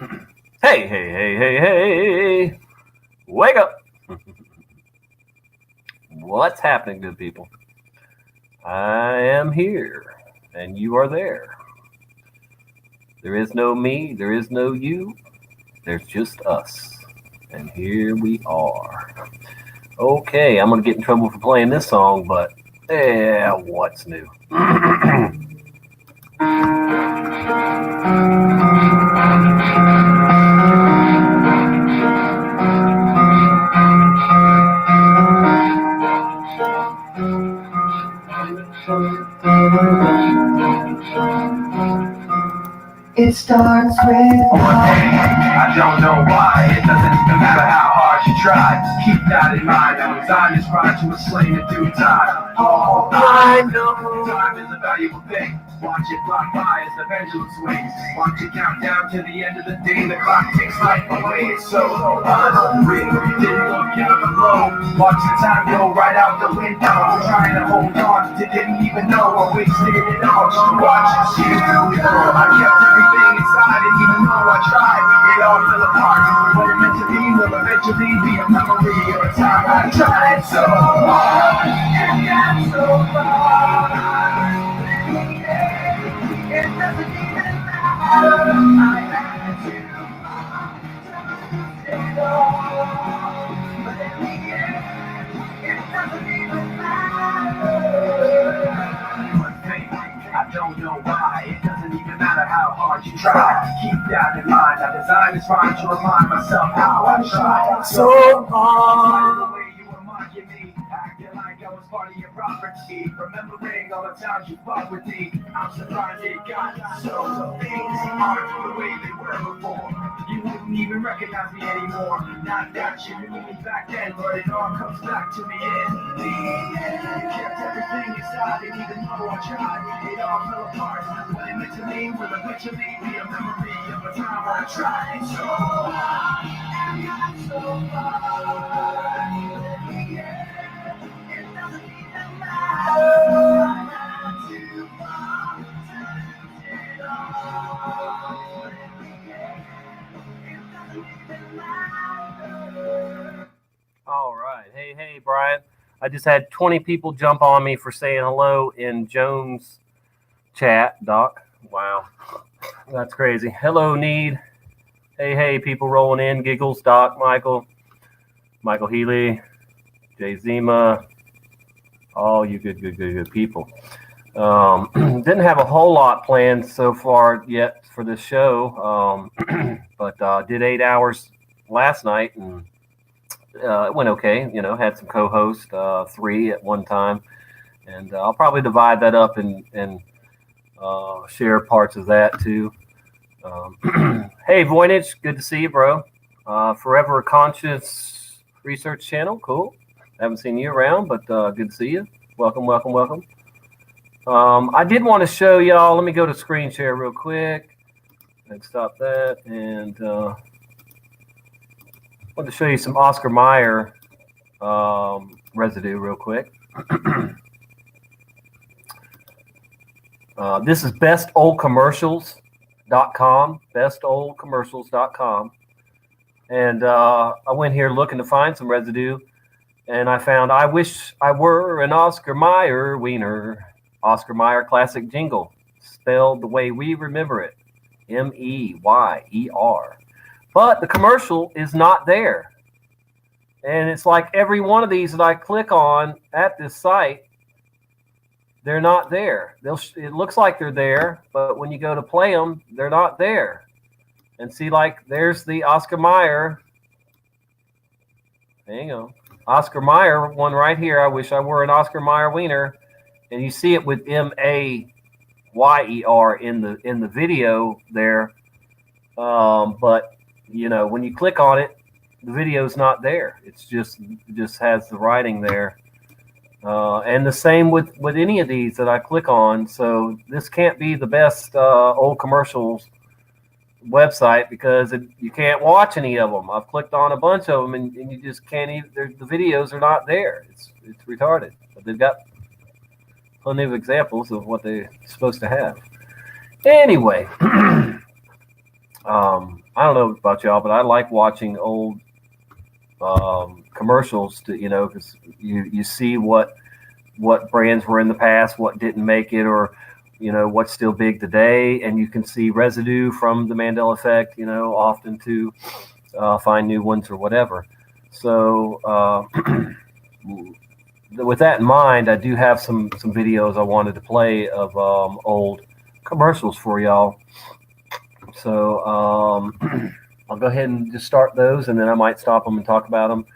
Hey, hey, hey, hey, hey. Wake up. What's happening, good people? I am here, and you are there. There is no me, there is no you, there's just us. And here we are. Okay, I'm going to get in trouble for playing this song, but what's new? It starts with I don't know why. It doesn't even matter how hard you try. Keep that in mind. That design is right to a slain in due time. Oh, I know time is a valuable thing. Watch it fly by as the pendulum swings. Watch it count down to the end of the day. The clock takes life away. It's so unreal. Didn't look out below. Watch the time go right out the window. Trying to hold on to didn't even know I wasted it all. Just to watch you go. I kept everything inside, and even though I tried, it all fell apart. What it meant to be will eventually be a memory of a time I tried so hard and got so far. It doesn't even matter. I had to it all, but in the end, it doesn't even matter. I don't know why. It doesn't even matter how hard you try. Keep that in mind. That design is trying to remind myself how I tried so hard. The way you were mocking me, acting like I was part of your property. Remembering all the times you fought with me. I'm surprised it got so things aren't the way they were before. You wouldn't even recognize me anymore. Not that you knew me back then, but it all comes back to me in the end. Kept everything inside, and even though I tried, it all fell apart. What it meant to me will eventually be a memory of a time I tried so hard and got so far. In the end, it doesn't even matter. I had to fall it all. In the end, it doesn't even matter. All right. Hey, hey, Brian. I just had 20 people jump on me for saying hello in Jones chat, Doc. Wow. That's crazy. Hello, Need. Hey, hey, people rolling in. Giggles, Doc, Michael Healy, Jay Zima, all you good people. Didn't have a whole lot planned so far yet for this show, but did 8 hours last night, and it went okay. You know, had some co-hosts, 3 at one time, and I'll probably divide that up and share parts of that too. Hey, Voynich, good to see you, bro. Forever Conscious Research Channel, cool. Haven't seen you around, but good to see you. Welcome, welcome, welcome. I did want to show y'all. Let me go to screen share real quick and stop that. And I want to show you some Oscar Mayer residue real quick. This is bestoldcommercials.com, bestoldcommercials.com. And I went here looking to find some residue, and I found I wish I were an Oscar Mayer wiener. Oscar Mayer classic jingle, spelled the way we remember it, Meyer. But the commercial is not there. And it's like every one of these that I click on at this site, they're not there. It looks like they're there, but when you go to play them, they're not there. And see, like, there's the Oscar Mayer. Hang on. Oscar Mayer one right here. I wish I were an Oscar Mayer wiener. And you see it with Mayer in the video there. But you know, when you click on it, the video's not there. It just has the writing there. And the same with any of these that I click on. So this can't be the best old commercials website because you can't watch any of them. I've clicked on a bunch of them and you just can't even. The videos are not there. It's retarded. But they've got plenty of examples of what they're supposed to have. Anyway, I don't know about y'all, but I like watching old commercials to because you see what brands were in the past, what didn't make it, or what's still big today, and you can see residue from the Mandela effect. Often to find new ones or whatever. So with that in mind, I do have some videos I wanted to play of old commercials for y'all. So I'll go ahead and just start those, and then I might stop them and talk about them.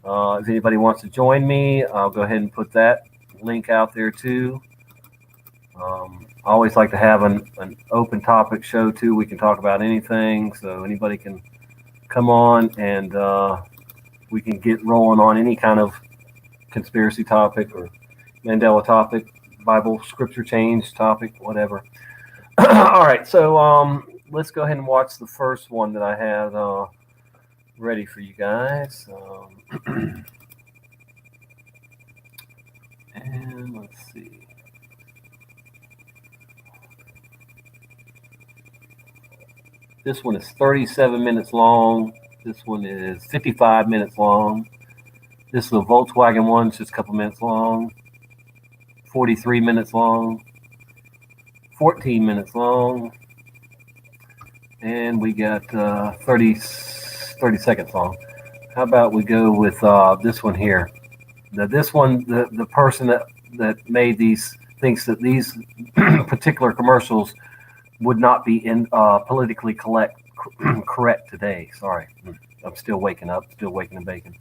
If anybody wants to join me, I'll go ahead and put that link out there too. I always like to have an open topic show too. We can talk about anything, so anybody can come on and we can get rolling on any kind of conspiracy topic or Mandela topic, Bible scripture change topic, whatever. All right, so let's go ahead and watch the first one that I had ready for you guys. And let's see. This one is 37 minutes long. This one is 55 minutes long. This is a Volkswagen one, it's just a couple minutes long. 43 minutes long. 14 minutes long. And we got 30 seconds long. How about we go with this one here? Now, this one, the person that made these thinks that these particular commercials would not be politically correct today. Sorry, I'm still waking up, still waking and baking.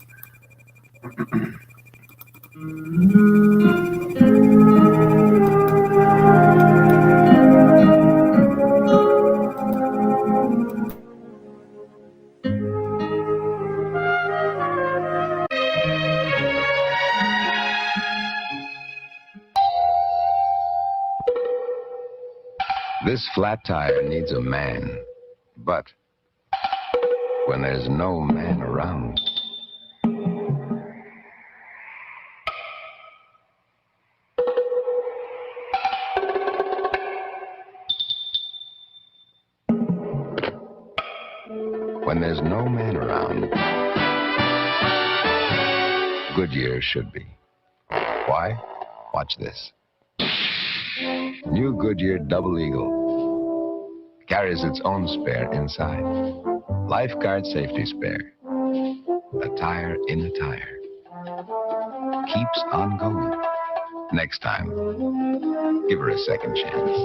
This flat tire needs a man, but when there's no man around, when there's no man around, Goodyear should be. Why? Watch this. New Goodyear Double Eagle carries its own spare inside. Lifeguard safety spare. A tire in a tire. Keeps on going. Next time, give her a second chance.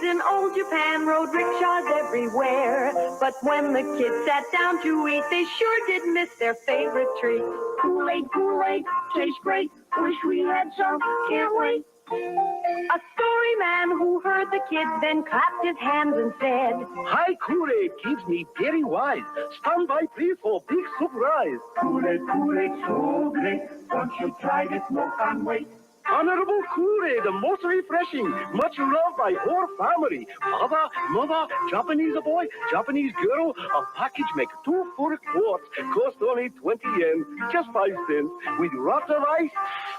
In old Japan rode rickshaws everywhere. But when the kids sat down to eat, they sure did miss their favorite treat. Kool-Aid, Kool-Aid, tastes great. Wish we had some, can't wait. A story man who heard the kids then clapped his hands and said, Hi, Kool-Aid keeps me very wise. Stand by, please, for big surprise. Kool-Aid, Kool-Aid, so great. Once you tried it, no can wait. Honorable Kool-Aid, most refreshing, much loved by whole family. Father, mother, Japanese boy, Japanese girl. A package make 2 full quarts, cost only 20 yen, just 5 cents, with lots of ice.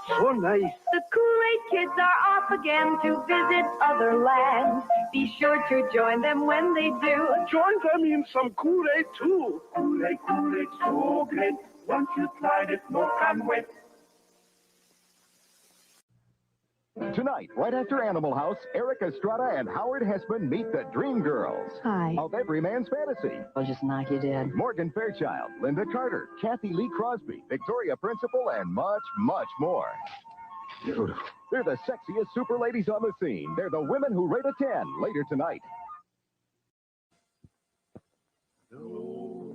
So nice. The Kool-Aid kids are off again to visit other lands. Be sure to join them when they do. Join them in some Kool-Aid too. Kool-Aid, Kool-Aid, so great. Once you tried it, no can wait. Tonight, right after Animal House, Eric Estrada and Howard Hessman meet the Dream Girls. Hi. Of every man's fantasy. I'll just knock you dead. Morgan Fairchild, Linda Carter, Kathy Lee Crosby, Victoria Principal, and much, much more. Beautiful. They're the sexiest super ladies on the scene. They're the women who rate a 10 later tonight.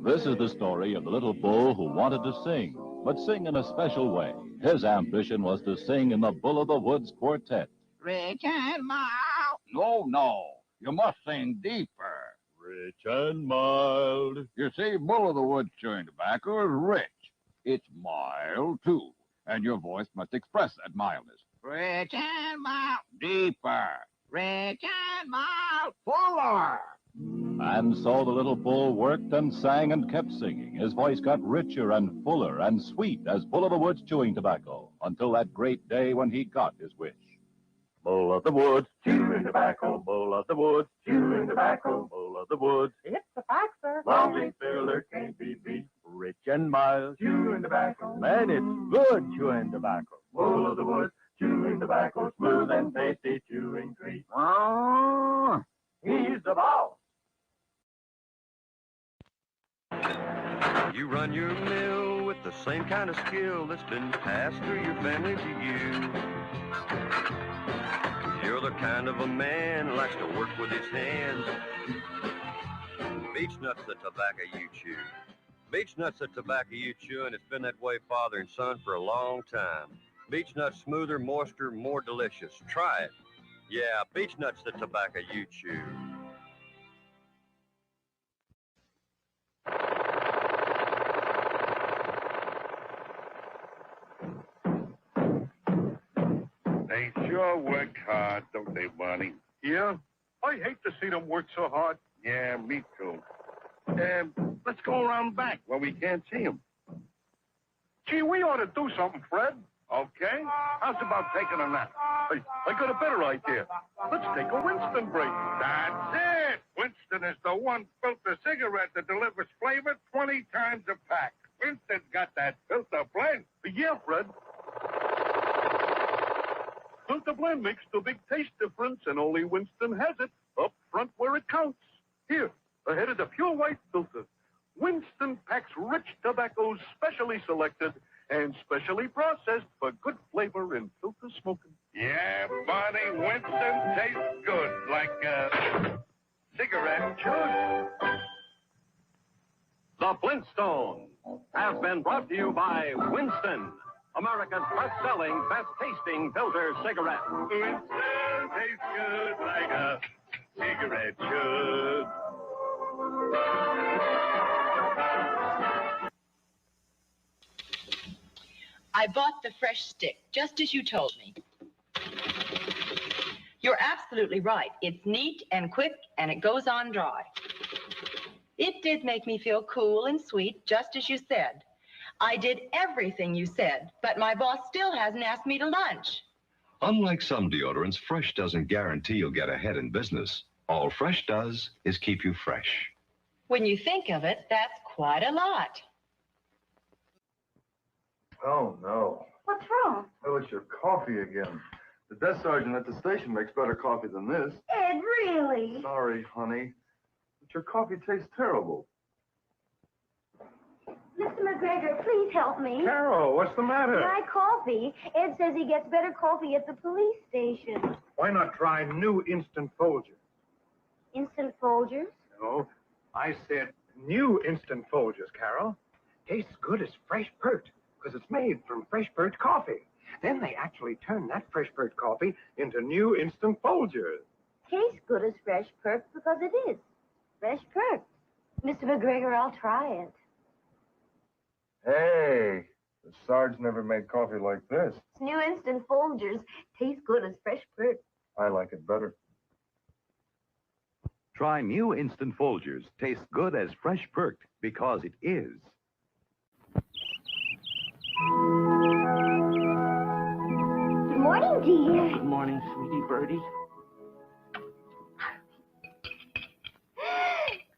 This is the story of the little bull who wanted to sing, but sing in a special way. His ambition was to sing in the Bull of the Woods Quartet. Rich and mild. No. You must sing deeper. Rich and mild. You see, Bull of the Woods chewing tobacco is rich. It's mild, too. And your voice must express that mildness. Rich and mild. Deeper. Rich and mild. Fuller. And so the little bull worked and sang and kept singing. His voice got richer and fuller and sweet as Bull of the Woods chewing tobacco, until that great day when he got his wish. Bull of the Woods, chewing tobacco. Bull of the Woods, chewing tobacco. Bull of the Woods, It's a fact, sir. lonely filler can't be beat. Rich and mild, chewing tobacco. Man, it's good chewing tobacco. Bull of the Woods, chewing tobacco. Smooth and tasty chewing treat. He's the boss. You run your mill with the same kind of skill that's been passed through your family to you. You're the kind of a man who likes to work with his hands. Beechnut's the tobacco you chew. Beechnut's the tobacco you chew, and it's been that way, father and son, for a long time. Beechnut's smoother, moister, more delicious. Try it. Yeah, Beechnut's the tobacco you chew. They sure work hard, don't they, Barney? Yeah? I hate to see them work so hard. Yeah, me too. Let's go around back where we can't see them. Gee, we ought to do something, Fred. Okay? How's about taking a nap? I got a better idea. Let's take a Winston break. That's it! Winston is the one filter cigarette that delivers flavor 20 times a pack. Winston's got that filter blend. Yeah, Fred. Filter blend makes the big taste difference, and only Winston has it up front where it counts. Here, ahead of the pure white filter. Winston packs rich tobaccos specially selected and specially processed for good flavor in filter smoking. Yeah, Barney, Winston tastes good, like a cigarette should. The Flintstones have been brought to you by Winston, America's best-selling, best-tasting filter cigarette. Winston tastes good like a cigarette should. I bought the fresh stick, just as you told me. You're absolutely right. It's neat and quick, and it goes on dry. It did make me feel cool and sweet, just as you said. I did everything you said, but my boss still hasn't asked me to lunch. Unlike some deodorants, Fresh doesn't guarantee you'll get ahead in business. All Fresh does is keep you fresh. When you think of it, that's quite a lot. Oh, no. What's wrong? Oh, it's your coffee again. The desk sergeant at the station makes better coffee than this. Ed, really? Sorry, honey. But your coffee tastes terrible. Mr. McGregor, please help me. Carol, what's the matter? My coffee. Ed says he gets better coffee at the police station. Why not try new Instant Folgers? Instant Folgers? No, I said new Instant Folgers, Carol. Tastes good as fresh pert, because it's made from fresh pert coffee. Then they actually turn that fresh pert coffee into new Instant Folgers. Tastes good as fresh pert because it is. Fresh pert. Mr. McGregor, I'll try it. Hey, the Sarge never made coffee like this. It's new Instant Folgers. Tastes good as fresh pert. I like it better. Try new Instant Folgers. Tastes good as fresh perked because it is. Good morning, dear. Good morning, sweetie birdie.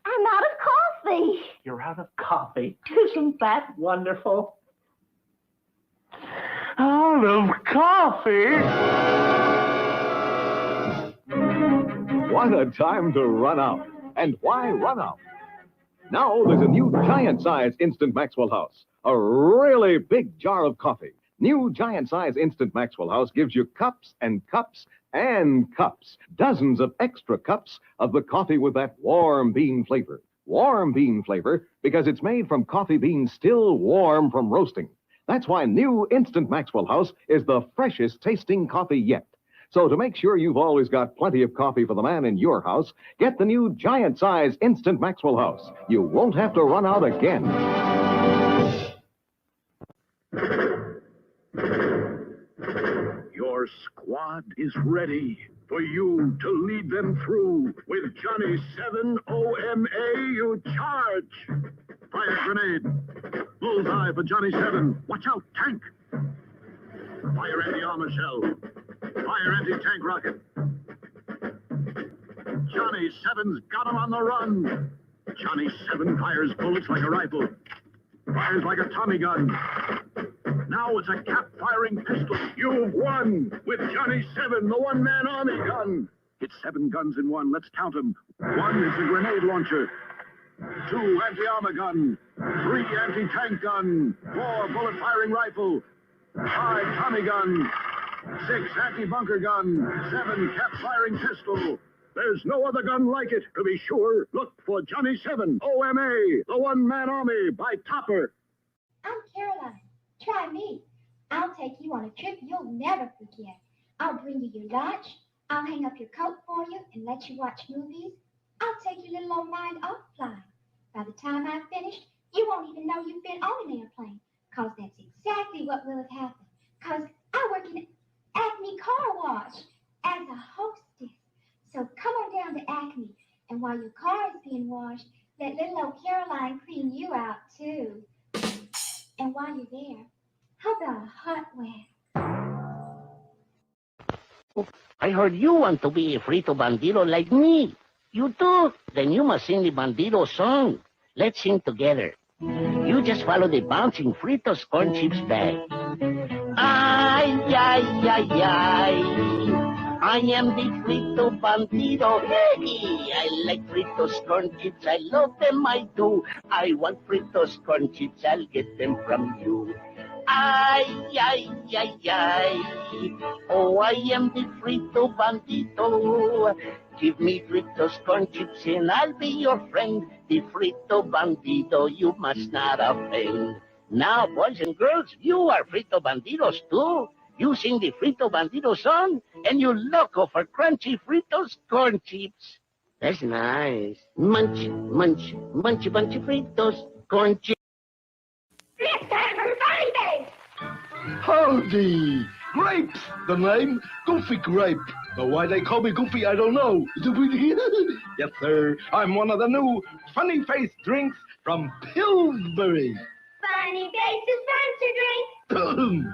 I'm out of coffee. You're out of coffee. Isn't that wonderful? Out of coffee? What a time to run out. And why run out? Now there's a new giant-size Instant Maxwell House. A really big jar of coffee. New giant-size Instant Maxwell House gives you cups and cups and cups. Dozens of extra cups of the coffee with that warm bean flavor. Warm bean flavor because it's made from coffee beans still warm from roasting. That's why new Instant Maxwell House is the freshest tasting coffee yet. So to make sure you've always got plenty of coffee for the man in your house, get the new giant-size Instant Maxwell House. You won't have to run out again. Your squad is ready for you to lead them through. With Johnny 7 OMA, you charge. Fire grenade. Bullseye for Johnny 7. Watch out, tank. Fire anti-armor shell. Fire anti-tank rocket. Johnny 7's got him on the run. Johnny 7 fires bullets like a rifle. Fires like a Tommy gun. Now it's a cap-firing pistol. You've won with Johnny 7, the one-man army gun. It's 7 guns in one. Let's count them. 1 is a grenade launcher. 2 anti-armor gun. 3 anti-tank gun. 4 bullet-firing rifle. 5 Tommy gun. 6 anti-bunker gun. 7 cap-firing pistol. There's no other gun like it. To be sure, look for Johnny 7 OMA, the one-man army by Topper. I'm Caroline. Try me. I'll take you on a trip you'll never forget. I'll bring you your lunch. I'll hang up your coat for you and let you watch movies. I'll take your little old mind off flying. By the time I'm finished, you won't even know you've been on an airplane. 'Cause that's exactly what will have happened. 'Cause I work in Acme Car Wash as a hostess. So come on down to Acme, and while your car is being washed, let little old Caroline clean you out too. And while you're there, how about a hot wax? I heard you want to be a frito bandito like me. You do? Then you must sing the bandito song. Let's sing together. You just follow the bouncing Fritos corn chips bag. Ay, ay, ay, ay. I am the frito bandito. Hey, I like Fritos corn chips. I love them, I do. I want Fritos corn chips. I'll get them from you. Ay, ay, ay, ay. Oh, I am the frito bandito. Give me Fritos corn chips and I'll be your friend. The frito bandito, you must not offend. Now, boys and girls, you are frito banditos too. You sing the frito bandito song and you loco for crunchy Fritos corn chips. That's nice. Munch, munch, munchy bunchy Fritos corn chips. It's time for Funny Face! Howdy! Grapes, the name, Goofy Grape. But why they call me Goofy, I don't know. Yes, sir, I'm one of the new Funny Face drinks from Pillsbury. Funny Face is fun to drink.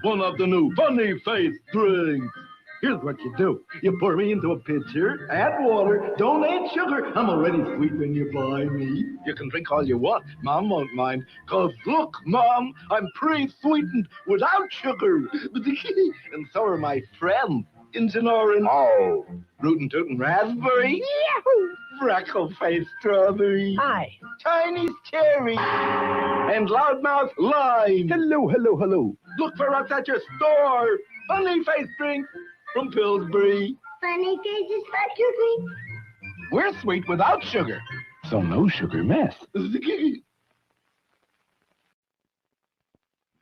One of the new Funny Face drinks. Here's what you do. You pour me into a pitcher, add water, don't add sugar. I'm already sweet when you buy me. You can drink all you want. Mom won't mind. 'Cause look, Mom, I'm pre-sweetened without sugar. And so are my friends. Injun Orange. Oh. Rootin' Tootin' Raspberry. Yahoo! Freckle-faced Strawberry. Hi. Chinese Cherry. And Loudmouth Lime. Hello, hello, hello. Look for us at your store. Funny Face drinks from Pillsbury. Funny Face is fun to drink. We're sweet without sugar, so no sugar mess.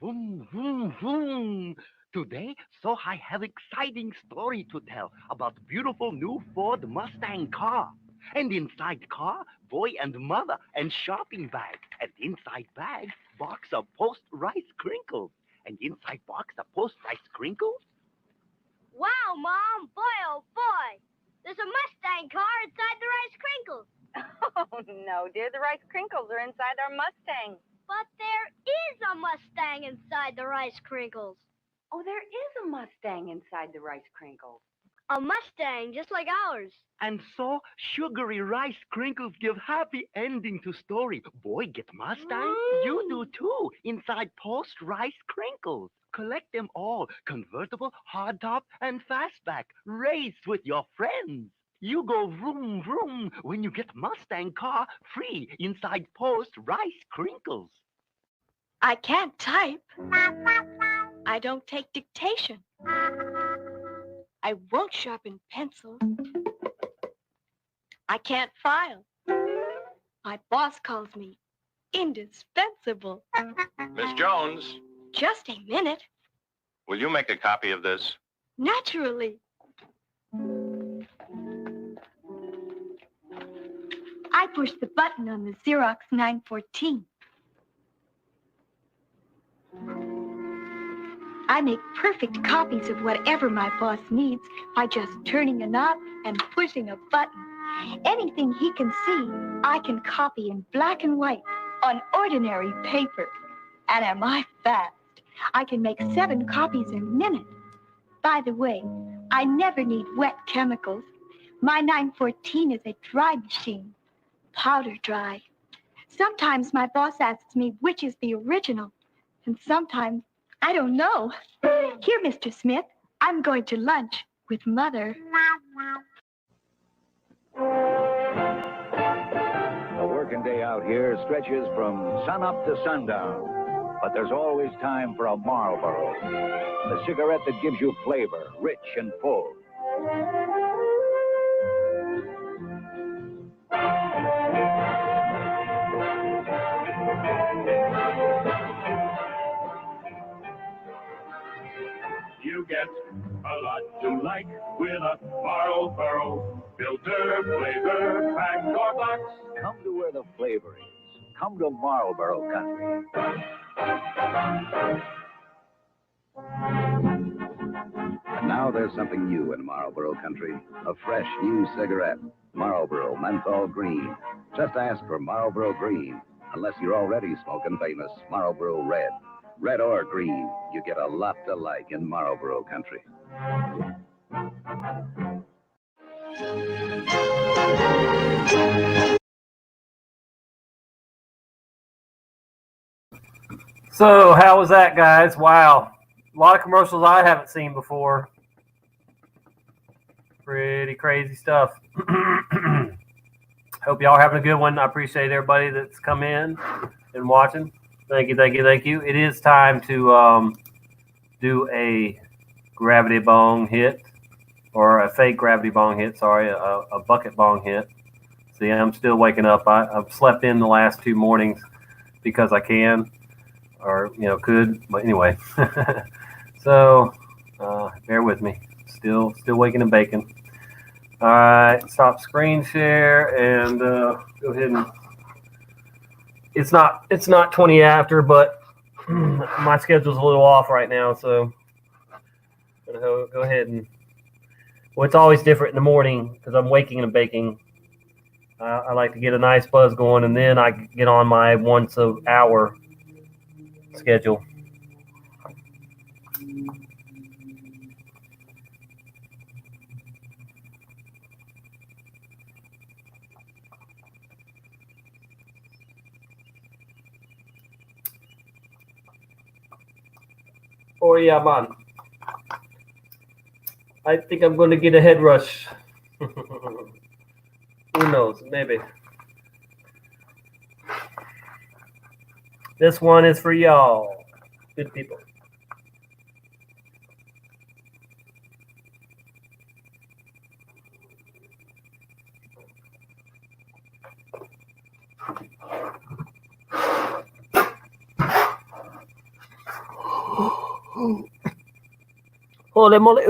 Vroom, vroom, vroom. Today, so I have exciting story to tell about beautiful new Ford Mustang car. And inside car, boy and mother and shopping bag. And inside bag, box of post-rice crinkles. And inside box of post-rice crinkles. Wow, Mom! Boy, oh boy! There's a Mustang car inside the Rice Crinkles. Oh, no, dear. The Rice Crinkles are inside our Mustang. But there is a Mustang inside the Rice Crinkles. Oh, there is a Mustang inside the Rice Crinkles. A Mustang just like ours. And so, sugary rice crinkles give happy ending to story. Boy, get Mustang. You do too, inside post-rice crinkles. Collect them all, convertible, hardtop, and fastback. Race with your friends. You go vroom, vroom when you get Mustang car free inside post-rice crinkles. I can't type. I don't take dictation. I won't sharpen pencil. I can't file. My boss calls me indispensable. Miss Jones, Just a minute. will you make a copy of this? Naturally. I pushed the button on the Xerox 914. I make perfect copies of whatever my boss needs by just turning a knob and pushing a button. Anything he can see, I can copy in black and white on ordinary paper. And am I fast? I can make 7 copies a minute. By the way, I never need wet chemicals. My 914 is a dry machine, powder dry. Sometimes my boss asks me which is the original, and sometimes I don't know. Here, Mr. Smith, I'm going to lunch with Mother. The working day out here stretches from sunup to sundown. But there's always time for a Marlboro, the cigarette that gives you flavor, rich and full. You get a lot to like with a Marlboro filter, flavor, pack, or box. Come to where the flavor is. Come to Marlboro Country. And now there's something new in Marlboro Country. A fresh new cigarette. Marlboro Menthol Green. Just ask for Marlboro Green. Unless you're already smoking famous Marlboro Red. Red or green, you get a lot to like in Marlboro Country. So, how was that, guys? Wow. A lot of commercials I haven't seen before. Pretty crazy stuff. Hope y'all are having a good one. I appreciate everybody that's come in and watching. Thank you, thank you, thank you. It is time to do a gravity bong hit, or a fake gravity bong hit, sorry, a bucket bong hit. See, I'm still waking up. I've slept in the last 2 mornings because I can. Or, could, but anyway. So, bear with me. Still waking and baking. All right, stop screen share and go ahead and. It's not 20 after, but my schedule's a little off right now, so I'm gonna go ahead and. Well, it's always different in the morning because I'm waking and baking. I like to get a nice buzz going, and then I get on my once an hour schedule. Oh yeah, man. I think I'm going to get a head rush. Who knows? Maybe. This one is for y'all, good people. Holy moly.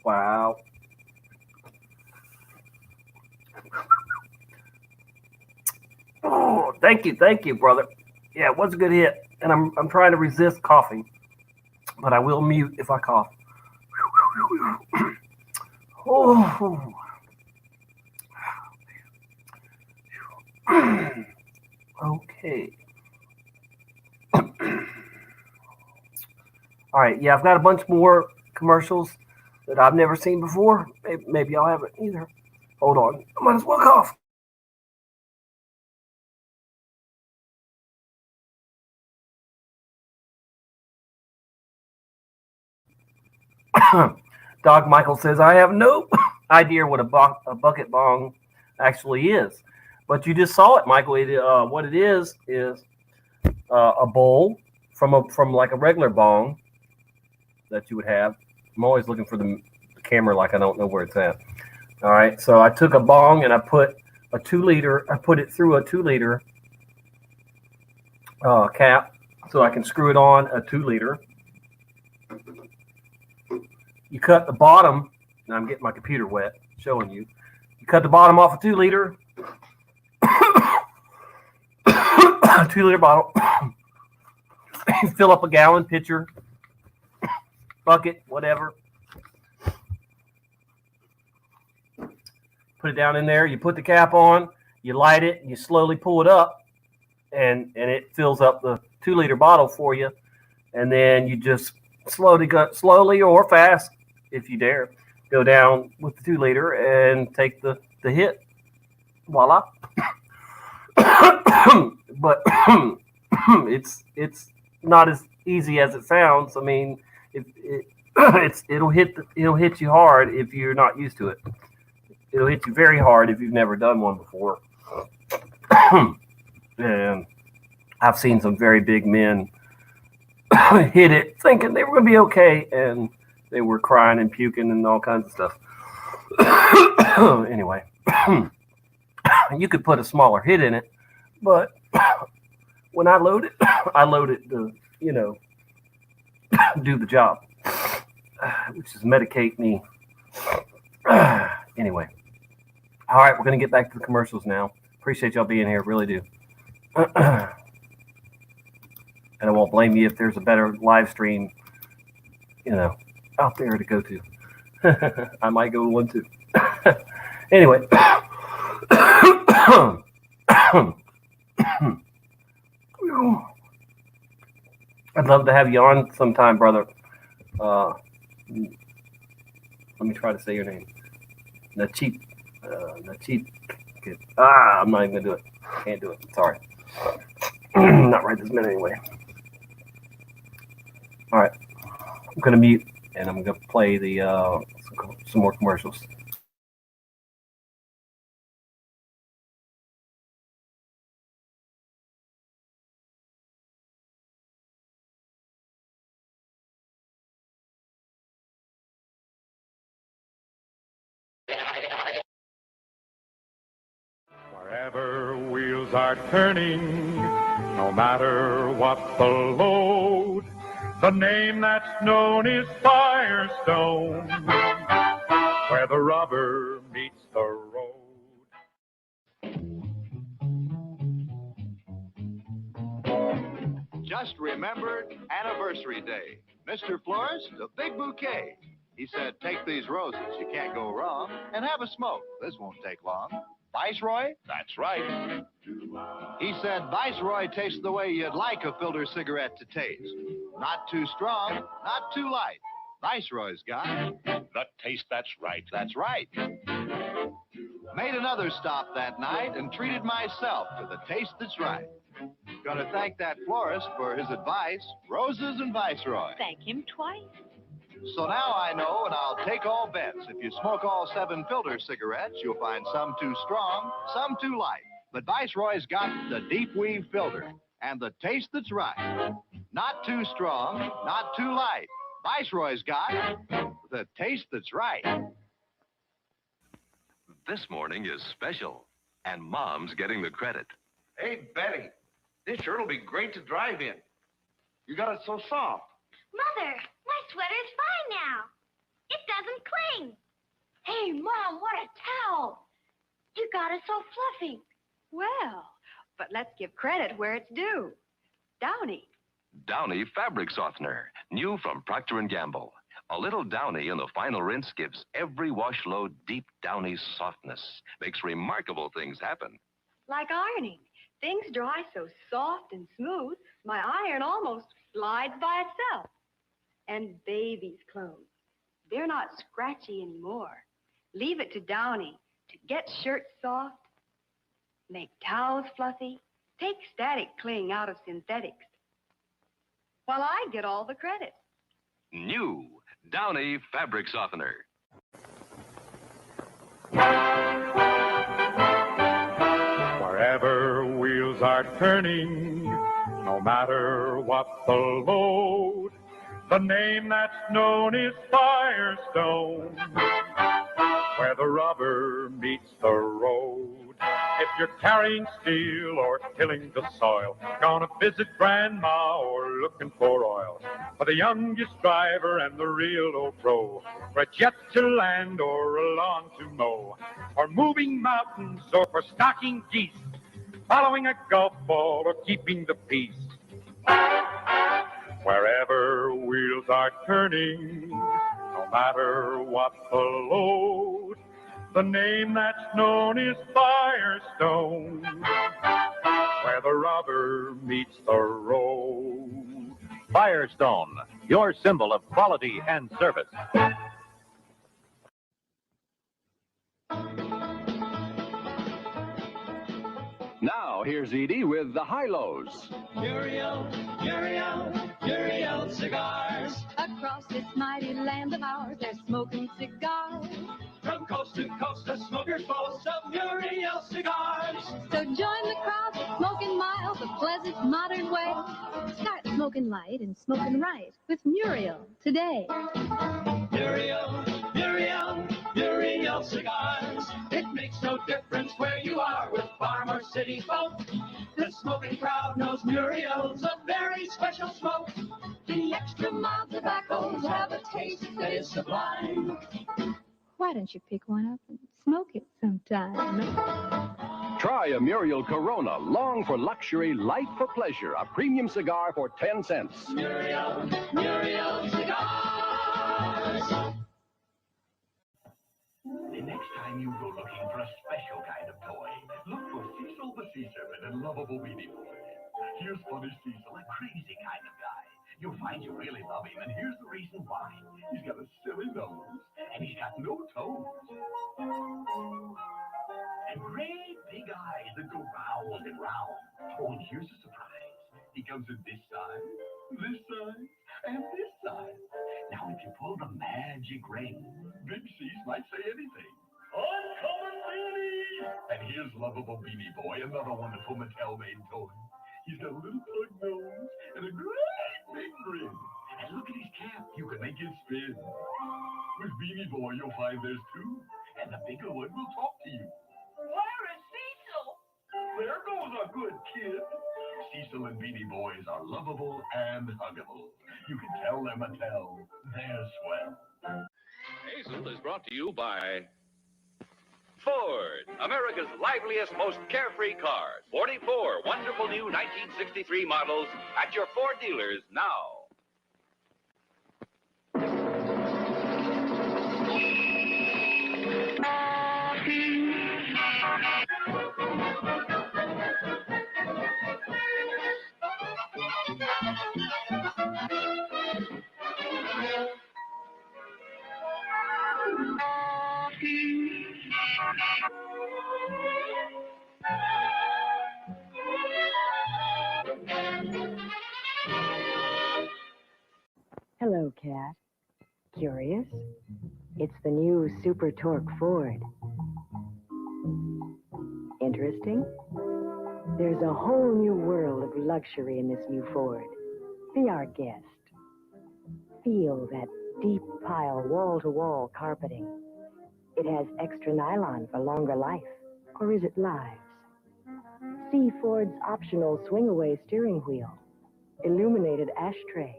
Wow. Oh, thank you, brother. Yeah, it was a good hit, and I'm trying to resist coughing, but I will mute if I cough. Oh. Okay. All right. Yeah, I've got a bunch more commercials that I've never seen before. Maybe y'all haven't either. Hold on. I might as well cough. Doc Michael says, I have no idea what a bucket bong actually is. But you just saw it, Michael. What it is a bowl from like a regular bong that you would have. I'm always looking for the camera like I don't know where it's at. All right, so I took a bong and I put a 2-liter. I put it through a 2-liter cap so I can screw it on a 2-liter. You cut the bottom. Now I'm getting my computer wet, showing you. You cut the bottom off a 2-liter. 2-liter bottle. Fill up a gallon pitcher, bucket, whatever. Put it down in there. You put the cap on. You light it. And you slowly pull it up, and it fills up the 2-liter bottle for you. And then you just slowly or fast, if you dare, go down with the 2-liter and take the hit. Voila. But it's not as easy as it sounds. I mean, it'll hit you hard if you're not used to it. It'll hit you very hard if you've never done one before. And I've seen some very big men hit it thinking they were going to be okay, and they were crying and puking and all kinds of stuff. Anyway, you could put a smaller hit in it, but when I load it to, do the job, which is medicate me. Anyway, all right, we're going to get back to the commercials now. Appreciate y'all being here, really do. And I won't blame you if there's a better live stream, out there to go to. I might go to one too. Anyway. I'd love to have you on sometime, brother. Let me try to say your name. Nachit. I'm not even gonna do it. Can't do it. Sorry. Not right this minute anyway. All right. I'm gonna mute and I'm gonna play the some more commercials. Wherever wheels are turning, no matter what the load, the name that's known is Firestone, where the rubber meets the road. Just remembered Anniversary Day. Mr. Florist, a big bouquet. He said, take these roses, you can't go wrong, and have a smoke. This won't take long. Viceroy? That's right. He said Viceroy tastes the way you'd like a filter cigarette to taste. Not too strong, not too light. Viceroy's got the taste that's right. That's right. Made another stop that night and treated myself to the taste that's right. Gonna thank that florist for his advice, roses and Viceroy. Thank him twice. So now I know, and I'll take all bets. If you smoke all 7 filter cigarettes, you'll find some too strong, some too light. But Viceroy's got the deep weave filter and the taste that's right. Not too strong, not too light. Viceroy's got the taste that's right. This morning is special, and Mom's getting the credit. Hey, Betty, this shirt will be great to drive in. You got it so soft. Mother, my sweater's fine now. It doesn't cling. Hey, Mom, what a towel. You got it so fluffy. Well, but let's give credit where it's due. Downy. Downy Fabric Softener, new from Procter & Gamble. A little Downy in the final rinse gives every wash load deep Downy softness. Makes remarkable things happen. Like ironing. Things dry so soft and smooth, my iron almost glides by itself. And baby's clothes. They're not scratchy anymore. Leave it to Downy to get shirts soft, make towels fluffy, take static cling out of synthetics. While I get all the credit. New Downy Fabric Softener. Wherever wheels are turning, no matter what the load, the name that's known is Firestone, where the rubber meets the road. If you're carrying steel or tilling the soil, gonna visit Grandma or looking for oil, for the youngest driver and the real old pro, for a jet to land or a lawn to mow, or moving mountains or for stocking geese, following a golf ball or keeping the peace. Wherever wheels are turning, no matter what the load, the name that's known is Firestone, where the rubber meets the road. Firestone, your symbol of quality and service. Now, here's Edie with the high-lows. Uriel cigars. Across this mighty land of ours, they're smoking cigars. From coast to coast, the smokers boast of Uriel cigars. So join the crowd that's smoking mild, the pleasant modern way. Start smoking light and smoking right with Muriel today. Uriel cigars. It makes no difference where you are with farm or city folk. The smoking crowd knows Muriel's a very special smoke. The extra mild tobaccos have a taste that is sublime. Why don't you pick one up and smoke it sometime? Try a Muriel Corona, long for luxury, light for pleasure. A premium cigar for 10 cents. Muriel cigars. The next time you go looking for a special kind of toy, look for Cecil the Sea Serpent and Lovable Beanie Boy. Here's funny Cecil, a crazy kind of guy. You'll find you really love him, and here's the reason why. He's got a silly nose, and he's got no toes. And great big eyes that go round and round. Oh, and here's a surprise. He comes in this size, and this size. Now, if you pull the magic ring, Big C's might say anything. Uncommon Beanie! And here's Lovable Beanie Boy, another wonderful Mattel-made toy. He's got a little pug nose and a great big grin. And look at his cap. You can make it spin. With Beanie Boy, you'll find there's two. And the bigger one will talk to you. Where is Cecil? There goes a good kid. Cecil and Beanie Boys are lovable and huggable. You can tell they're Mattel. They're swell. Hazel is brought to you by Ford, America's liveliest, most carefree cars. 44 wonderful new 1963 models at your Ford dealers now. Hello, Cat. Curious? It's the new Super Torque Ford. Interesting? There's a whole new world of luxury in this new Ford. Be our guest. Feel that deep pile wall-to-wall carpeting. It has extra nylon for longer life. Or is it lives? See Ford's optional swing-away steering wheel. Illuminated ashtray.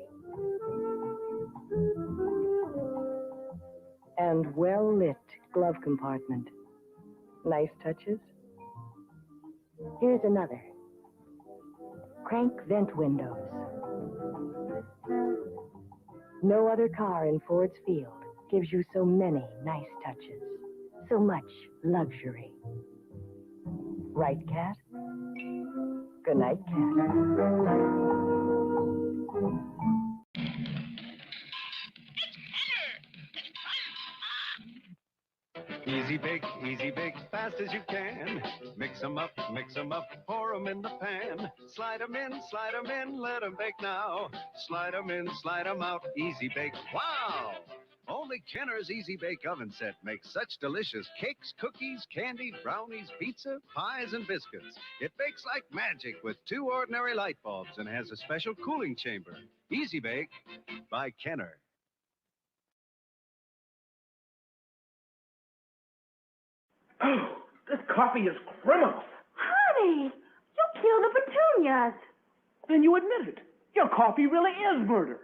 And well-lit glove compartment. Nice touches. Here's another. Crank vent windows. No other car in Ford's field gives you so many nice touches. So much luxury. Right, Cat? Good night, Cat. Easy bake, fast as you can. Mix 'em up, pour 'em in the pan. Slide 'em in, let 'em bake now. Slide 'em in, slide 'em out. Easy Bake, wow! Only Kenner's Easy Bake Oven Set makes such delicious cakes, cookies, candy, brownies, pizza, pies, and biscuits. It bakes like magic with 2 ordinary light bulbs and has a special cooling chamber. Easy Bake by Kenner. Oh, this coffee is criminal. Honey, you killed the petunias. Then you admit it. Your coffee really is murder.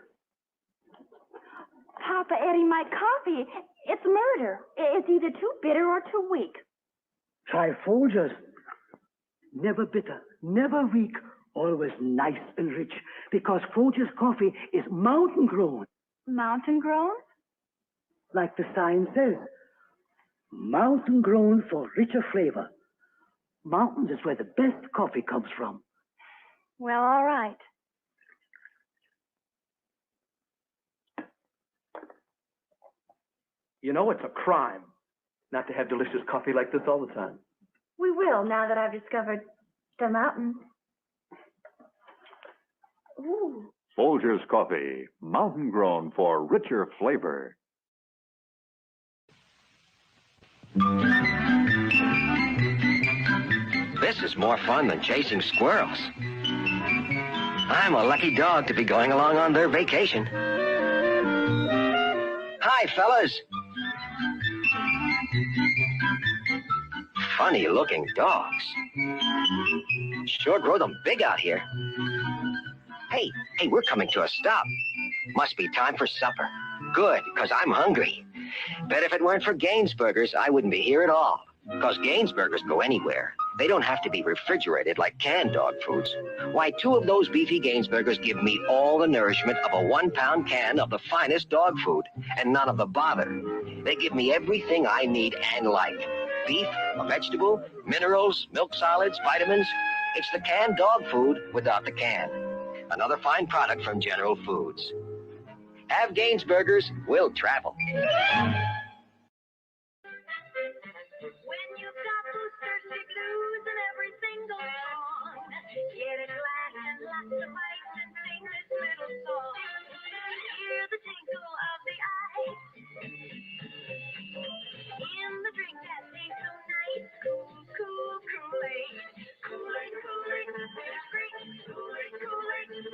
Papa Eddie, my coffee, it's murder. It's either too bitter or too weak. Try Folgers. Never bitter, never weak, always nice and rich. Because Folgers coffee is mountain grown. Mountain grown? Like the sign says. Mountain grown for richer flavor. Mountains is where the best coffee comes from. Well, all right. You know, it's a crime not to have delicious coffee like this all the time. We will, now that I've discovered the mountains. Ooh. Folgers Coffee, mountain grown for richer flavor. This is more fun than chasing squirrels. I'm a lucky dog to be going along on their vacation. Hi, fellas. Funny-looking dogs. Sure grow them big out here. Hey, we're coming to a stop. Must be time for supper. Good, because I'm hungry. Bet if it weren't for Gainsburgers, I wouldn't be here at all. Because Gainsburgers go anywhere. They don't have to be refrigerated like canned dog foods. Why, 2 of those beefy Gainsburgers give me all the nourishment of a 1-pound can of the finest dog food, and none of the bother. They give me everything I need and like. Beef, a vegetable, minerals, milk solids, vitamins. It's the canned dog food without the can. Another fine product from General Foods. Have Gainsburgers, we'll travel. When you've got those thirsty blues and everything goes wrong, get a glass and lots of ice and sing this little song. Hear the tinkle of the ice in the drink that tastes so nice. Cool Kool-Aid. Kool-Aid, tastes great. Kool-Aid.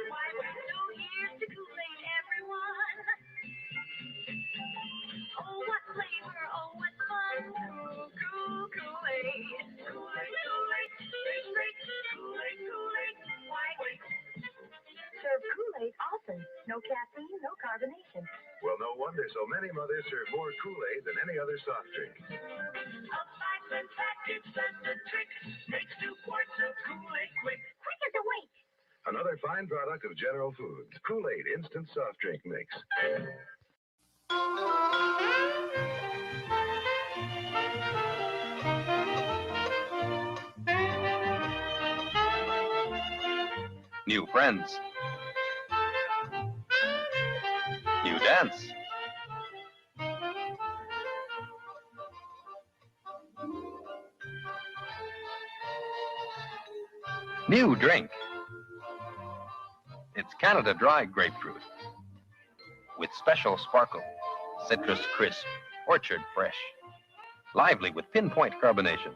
Why wait so here's to Kool-Aid, everyone? Oh, what flavor, oh, what fun. Cool Kool-Aid. Kool-Aid, tastes great. Kool-Aid. Why wait? Serve Kool-Aid often. No caffeine, no carbonation. Well, no wonder so many mothers serve more Kool-Aid than any other soft drink. A 5-cent package, that's the trick. Takes 2 quarts of Kool-Aid quick. Quick as a wink. Another fine product of General Foods. Kool-Aid Instant Soft Drink Mix. New friends. New dance. New drink. It's Canada Dry Grapefruit. With special sparkle, citrus crisp, orchard fresh. Lively with pinpoint carbonation.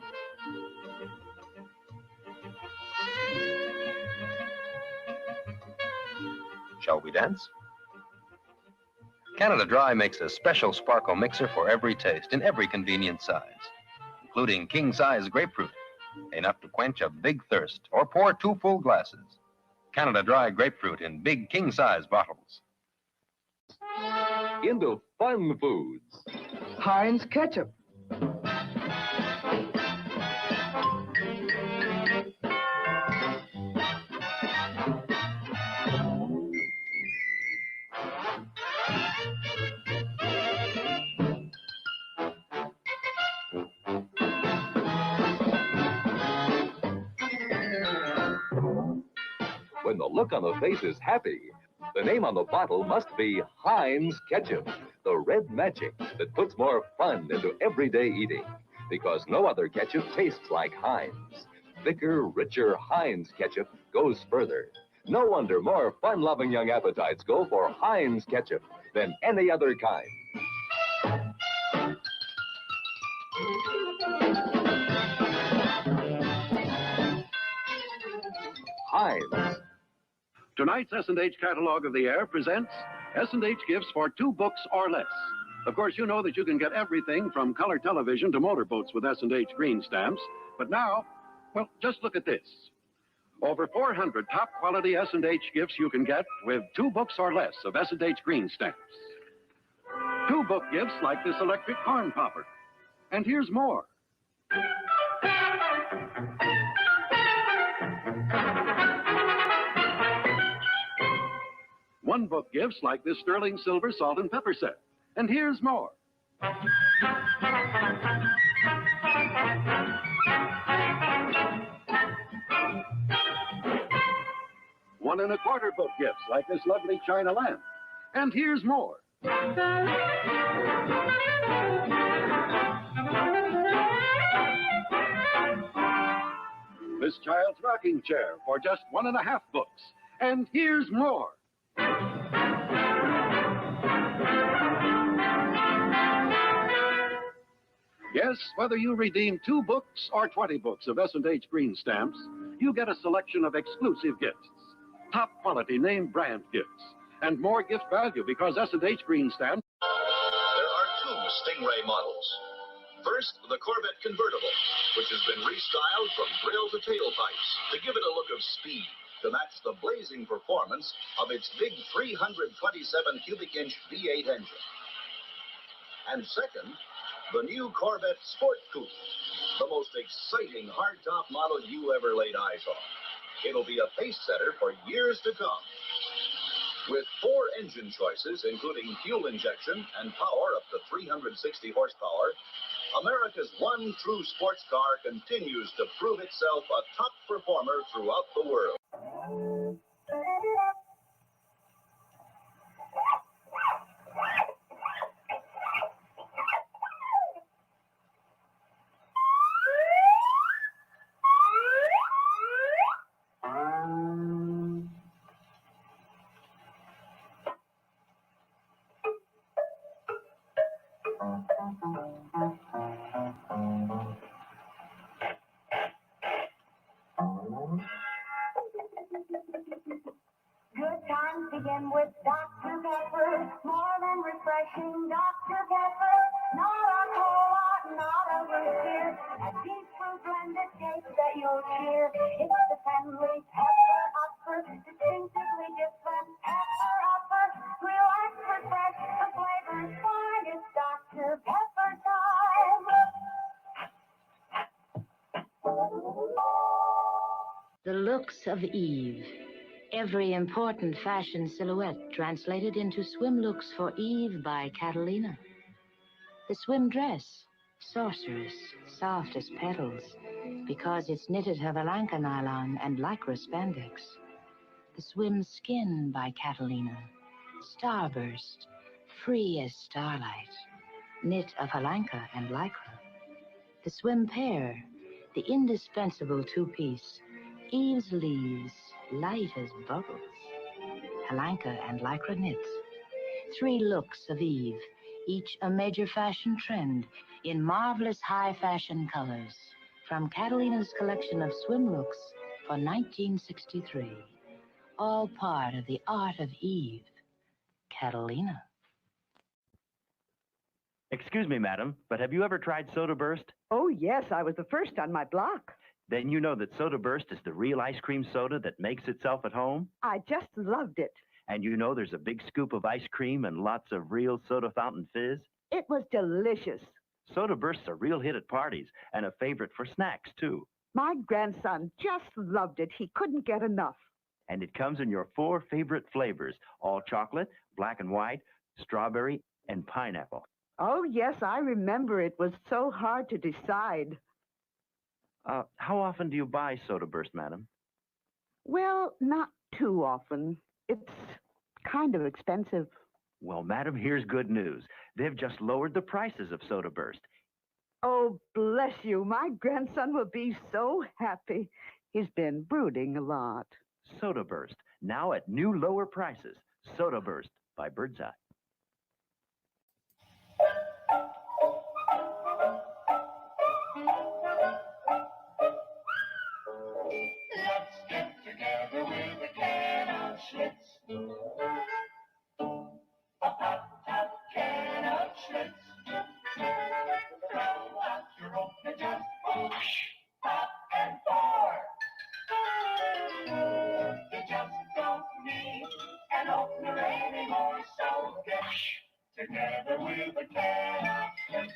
Shall we dance? Canada Dry makes a special sparkle mixer for every taste in every convenient size, including king-size grapefruit, enough to quench a big thirst or pour 2 full glasses. Canada Dry Grapefruit in big king-size bottles. Into fun foods. Heinz ketchup. When the look on the face is happy, the name on the bottle must be Heinz Ketchup, the red magic that puts more fun into everyday eating. Because no other ketchup tastes like Heinz. Thicker, richer Heinz Ketchup goes further. No wonder more fun-loving young appetites go for Heinz Ketchup than any other kind. Heinz. Tonight's S&H Catalog of the Air presents S&H Gifts for 2 books or less. Of course, you know that you can get everything from color television to motorboats with S&H green stamps. But now, well, just look at this. Over 400 top-quality S&H gifts you can get with 2 books or less of S&H green stamps. 2 book gifts like this electric corn popper. And here's more. one-book gifts like this sterling silver salt and pepper set. And here's more. 1 1/4 book gifts like this lovely china lamp. And here's more. This child's rocking chair for just 1 1/2 books. And here's more. Yes, whether you redeem 2 books or 20 books of S&H Green Stamps, you get a selection of exclusive gifts, top quality name brand gifts, and more gift value because S&H Green Stamps. There are 2 Stingray models. First, the Corvette Convertible, which has been restyled from grill to tailpipes to give it a look of speed to match the blazing performance of its big 327 cubic inch V8 engine. And second, the new Corvette Sport Coupe, the most exciting hardtop model you ever laid eyes on. It'll be a pace setter for years to come. With 4 engine choices, including fuel injection and power up to 360 horsepower, America's one true sports car continues to prove itself a top performer throughout the world. Good times begin with Dr. Pepper, more than refreshing. Dr. Pepper, not a whole lot, not a root beer. A deep fruit blended taste that you'll cheer. It's the family Pepper Upper, distinctively different Pepper Upper. Relax, refresh, the flavor's fine. It's Dr. Pepper time. The looks of Eve. Every important fashion silhouette translated into swim looks for Eve by Catalina. The swim dress, sorceress, soft as petals, because it's knitted of Alanka nylon and lycra spandex. The swim skin by Catalina, starburst, free as starlight, knit of Alanka and lycra. The swim pair, the indispensable two-piece, Eve's leaves, light as bubbles, Alanka and lycra knits. 3 looks of Eve, each a major fashion trend in marvelous high fashion colors, from Catalina's collection of swim looks for 1963. All part of the art of Eve. Catalina. Excuse me, madam, but have you ever tried Soda Burst? Oh, yes, I was the first on my block. Then you know that Soda Burst is the real ice cream soda that makes itself at home? I just loved it. And you know there's a big scoop of ice cream and lots of real soda fountain fizz? It was delicious. Soda Burst's a real hit at parties and a favorite for snacks, too. My grandson just loved it. He couldn't get enough. And it comes in your 4 favorite flavors, all chocolate, black and white, strawberry, and pineapple. Oh, yes, I remember. It was so hard to decide. How often do you buy Soda Burst, madam? Well, not too often. It's kind of expensive. Well, madam, here's good news. They've just lowered the prices of Soda Burst. Oh, bless you. My grandson will be so happy. He's been brooding a lot. Soda Burst, now at new lower prices. Soda Burst by Birdseye. Let's get together with a can of Schlitz. A hot can of Schlitz. Throw out your open just push, pop, and pour. You just don't need an opener anymore, so get together with a can of Schlitz.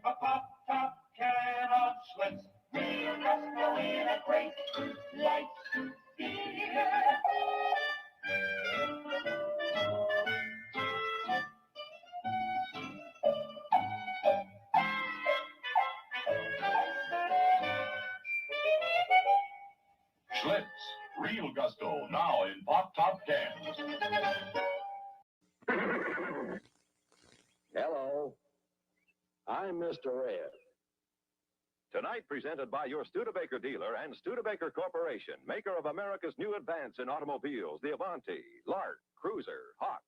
A pop-top can of Schlitz. We'll just go in a great light beer. Schlitz, real gusto, now in pop-top cans. Hello. I'm Mr. Red. Tonight presented by your Studebaker dealer and Studebaker Corporation, maker of America's new advance in automobiles, the Avanti, Lark, Cruiser, Hawk.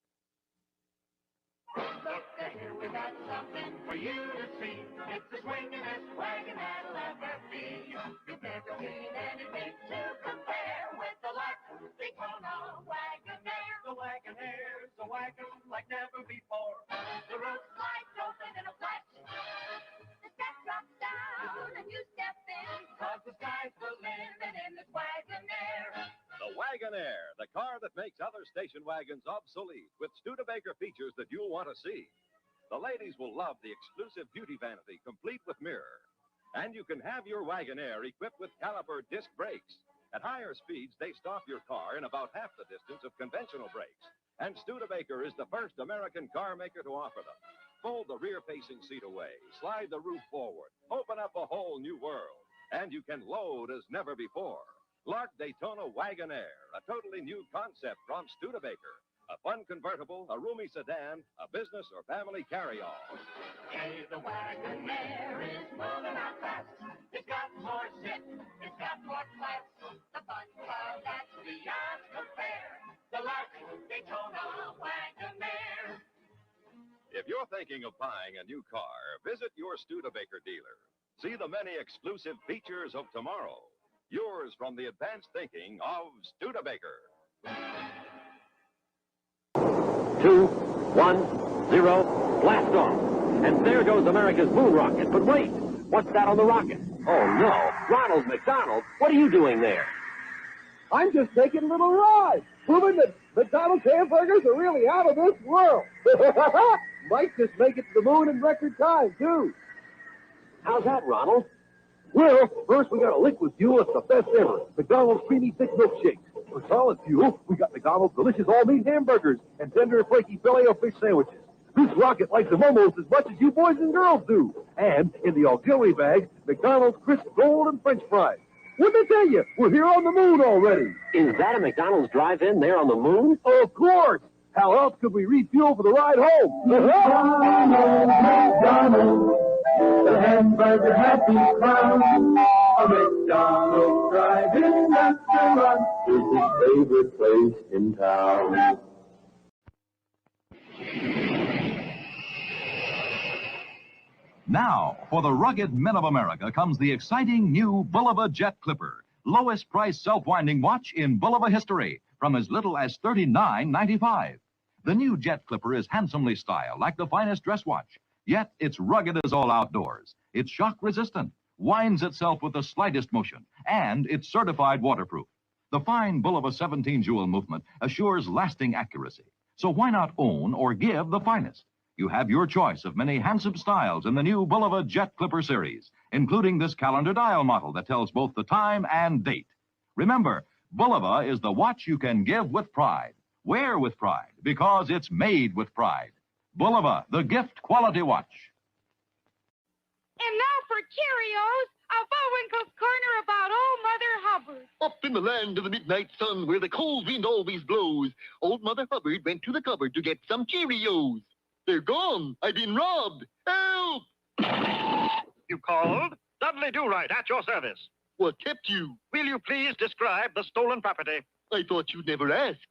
Look here, we got something for you to see. It's the swingin'est wagon that'll ever be. You've never seen anything to compare with the Lark Daytona Wagonaire. The Wagonaire is a wagon like never before. The roof slides open in a flash. The step drops down and you step in. 'Cause the sky's the limit in this Wagonaire. The Wagonaire, the car that makes other station wagons obsolete, with Studebaker features that you'll want to see. The ladies will love the exclusive beauty vanity, complete with mirror. And you can have your Wagonaire equipped with caliper disc brakes. At higher speeds, they stop your car in about half the distance of conventional brakes. And Studebaker is the first American car maker to offer them. Fold the rear-facing seat away, slide the roof forward, open up a whole new world. And you can load as never before. Lark Daytona Wagonaire, a totally new concept from Studebaker. A fun convertible, a roomy sedan, a business or family carry-all. Hey, the Wagonaire is moving out fast. It's got more zip, it's got more class. The fun car that's beyond compare. The Lark Daytona Wagonaire. If you're thinking of buying a new car, visit your Studebaker dealer. See the many exclusive features of tomorrow. Yours from the advanced thinking of Studebaker. 2, 1, 0, blast off. And there goes America's moon rocket. But wait, what's that on the rocket? Oh, no. Ronald McDonald, what are you doing there? I'm just taking a little ride, proving that McDonald's hamburgers are really out of this world. Might just make it to the moon in record time, too. How's that, Ronald? Well, first we got a liquid fuel that's the best ever. McDonald's Creamy Thick Milkshakes. For solid fuel, we got McDonald's delicious all-meat hamburgers and tender and flaky Filet-O-Fish sandwiches. This rocket likes them almost as much as you boys and girls do. And in the auxiliary bag, McDonald's crisp golden French fries. Wouldn't I tell you, we're here on the moon already. Is that a McDonald's drive-in there on the moon? Of course. How else could we refuel for the ride home? McDonald's, the hamburger happy clown. A McDonald's drive-in restaurant is his favorite place in town. Now, for the rugged men of America comes the exciting new Bulova Jet Clipper. Lowest price self-winding watch in Bulova history, from as little as $39.95. The new Jet Clipper is handsomely styled, like the finest dress watch. Yet it's rugged as all outdoors. It's shock-resistant, winds itself with the slightest motion, and it's certified waterproof. The fine Bulova 17-jewel movement assures lasting accuracy. So why not own or give the finest? You have your choice of many handsome styles in the new Bulova Jet Clipper series, including this calendar dial model that tells both the time and date. Remember, Bulova is the watch you can give with pride, wear with pride, because it's made with pride. Bulova, the gift quality watch. And now for Cheerios, a Bullwinkle's Corner about Old Mother Hubbard. Up in the land of the midnight sun where the cold wind always blows, Old Mother Hubbard went to the cupboard to get some Cheerios. They're gone. I've been robbed. Help! You called? Dudley Do-Right at your service. What kept you? Will you please describe the stolen property? I thought you'd never ask.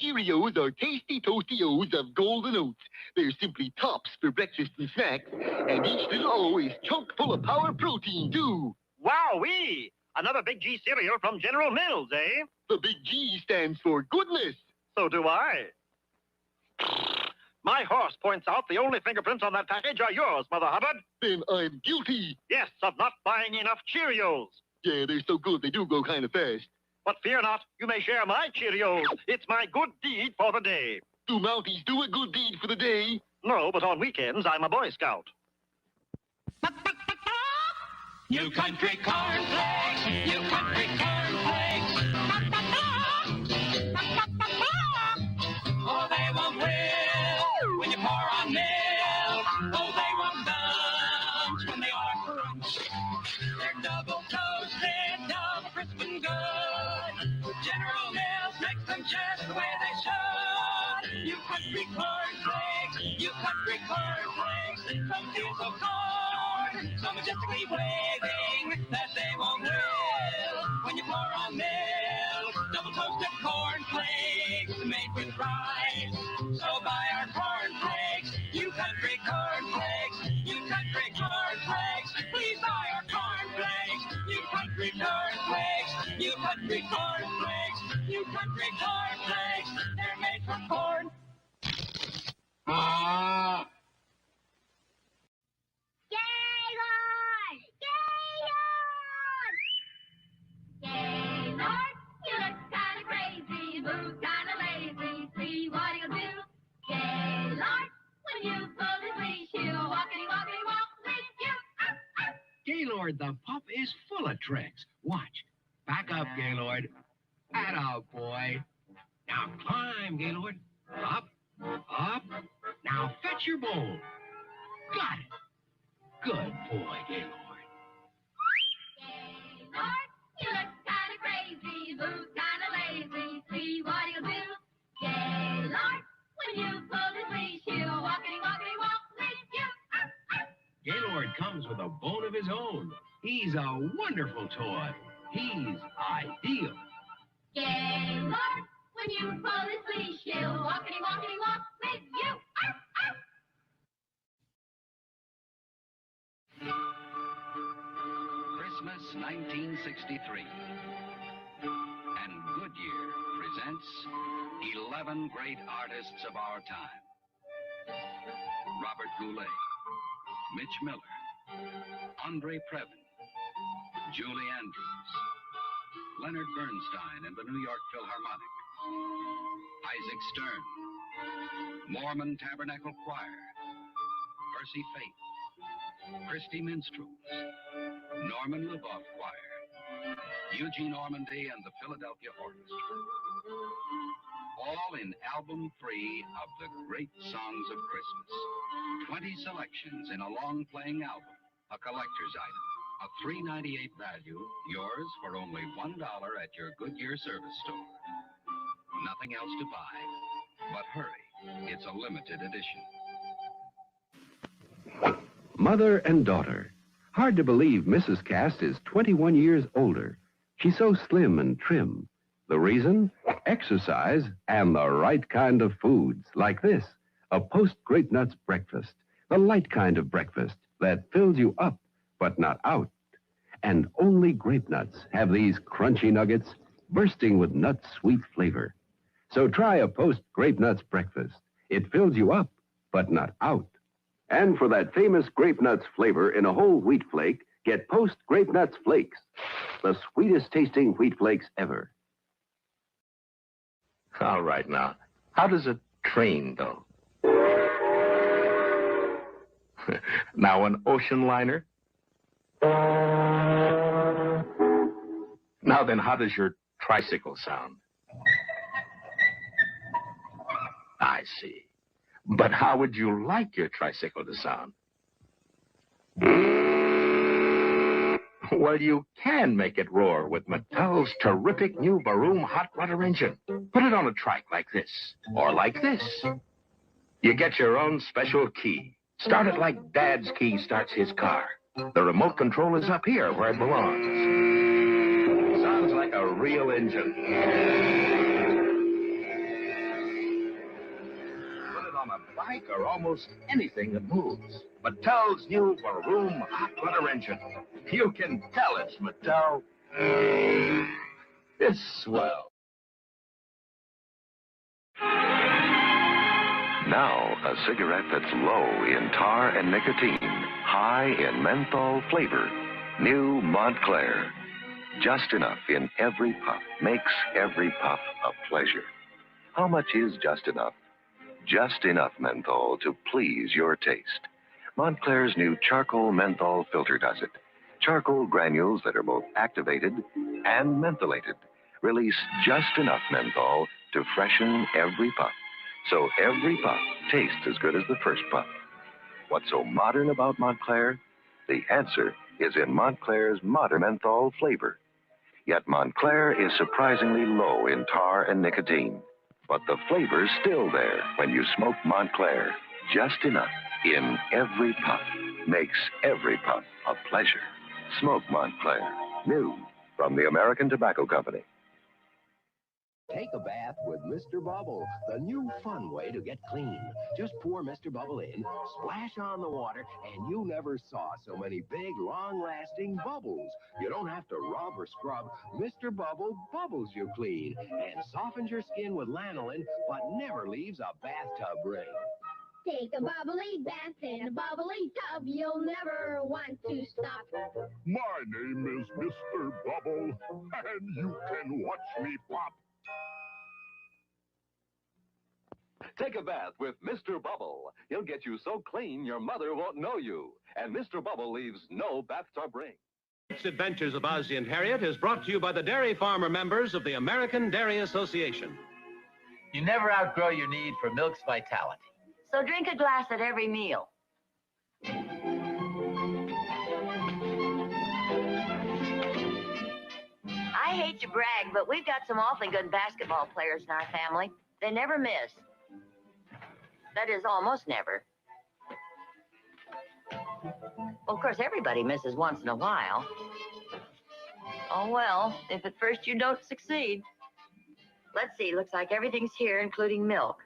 Cheerios are tasty toasty-O's of golden oats. They're simply tops for breakfast and snacks, and each little O is chock full of power protein, too. Wowee! Another Big G cereal from General Mills, eh? The Big G stands for goodness. So do I. My horse points out the only fingerprints on that package are yours, Mother Hubbard. Then I'm guilty. Yes, of not buying enough Cheerios. Yeah, they're so good they do go kind of fast. But fear not, you may share my Cheerios. It's my good deed for the day. Do Mounties do a good deed for the day? No, but on weekends, I'm a Boy Scout. New country cornflakes, new country cornflakes. Oh, they won't will when you pour on milk. Oh, they won't bunch when they are crunched. They're double toasted, double crisp and good. corn just the way they should. You country cornflakes, you country cornflakes. Some fields of corn, so majestically waving that they won't wilt when you pour on milk. Double toasted cornflakes made with rice. So buy our cornflakes, you country cornflakes, you country cornflakes. Please buy our cornflakes, you country cornflakes, you country cornflakes, you country cornflakes. They're made from corn. Gaylord, you look kinda crazy, move kinda lazy, see what he'll do. Gaylord, when you pull his leash, he'll walkity walk with you. Gaylord the pup is full of tricks. Watch. Back up, Gaylord. Atta boy. Now climb, Gaylord. Up, up. Now fetch your bowl. Got it. Good boy, Gaylord. Gaylord, you look kinda crazy, move kinda lazy, see what he'll do. Gaylord, when you pull his leash, he'll walkity walk with you. Gaylord comes with a bone of his own. He's a wonderful toy. He's ideal. Gaylord, when you pull his leash, he'll walkity walk with you. Christmas 1963. And Goodyear presents 11 great artists of our time. Robert Goulet, Mitch Miller, Andre Previn, Julie Andrews, Leonard Bernstein and the New York Philharmonic, Isaac Stern, Mormon Tabernacle Choir, Percy Faith, Christy Minstrels, Norman Luboff Choir, Eugene Ormandy and the Philadelphia Orchestra. All in album 3 of the great songs of Christmas. 20 selections in a long-playing album, a collector's item, a $3.98 value, yours for only $1 at your Goodyear service store. Nothing else to buy, but hurry, it's a limited edition. Mother and daughter. Hard to believe Mrs. Cast is 21 years older. She's so slim and trim. The reason? Exercise and the right kind of foods, like this, a post-Grape Nuts breakfast, the light kind of breakfast that fills you up, but not out. And only Grape Nuts have these crunchy nuggets bursting with nut sweet flavor. So try a post-Grape Nuts breakfast. It fills you up, but not out. And for that famous Grape Nuts flavor in a whole wheat flake, get Post Grape Nuts Flakes, the sweetest tasting wheat flakes ever. All right, now, how does a train go? Now, an ocean liner? Now then, how does your tricycle sound? I see. But how would you like your tricycle to sound? Well, you can make it roar with Mattel's terrific new Baroom hot rudder engine. Put it on a trike like this, or like this. You get your own special key. Start it like Dad's key starts his car. The remote control is up here where it belongs. Sounds like a real engine. Put it on a bike or almost anything that moves. Mattel's new Baroom hot rudder engine. You can tell it's Mattel. It's swell. Now, a cigarette that's low in tar and nicotine, high in menthol flavor. New Montclair. Just enough in every puff makes every puff a pleasure. How much is just enough? Just enough menthol to please your taste. Montclair's new charcoal menthol filter does it. Charcoal granules that are both activated and mentholated release just enough menthol to freshen every puff. So every puff tastes as good as the first puff. What's so modern about Montclair? The answer is in Montclair's modern menthol flavor. Yet Montclair is surprisingly low in tar and nicotine. But the flavor's still there when you smoke Montclair. Just enough in every puff makes every puff a pleasure. Smoke Montclair. New from the American Tobacco Company. Take a bath with Mr. Bubble, the new fun way to get clean. Just pour Mr. Bubble in, splash on the water, and you never saw so many big, long-lasting bubbles. You don't have to rub or scrub. Mr. Bubble bubbles you clean and softens your skin with lanolin, but never leaves a bathtub ring. Take a bubbly bath in a bubbly tub. You'll never want to stop. My name is Mr. Bubble, and you can watch me pop. Take a bath with Mr. Bubble. He'll get you so clean your mother won't know you. And Mr. Bubble leaves no bathtub ring. Adventures of Ozzie and Harriet is brought to you by the dairy farmer members of the American Dairy Association. You never outgrow your need for milk's vitality. So drink a glass at every meal. I hate to brag, but we've got some awfully good basketball players in our family. They never miss. That is, almost never. Well, of course, everybody misses once in a while. Oh, well, if at first you don't succeed. Let's see, looks like everything's here, including milk.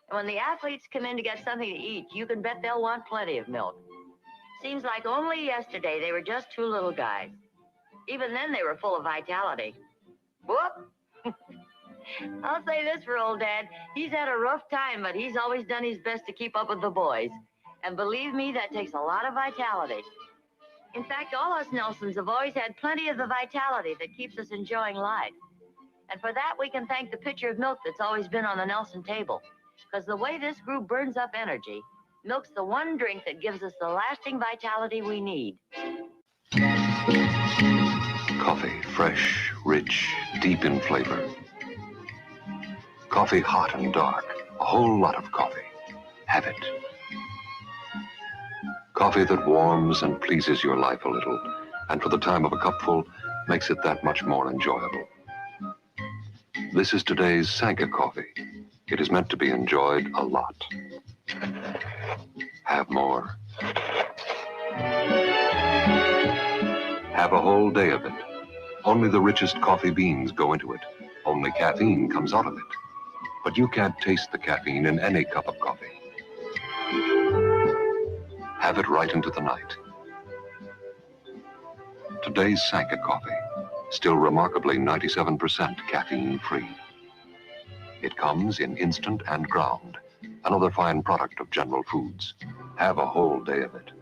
And when the athletes come in to get something to eat, you can bet they'll want plenty of milk. Seems like only yesterday they were just two little guys. Even then, they were full of vitality. Whoop! I'll say this for old Dad. He's had a rough time, but he's always done his best to keep up with the boys. And believe me, that takes a lot of vitality. In fact, all us Nelsons have always had plenty of the vitality that keeps us enjoying life. And for that, we can thank the pitcher of milk that's always been on the Nelson table. Because the way this group burns up energy, milk's the one drink that gives us the lasting vitality we need. Coffee, fresh, rich, deep in flavor. Coffee hot and dark. A whole lot of coffee. Have it. Coffee that warms and pleases your life a little, and for the time of a cupful, makes it that much more enjoyable. This is today's Sanka coffee. It is meant to be enjoyed a lot. Have more. Have a whole day of it. Only the richest coffee beans go into it. Only caffeine comes out of it. But you can't taste the caffeine in any cup of coffee. Have it right into the night. Today's Sanka coffee, still remarkably 97% caffeine-free. It comes in instant and ground, another fine product of General Foods. Have a whole day of it.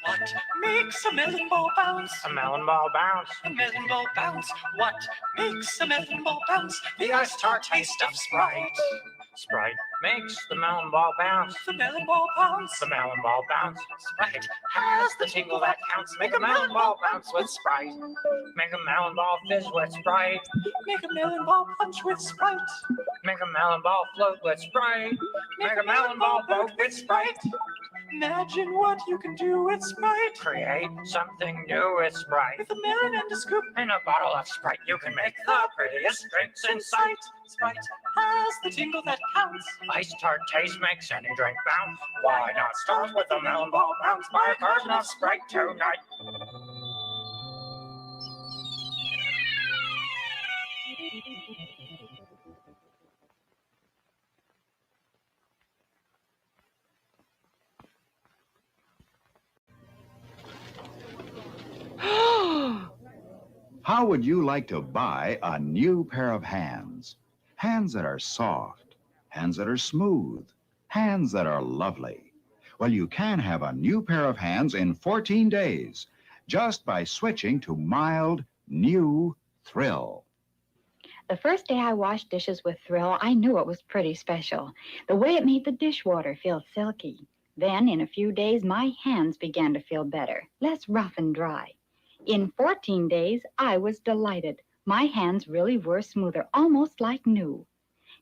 What makes a melon ball bounce? A melon ball bounce. A melon ball bounce. What makes a melon ball bounce? The ice tart taste of Sprite. Sprite makes the melon ball bounce. The melon ball bounce. The melon ball bounce. Sprite has the tingle that counts. Make a melon ball bounce with Sprite. Make a melon ball fizz with Sprite. Make a melon ball punch with Sprite. Make a melon ball float with Sprite. Make a melon ball boat with Sprite. Imagine what you can do with Sprite. Create something new with Sprite. With a melon and a scoop and a bottle of Sprite, you can make the prettiest drinks in sight. Sprite has the tingle that counts. Ice tart taste makes any drink bounce. Why not start with a melon ball bounce? Buy a carton of Sprite tonight. How would you like to buy a new pair of hands? Hands that are soft, hands that are smooth, hands that are lovely. Well, you can have a new pair of hands in 14 days just by switching to mild, new Thrill. The first day I washed dishes with Thrill, I knew it was pretty special. The way it made the dishwater feel silky. Then, in a few days, my hands began to feel better, less rough and dry. In 14 days, I was delighted. My hands really were smoother, almost like new.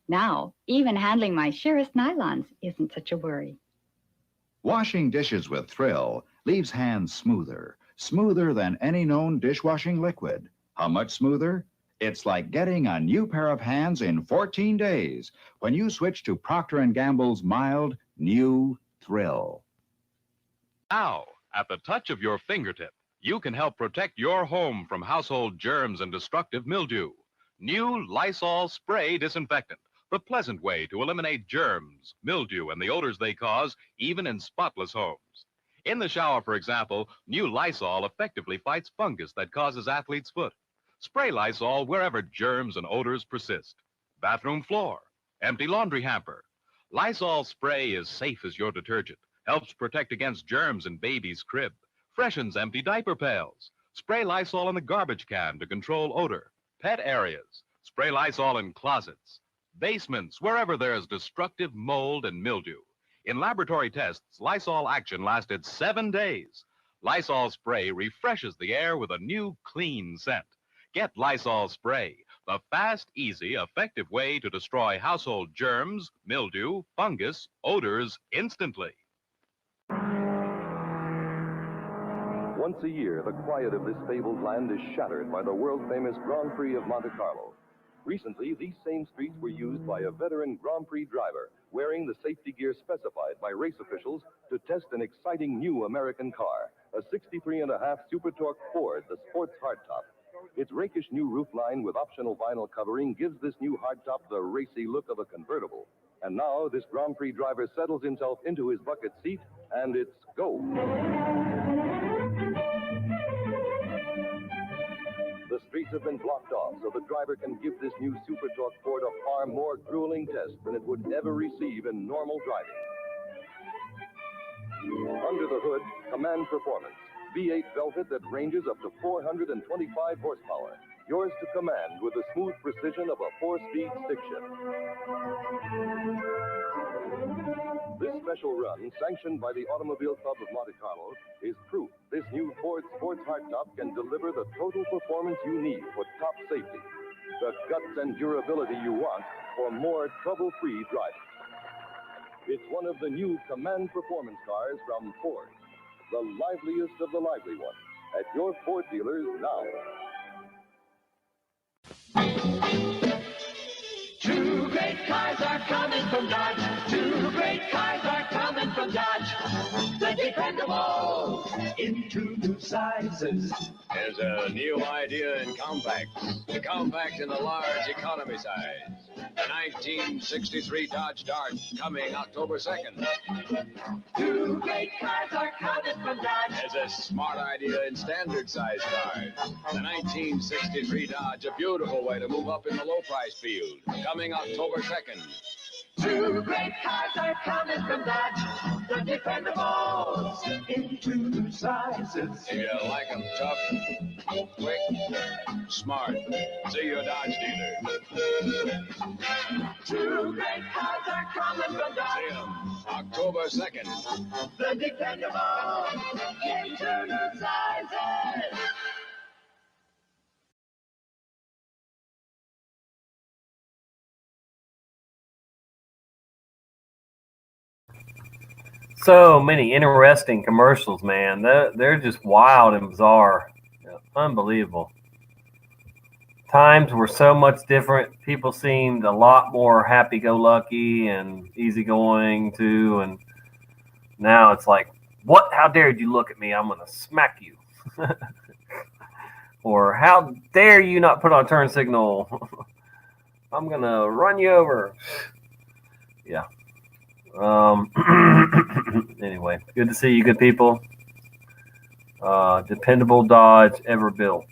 Now, even handling my sheerest nylons isn't such a worry. Washing dishes with Thrill leaves hands smoother, smoother than any known dishwashing liquid. How much smoother? It's like getting a new pair of hands in 14 days when you switch to Procter & Gamble's mild, new Thrill. Now, at the touch of your fingertip, you can help protect your home from household germs and destructive mildew. New Lysol Spray Disinfectant, the pleasant way to eliminate germs, mildew, and the odors they cause, even in spotless homes. In the shower, for example, new Lysol effectively fights fungus that causes athlete's foot. Spray Lysol wherever germs and odors persist. Bathroom floor, empty laundry hamper. Lysol Spray is safe as your detergent, helps protect against germs in baby's crib, freshens empty diaper pails. Spray Lysol in the garbage can to control odor. Pet areas. Spray Lysol in closets. Basements, wherever there's destructive mold and mildew. In laboratory tests, Lysol action lasted 7 days. Lysol Spray refreshes the air with a new, clean scent. Get Lysol Spray, the fast, easy, effective way to destroy household germs, mildew, fungus, odors instantly. Once a year, the quiet of this fabled land is shattered by the world-famous Grand Prix of Monte Carlo. Recently, these same streets were used by a veteran Grand Prix driver wearing the safety gear specified by race officials to test an exciting new American car, a 63.5 Super Torque Ford, the sports hardtop. Its rakish new roofline with optional vinyl covering gives this new hardtop the racy look of a convertible. And now, this Grand Prix driver settles himself into his bucket seat, and it's go. The streets have been blocked off so the driver can give this new Super Torque Ford a far more grueling test than it would ever receive in normal driving. Under the hood, Command Performance, V8 Velvet that ranges up to 425 horsepower. Yours to command with the smooth precision of a 4-speed stick shift. This special run, sanctioned by the Automobile Club of Monte Carlo, is proof this new Ford Sports Hardtop can deliver the total performance you need for top safety, the guts and durability you want for more trouble-free driving. It's one of the new Command Performance cars from Ford, the liveliest of the lively ones, at your Ford dealers now. Two great cars are coming from Dodge. Two great cars are coming from Dodge. The Dependable into new sizes. There's a new idea in compacts. The compact in the large economy size. The 1963 Dodge Dart coming October 2nd. Two great cars are coming from Dodge. There's a smart idea in standard size cars. The 1963 Dodge, a beautiful way to move up in the low price field. Coming October 2nd. Two great cars are coming from Dodge. The Dependables in two sizes. If you like them tough, quick, smart, see your Dodge dealer. Two great cars are coming from Dodge. See them October 2nd. The Dependables in two new sizes. So many interesting commercials, man. They're just wild and bizarre. Unbelievable. Times were so much different. People seemed a lot more happy-go-lucky and easygoing, too. And now it's like, what? How dared you look at me? I'm going to smack you. Or how dare you not put on turn signal? I'm going to run you over. Yeah. Anyway, good to see you, good people. Dependable Dodge ever built.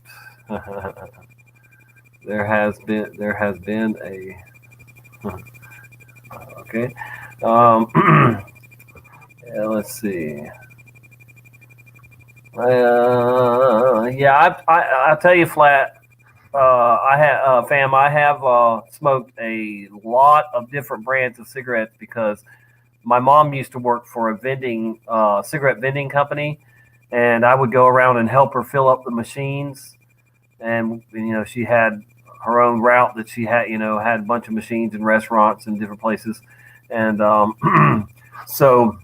there has been a okay. Yeah, let's see. Yeah, I'll tell you flat. I have smoked a lot of different brands of cigarettes because my mom used to work for a cigarette vending company, and I would go around and help her fill up the machines. And she had her own route that she had, had a bunch of machines in restaurants and different places. And so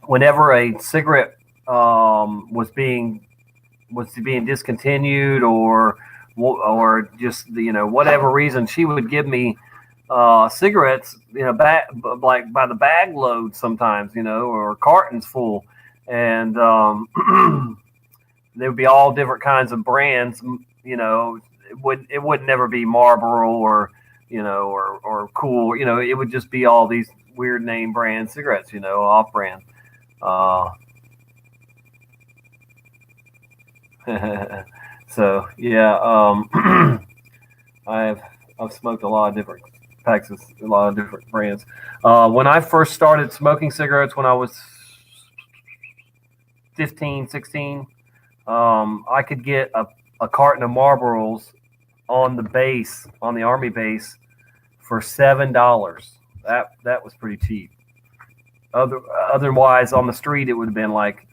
whenever a cigarette was being discontinued or just whatever reason, she would give me cigarettes, like by the bag load sometimes, or cartons full, and there would be all different kinds of brands. It would never be Marlboro or Cool. It would just be all these weird name brand cigarettes, off brand. So yeah, I've smoked a lot of different packs of a lot of different brands. When I first started smoking cigarettes when I was 15, 16, I could get a carton of Marlboros on the Army base for $7. That was pretty cheap. Otherwise, on the street, it would have been like,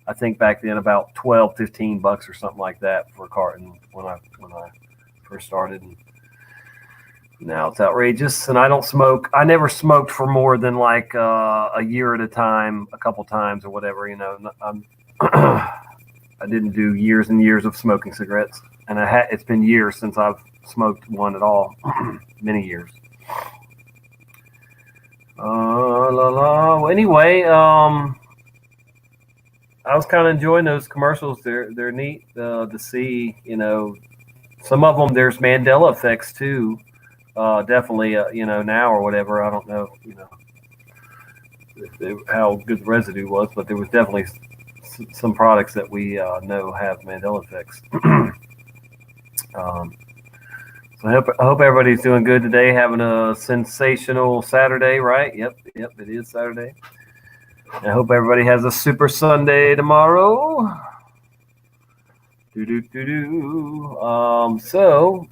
I think back then about $12, $15 or something like that for a carton when I first started. And now it's outrageous, and I don't smoke. I never smoked for more than like a year at a time, a couple times or whatever. I didn't do years and years of smoking cigarettes, and it's been years since I've smoked one at all. Many years. Anyway, I was kind of enjoying those commercials. They're neat to see. Some of them there's Mandela effects too. Definitely, now or whatever. I don't know, how good the residue was, but there was definitely some products that we know have Mandela effects. So I hope everybody's doing good today, having a sensational Saturday, right? Yep, it is Saturday. I hope everybody has a super Sunday tomorrow. So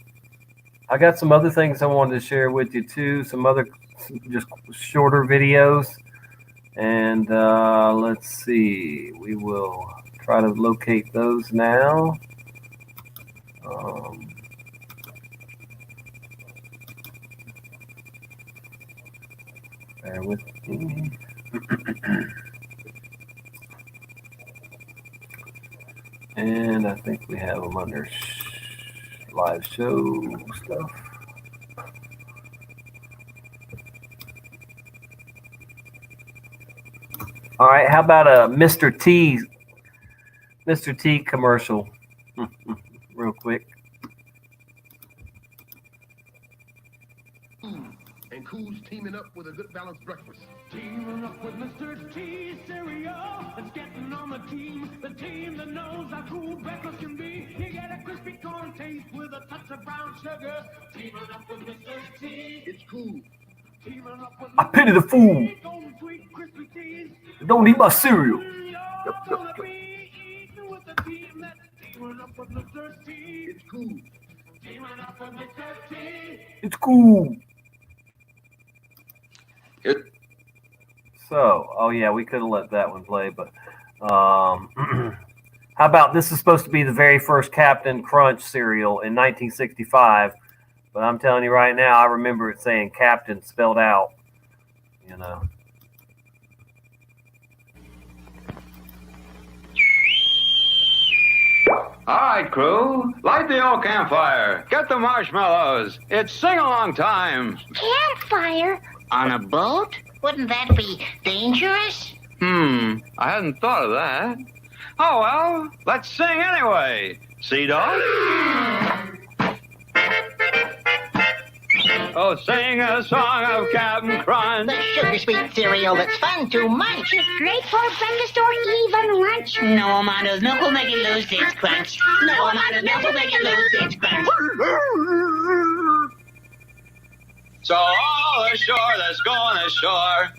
I got some other things I wanted to share with you too. Some other just shorter videos. And let's see. We will try to locate those now. Bear with me. And I think we have them under live show stuff. All right, how about a Mr. T commercial? Real quick. And Cool's teaming up with a good balanced breakfast. Teaming up with Mr. T cereal. It's getting on the team that knows how cool breakfast can be. You get a crispy corn taste with a touch of brown sugar. Teaming up with Mr. T. It's cool. Teaming up with I pity the fool. Don't eat my cereal. It's cool. Teaming up with Mr. T. It's cool. So, oh yeah, we could have let that one play, but how about this is supposed to be the very first Captain Crunch cereal in 1965, but I'm telling you right now, I remember it saying Captain spelled out, All right, crew, light the old campfire. Get the marshmallows. It's sing-along time. Campfire? On a boat? Wouldn't that be dangerous? I hadn't thought of that. Oh, well, let's sing anyway. Sea Dog? Oh, sing a song of Captain Crunch. The sugar-sweet cereal that's fun to munch. It's great for breakfast or even lunch. No amount of milk will make it lose its crunch. No amount of milk will make it lose its crunch. So all ashore that's going ashore.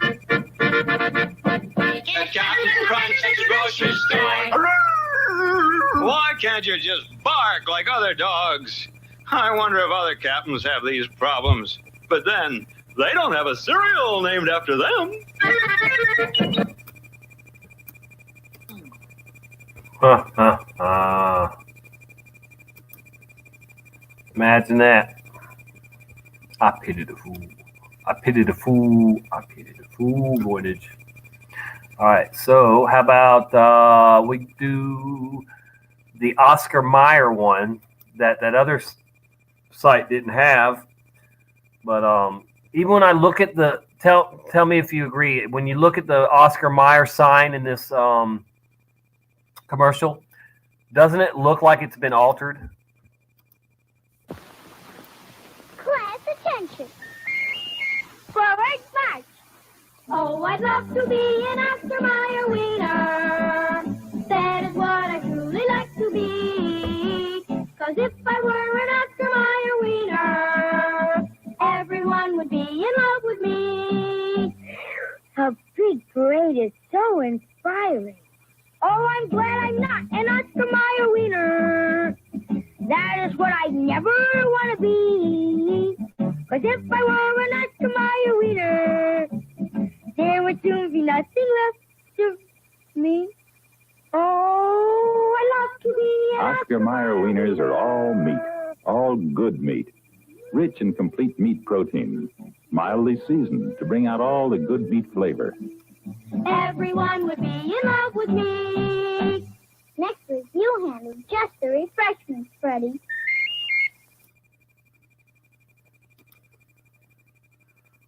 The Captain Crunch's grocery store. Why can't you just bark like other dogs? I wonder if other captains have these problems. But then, they don't have a cereal named after them. Imagine that. I pity the fool. I pity the fool. I pity the fool, voyage. All right. So how about we do the Oscar Mayer one that other site didn't have, but even when I look at the tell me if you agree, when you look at the Oscar Mayer sign in this commercial, doesn't it look like it's been altered? Class attention. Forward march. Oh, I'd love to be an Oscar Mayer wiener. That is what I truly like to be. 'Cause if I were an Oscar Mayer wiener, everyone would be in love with me. A big parade is so inspiring. Oh, I'm glad I'm not an Oscar Mayer wiener. That is what I never want to be. 'Cause if I were an Oscar Mayer wiener, there would soon be nothing left to me. Oh, I love to be an Oscar Mayer wieners are all meat, all good meat. Rich and complete meat protein, mildly seasoned to bring out all the good meat flavor. Everyone would be in love with me. Next week, you handle just the refreshments, Freddie.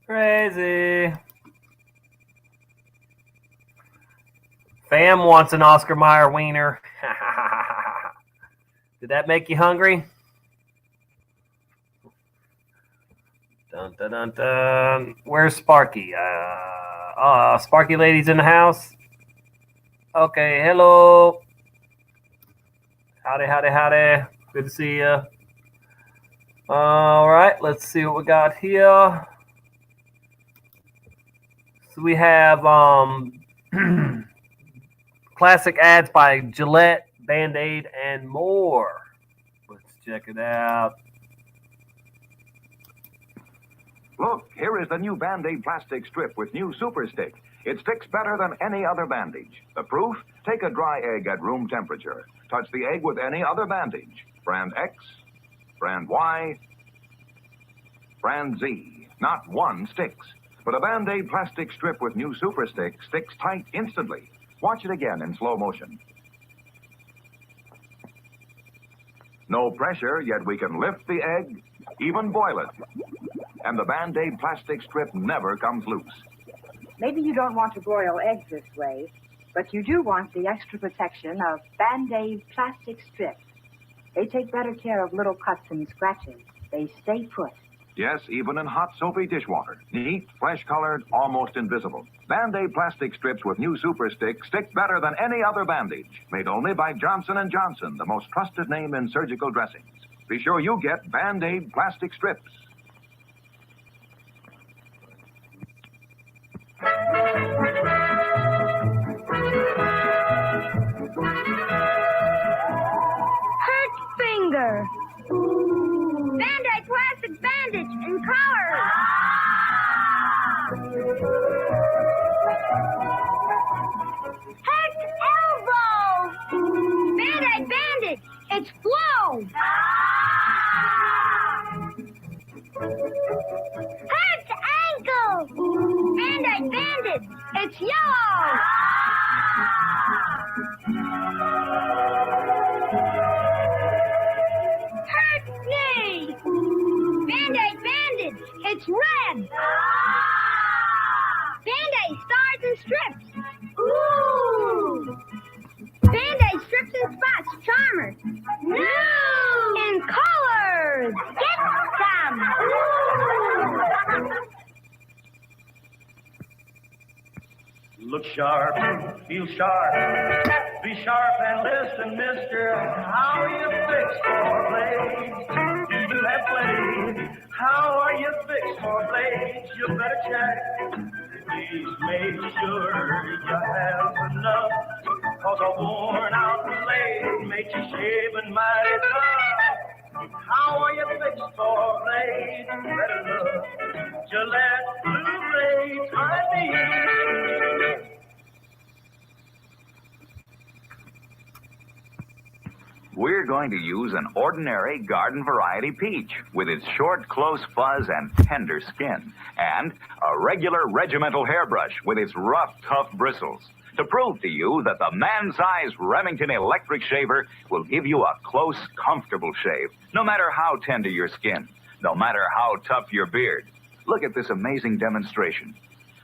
Crazy. Fam wants an Oscar Mayer wiener. Did that make you hungry? Dun, dun, dun, dun. Where's Sparky? Sparky lady's in the house. Okay, hello. Howdy, howdy, howdy. Good to see you. All right, let's see what we got here. So we have classic ads by Gillette, Band-Aid, and more. Let's check it out. Look, here is the new Band-Aid plastic strip with new Super Stick. It sticks better than any other bandage. The proof? Take a dry egg at room temperature. Touch the egg with any other bandage. Brand X, brand Y, brand Z. Not one sticks. But a Band-Aid plastic strip with new Super Stick sticks tight instantly. Watch it again in slow motion. No pressure, yet we can lift the egg, even boil it. And the Band-Aid plastic strip never comes loose. Maybe you don't want to broil eggs this way, but you do want the extra protection of Band-Aid plastic strips. They take better care of little cuts and scratches. They stay put. Yes, even in hot, soapy dishwater. Neat, fresh-colored, almost invisible. Band-Aid plastic strips with new Super Stick stick better than any other bandage. Made only by Johnson & Johnson, the most trusted name in surgical dressings. Be sure you get Band-Aid plastic strips. Hurt finger. Band-Aid plastic bandage and collar. Hurt elbow. Band-Aid bandage. It's Flow. Hurt ankle. Band-Aid bandage. It's Yellow. Hurt knee. Band-Aid bandage. It's Red. Band-Aid stars and strips. Ooh. Band-Aid strips and spots. Charmers. New. In colors. Get some. Look sharp, feel sharp, be sharp and listen, mister. How are you fixed for blades? Do you have blades? How are you fixed for blades? You better check. Please make sure you have enough. Cause a worn out blade makes you shaving mighty tough. How are you fixed for blades? Better look. Gillette Blue Blades, honey. We're going to use an ordinary garden variety peach with its short, close fuzz and tender skin, and a regular regimental hairbrush with its rough, tough bristles, to prove to you that the man-sized Remington electric shaver will give you a close, comfortable shave, no matter how tender your skin, no matter how tough your beard. Look at this amazing demonstration.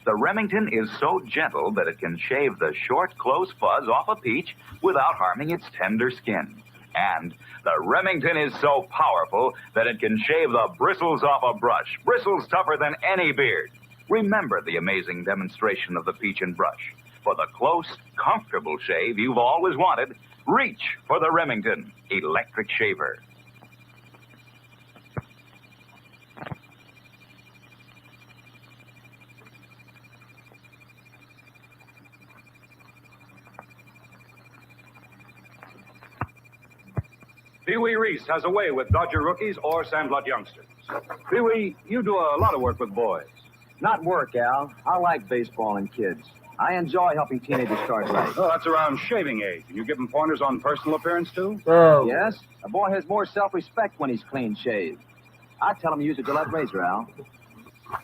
The Remington is so gentle that it can shave the short, close fuzz off a peach without harming its tender skin. And the Remington is so powerful that it can shave the bristles off a brush, bristles tougher than any beard. Remember the amazing demonstration of the peach and brush. For the close, comfortable shave you've always wanted, reach for the Remington electric shaver. Pee-wee Reese has a way with Dodger rookies or Sandlot youngsters. Pee-wee, you do a lot of work with boys. Not work, Al. I like baseball and kids. I enjoy helping teenagers start right. Oh, that's around shaving age. And you give them pointers on personal appearance, too? Oh. Yes. A boy has more self-respect when he's clean shaved. I tell him to use a Gillette razor, Al.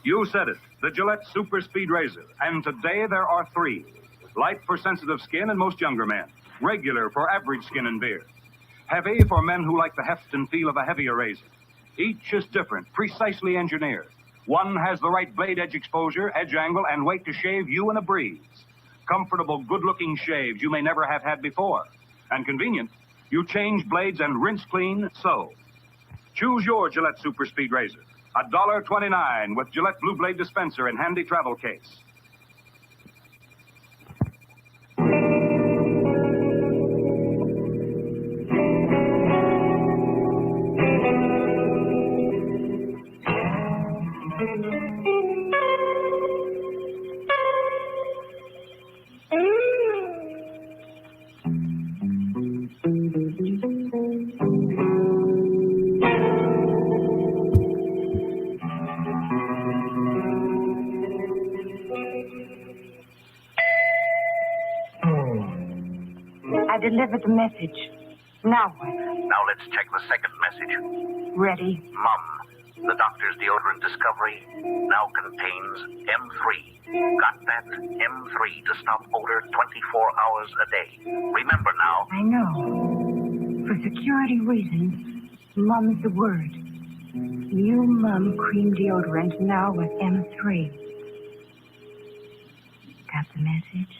You said it. The Gillette Super Speed Razor. And today there are 3. Light for sensitive skin and most younger men. Regular for average skin and beard. Heavy for men who like the heft and feel of a heavier razor. Each is different, precisely engineered. One has the right blade edge exposure, edge angle, and weight to shave you in a breeze. Comfortable, good-looking shaves you may never have had before. And convenient, you change blades and rinse clean so. Choose your Gillette Super Speed Razor. $1.29 with Gillette Blue Blade dispenser and handy travel case. I delivered the message. Now what? Now let's check the second message. Ready? Mom, the doctor's deodorant discovery now contains M3. Got that? M3 to stop odor 24 hours a day. Remember now. I know. For security reasons, Mum's the word. New Mum cream deodorant now with M3. Got the message?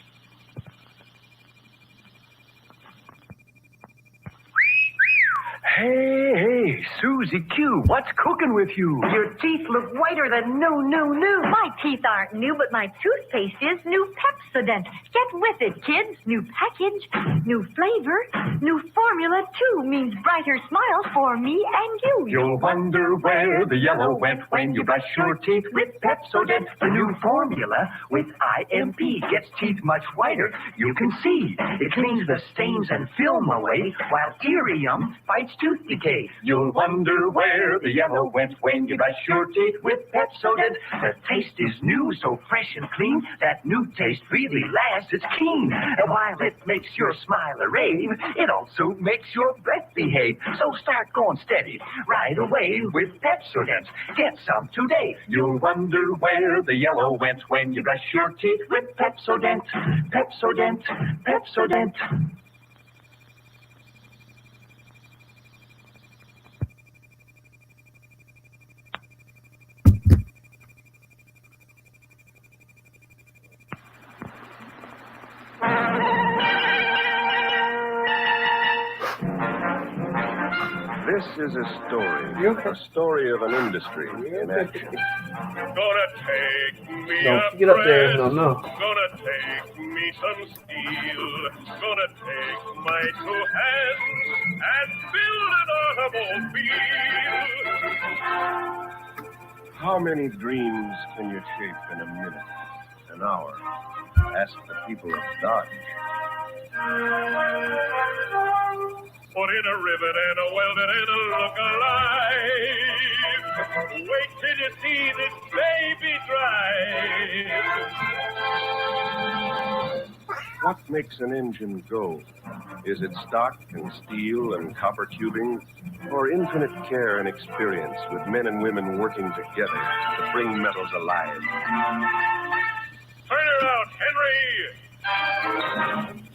Hey, Susie Q, what's cooking with you? Your teeth look whiter than new. My teeth aren't new, but my toothpaste is new Pepsodent. Get with it, kids. New package, new flavor, new formula, too. Means brighter smiles for me and you. You'll wonder where the yellow went when you brush your teeth with Pepsodent. The new formula with IMP gets teeth much whiter. You can see. It cleans the stains and film away, while Irium fights tooth decay. You'll wonder where the yellow went when you brush your teeth with Pepsodent. The taste is new, so fresh and clean. That new taste really lasts. It's keen. And while it makes your smile a rave, it also makes your breath behave. So start going steady right away with Pepsodent. Get some today. You'll wonder where the yellow went when you brush your teeth with Pepsodent. Pepsodent. Pepsodent. This is a story of an industry in action. Gonna take me Don't a get up there. press, No, no. Gonna take me some steel. Gonna take my 2 hands and build an automobile. How many dreams can you shape in a minute, an hour? Ask the people of Dodge. Put in a rivet and a welded and a look alive. Wait till you see this baby drive. What makes an engine go? Is it stock and steel and copper tubing, or infinite care and experience with men and women working together to bring metals alive? Turn her out, Henry!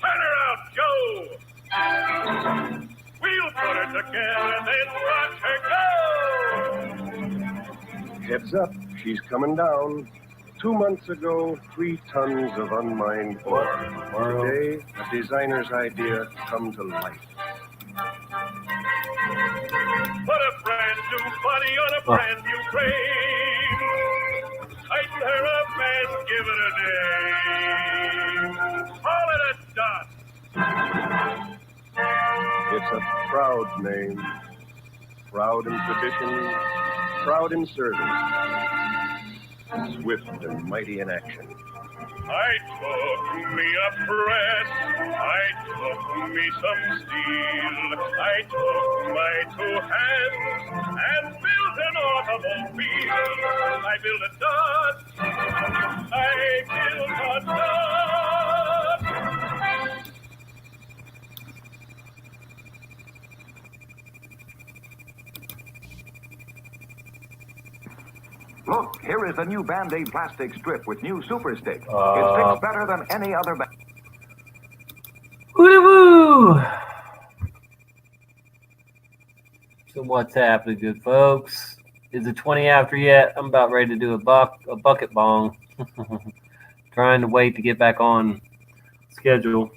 Turn her out, Joe! We'll put her together, then watch her go! Heads up, she's coming down. 2 months ago, 3 tons of unmined ore. Today, a designer's idea come to life. Put a brand new body on a brand new frame. Tighten her up and give it a name. Call it a dot. It's a proud name. Proud in tradition, proud in service. Swift and mighty in action. I took me a press, I took me some steel, I took my 2 hands and built an automobile. I built a Dodge, I built a Dodge. Look, here is the new Band-Aid plastic strip with new Super Stick. It sticks better than any other Woo! So what's happening, good folks? Is it 20 after yet? I'm about ready to do a bucket bong. Trying to wait to get back on schedule.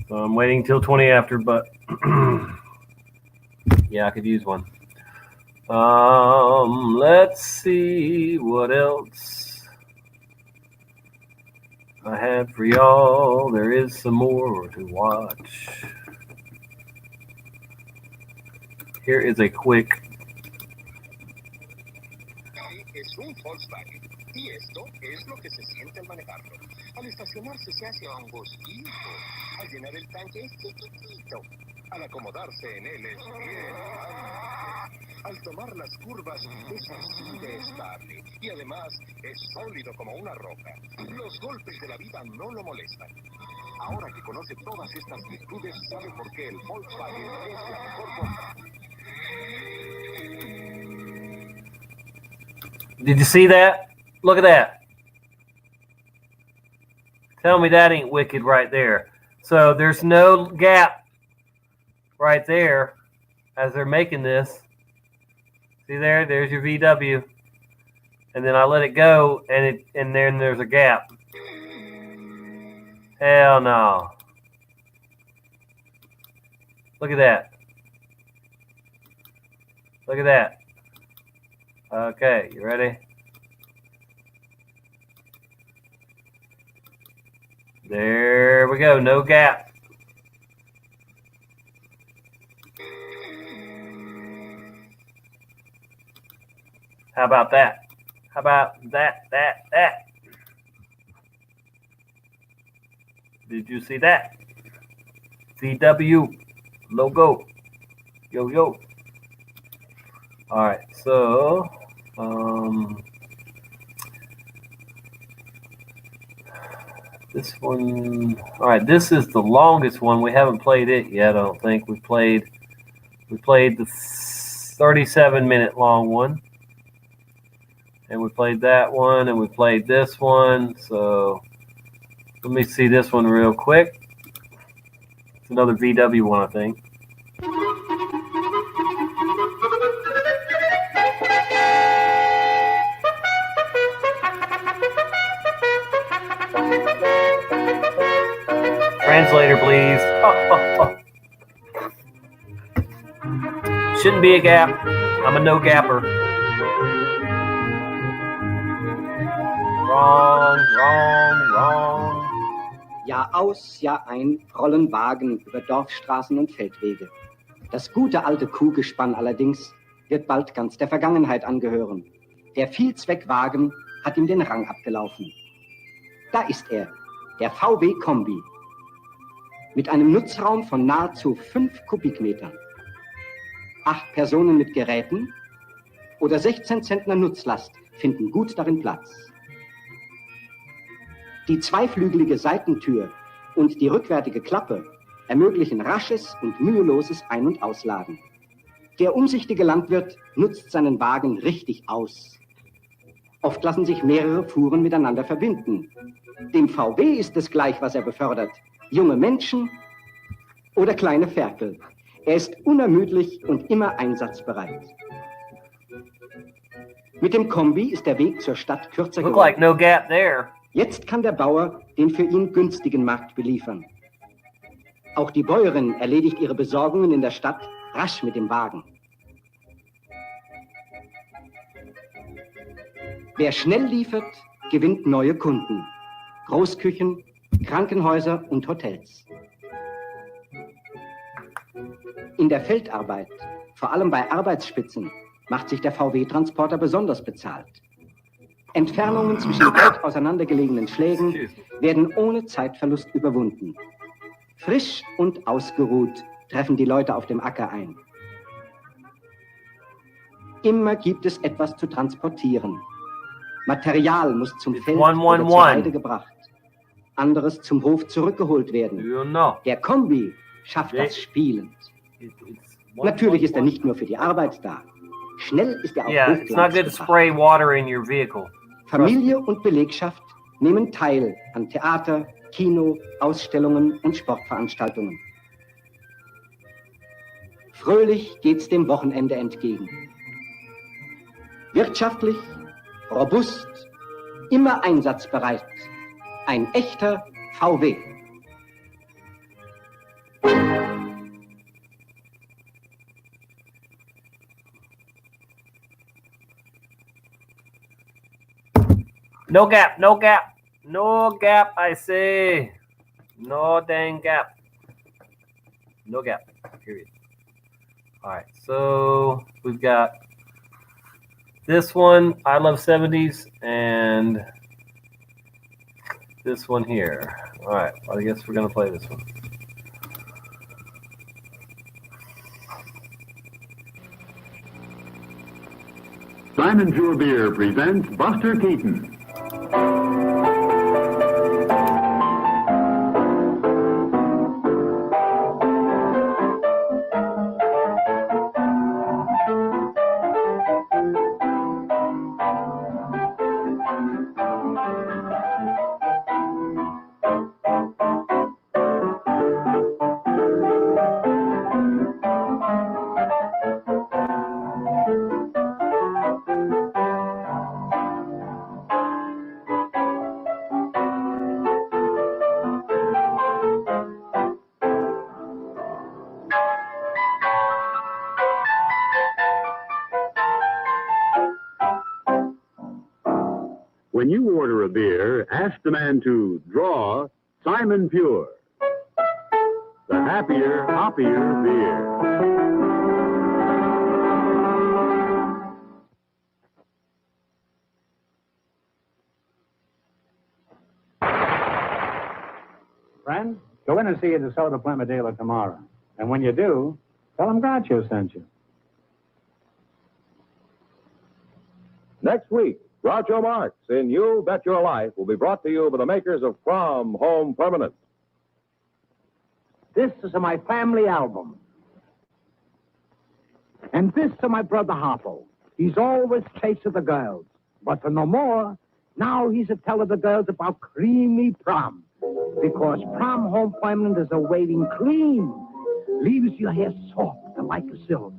So I'm waiting till 20 after, but yeah, I could use one. Let's see what else I had for y'all. There is some more to watch. Here is a quick. Es un Volkswagen y esto es lo que se siente al manejarlo. Al estacionarse se hace angostito, al llenar el tanque es chiquitito, al acomodarse en él es bien. Al tomar las curvas es así de estable y además es sólido como una roca. Los golpes de la vida no lo molestan. Ahora que conoce todas estas virtudes, sabe por qué el Volkswagen es la mejor compra. Did you see that? Look at that. Tell me that ain't wicked right there. So there's no gap right there as they're making this. See there? There's your VW. And then I let it go, and then there's a gap. Hell no. Look at that. Look at that. Okay, you ready? There we go. No gap. How about that? How about that? Did you see that? VW logo. Yo. All right, so this one. All right, this is the longest one. We haven't played it yet. I don't think we played the 37-minute long one. And we played that one, and we played this one. So let me see this one real quick. It's another VW one, I think. Translator, please. Shouldn't be a gap. I'm a no-gapper. Wrong. Jahr aus, Jahr ein rollen Wagen über Dorfstraßen und Feldwege. Das gute alte Kuhgespann allerdings wird bald ganz der Vergangenheit angehören. Der Vielzweckwagen hat ihm den Rang abgelaufen. Da ist er, der VW-Kombi. Mit einem Nutzraum von nahezu 5 Kubikmetern. 8 Personen mit Geräten oder 16 Zentner Nutzlast finden gut darin Platz. Die zweiflügelige Seitentür und die rückwärtige Klappe ermöglichen rasches und müheloses Ein- und Ausladen. Der umsichtige Landwirt nutzt seinen Wagen richtig aus. Oft lassen sich mehrere Fuhren miteinander verbinden. Dem VW ist es gleich, was er befördert. Junge Menschen oder kleine Ferkel. Er ist unermüdlich und immer einsatzbereit. Mit dem Kombi ist der Weg zur Stadt kürzer Look geworden. like no gap there. Jetzt kann der Bauer den für ihn günstigen Markt beliefern. Auch die Bäuerin erledigt ihre Besorgungen in der Stadt rasch mit dem Wagen. Wer schnell liefert, gewinnt neue Kunden. Großküchen, Krankenhäuser und Hotels. In der Feldarbeit, vor allem bei Arbeitsspitzen, macht sich der VW-Transporter besonders bezahlt. Entfernungen zwischen weit auseinandergelegenen Schlägen werden ohne Zeitverlust überwunden. Frisch und ausgeruht treffen die Leute auf dem Acker ein. Immer gibt es etwas zu transportieren. Material muss zum Feld oder zur Weide gebracht. Anderes zum Hof zurückgeholt werden. Der Kombi schafft das spielend. Natürlich ist er nicht nur für die Arbeit da. Schnell ist er auch Yeah, it's not good to spray water in your vehicle. Familie und Belegschaft nehmen teil an Theater, Kino, Ausstellungen und Sportveranstaltungen. Fröhlich geht's dem Wochenende entgegen. Wirtschaftlich, robust, immer einsatzbereit. Ein echter VW. No gap, no gap, no gap, I say. No dang gap. No gap, period. All right, so we've got this one, I Love 70s, and this one here. All right, well, I guess we're going to play this one. Simon Pure Beer presents Buster Keaton. When you order a beer, ask the man to draw Simon Pure. The happier, hoppier beer. Friend, go in and see a DeSoto Plymouth dealer tomorrow. And when you do, tell him Groucho sent you. Next week, Groucho Marx in You Bet Your Life will be brought to you by the makers of From Home Permanent. This is my family album. And this to my brother Harpo. He's always chasing the girls. But for no more, now he's a telling the girls about creamy prom. Because Prom Home Permanent is awaiting clean. Leaves your hair soft and like a silk.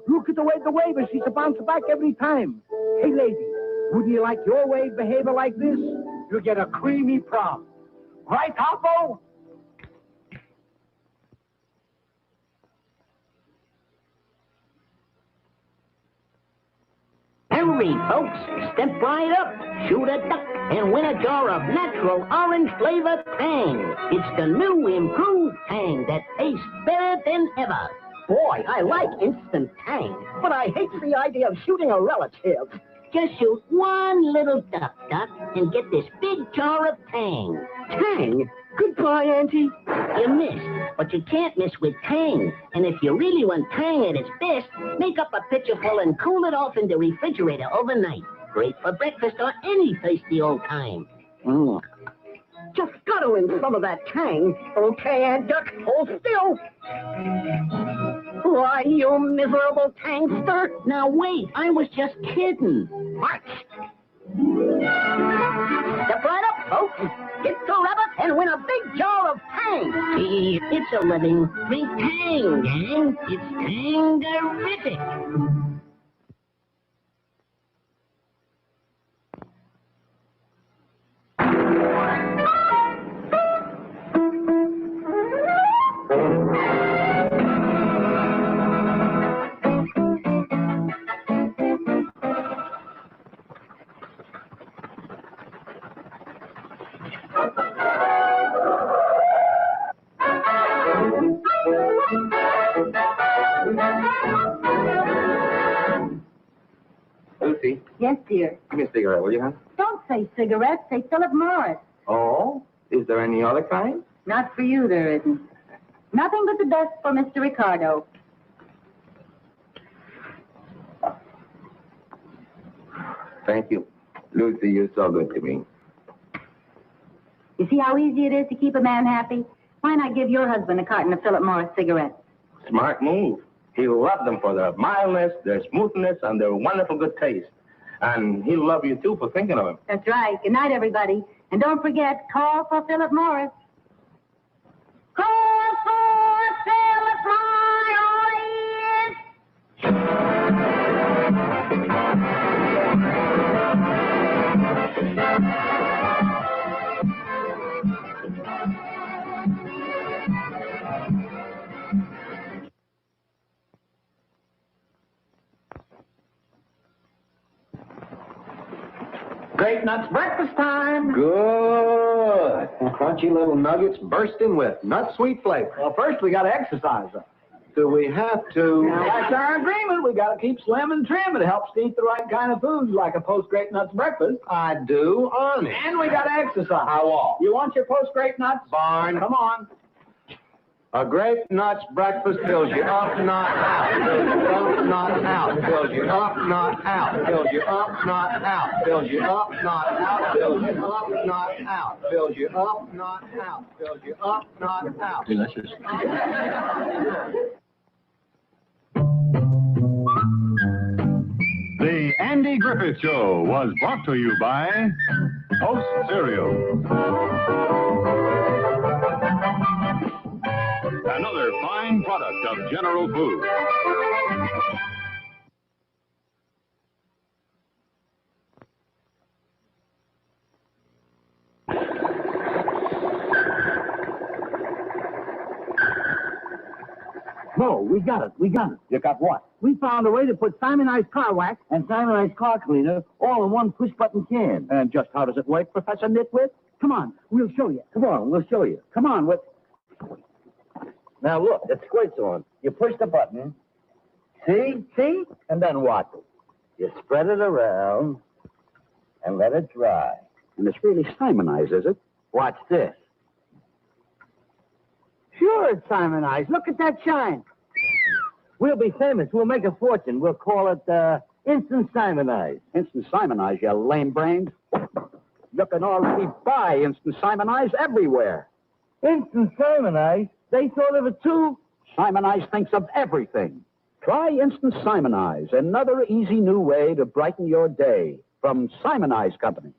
Look at the way the wave is. She's a bounce back every time. Hey, lady, wouldn't you like your wave behavior like this? You'll get a creamy prom. Right, Harpo? Hurry, folks. Step right up, shoot a duck, and win a jar of natural orange flavor Tang. It's the new improved Tang that tastes better than ever. Boy, I like instant Tang, but I hate the idea of shooting a relative. Just shoot one little duck, and get this big jar of Tang. Tang? Goodbye, Auntie. You missed, but you can't miss with Tang. And if you really want Tang at its best, make up a pitcher full and cool it off in the refrigerator overnight. Great for breakfast or any thirsty old time. Just gotta throw in some of that tang. Okay, Aunt Duck, hold still. Why, you miserable tankster. Now wait, I was just kidding. March. Step right up, folks. Get to rabbit and win a big jar of tang. Gee, it's a living free tang, gang. It's tang-terrific. Lucy, Yes, dear. give me a cigarette, will you, hon? Don't say cigarettes, say Philip Morris. Oh? Is there any other kind? Not for you, there isn't. Nothing but the best for Mr. Ricardo. Thank you. Lucy, you're so good to me. You see how easy it is to keep a man happy? Why not give your husband a carton of Philip Morris cigarettes? Smart move. He'll love them for their mildness, their smoothness, and their wonderful good taste. And he'll love you, too, for thinking of him. That's right. Good night, everybody. And don't forget, call for Philip Morris. Call for Philip Morris! Grape Nuts breakfast time. Good. Crunchy little nuggets bursting with nut sweet flavor. Well, first we got to exercise them. Do we have to? Now, that's our agreement. We got to keep slim and trim. It helps to eat the right kind of foods, like a post-Grape Nuts breakfast. I do, honest. And we got to exercise. How all? You want your post-Grape Nuts? Barn. Come on. A Grape Nuts breakfast fills you up, not out. Fills you up, not out. Fills you up, not out. Fills you up, not out. Fills you up, not out. Fills you up, not out. Fills you up, not out. Fills you up, not out. Delicious. The Andy Griffith Show was brought to you by Post Cereal. Another fine product of General Foods. No, we got it. We got it. You got what? We found a way to put Simonized car wax and Simonized car cleaner all in one push-button can. And just how does it work, Professor Nitwit? Come on, we'll show you. Come on, we'll show you. Come on, Now look, it squirts on. You push the button. See? See? And then what? You spread it around and let it dry. And it's really Simonized, is it? Watch this. Sure, it's Simonized. Look at that shine. We'll be famous. We'll make a fortune. We'll call it Instant Simonized. Instant Simonized, you lame brains. You can already buy Instant Simonized everywhere. Instant Simonized? They thought of it too? Simonized thinks of everything. Try Instant Simonized, another easy new way to brighten your day from Simonized Company.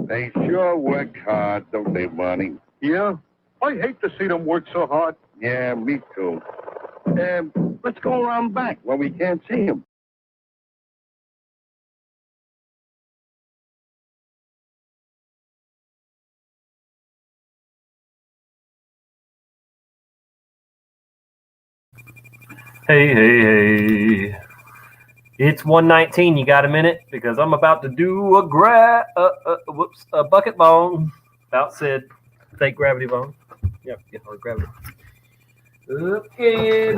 They sure work hard, don't they, Barney? Yeah? I hate to see them work so hard. Yeah, me too. Let's go around back where we can't see them. Hey, hey, hey. It's 1:19. You got a minute? Because I'm about to do a bucket bone. About said fake gravity bone. Yep, or gravity. Okay.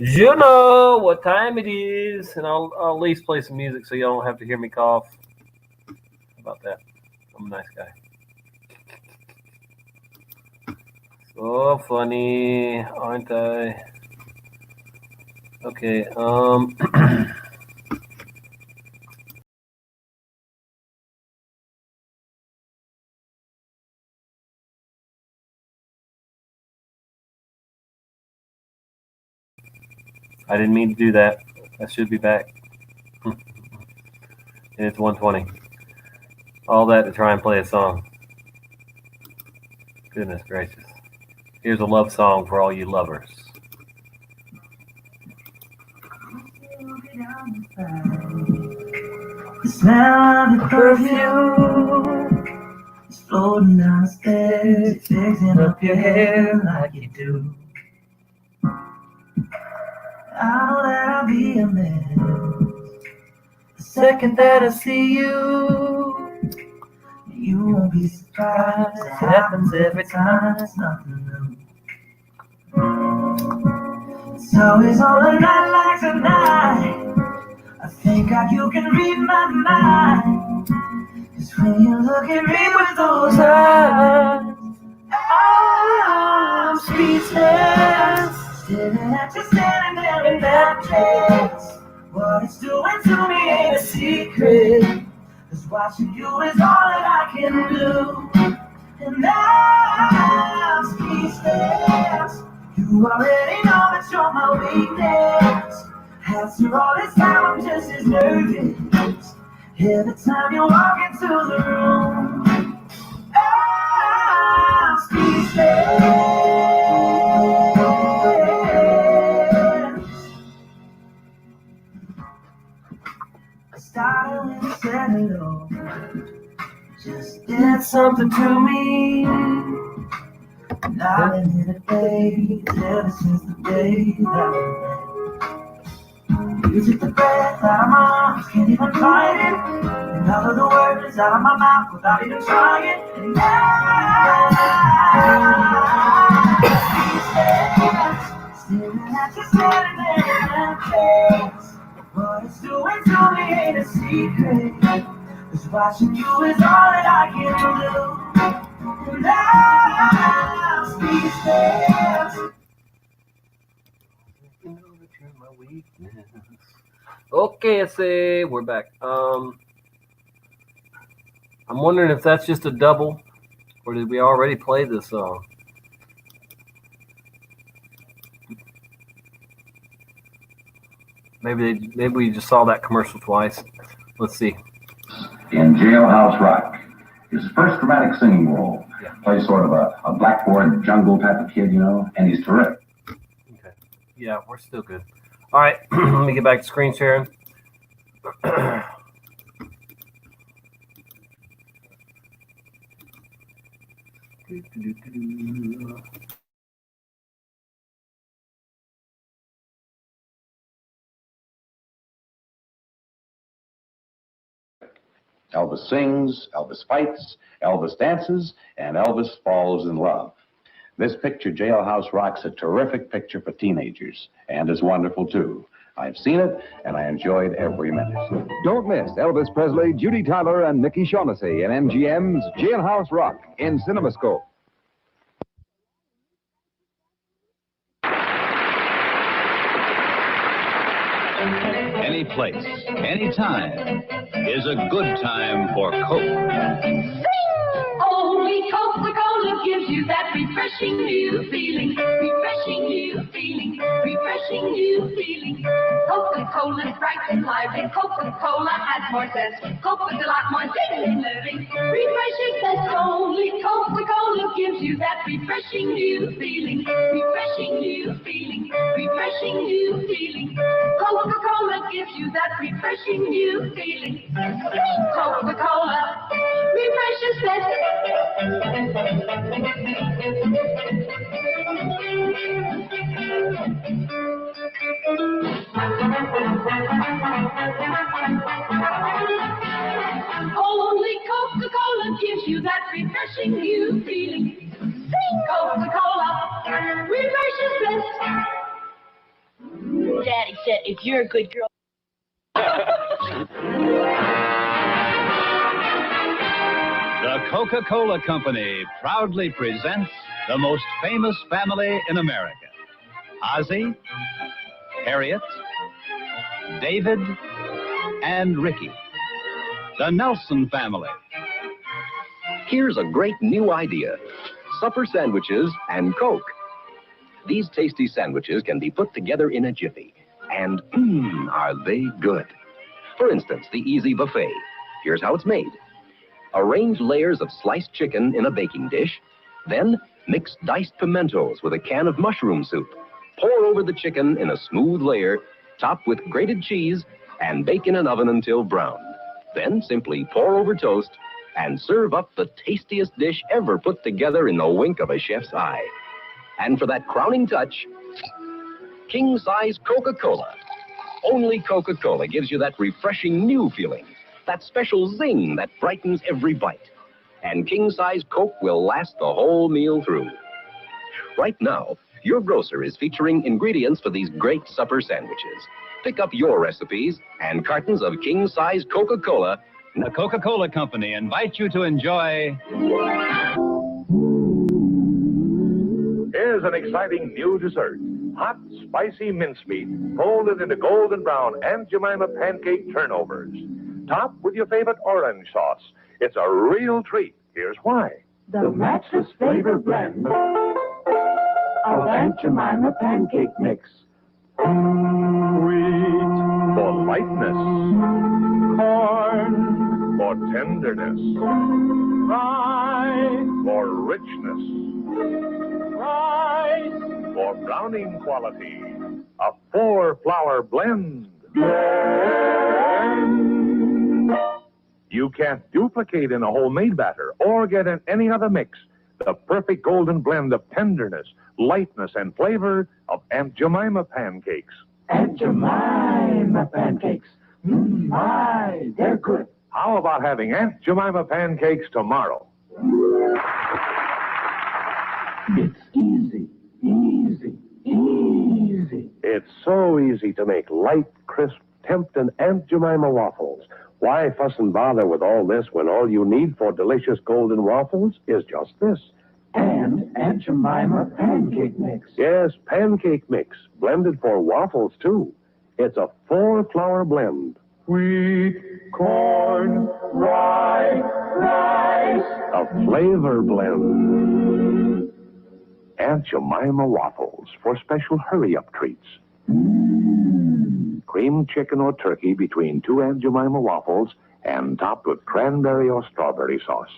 You know what time it is, and I'll at least play some music so y'all don't have to hear me cough. How about that? I'm a nice guy. So funny, aren't I? Okay, I didn't mean to do that. I should be back. And it's 1:20. All that to try and play a song. Goodness gracious. Here's a love song for all you lovers. The smell of your perfume is floating down the stairs, fixing up your hair like you do. I'll there be a mess the second that I see you. You won't be surprised. It happens every time. It's nothing new. It's always on a night like tonight. I think you can read my mind. 'Cause when you look at me with those eyes, I'm speechless. Staring at you standing there in that dress. What it's doing to me ain't a secret. 'Cause watching you is all that I can do. And I'm speechless. You already know that you're my weakness. After all this time, I'm just as nervous. Every time you walk into the room, I'm speechless. I started when you said hello. Just did something to me. And I've been in it, baby, ever since the day that we met. You took the breath out of my arms, can't even fight it. And all of the words out of my mouth without even trying. And now, staring at you standing there in that face. What it's doing to me ain't a secret. 'Cause watching you is all that I can do. And I'm speechless. Okay, I say we're back. I'm wondering if that's just a double, or did we already play this song? Maybe we just saw that commercial twice. Let's see. In Jailhouse Rock, his first dramatic singing role. Plays sort of a blackboard jungle type of kid, you know, and he's terrific. Okay. Yeah, we're still good. All right, let me get back to screen sharing. Elvis sings, Elvis fights, Elvis dances, and Elvis falls in love. This picture, Jailhouse Rock's a terrific picture for teenagers, and is wonderful, too. I've seen it, and I enjoyed every minute. Don't miss Elvis Presley, Judy Tyler, and Mickey Shaughnessy in MGM's Jailhouse Rock in CinemaScope. Any place, any time is a good time for Coke. Only Coca-Cola gives you that refreshing new feeling. Refreshing new feeling. Refreshing new feeling. Coca-Cola is bright and lively. Coca-Cola has more zest. Coke is a lot more zing and living. Refreshing zest. Only Coca-Cola gives you that refreshing new feeling. Refreshing new feeling. Refreshing new feeling. Coca-Cola gives you that refreshing new feeling. Coca-Cola refreshes zest. Only Coca-Cola gives you that refreshing new feeling. Coca-Cola refreshes zest. Daddy said if you're a good girl. The Coca-Cola Company proudly presents the most famous family in America. Ozzie, Harriet, David, and Ricky. The Nelson family. Here's a great new idea. Supper sandwiches and Coke. These tasty sandwiches can be put together in a jiffy. And, are they good. For instance, the Easy Buffet. Here's how it's made. Arrange layers of sliced chicken in a baking dish. Then, mix diced pimentos with a can of mushroom soup. Pour over the chicken in a smooth layer, top with grated cheese, and bake in an oven until brown. Then simply pour over toast and serve up the tastiest dish ever put together in the wink of a chef's eye. And for that crowning touch, king-size Coca-Cola. Only Coca-Cola gives you that refreshing new feeling, that special zing that brightens every bite. And king-size Coke will last the whole meal through. Right now, your grocer is featuring ingredients for these great supper sandwiches. Pick up your recipes and cartons of king-size Coca-Cola. The Coca-Cola Company invites you to enjoy... Here's an exciting new dessert. Hot, spicy mincemeat folded into golden brown Aunt Jemima pancake turnovers. Topped with your favorite orange sauce. It's a real treat. Here's why. The matchless flavor blend of Aunt Jemima pancake mix. Wheat for lightness. Corn For tenderness. Rye For richness. rice. For browning quality. A 4-flour blend. You can't duplicate in a homemade batter or get in any other mix the perfect golden blend of tenderness, lightness, and flavor of Aunt Jemima pancakes. Aunt Jemima pancakes. My, they're good. How about having Aunt Jemima pancakes tomorrow? It's easy, easy, easy. It's so easy to make light, crisp, tempting Aunt Jemima waffles. Why fuss and bother with all this when all you need for delicious golden waffles is just this? And Aunt Jemima pancake mix. Yes, pancake mix, blended for waffles, too. It's a 4-flour blend. Wheat, corn, rye, rice. A flavor blend. Aunt Jemima waffles for special hurry-up treats. Creamed chicken or turkey between 2 Aunt Jemima waffles and topped with cranberry or strawberry sauce.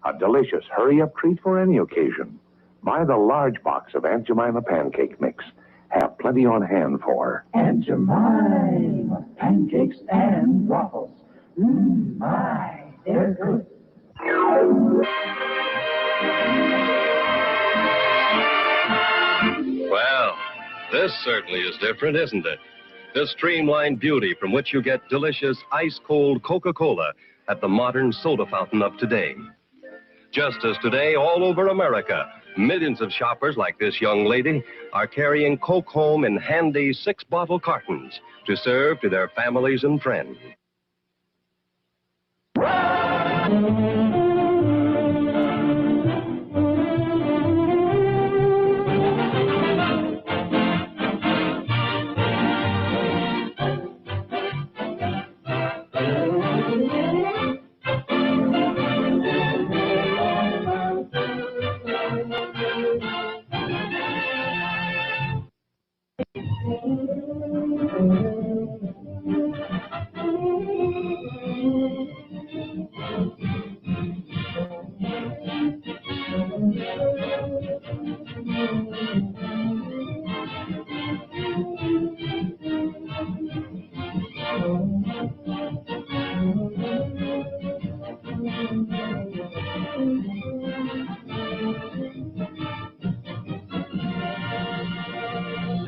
A delicious hurry-up treat for any occasion. Buy the large box of Aunt Jemima pancake mix. Have plenty on hand for Aunt Jemima pancakes and waffles. My, they're good. Well, this certainly is different, isn't it? The streamlined beauty from which you get delicious ice-cold Coca-Cola at the modern soda fountain of today. Just as today, all over America, millions of shoppers like this young lady are carrying Coke home in handy 6-bottle cartons to serve to their families and friends.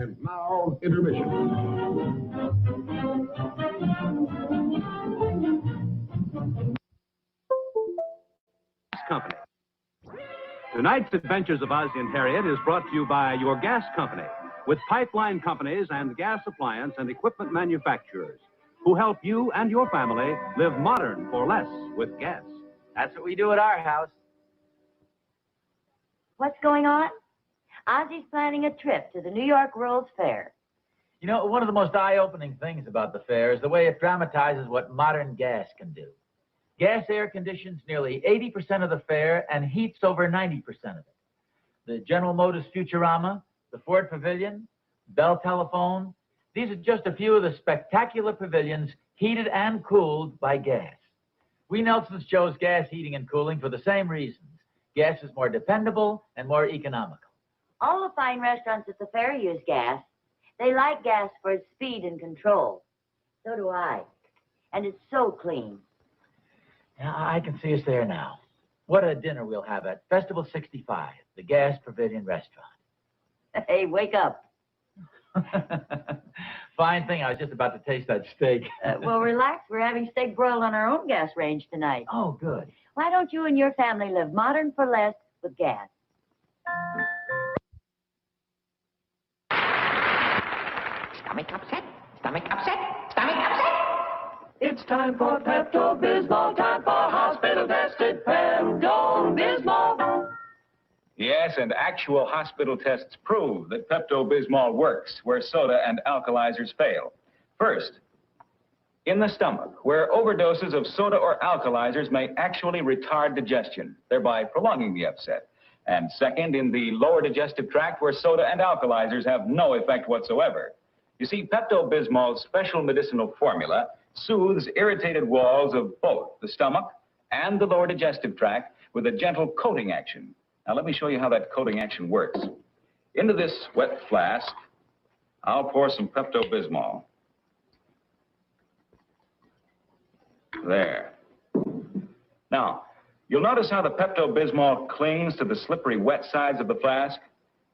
And now, intermission. Company. Tonight's Adventures of Ozzie and Harriet is brought to you by your gas company, with pipeline companies and gas appliance and equipment manufacturers who help you and your family live modern for less with gas. That's what we do at our house. What's going on? Ozzie's planning a trip to the New York World's Fair. You know, one of the most eye-opening things about the fair is the way it dramatizes what modern gas can do. Gas air conditions nearly 80% of the fair and heats over 90% of it. The General Motors Futurama, the Ford Pavilion, Bell Telephone, these are just a few of the spectacular pavilions heated and cooled by gas. We Nelsons chose gas heating and cooling for the same reasons. Gas is more dependable and more economical. All the fine restaurants at the fair use gas. They like gas for its speed and control. So do I. And it's so clean. Yeah, I can see us there now. What a dinner we'll have at Festival 65, the Gas Pavilion Restaurant. Hey, wake up. Fine thing, I was just about to taste that steak. Well, relax. We're having steak broiled on our own gas range tonight. Oh, good. Why don't you and your family live modern for less with gas? Stomach upset, stomach upset, stomach upset. It's time for Pepto-Bismol, time for hospital-tested Pepto-Bismol. Yes, and actual hospital tests prove that Pepto-Bismol works where soda and alkalizers fail. First, in the stomach, where overdoses of soda or alkalizers may actually retard digestion, thereby prolonging the upset. And second, in the lower digestive tract, where soda and alkalizers have no effect whatsoever. You see, Pepto-Bismol's special medicinal formula soothes irritated walls of both the stomach and the lower digestive tract with a gentle coating action. Now, let me show you how that coating action works. Into this wet flask, I'll pour some Pepto-Bismol. There. Now, you'll notice how the Pepto-Bismol clings to the slippery wet sides of the flask.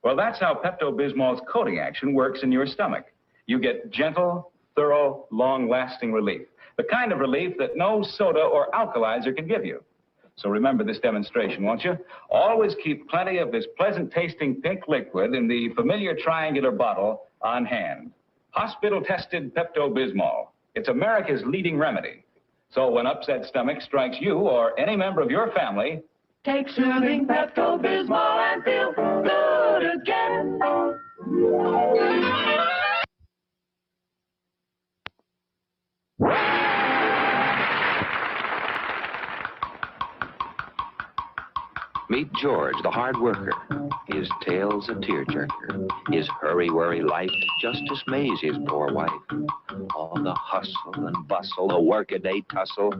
Well, that's how Pepto-Bismol's coating action works in your stomach. You get gentle, thorough, long-lasting relief. The kind of relief that no soda or alkalizer can give you. So remember this demonstration, won't you? Always keep plenty of this pleasant-tasting pink liquid in the familiar triangular bottle on hand. Hospital-tested Pepto-Bismol. It's America's leading remedy. So when upset stomach strikes you or any member of your family, Take soothing Pepto-Bismol and feel good again. Meet George, the hard worker. His tail's a tearjerker. His hurry-worry life just dismays his poor wife. All the hustle and bustle, the workaday tussle.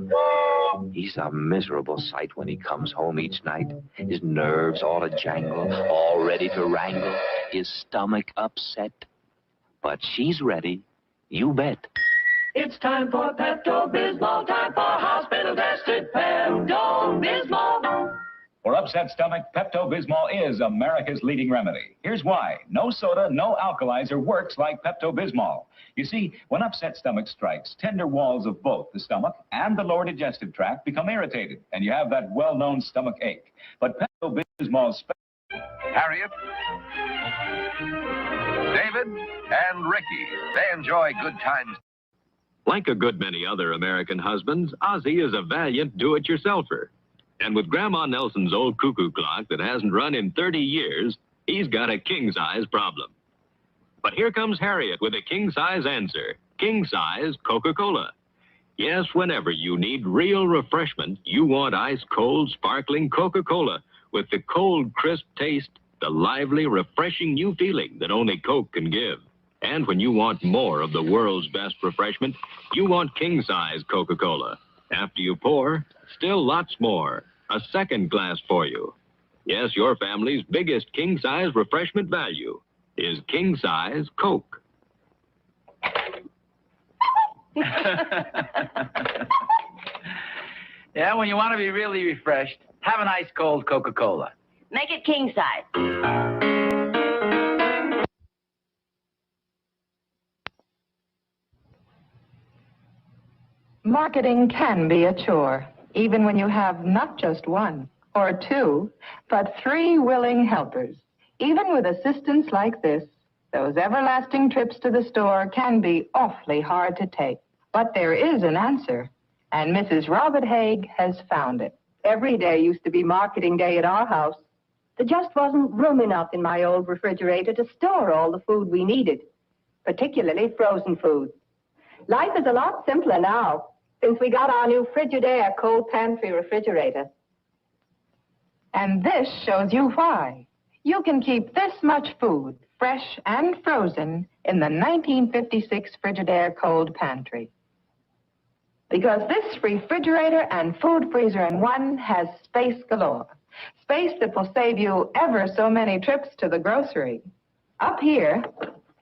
He's a miserable sight when he comes home each night. His nerves all a-jangle, all ready to wrangle. His stomach upset. But she's ready, you bet. It's time for Pepto-Bismol, time for hospital-tested Pepto-Bismol. for upset stomach, Pepto-Bismol is America's leading remedy. Here's why. No soda, no alkalizer works like Pepto-Bismol. You see, when upset stomach strikes, tender walls of both the stomach and the lower digestive tract become irritated, and you have that well-known stomach ache. But Pepto-Bismol's... Harriet, David, and Ricky. They enjoy good times. Like a good many other American husbands, Ozzie is a valiant do-it-yourselfer. And with Grandma Nelson's old cuckoo clock that hasn't run in 30 years, he's got a king-size problem. But here comes Harriet with a king-size answer. King-size Coca-Cola. Yes, whenever you need real refreshment, you want ice-cold, sparkling Coca-Cola with the cold, crisp taste, the lively, refreshing new feeling that only Coke can give. And when you want more of the world's best refreshment, you want king-size Coca-Cola. After you pour, still lots more. A second glass for you. Yes, your family's biggest king-size refreshment value is king-size Coke. Yeah, when you want to be really refreshed, have an ice cold Coca-Cola. Make it king size. Marketing can be a chore, even when you have not just one or 2, but 3 willing helpers. Even with assistance like this, those everlasting trips to the store can be awfully hard to take. But there is an answer, and Mrs. Robert Haig has found it. Every day used to be marketing day at our house. There just wasn't room enough in my old refrigerator to store all the food we needed, particularly frozen food. Life is a lot simpler now, since we got our new Frigidaire cold pantry refrigerator. And this shows you why. You can keep this much food, fresh and frozen, in the 1956 Frigidaire cold pantry. Because this refrigerator and food freezer in one has space galore. Space that will save you ever so many trips to the grocery. Up here,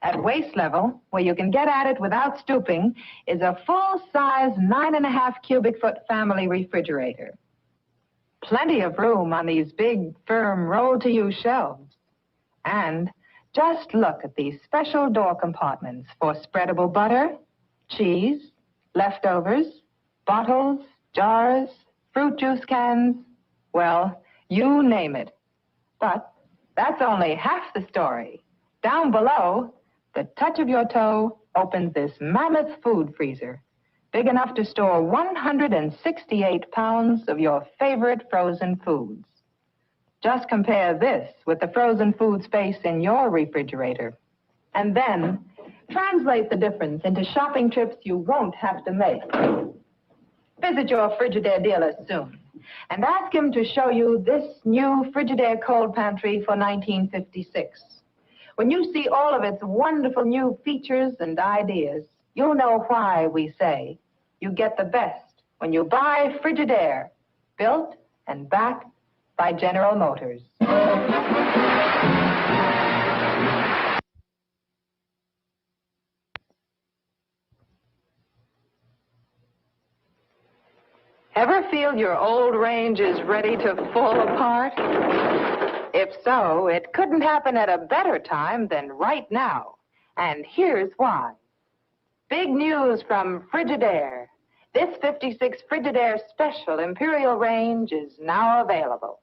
at waist level, where you can get at it without stooping, is a full-size 9.5 cubic foot family refrigerator. Plenty of room on these big, firm, roll-to-use shelves. And just look at these special door compartments for spreadable butter, cheese, leftovers, bottles, jars, fruit juice cans, well, you name it. But that's only half the story. Down below, the touch of your toe opens this mammoth food freezer, big enough to store 168 pounds of your favorite frozen foods. Just compare this with the frozen food space in your refrigerator. And then translate the difference into shopping trips you won't have to make. Visit your Frigidaire dealer soon and ask him to show you this new Frigidaire cold pantry for 1956. When you see all of its wonderful new features and ideas, you'll know why we say you get the best when you buy Frigidaire, built and backed by General Motors. Ever feel your old range is ready to fall apart? If so, it couldn't happen at a better time than right now. And here's why. Big news from Frigidaire. This 56 Frigidaire Special Imperial range is now available.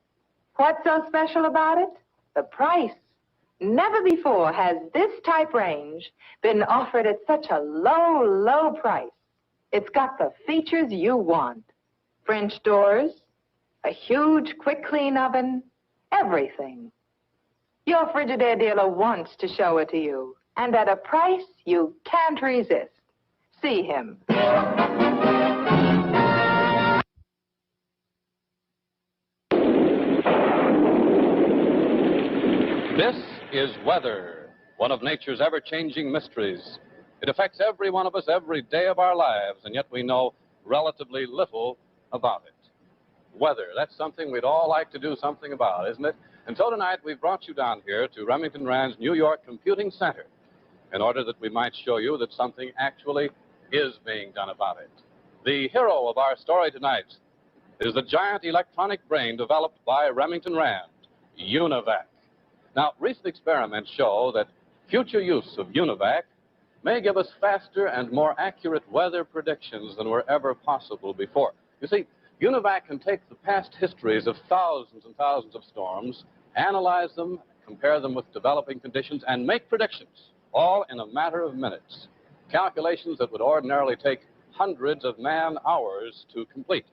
What's so special about it? The price. Never before has this type range been offered at such a low, low price. It's got the features you want. French doors, a huge quick clean oven, everything. Your Frigidaire dealer wants to show it to you, and at a price you can't resist. See him. This is weather, one of nature's ever-changing mysteries. It affects every one of us every day of our lives, and yet we know relatively little about it. Weather, that's something we'd all like to do something about, isn't it? And so tonight we've brought you down here to Remington Rand's New York Computing Center in order that we might show you that something actually is being done about it. The hero of our story tonight is the giant electronic brain developed by Remington Rand, UNIVAC. Now, recent experiments show that future use of UNIVAC may give us faster and more accurate weather predictions than were ever possible before. You see, UNIVAC can take the past histories of thousands and thousands of storms, analyze them, compare them with developing conditions, and make predictions, all in a matter of minutes. Calculations that would ordinarily take hundreds of man-hours to complete.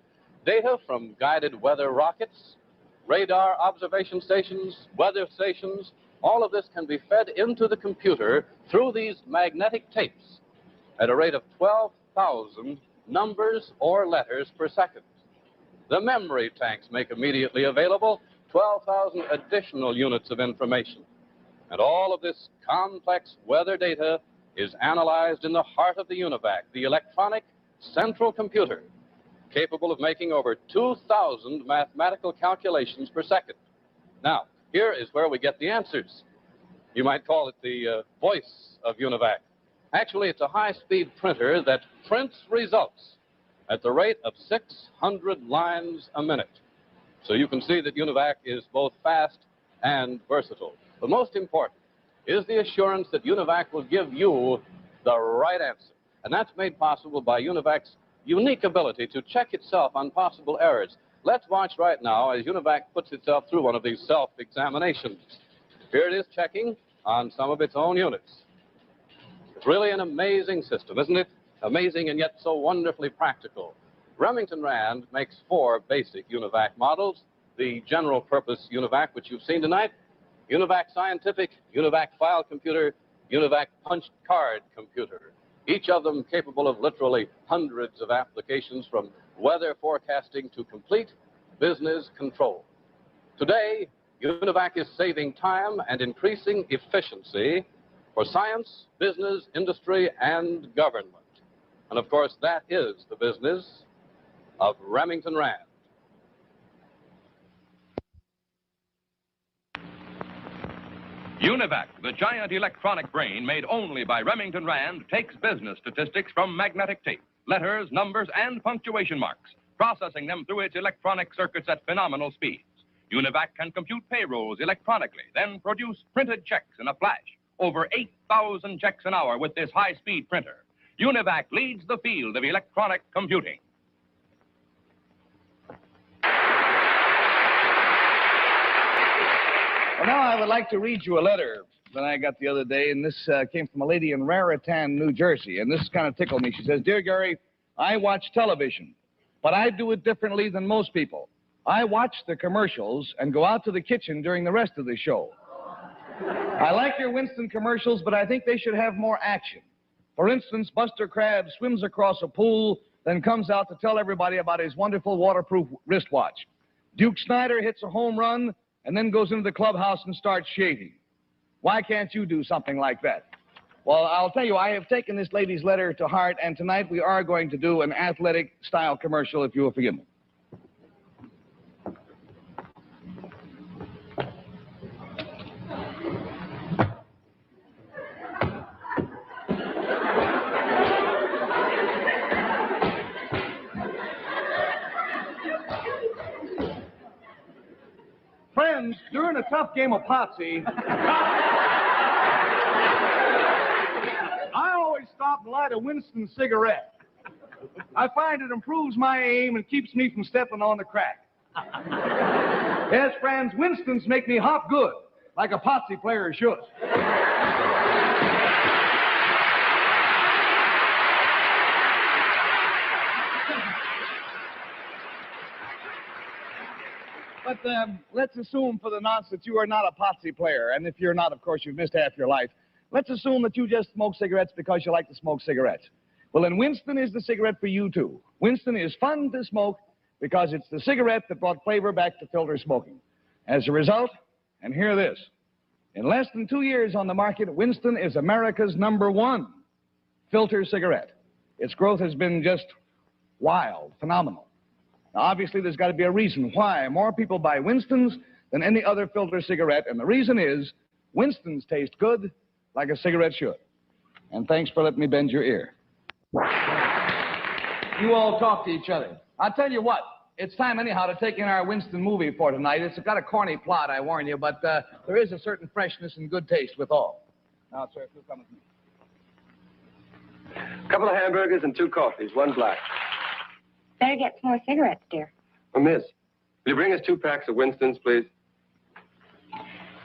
Data from guided weather rockets, radar observation stations, weather stations, all of this can be fed into the computer through these magnetic tapes at a rate of 12,000 numbers or letters per second. The memory tanks make immediately available 12,000 additional units of information. And all of this complex weather data is analyzed in the heart of the UNIVAC, the electronic central computer, capable of making over 2,000 mathematical calculations per second. Now, here is where we get the answers. You might call it the voice of UNIVAC. Actually, it's a high-speed printer that prints results at the rate of 600 lines a minute. So you can see that UNIVAC is both fast and versatile. But most important is the assurance that UNIVAC will give you the right answer. And that's made possible by UNIVAC's unique ability to check itself on possible errors. Let's watch right now as Univac puts itself through one of these self-examinations. Here it is checking on some of its own units. It's really an amazing system, isn't it? Amazing and yet so wonderfully practical. Remington Rand makes 4 basic Univac models. The general purpose Univac, which you've seen tonight, Univac Scientific, Univac File Computer, Univac Punch Card Computer. Each of them capable of literally hundreds of applications from weather forecasting to complete business control. Today, Univac is saving time and increasing efficiency for science, business, industry, and government. And of course, that is the business of Remington Rand. Univac, the giant electronic brain made only by Remington Rand, takes business statistics from magnetic tape, letters, numbers, and punctuation marks, processing them through its electronic circuits at phenomenal speeds. Univac can compute payrolls electronically, then produce printed checks in a flash. Over 8,000 checks an hour with this high-speed printer. Univac leads the field of electronic computing. Well, now I would like to read you a letter that I got the other day, and this came from a lady in Raritan, New Jersey, and this kind of tickled me. She says, "Dear Gary, I watch television, but I do it differently than most people. I watch the commercials and go out to the kitchen during the rest of the show. I like your Winston commercials, but I think they should have more action. For instance, Buster Crabbe swims across a pool, then comes out to tell everybody about his wonderful waterproof wristwatch. Duke Snyder hits a home run and then goes into the clubhouse and starts shaving. Why can't you do something like that?" Well, I'll tell you, I have taken this lady's letter to heart, and tonight we are going to do an athletic-style commercial, if you will forgive me. Friends, during a tough game of Potsy, I always stop and light a Winston cigarette. I find it improves my aim and keeps me from stepping on the crack. Yes, friends, Winstons make me hop good, like a Potsy player should. But let's assume for the nonce that you are not a Potsy player, and if you're not, of course, you've missed half your life. Let's assume that you just smoke cigarettes because you like to smoke cigarettes. Well, then Winston is the cigarette for you, too. Winston is fun to smoke because it's the cigarette that brought flavor back to filter smoking. As a result, and hear this, in less than 2 years on the market, Winston is America's #1 filter cigarette. Its growth has been just wild, phenomenal. Now, obviously, there's got to be a reason why more people buy Winstons than any other filter cigarette, and the reason is Winstons taste good like a cigarette should. And thanks for letting me bend your ear. You all talk to each other. I'll tell you what, it's time anyhow to take in our Winston movie for tonight. It's got a corny plot, I warn you, but there is a certain freshness and good taste with all. Now, sir, if you'll come with me. A couple of hamburgers and 2 coffees, 1 black. Better get some more cigarettes, dear. Oh, miss, will you bring us 2 packs of Winstons, please?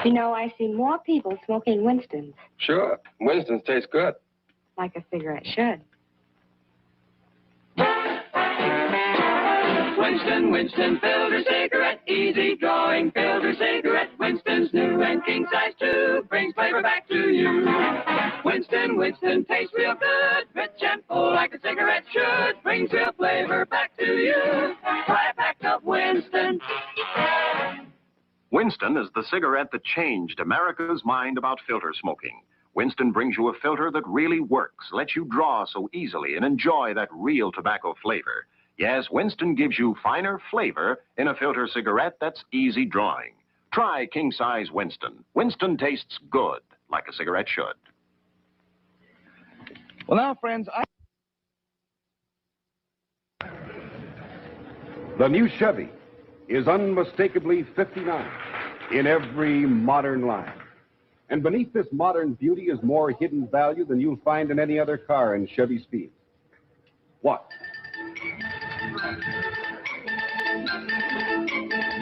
You know, I see more people smoking Winstons, Sure. Winstons taste good. like a cigarette should. Winston, filter cigarette, easy drawing filter cigarette. Winston's new and king size too, brings flavor back to you. Winston tastes real good, rich and full like a cigarette should, brings real flavor back to you. Try a pack of Winston. Winston is the cigarette that changed America's mind about filter smoking. Winston brings you a filter that really works, lets you draw so easily and enjoy that real tobacco flavor. Yes, Winston gives you finer flavor in a filter cigarette that's easy drawing. Try king-size Winston. Winston tastes good, like a cigarette should. Well, now, friends, The new Chevy is unmistakably 59 in every modern line. And beneath this modern beauty is more hidden value than you'll find in any other car in Chevy speed. What?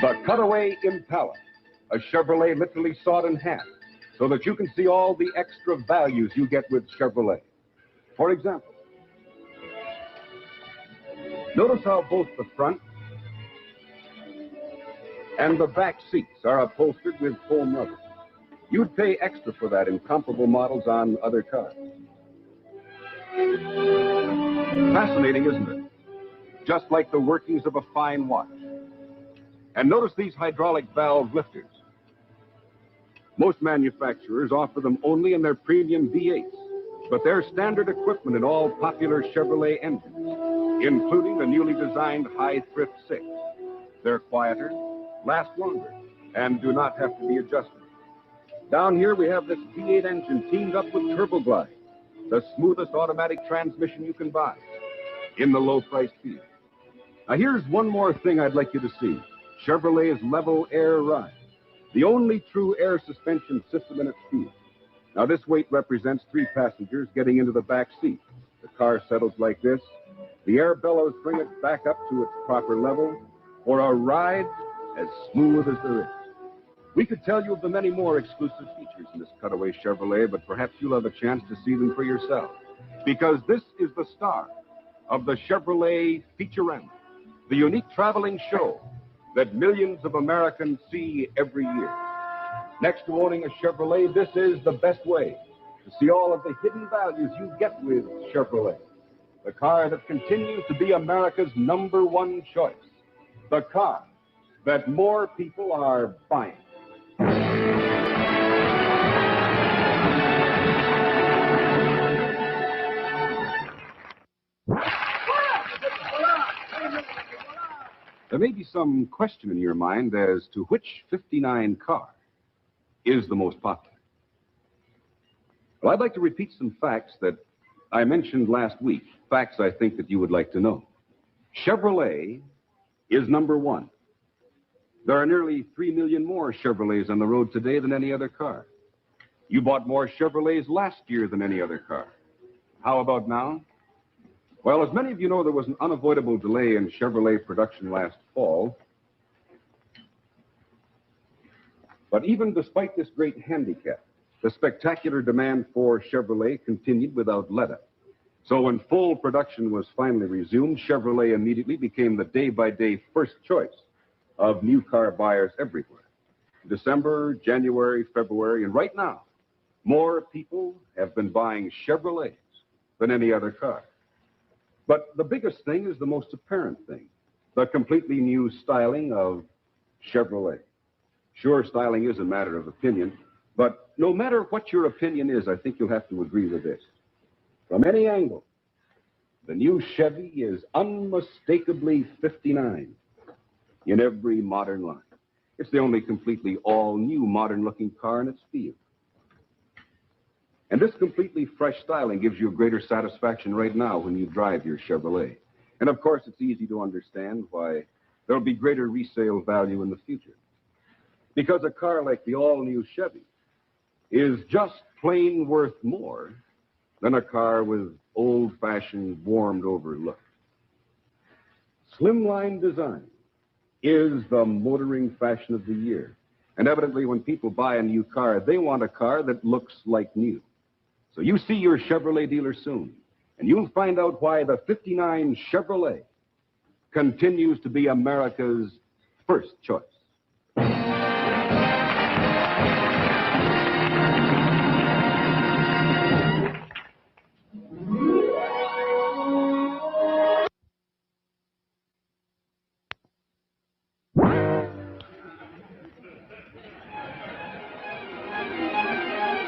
The Cutaway Impala, a Chevrolet literally sawed in half so that you can see all the extra values you get with Chevrolet. For example, notice how both the front and the back seats are upholstered with foam rubber. You'd pay extra for that in comparable models on other cars. Fascinating, isn't it? Just like the workings of a fine watch. And notice these hydraulic valve lifters. Most manufacturers offer them only in their premium V8s, but they're standard equipment in all popular Chevrolet engines, including the newly designed High Thrift 6. They're quieter, last longer, and do not have to be adjusted. Down here we have this V8 engine teamed up with TurboGlide, the smoothest automatic transmission you can buy in the low-priced field. Now here's one more thing I'd like you to see. Chevrolet's Level Air Ride, the only true air suspension system in its field. Now this weight represents 3 passengers getting into the back seat. The car settles like this. The air bellows bring it back up to its proper level for a ride as smooth as there is. We could tell you of the many more exclusive features in this Cutaway Chevrolet, but perhaps you'll have a chance to see them for yourself. Because this is the star of the Chevrolet Featurama, the unique traveling show that millions of Americans see every year. Next to owning a Chevrolet, this is the best way to see all of the hidden values you get with Chevrolet. The car that continues to be America's #1 choice. The car that more people are buying. There may be some question in your mind as to which 59 car is the most popular. Well, I'd like to repeat some facts that I mentioned last week, facts I think that you would like to know. Chevrolet is #1. There are nearly 3 million more Chevrolets on the road today than any other car. You bought more Chevrolets last year than any other car. How about now? Well, as many of you know, there was an unavoidable delay in Chevrolet production last fall. But even despite this great handicap, the spectacular demand for Chevrolet continued without let-up. So when full production was finally resumed, Chevrolet immediately became the day-by-day first choice of new car buyers everywhere. December, January, February, and right now, more people have been buying Chevrolets than any other car. But the biggest thing is the most apparent thing, the completely new styling of Chevrolet. Sure, styling is a matter of opinion, but no matter what your opinion is, I think you'll have to agree with this. From any angle, the new Chevy is unmistakably 59 in every modern line. It's the only completely all-new modern-looking car in its field. And this completely fresh styling gives you a greater satisfaction right now when you drive your Chevrolet. And of course, it's easy to understand why there'll be greater resale value in the future. Because a car like the all-new Chevy is just plain worth more than a car with old-fashioned, warmed-over look. Slimline design is the motoring fashion of the year. And evidently, when people buy a new car, they want a car that looks like new. So you see your Chevrolet dealer soon, and you'll find out why the 59 Chevrolet continues to be America's first choice.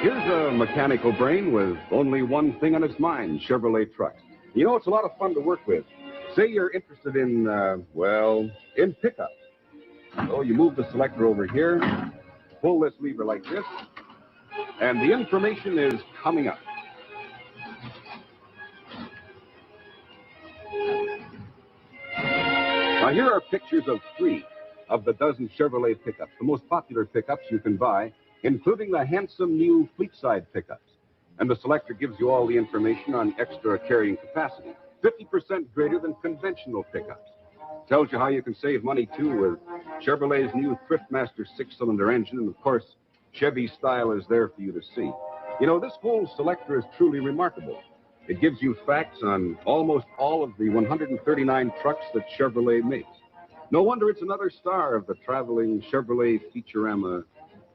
Here's a mechanical brain with only one thing on its mind, Chevrolet trucks. You know, it's a lot of fun to work with. Say you're interested in, in pickups. So you move the selector over here, pull this lever like this, and the information is coming up. Now, here are pictures of 3 of the dozen Chevrolet pickups, the most popular pickups you can buy, including the handsome new Fleetside pickups. And the selector gives you all the information on extra carrying capacity, 50% greater than conventional pickups. Tells you how you can save money, too, with Chevrolet's new Thriftmaster six-cylinder engine. And, of course, Chevy style is there for you to see. You know, this whole selector is truly remarkable. It gives you facts on almost all of the 139 trucks that Chevrolet makes. No wonder it's another star of the traveling Chevrolet Featurama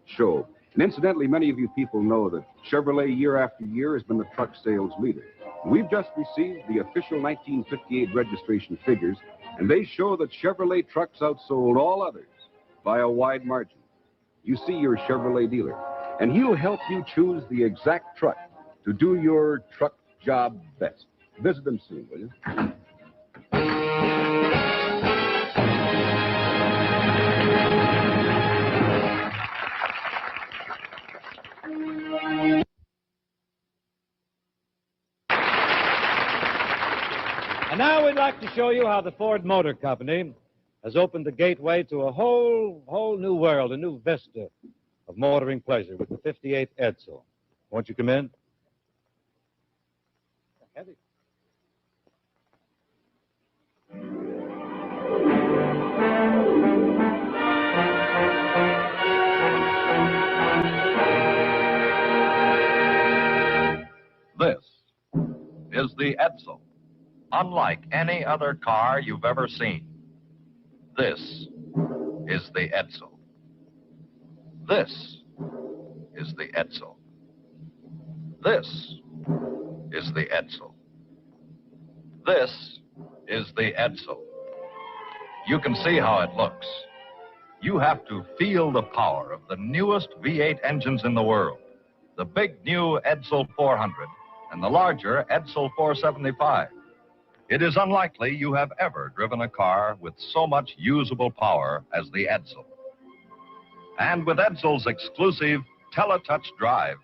show. And incidentally, many of you people know that Chevrolet year after year has been the truck sales leader. We've just received the official 1958 registration figures, and they show that Chevrolet trucks outsold all others by a wide margin. You see your Chevrolet dealer, and he'll help you choose the exact truck to do your truck job best. Visit him soon, will you? And now we'd like to show you how the Ford Motor Company has opened the gateway to a whole new world, a new vista of motoring pleasure with the 58 Edsel. Won't you come in? Heavy. This is the Edsel, unlike any other car you've ever seen. This is the Edsel. This is the Edsel. This is the Edsel. This is the Edsel. You can see how it looks. You have to feel the power of the newest V8 engines in the world. The big new Edsel 400 and the larger Edsel 475. It is unlikely you have ever driven a car with so much usable power as the Edsel. And with Edsel's exclusive TeleTouch Drive,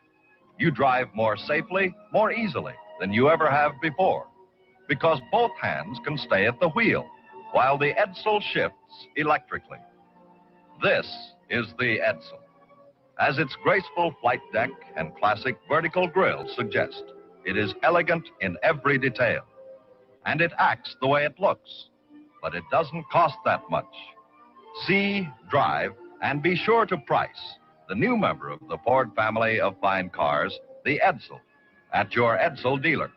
you drive more safely, more easily than you ever have before, because both hands can stay at the wheel while the Edsel shifts electrically. This is the Edsel, as its graceful flight deck and classic vertical grille suggest. It is elegant in every detail, and it acts the way it looks, but it doesn't cost that much. See, drive, and be sure to price the new member of the Ford family of fine cars, the Edsel, at your Edsel dealer.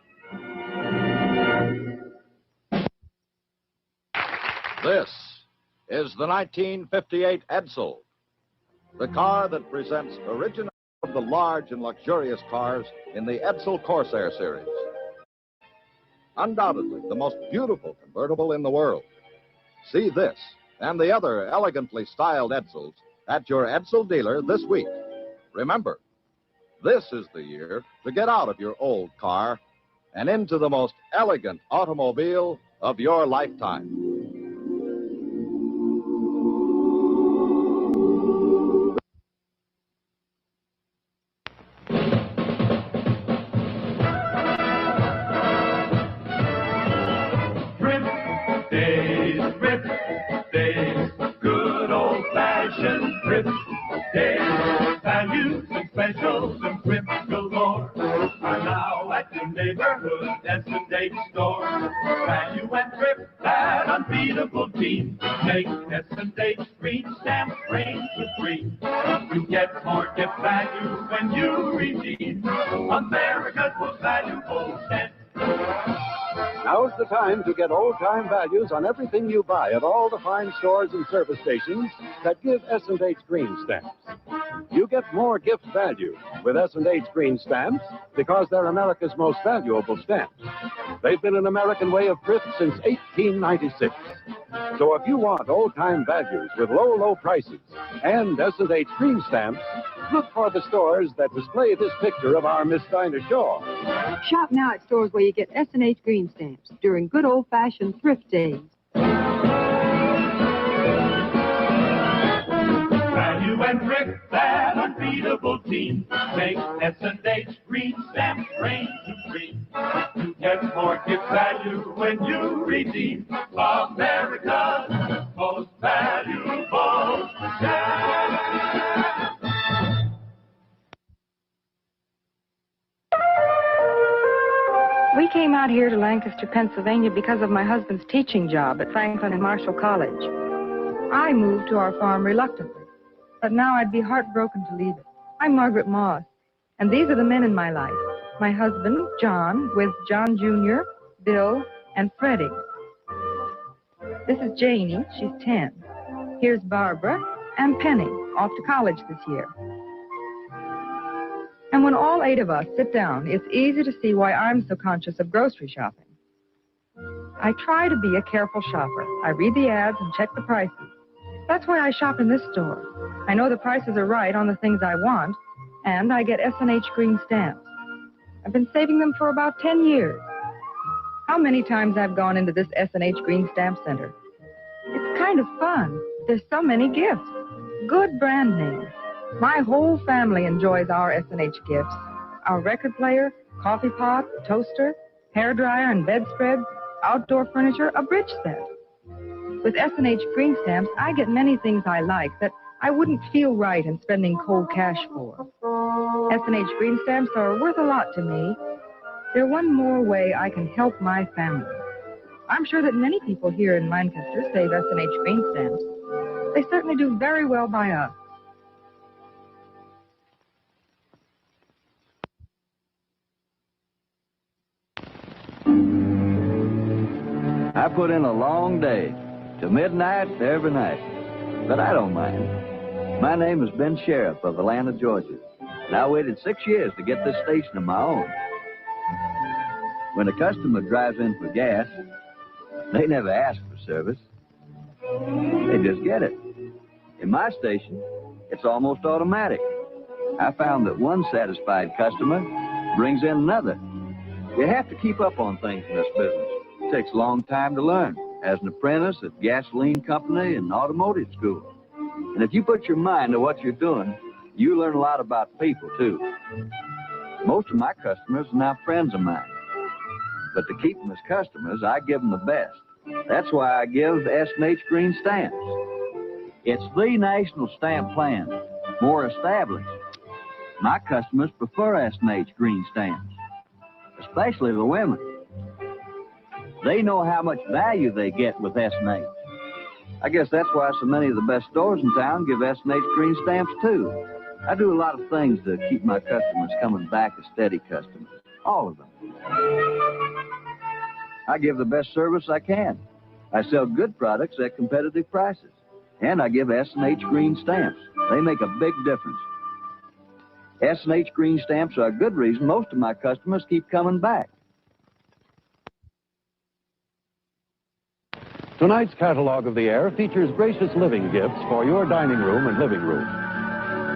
This is the 1958 Edsel, the car that presents original of the large and luxurious cars in the Edsel Corsair series. Undoubtedly the most beautiful convertible in the world. See this and the other elegantly styled Edsels at your Edsel dealer this week. Remember, this is the year to get out of your old car and into the most elegant automobile of your lifetime. Good old-fashioned Thrift Days. Values and specials and thrift galore are now at your neighborhood S&H store. Value and thrift, that unbeatable team. Make S&H green stamp range with green. You get more gift value when you redeem America's most valuable stamp. Now's the time to get old-time values on everything you buy at all the fine stores and service stations that give S&H green stamps. You get more gift value with S&H green stamps because they're America's most valuable stamps. They've been an American way of thrift since 1896. So if you want old-time values with low prices and S&H green stamps, look for the stores that display this picture of our Miss Dinah Shaw. Shop now at stores where you get S&H green stamps during good old-fashioned thrift days. Value and thrift, that unbeatable team. Make S&H green stamp range of green. You get more gift value when you redeem America's most valuable stamp. We came out here to Lancaster, Pennsylvania because of my husband's teaching job at Franklin and Marshall College. I moved to our farm reluctantly, but now I'd be heartbroken to leave it. I'm Margaret Moss, and these are the men in my life. My husband, John, with John Jr., Bill, and Freddie. This is Janie, she's 10. Here's Barbara and Penny, off to college this year. And when all 8 of us sit down, it's easy to see why I'm so conscious of grocery shopping. I try to be a careful shopper. I read the ads and check the prices. That's why I shop in this store. I know the prices are right on the things I want, and I get S&H green stamps. I've been saving them for about 10 years. How many times I've gone into this S&H Green Stamp Center. It's kind of fun. There's so many gifts. Good brand names. My whole family enjoys our S&H gifts. Our record player, coffee pot, toaster, hairdryer and bedspread, outdoor furniture, a bridge set. With S&H Green Stamps, I get many things I like that I wouldn't feel right in spending cold cash for. S&H Green Stamps are worth a lot to me. They're one more way I can help my family. I'm sure that many people here in Lancaster save S&H Green Stamps. They certainly do very well by us. I put in a long day, to midnight every night, but I don't mind. My name is Ben Sheriff of Atlanta, Georgia, and I waited 6 years to get this station of my own. When a customer drives in for gas, they never ask for service. They just get it. In my station, it's almost automatic. I found that one satisfied customer brings in another. You have to keep up on things in this business. It takes a long time to learn, as an apprentice at gasoline company and automotive school. And if you put your mind to what you're doing, you learn a lot about people, too. Most of my customers are now friends of mine. But to keep them as customers, I give them the best. That's why I give S&H Green Stamps. It's the national stamp plan, more established. My customers prefer S&H Green Stamps, especially the women. They know how much value they get with S&H. I guess that's why so many of the best stores in town give S&H Green Stamps, too. I do a lot of things to keep my customers coming back as steady customers, all of them. I give the best service I can. I sell good products at competitive prices. And I give S&H Green Stamps. They make a big difference. S&H Green Stamps are a good reason most of my customers keep coming back. Tonight's catalog of the air features gracious living gifts for your dining room and living room.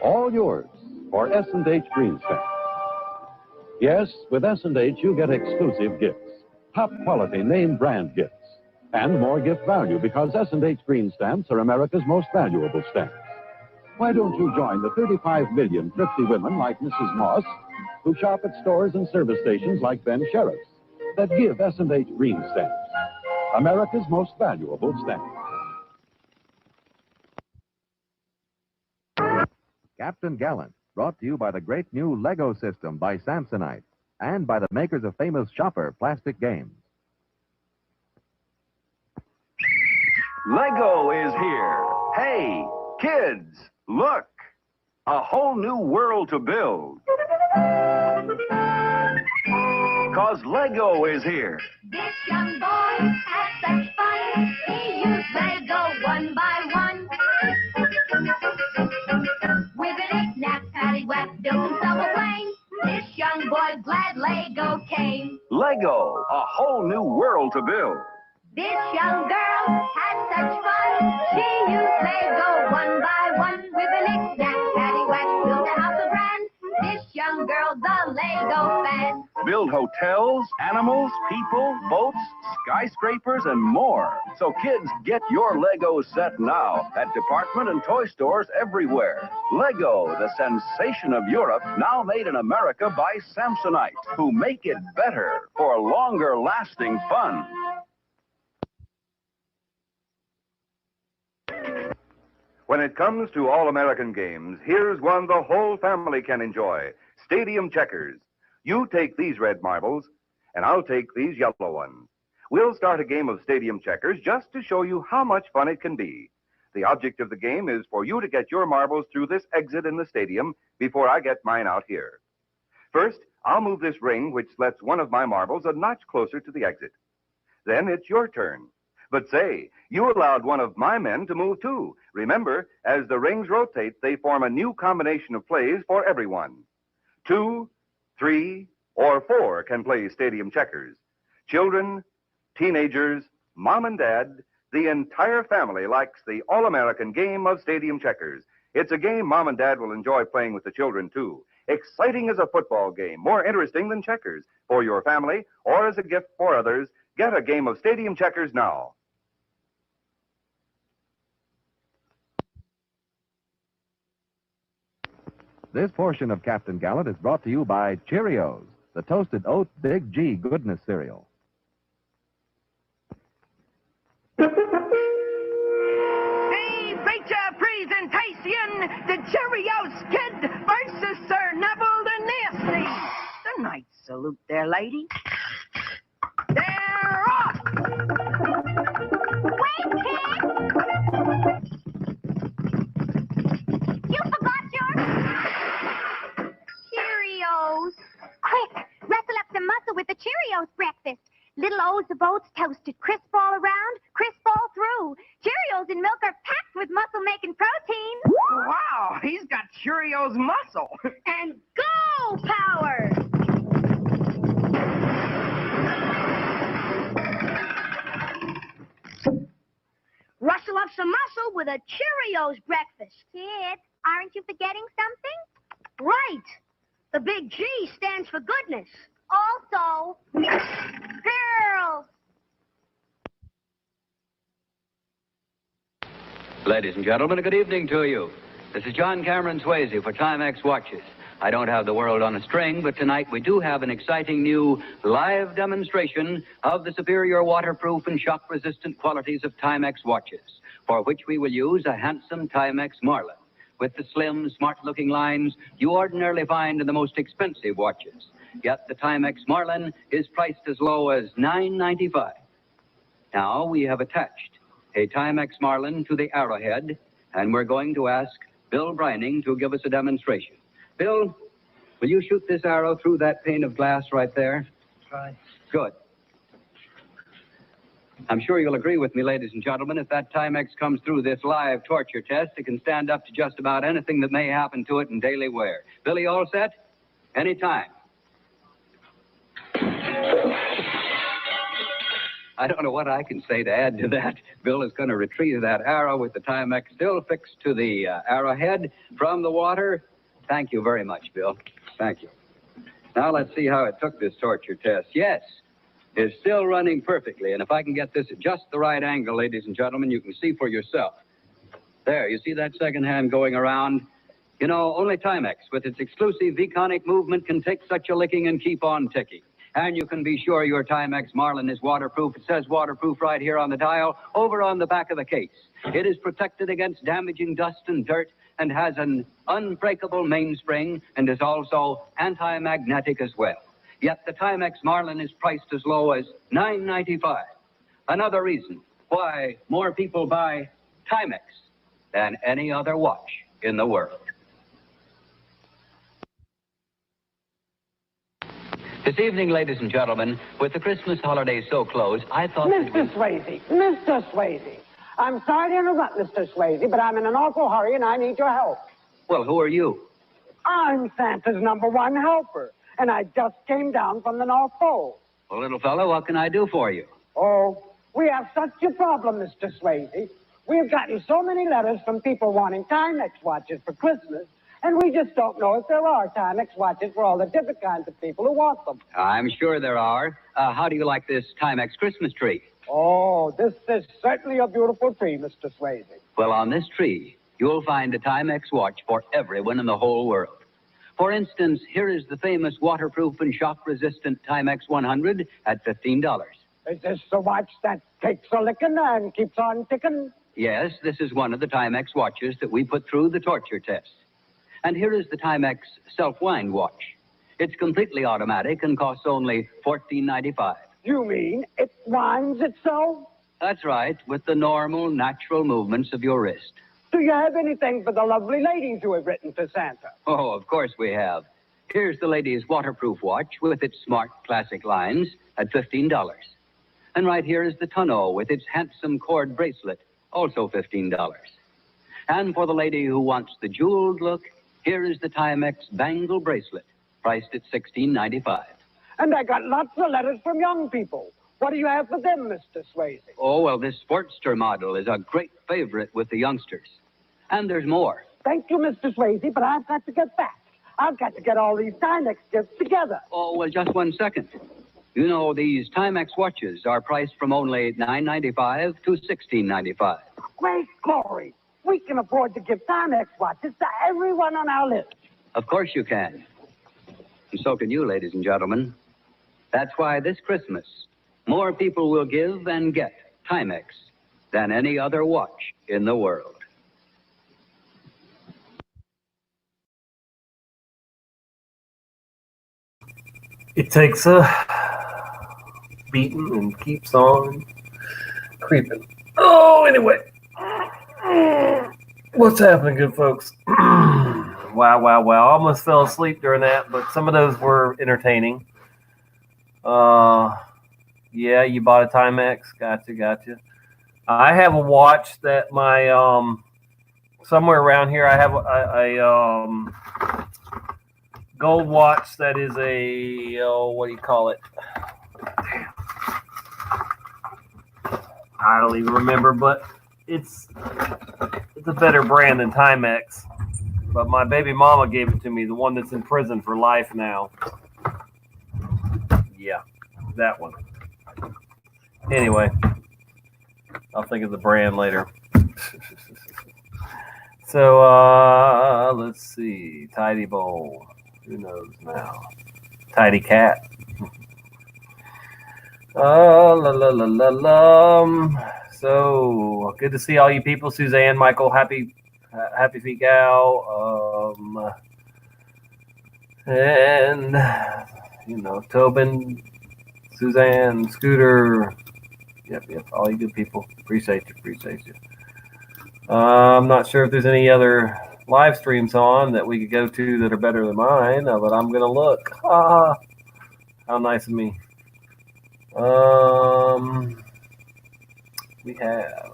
All yours for S&H Green Stamps. Yes, with S&H you get exclusive gifts, top quality name brand gifts, and more gift value because S&H Green Stamps are America's most valuable stamps. Why don't you join the 35 million thrifty women like Mrs. Moss who shop at stores and service stations like Ben Sheriff's that give S&H Green Stamps, America's most valuable stamp. Captain Gallant, brought to you by the great new Lego system by Samsonite and by the makers of famous Shopper plastic games. Lego is here. Hey, kids, look. A whole new world to build. 'Cause Lego is here. This young boy has such fun. He used Lego one by one. With a knick-knack, paddywhack, built himself a plane. This young boy glad Lego came. Lego, a whole new world to build. This young girl had such fun. She used Lego one by one. With a knick-knack, paddywhack, built a house of grand. This young girl's a Lego fan. Build hotels, animals, people, boats, skyscrapers, and more. So kids, get your Lego set now at department and toy stores everywhere. Lego, the sensation of Europe, now made in America by Samsonite, who make it better for longer lasting fun. When it comes to all-American games, here's one the whole family can enjoy. Stadium Checkers. You take these red marbles, and I'll take these yellow ones. We'll start a game of stadium checkers just to show you how much fun it can be. The object of the game is for you to get your marbles through this exit in the stadium before I get mine out here. First, I'll move this ring, which lets one of my marbles a notch closer to the exit. Then it's your turn. But say, you allowed one of my men to move too. Remember, as the rings rotate, they form a new combination of plays for everyone. 2, 3, or 4 can play stadium checkers. Children, teenagers, mom and dad, the entire family likes the all-American game of stadium checkers. It's a game mom and dad will enjoy playing with the children too. Exciting as a football game, more interesting than checkers. For your family or as a gift for others, get a game of stadium checkers now. This portion of Captain Gallant is brought to you by Cheerios, the toasted oat Big G goodness cereal. The feature presentation, the Cheerios Kid versus Sir Neville the Nasty. The night salute there, lady. They're off! Wait, kid! You forgot your Cheerios. Quick, wrestle up some muscle with the Cheerios breakfast. Little O's of oats toasted, crisp all around, crisp all through. Cheerios and milk are packed with muscle-making protein. Wow, he's got Cheerios muscle. And go power! Rustle up some muscle with a Cheerios breakfast. Kid, aren't you forgetting something? Right. The big G stands for goodness. Also, girls. Ladies and gentlemen, a good evening to you. This is John Cameron Swayze for Timex Watches. I don't have the world on a string, but tonight we do have an exciting new live demonstration of the superior waterproof and shock-resistant qualities of Timex watches, for which we will use a handsome Timex Marlin, with the slim, smart-looking lines you ordinarily find in the most expensive watches. Yet the Timex Marlin is priced as low as $9.95. Now we have attached a Timex Marlin to the arrowhead, and we're going to ask Bill Brining to give us a demonstration. Bill, will you shoot this arrow through that pane of glass right there? Try. Good. I'm sure you'll agree with me, ladies and gentlemen, if that Timex comes through this live torture test, it can stand up to just about anything that may happen to it in daily wear. Billy, all set? Anytime. I don't know what I can say to add to that. Bill is going to retrieve that arrow with the Timex still fixed to the arrowhead from the water. Thank you very much, Bill. Thank you. Now let's see how it took this torture test. Yes, it's still running perfectly. And if I can get this at just the right angle, ladies and gentlemen, you can see for yourself. There, you see that second hand going around? You know, only Timex, with its exclusive V-conic movement, can take such a licking and keep on ticking. And you can be sure your Timex Marlin is waterproof. It says waterproof right here on the dial, over on the back of the case. It is protected against damaging dust and dirt and has an unbreakable mainspring and is also anti-magnetic as well. Yet the Timex Marlin is priced as low as $9.95. Another reason why more people buy Timex than any other watch in the world. This evening, ladies and gentlemen, with the Christmas holidays so close, I thought Mr. Swayze, I'm sorry to interrupt, Mr. Swayze, but I'm in an awful hurry and I need your help. Well, who are you? I'm Santa's #1 helper, and I just came down from the North Pole. Well, little fellow, what can I do for you? Oh, we have such a problem, Mr. Swayze. We've gotten so many letters from people wanting Timex watches for Christmas, and we just don't know if there are Timex watches for all the different kinds of people who want them. I'm sure there are. How do you like this Timex Christmas tree? Oh, this is certainly a beautiful tree, Mr. Swayze. Well, on this tree, you'll find a Timex watch for everyone in the whole world. For instance, here is the famous waterproof and shock-resistant Timex 100 at $15. Is this the watch that takes a licking and keeps on ticking? Yes, this is one of the Timex watches that we put through the torture test. And here is the Timex self-wind watch. It's completely automatic and costs only $14.95. You mean it winds itself? That's right, with the normal, natural movements of your wrist. Do you have anything for the lovely ladies who have written to Santa? Oh, of course we have. Here's the ladies' waterproof watch with its smart classic lines at $15. And right here is the tonneau with its handsome cord bracelet, also $15. And for the lady who wants the jeweled look, here is the Timex bangle bracelet, priced at $16.95. And I got lots of letters from young people. What do you have for them, Mr. Swayze? Oh, well, this Sportster model is a great favorite with the youngsters. And there's more. Thank you, Mr. Swayze, but I've got to get back. I've got to get all these Timex gifts together. Oh, well, just 1 second. You know, these Timex watches are priced from only $9.95 to $16.95. Great glory. We can afford to give Timex watches to everyone on our list. Of course you can. And so can you, ladies and gentlemen. That's why this Christmas, more people will give and get Timex than any other watch in the world. It takes a beating and keeps on creeping. Oh, anyway. What's happening, good folks? Wow. I almost fell asleep during that, but some of those were entertaining. Yeah, you bought a Timex. Gotcha. I have a watch that my, somewhere around here, I have a gold watch that is a, what do you call it? I don't even remember, but it's a better brand than Timex. But my baby mama gave it to me, the one that's in prison for life now. Yeah, that one. Anyway, I'll think of the brand later. So, let's see. Tidy Bowl. Who knows now? Tidy Cat. So, good to see all you people. Suzanne, Michael, happy feet gal. And, you know, Tobin, Suzanne, Scooter. Yep, all you good people. Appreciate you. I'm not sure if there's any other live streams on that we could go to that are better than mine, but I'm gonna look. How nice of me. We have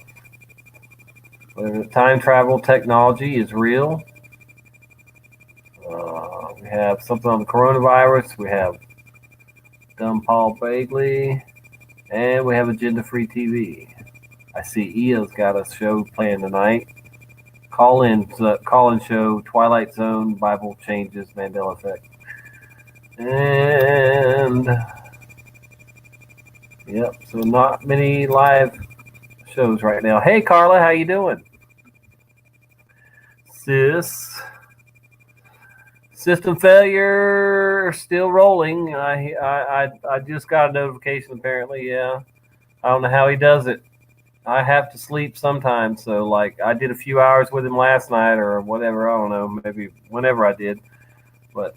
whether time travel technology is real. We have something on the coronavirus. We have Dumb Paul Bagley, and we have Agenda Free TV. I see Ia's got a show planned tonight. Call-in show, Twilight Zone, Bible Changes, Mandela Effect. And, yep, so not many live shows right now. Hey, Carla, how you doing? System failure, still rolling. I just got a notification, apparently, yeah. I don't know how he does it. I have to sleep sometimes, so like I did a few hours with him last night or whatever. I don't know, maybe whenever I did. But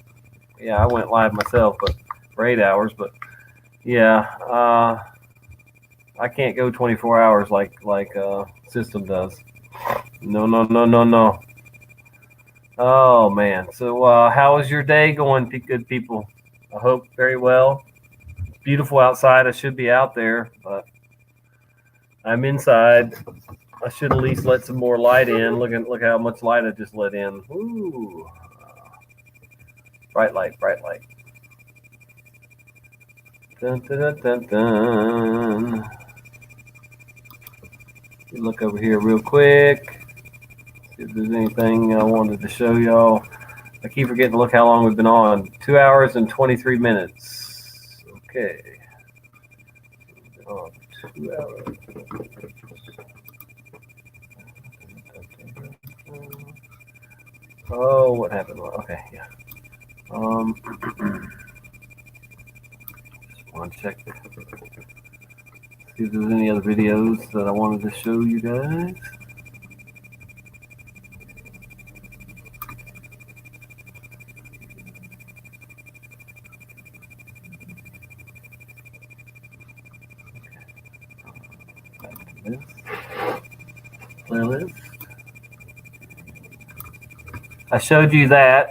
yeah, I went live myself, but for 8 hours. But yeah, I can't go 24 hours like System does. No. Oh man. So how is your day going, good people? I hope very well. It's beautiful outside. I should be out there, but I'm inside. I should at least let some more light in. Look how much light I just let in. Ooh. Bright light. Dun. Look over here real quick. See if there's anything I wanted to show y'all. I keep forgetting to look how long we've been on. 2 hours and 23 minutes. Okay. 2 hours. Oh, what happened? Okay, yeah. Just want to check. See if there's any other videos that I wanted to show you guys. Playlist. I showed you that.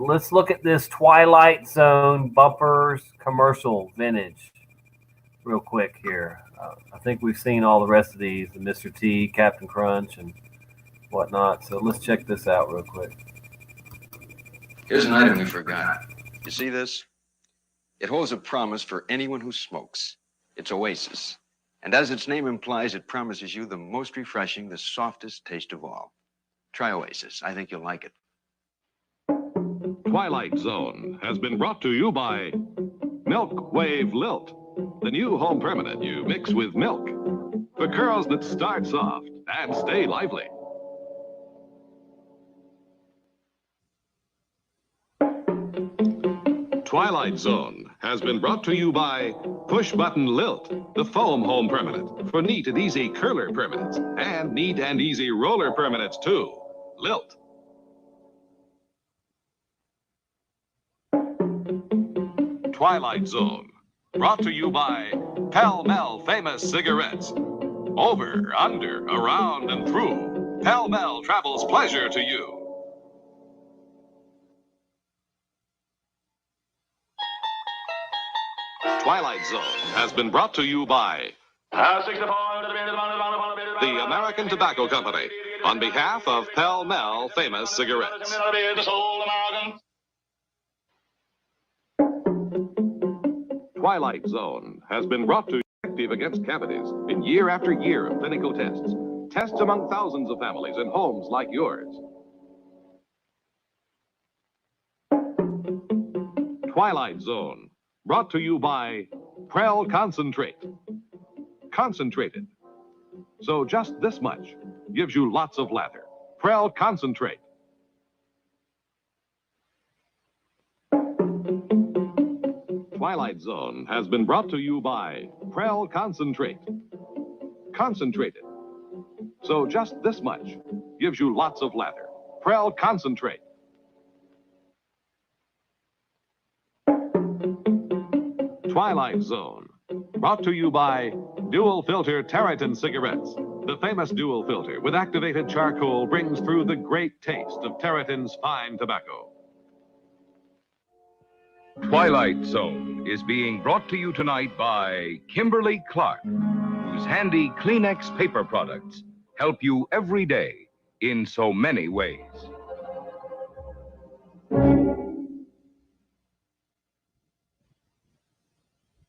Let's look at this Twilight Zone bumpers commercial vintage real quick here. I think we've seen all the rest of these, the Mr. T, Captain Crunch, and whatnot. So let's check this out real quick. Here's an item we forgot. You see this? It holds a promise for anyone who smokes. It's Oasis. And as its name implies, it promises you the most refreshing, the softest taste of all. Try Oasis. I think you'll like it. Twilight Zone has been brought to you by Milk Wave Lilt, the new home permanent you mix with milk for curls that start soft and stay lively. Twilight Zone has been brought to you by Push Button Lilt, the foam home permanent for neat and easy curler permanents and neat and easy roller permanents too. Lilt. Twilight Zone, brought to you by Pall Mall Famous Cigarettes. Over, under, around, and through, Pall Mall travels pleasure to you. Twilight Zone has been brought to you by the American Tobacco Company on behalf of Pall Mall Famous Cigarettes. Twilight Zone has been brought to you effective against cavities in year after year of clinical tests. Tests among thousands of families in homes like yours. Twilight Zone, brought to you by Prel Concentrate. Concentrated. So just this much gives you lots of lather. Prel Concentrate. Twilight Zone has been brought to you by Prel Concentrate. Concentrated. So just this much gives you lots of lather. Prel Concentrate. Twilight Zone, brought to you by Dual Filter Tareyton Cigarettes. The famous dual filter with activated charcoal brings through the great taste of Tareyton's fine tobacco. Twilight Zone is being brought to you tonight by Kimberly Clark, whose handy Kleenex paper products help you every day in so many ways.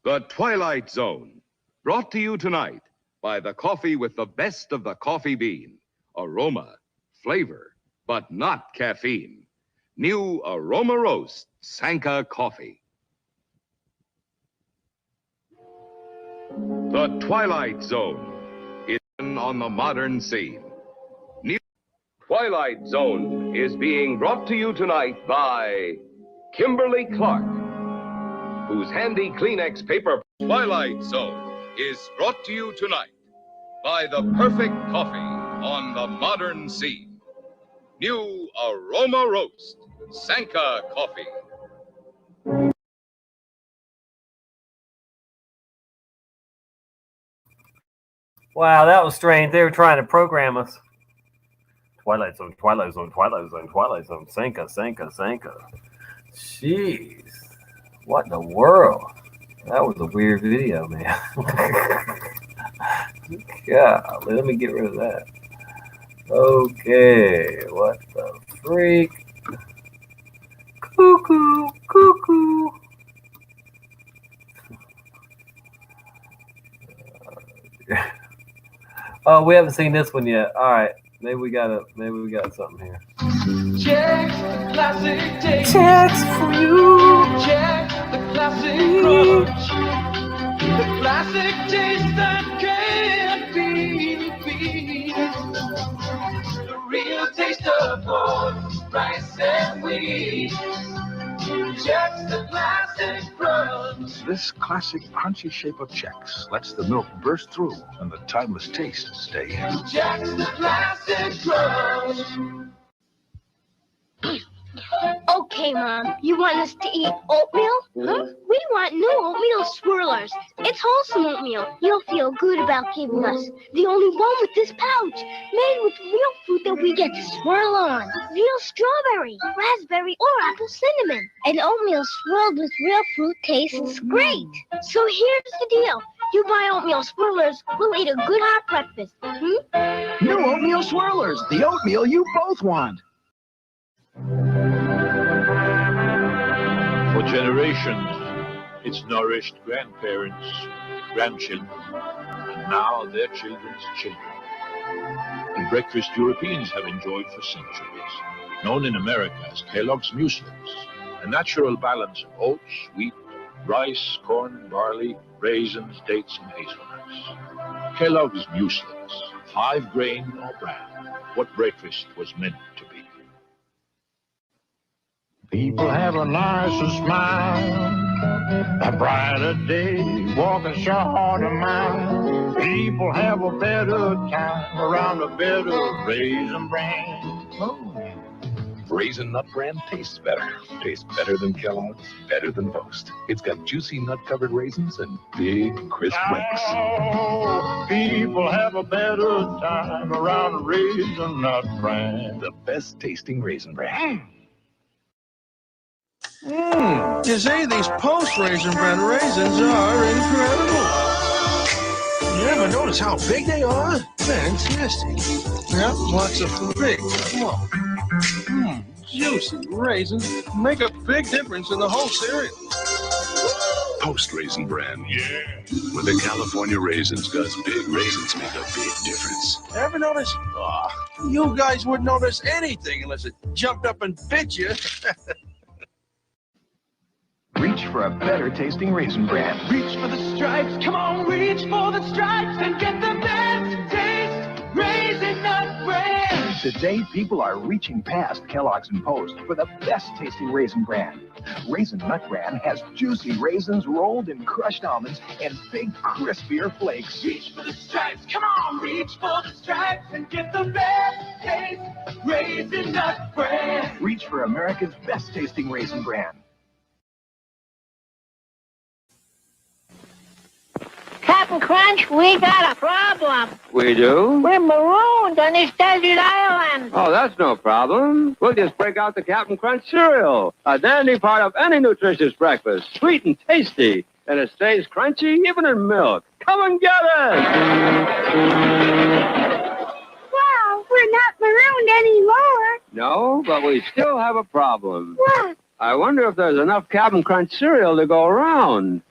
The Twilight Zone, brought to you tonight by the coffee with the best of the coffee bean. Aroma, flavor, but not caffeine. New Aroma Roast Sanka Coffee. The Twilight Zone is on the modern scene. New Twilight Zone is being brought to you tonight by Kimberly Clark, whose handy Kleenex paper. Twilight Zone is brought to you tonight by the perfect coffee on the modern scene. New Aroma Roast Sanka Coffee. Wow, that was strange. They were trying to program us. Twilight Zone, Twilight Zone, Twilight Zone, Twilight Zone, Sanka, Sanka, Sanka. Jeez. What in the world? That was a weird video, man. God, let me get rid of that. Okay, what the freak? Cuckoo, cuckoo. Oh, we haven't seen this one yet. All right, maybe we got something here. Checks the classic taste. Checks for you. Check the classic crunch. The classic taste that can't be beat. The real taste of corn, rice, and wheat. Checks the classic crunch. This classic crunchy shape of Chex lets the milk burst through and the timeless taste stay in. Checks the classic crunch. Okay. Okay, Mom. You want us to eat oatmeal? Huh? We want new oatmeal swirlers. It's wholesome oatmeal. You'll feel good about giving us the only one with this pouch, made with real fruit that we get to swirl on. Real strawberry, raspberry, or apple cinnamon. And oatmeal swirled with real fruit tastes great. So here's the deal. You buy oatmeal swirlers, we'll eat a good hot breakfast. New oatmeal swirlers, the oatmeal you both want. For generations, it's nourished grandparents, grandchildren, and now their children's children. The breakfast Europeans have enjoyed for centuries, known in America as Kellogg's Mueslix, a natural balance of oats, wheat, rice, corn, barley, raisins, dates, and hazelnuts. Kellogg's Mueslix, 5 grain or bran, what breakfast was meant to be. People have a nicer smile, a brighter day, walking shorter miles. People have a better time around a better Raisin Bran. Raisin Nut Bran tastes better. Tastes better than Kellogg's, better than most. It's got juicy nut-covered raisins and big, crisp flakes. Oh, people have a better time around a Raisin Nut Bran. The best tasting Raisin Bran. You see, these post-Raisin Bran raisins are incredible. You ever notice how big they are? Fantastic. Yep, lots of big, juicy raisins make a big difference in the whole cereal. Post Raisin Bran. Yeah. With the California raisins, because big raisins make a big difference. Ever notice? You guys wouldn't notice anything unless it jumped up and bit you. Reach for a better tasting Raisin Bran. Reach for the stripes, come on, reach for the stripes and get the best taste, Raisin Nut Bran. Today, people are reaching past Kellogg's and Post for the best tasting Raisin Bran. Raisin Nut Bran has juicy raisins rolled in crushed almonds and big, crispier flakes. Reach for the stripes, come on, reach for the stripes and get the best taste, Raisin Nut Bran. Reach for America's best tasting Raisin Bran. Captain Crunch, we got a problem. We do? We're marooned on this desert island. Oh, that's no problem. We'll just break out the Captain Crunch cereal, a dandy part of any nutritious breakfast, sweet and tasty, and it stays crunchy even in milk. Come and get it! Wow, we're not marooned anymore. No, but we still have a problem. What? I wonder if there's enough Captain Crunch cereal to go around.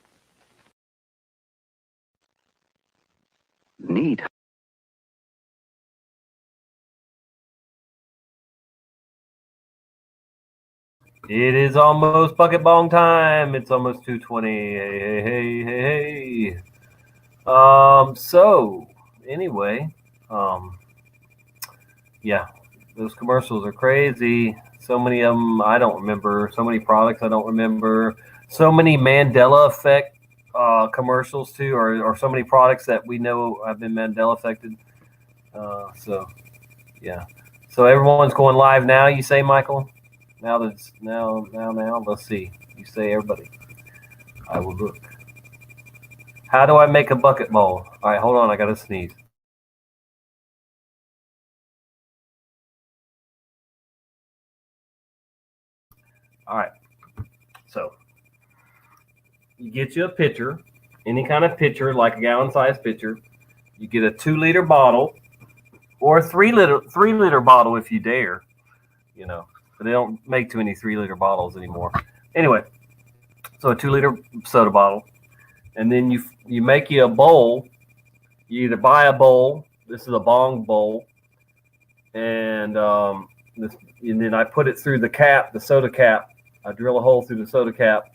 Neat. It is almost bucket bong time. It's almost 2:20. Hey. So anyway, yeah, those commercials are crazy. So many of them I don't remember. So many products I don't remember. So many Mandela effect commercials too, or so many products that we know have been Mandela affected. So yeah. So everyone's going live now, you say, Michael? Now let's see. You say everybody. I will look. How do I make a bucket bowl? All right, hold on, I gotta sneeze. All right. So you get you a pitcher, any kind of pitcher, like a gallon-sized pitcher. You get a 2-liter bottle or a 3-liter bottle if you dare. You know, but they don't make too many 3-liter bottles anymore. Anyway, so a 2-liter soda bottle, and then you make you a bowl. You either buy a bowl. This is a bong bowl, and then I put it through the cap, the soda cap. I drill a hole through the soda cap,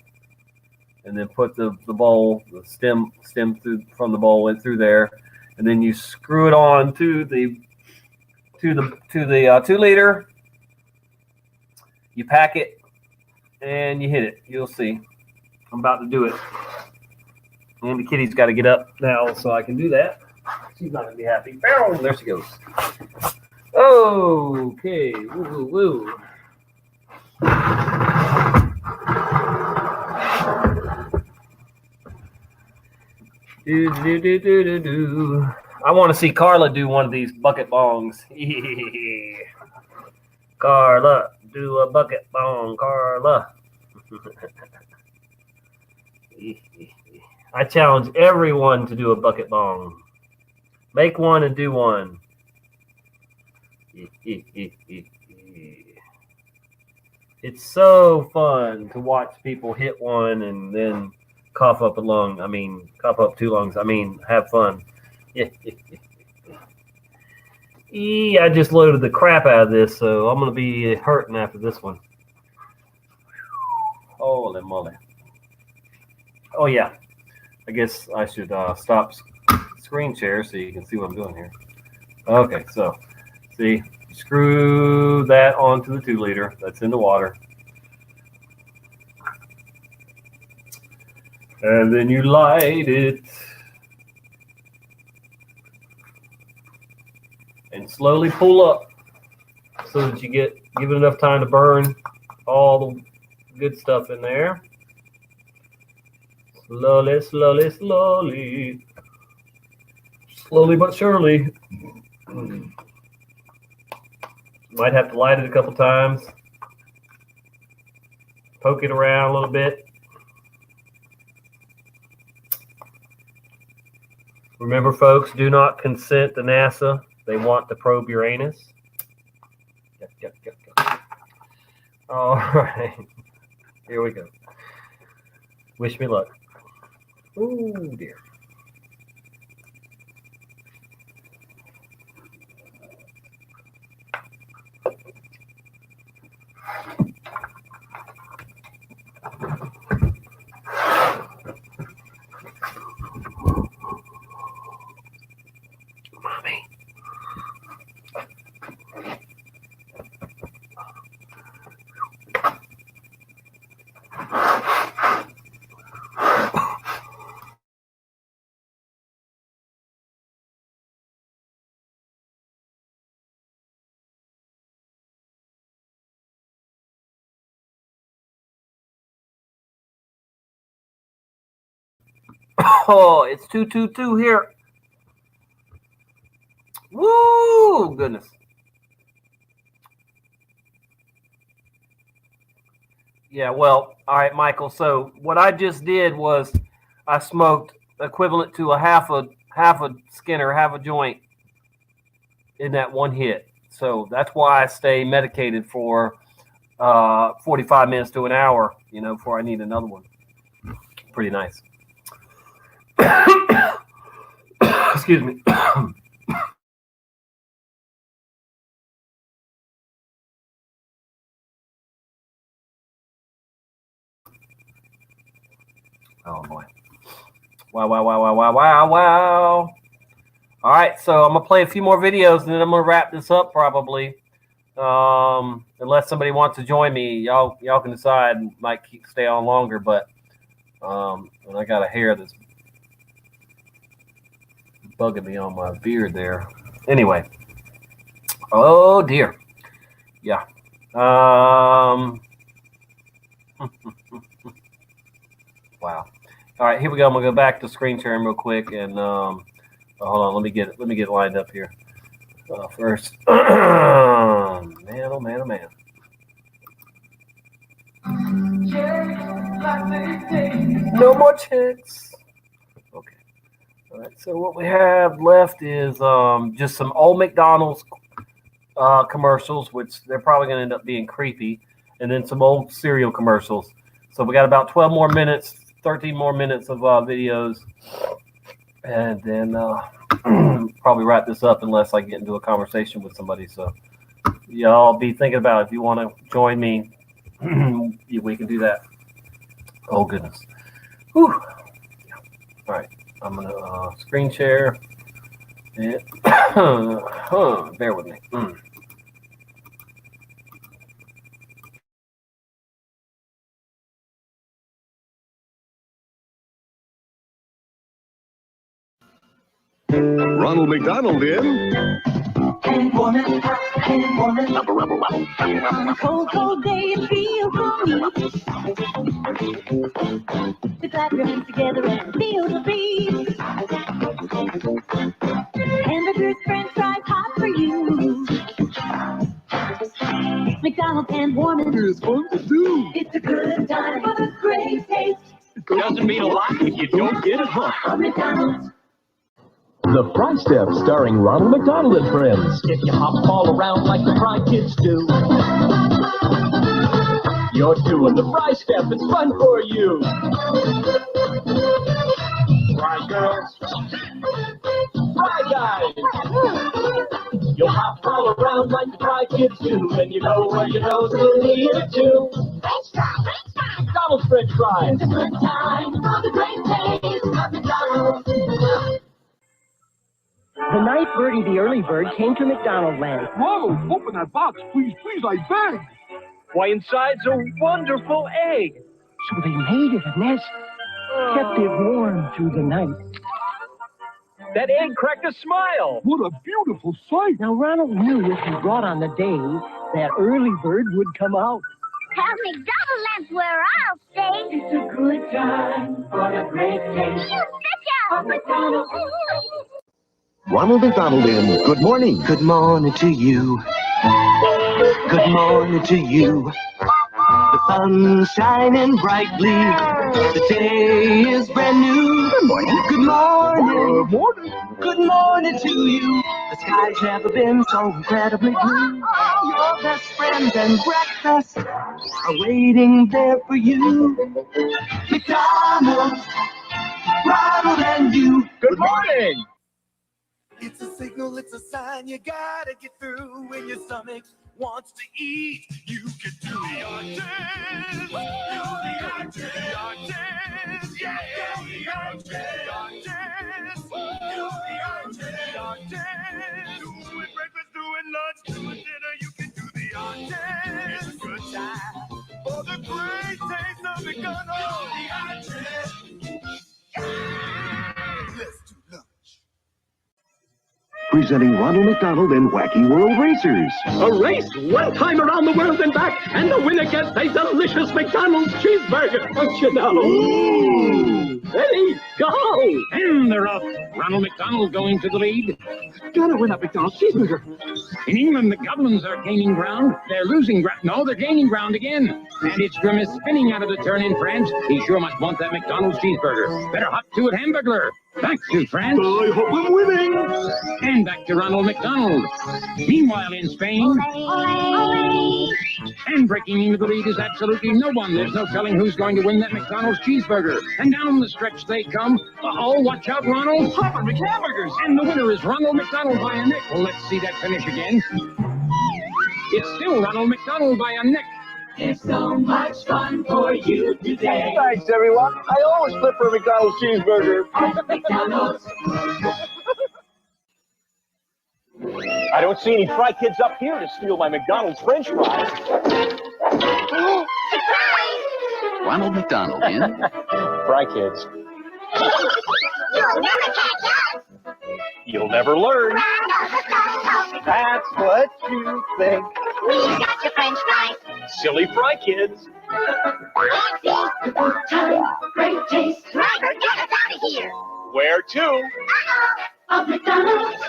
and then put the bowl, the stem through from the bowl in through there, and then you screw it on to the 2-liter. You pack it and you hit it. You'll see. I'm about to do it. And the kitty's got to get up now so I can do that. She's not going to be happy. Oh, there she goes. Okay. Woo. I want to see Carla do one of these bucket bongs. Carla, do a bucket bong, Carla. I challenge everyone to do a bucket bong. Make one and do one. It's so fun to watch people hit one and then cough up a lung. I mean, cough up two lungs. I mean, have fun. I just loaded the crap out of this, so I'm going to be hurting after this one. Holy moly. Oh, yeah. I guess I should stop screen share so you can see what I'm doing here. Okay, so see, screw that onto the 2-liter that's in the water. And then you light it. And slowly pull up so that you give it enough time to burn all the good stuff in there. Slowly, slowly, slowly. Slowly but surely. Might have to light it a couple times. Poke it around a little bit. Remember, folks, do not consent to NASA. They want to probe your anus. Yep. All right. Here we go. Wish me luck. Oh, dear. Mommy. Oh, it's 222 here. Woo, goodness. Yeah, well, all right, Michael. So what I just did was I smoked equivalent to a half a Skinner, half a joint in that one hit. So that's why I stay medicated for 45 minutes to an hour, before I need another one. Pretty nice. Excuse me. Oh boy. Wow. All right, so I'm gonna play a few more videos and then I'm gonna wrap this up probably. Unless somebody wants to join me, y'all can decide. Might stay on longer, but and I got a hair that's bugging me on my beard there. Anyway. Oh dear. Yeah. Wow. All right, here we go. I'm gonna go back to screen sharing real quick and hold on. Let me get it lined up here first. Man, oh man, oh man. No more chicks. Okay. All right. So what we have left is just some old McDonald's commercials, which they're probably gonna end up being creepy, and then some old cereal commercials. So we got about 12 more minutes. 13 more minutes of videos, and then probably wrap this up unless I get into a conversation with somebody. So y'all be thinking about it. If you want to join me, we can do that. Oh goodness. Whew. All right, I'm gonna screen share. And bear with me. Ronald McDonald in. On a cold, cold day, it feels so neat. The clap your hands together and feel the beat. Hamburgers, french fries, hot for you. McDonald's and warming. It's fun to do. It's a good time for the great taste. Doesn't mean a lot if you don't get it hooked. From McDonald's. The Fry Step, starring Ronald McDonald and Friends. If you hop all around like the Fry Kids do, you're doing the Fry Step. It's fun for you. Fry girls, Fry guys. You'll hop all around like the Fry Kids do, and you go where your nose will lead you to. French fries, McDonald's French fries. It's a good time for the great taste of McDonald's. The night Birdie the early bird came to McDonald Land. Ronald, open that box, please, please, I beg. Why, inside's a wonderful egg. So they made it a nest, kept it warm through the night. That egg cracked a smile. What a beautiful sight. Now, Ronald knew if he brought on the day, that early bird would come out. Tell McDonald Land's where I'll stay. It's a good time for the great taste of McDonald's. Ronald McDonald in Good Morning. Good morning to you. Good morning to you. The sun's shining brightly. The day is brand new. Good morning. Good morning. Good morning. Good morning to you. The sky's never been so incredibly blue. Your best friends and breakfast are waiting there for you. McDonald's, Ronald and you. Good morning. It's a signal, it's a sign you gotta get through when your stomach wants to eat. You can do the arches. Do the arches. The arches. Yeah. Do the arches. The arches. Do the arches. The arches. Do it breakfast, do it lunch, do it dinner. You can do the arches. It's a good time for the great taste of McDonald's. The arches. Yeah. Let's do lunch. Presenting Ronald McDonald and Wacky World Racers. A race one time around the world and back, and the winner gets a delicious McDonald's cheeseburger, don't you know? Ooh. Ready, go! And they're off. Ronald McDonald going to the lead. Gotta win that McDonald's cheeseburger. In England, the Goblins are gaining ground. They're losing ground. No, they're gaining ground again. And it's Grimace spinning out of the turn in France. He sure must want that McDonald's cheeseburger. Better hop to it, Hamburglar. Back to France. I hope I'm winning. And back to Ronald McDonald. Meanwhile, in Spain. And breaking into the lead is absolutely no one. There's no telling who's going to win that McDonald's cheeseburger. And down the stretch they come. Uh-oh, watch out, Ronald. Papa McHamburgers. And the winner is Ronald McDonald by a neck. Well, let's see that finish again. It's still Ronald McDonald by a neck. There's so much fun for you today. Thanks, everyone. I always flip for a McDonald's cheeseburger. McDonald's. I don't see any Fry Kids up here to steal my McDonald's French fries. Ronald McDonald in Fry Kids. You'll never learn. That's what you think. We got your French fries. Silly Fry Kids. Good time, great taste. Driver, get us out of here. Where to? Of McDonald's.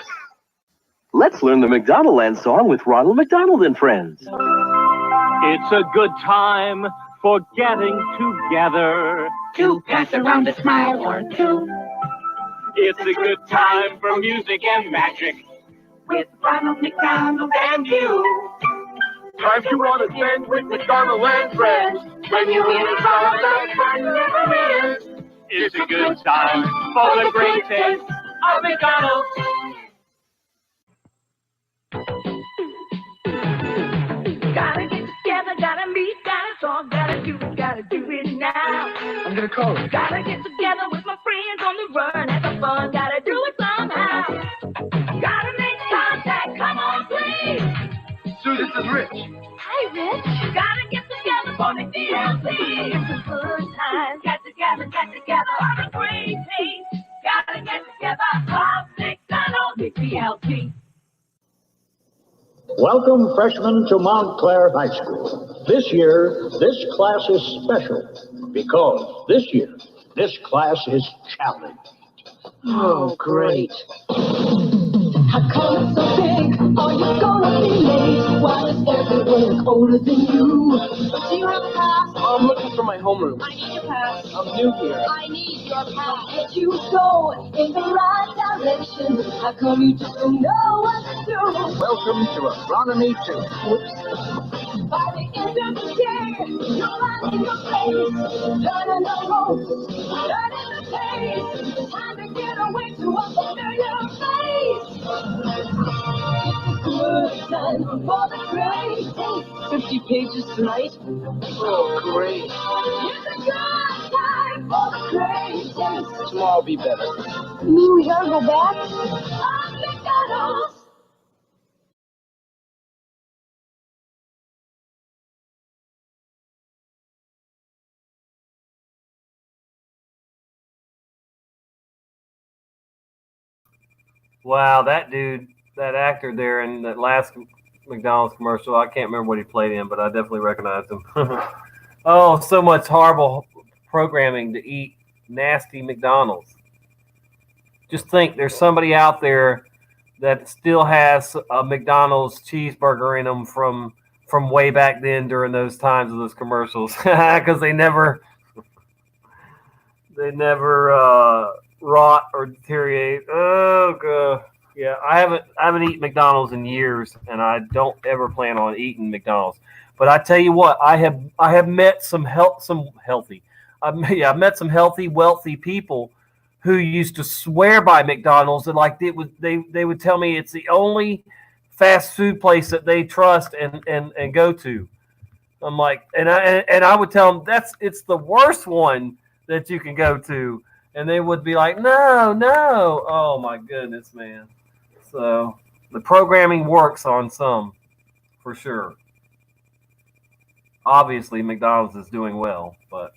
Let's learn the McDonald Land song with Ronald McDonald and Friends. It's a good time for getting together. To pass around a smile or two. It's a good time for music and magic. With Ronald McDonald and you. Times you want to spend with McDonald and Friends. When you win a car, that fun never ends. It's a good time for the great taste of McDonald's. Gotta get together, gotta meet, gotta talk, gotta do it now. I'm gonna call her. Gotta get together with my friends on the run, have some fun, gotta do it somehow. Gotta make contact, come on please. Sue, this is Rich. Hey Rich. Gotta get together for the DLC. It's a good time, get together for the great taste. Gotta get together, Bob McDonald, DLC. Welcome, freshmen, to Montclair High School. This year, this class is special because this year, this class is challenged. Oh, great. How come it's so big? Are you gonna be late? Why is everyone older than you? Do you have a pass? I'm looking for my homeroom. I need your pass. I'm new here. I need your pass. Did you go in the right direction? How come you just don't know what to do? Welcome to Astronomy 2. By the end of the year, you're right in your place. Learning the ropes, learning the pace. Time to get away to a familiar place. It's a good time for the great taste. 50 pages tonight? Oh, great. It's a good time for the great taste. Tomorrow will be better. You mean we gotta go back? McDonald's. Wow, that dude, that actor there in that last McDonald's commercial, I can't remember what he played in, but I definitely recognized him. Oh, so much horrible programming to eat nasty McDonald's. Just think there's somebody out there that still has a McDonald's cheeseburger in them from way back then during those times of those commercials, because they never rot or deteriorate. Oh god, yeah. I haven't eaten McDonald's in years, and I don't ever plan on eating McDonald's. But I tell you what, I have met some healthy, wealthy people who used to swear by McDonald's, and like they would tell me it's the only fast food place that they trust and go to. I'm like, and I would tell them it's the worst one that you can go to, and they would be like, no. Oh my goodness, man. So the programming works on some, for sure. Obviously, McDonald's is doing well, but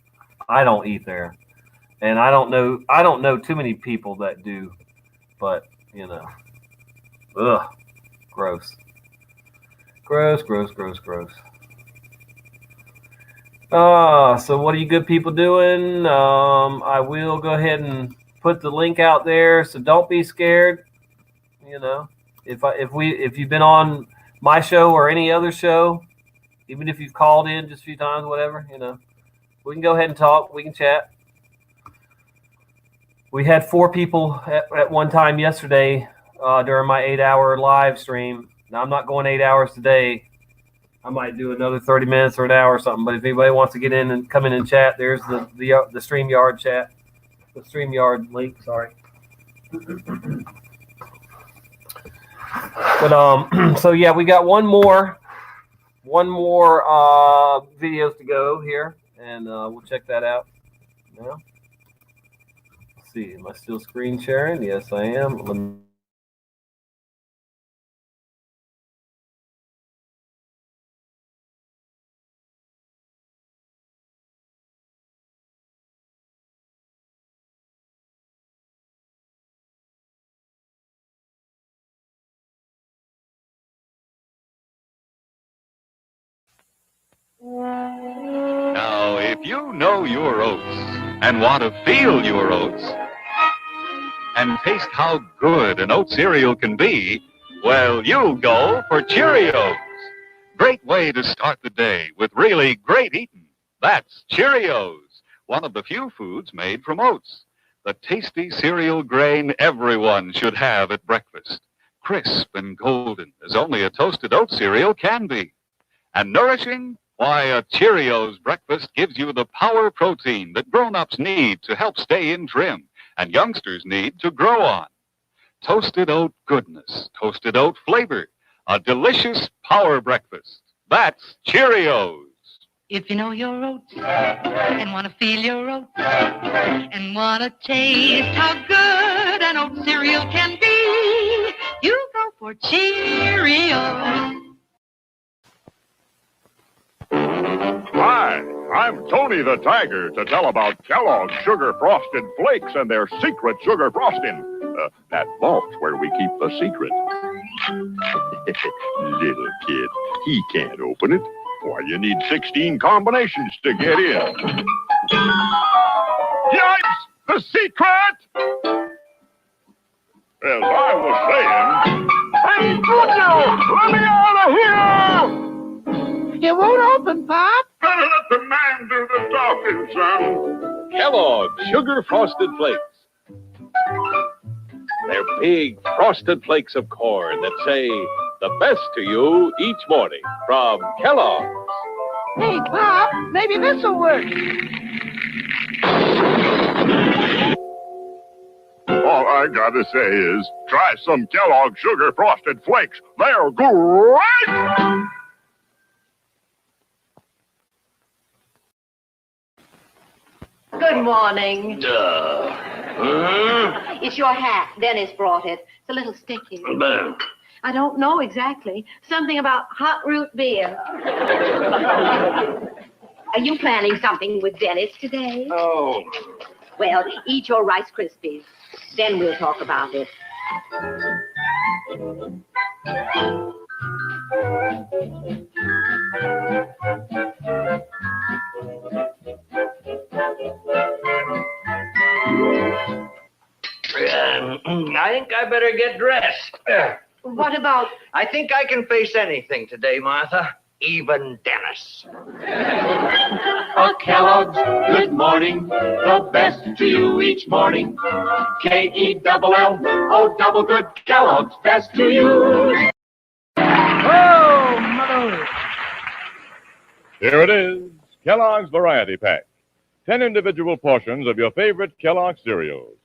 I don't eat there, and I don't know too many people that do, but you know, ugh, gross. So what are you good people doing? I will go ahead and put the link out there, so don't be scared. You know, if you've been on my show or any other show, even if you've called in just a few times, whatever, you know, we can go ahead and talk. We can chat. We had 4 people at one time yesterday during my 8-hour live stream. Now, I'm not going 8 hours today. I might do another 30 minutes or an hour or something. But if anybody wants to get in and come in and chat, there's the StreamYard chat. The StreamYard link, sorry. But so yeah, we got one more videos to go here, and we'll check that out now. Let's see, am I still screen sharing? Yes, I am. Now, if you know your oats and want to feel your oats and taste how good an oat cereal can be, well, you'll go for Cheerios. Great way to start the day with really great eating. That's Cheerios, one of the few foods made from oats. The tasty cereal grain everyone should have at breakfast. Crisp and golden, as only a toasted oat cereal can be. And nourishing? Why, a Cheerios breakfast gives you the power protein that grown-ups need to help stay in trim and youngsters need to grow on. Toasted oat goodness, toasted oat flavor, a delicious power breakfast. That's Cheerios. If you know your oats and want to feel your oats and want to taste how good an oat cereal can be, you go for Cheerios. Hi, I'm Tony the Tiger to tell about Kellogg's Sugar Frosted Flakes and their secret sugar frosting. That vault where we keep the secret. Little kid, he can't open it. Why, you need 16 combinations to get in. Yikes! The secret! It won't open, Pop. Better let the man do the talking, son. Kellogg's Sugar Frosted Flakes. They're big frosted flakes of corn that say the best to you each morning from Kellogg's. Hey, Pop, maybe this'll work. All I gotta say is, try some Kellogg's Sugar Frosted Flakes. They're great! Good morning. It's your hat. Dennis brought it. It's a little sticky. I don't know exactly. Something about hot root beer. Are you planning something with Dennis today? Oh. Well, eat your Rice Krispies. Then we'll talk about it. I think I better get dressed. What about... I think I can face anything today, Martha. Even Dennis. Kellogg's, good morning. The best to you each morning. K-E-double-L-O, double good. Kellogg's, best to you. Oh, mother. Here it is, Kellogg's Variety Pack. 10 individual portions of your favorite Kellogg's cereals.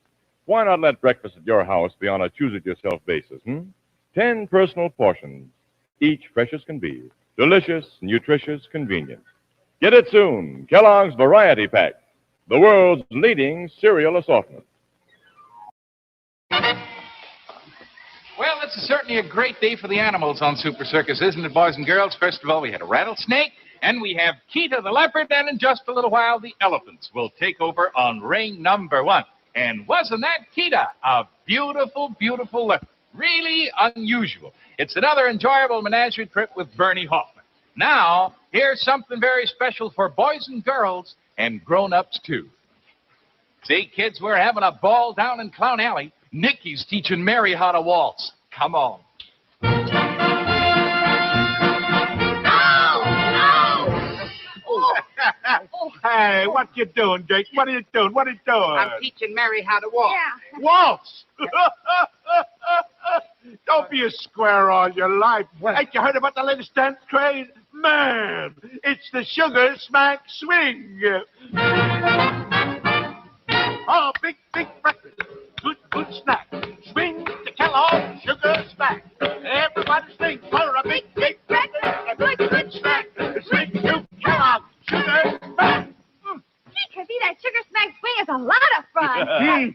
Why not let breakfast at your house be on a choose-it-yourself basis, 10 personal portions, each fresh as can be. Delicious, nutritious, convenient. Get it soon, Kellogg's Variety Pack, the world's leading cereal assortment. Well, this is certainly a great day for the animals on Super Circus, isn't it, boys and girls? First of all, we had a rattlesnake, and we have Keita the leopard, and in just a little while, the elephants will take over on ring number 1. And wasn't that Keita a beautiful, beautiful leopard? Really unusual. It's another enjoyable menagerie trip with Bernie Hoffman. Now, here's something very special for boys and girls and grown-ups, too. See, kids, we're having a ball down in Clown Alley. Nikki's teaching Mary how to waltz. Come on. Hey, what you doing, Jake? What are you doing? What are you doing? I'm teaching Mary how to walk. Yeah. Waltz! Don't be a square all your life. Ain't you heard about the latest dance craze? Man, it's the Sugar Smack Swing. Oh, big breakfast. Good snack. Swing the Kellogg's Sugar Smack. Everybody swing for a big breakfast. A good snack. Swing to Kellogg's Sugar Smack. Gee, Cliffy, that Sugar Smack Swing is a lot of fun.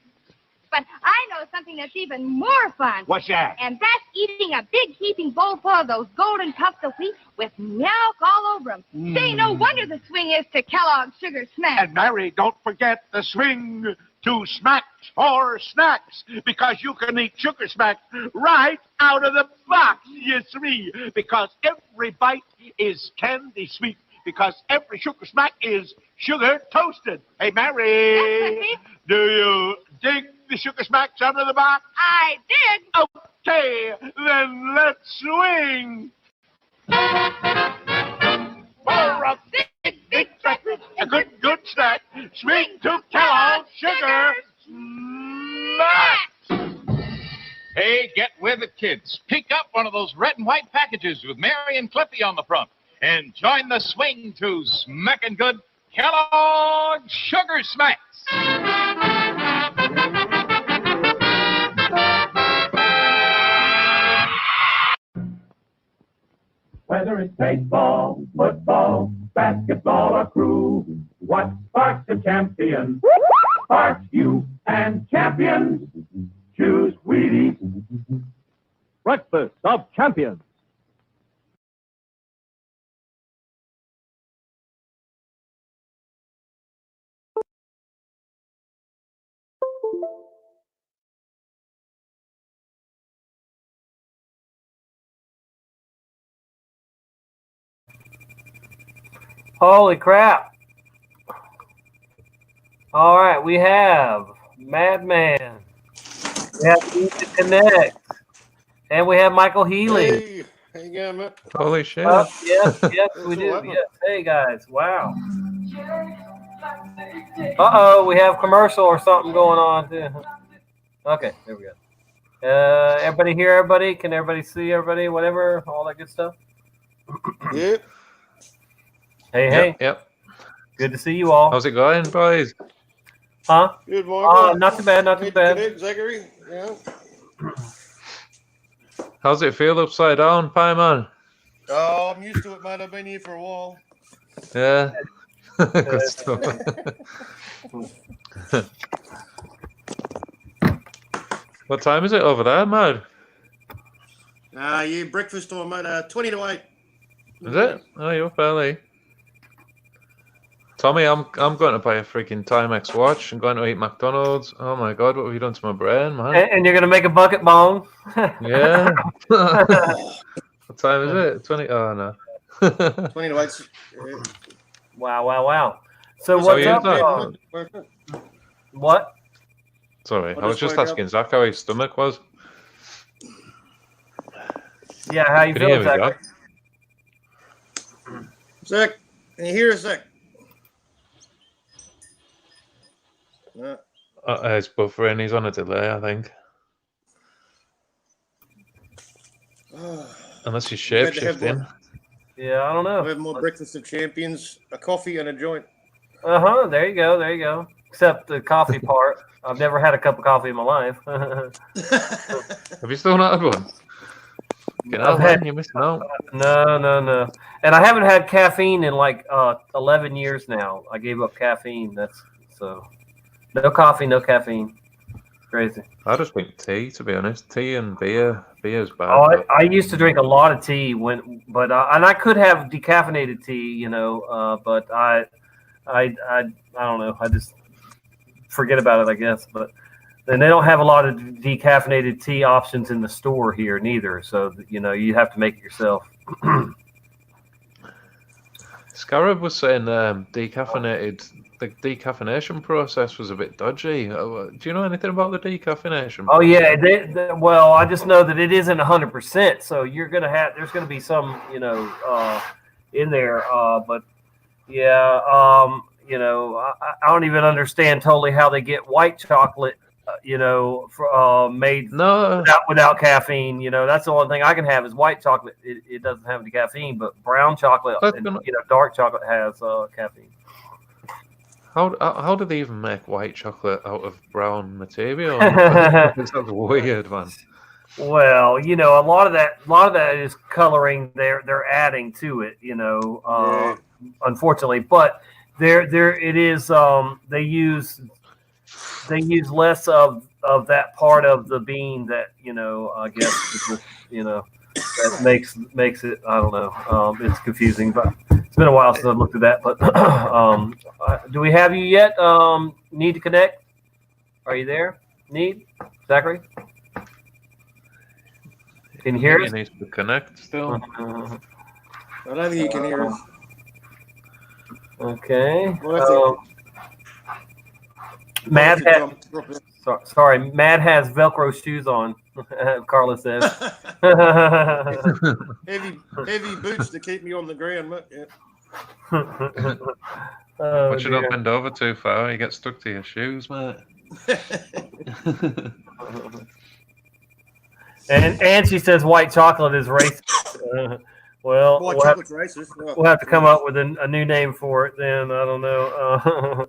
But I know something that's even more fun. What's that? And that's eating a big heaping bowl full of those golden puffs of wheat with milk all over them. Say, no wonder the swing is to Kellogg's Sugar Smack. And Mary, don't forget the swing to Smacks for snacks, because you can eat Sugar Smack right out of the box, you see, because every bite is candy sweet, because every Sugar Smack is sugar toasted. Hey, Mary, yes, do you dig the Sugar Smacks out of the box? I did. Okay, then let's swing. For a big breakfast, a good snack, swing to Kellogg's Sugar Smack. Hey, get with it, kids. Pick up one of those red and white packages with Mary and Cliffy on the front. And join the swing to smackin' good Kellogg's Sugar Smacks. Whether it's baseball, football, basketball, or crew, what sparks a champion? Sparks you and champions. Choose Wheaties. Breakfast of Champions. Holy crap. All right, we have Madman. We have Music Connect. And we have Michael Healy. Hey, How you going, man? Holy shit. Yes, we do. Yes. Hey, guys. Wow. Uh-oh, we have commercial or something going on, too. Okay, there we go. Everybody hear everybody? Can everybody see everybody? Whatever, all that good stuff? Yep. Hey. Yep. Good to see you all. How's it going, boys? Huh? Good morning. Not too bad, not too bad. Good, Zachary. Yeah. How's it feel upside down, Pie Man? Oh, I'm used to it, man. I've been here for a while. Yeah. Good stuff. What time is it over there, man? Yeah, breakfast time, mate. 20 to 8. Is it? Oh, you're up early. Tommy, I'm going to buy a freaking Timex watch. I'm going to eat McDonald's. Oh my God, what have you done to my brain, man? And you're gonna make a bucket bone? Yeah. What time is it? 20? Oh no. 20 to 8. Yeah. Wow. So So what's you up? thought- What? Sorry, What I was is just going asking Zach how his stomach was. Yeah, how you Can you hear feeling, me, Zachary? Zach, can you hear us, Zach? No. It's buffering. He's on a delay, I think. Unless he's shape shifting. Yeah, I don't know. We have more breakfast of champions, a coffee and a joint. There you go. Except the coffee part. I've never had a cup of coffee in my life. Have you still not had one? You're missing out. No. And I haven't had caffeine in like 11 years now. I gave up caffeine. No coffee, no caffeine. Crazy. I just drink tea, to be honest. Tea and beer. Beer's bad. Oh, I used to drink a lot of tea and I could have decaffeinated tea, but I don't know. I just forget about it, I guess. But then they don't have a lot of decaffeinated tea options in the store here, neither. So you have to make it yourself. Scarab was saying the decaffeination process was a bit dodgy. Do you know anything about the decaffeination? Oh yeah, well, I just know that it isn't 100%. So there's gonna be some, in there. But yeah, I don't even understand totally how they get white chocolate, made without caffeine. That's the only thing I can have is white chocolate. It doesn't have any caffeine, but brown chocolate and dark chocolate has caffeine. How do they even make white chocolate out of brown material? It's weird, man. Well, a lot of that is coloring they're adding to it, unfortunately. But there it is. They use less of that part of the bean that I guess that makes it. I don't know. It's confusing, but it's been a while since I've looked at that. But do we have you yet? Need to connect? Are you there? Need Zachary? Can you hear us? He needs to connect still. I don't think you can hear us. Okay. Mad has Velcro shoes on. Carla says. heavy boots to keep me on the ground. Look, yeah. But you don't bend over too far. You get stuck to your shoes, mate. And she says white chocolate is racist. Well, white chocolate's racist. No. We'll have to come up with a new name for it. Then I don't know.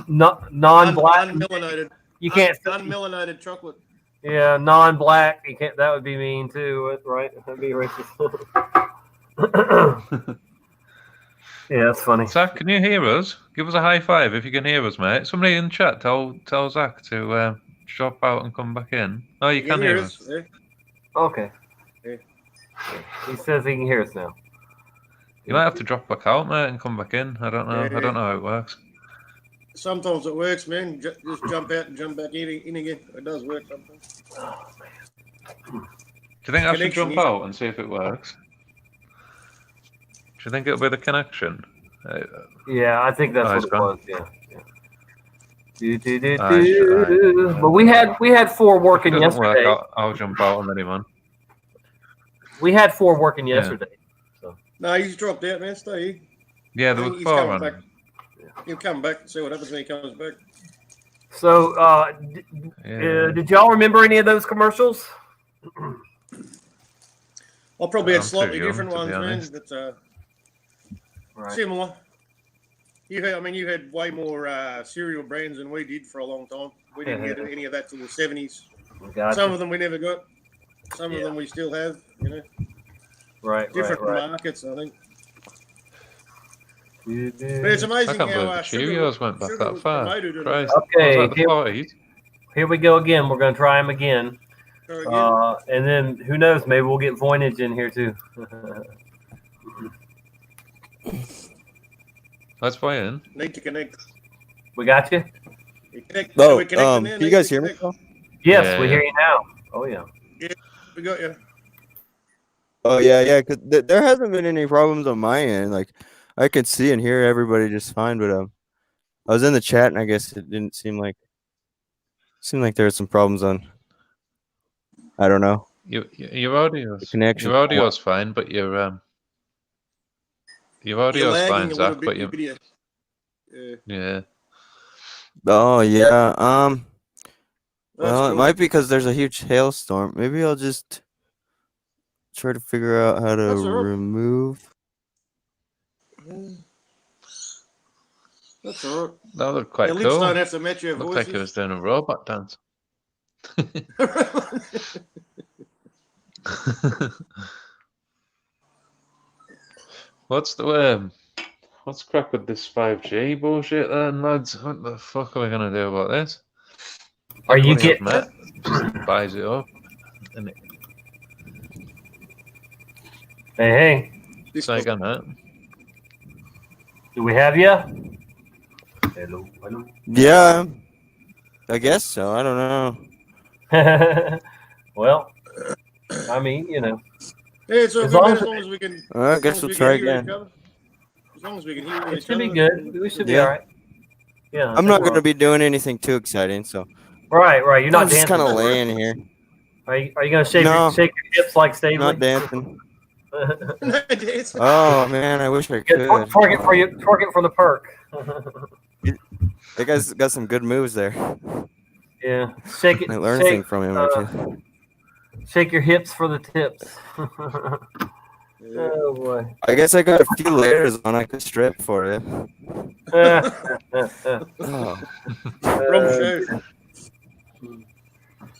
Non-black. Unmelanated. You can't. Unmelanated chocolate. Yeah, non-black. You can't. That would be mean too, right? That'd be racist. Yeah, that's funny. Zach, can you hear us? Give us a high five if you can hear us, mate. Somebody in the chat tell Zach to drop out and come back in. Oh, you can hear us. Yeah. Okay. Yeah. He says he can hear us now. You might have to drop back out, mate, and come back in. I don't know. Yeah. I don't know how it works. Sometimes it works, man. Just jump out and jump back in again. It does work sometimes. Do you think I should jump out and see if it works? Do you think it'll be the connection? Yeah, I think that's what it was. Yeah. But we had 4 working if it doesn't yesterday. work, I'll jump out and let him on. We had 4 working yesterday. So. No, he's dropped out, man. Stay. Yeah, I there think were he's 4 coming on. back. He'll come back and see what happens when he comes back. So, did y'all remember any of those commercials? I'll probably had I'm too slightly young, different to be ones, man. honest. But Right. similar. You had way more cereal brands than we did for a long time. We didn't get any of that till the 70s. Gotcha. Some of them we never got. Some of them we still have. You know. Right. Different right. markets, I think. Yeah. But it's I amazing can't believe how the sugar Cheerios went back sugar that was far. promoted and- Christ. Okay, Was that the 40s? Here we go again. We're going to try them again. Try again. And then, who knows, maybe we'll get Voynich in here too. Let's play in. Need to connect. We got you? We connect. Oh, we connected now? can Need you guys to hear me? connect. Yes, we hear you now. Oh, yeah. Yeah, we got you. Oh yeah. 'Cause there hasn't been any problems on my end. Like I can see and hear everybody just fine, but I was in the chat and I guess it didn't seem like there were some problems on. I don't know. Your audio's connection. Your audio's fine, but your audio's lagging fine, a little Zach. bit, But your you, video. yeah. Oh yeah. Well, it cool. might be because there's a huge hailstorm. Maybe I'll just try to figure out how to That's all right. remove. That's all right. That looked quite Your lips cool. don't have to match your Looked like he voices. was doing a robot dance. What's crack with this 5G bullshit then, lads? What the fuck are we gonna do about this? Are you Everybody I've getting met just buys it up. And it, Hey. say again, mate. Do we have you? Hello. Yeah, I guess so. I don't know. Well, I mean, you know. Yeah, it's all As good, long man, as- as long as we can. I guess we'll try again. As long as we can hear It each should be other. good. We should be Yeah. all right. Yeah. I'm not going to be doing anything too exciting, so Right. You're not I'm just dancing. kind of laying here. Are you going to shake No. your hips like Stavely? Not dancing. Oh man, I wish I could. Twerk it for you. Twerk it for the perk. That guy's got some good moves there. Yeah. Shake it. I learned shake, things from him or two. Shake your hips for the tips. Oh boy. I guess I got a few layers on. I could strip for it. Oh.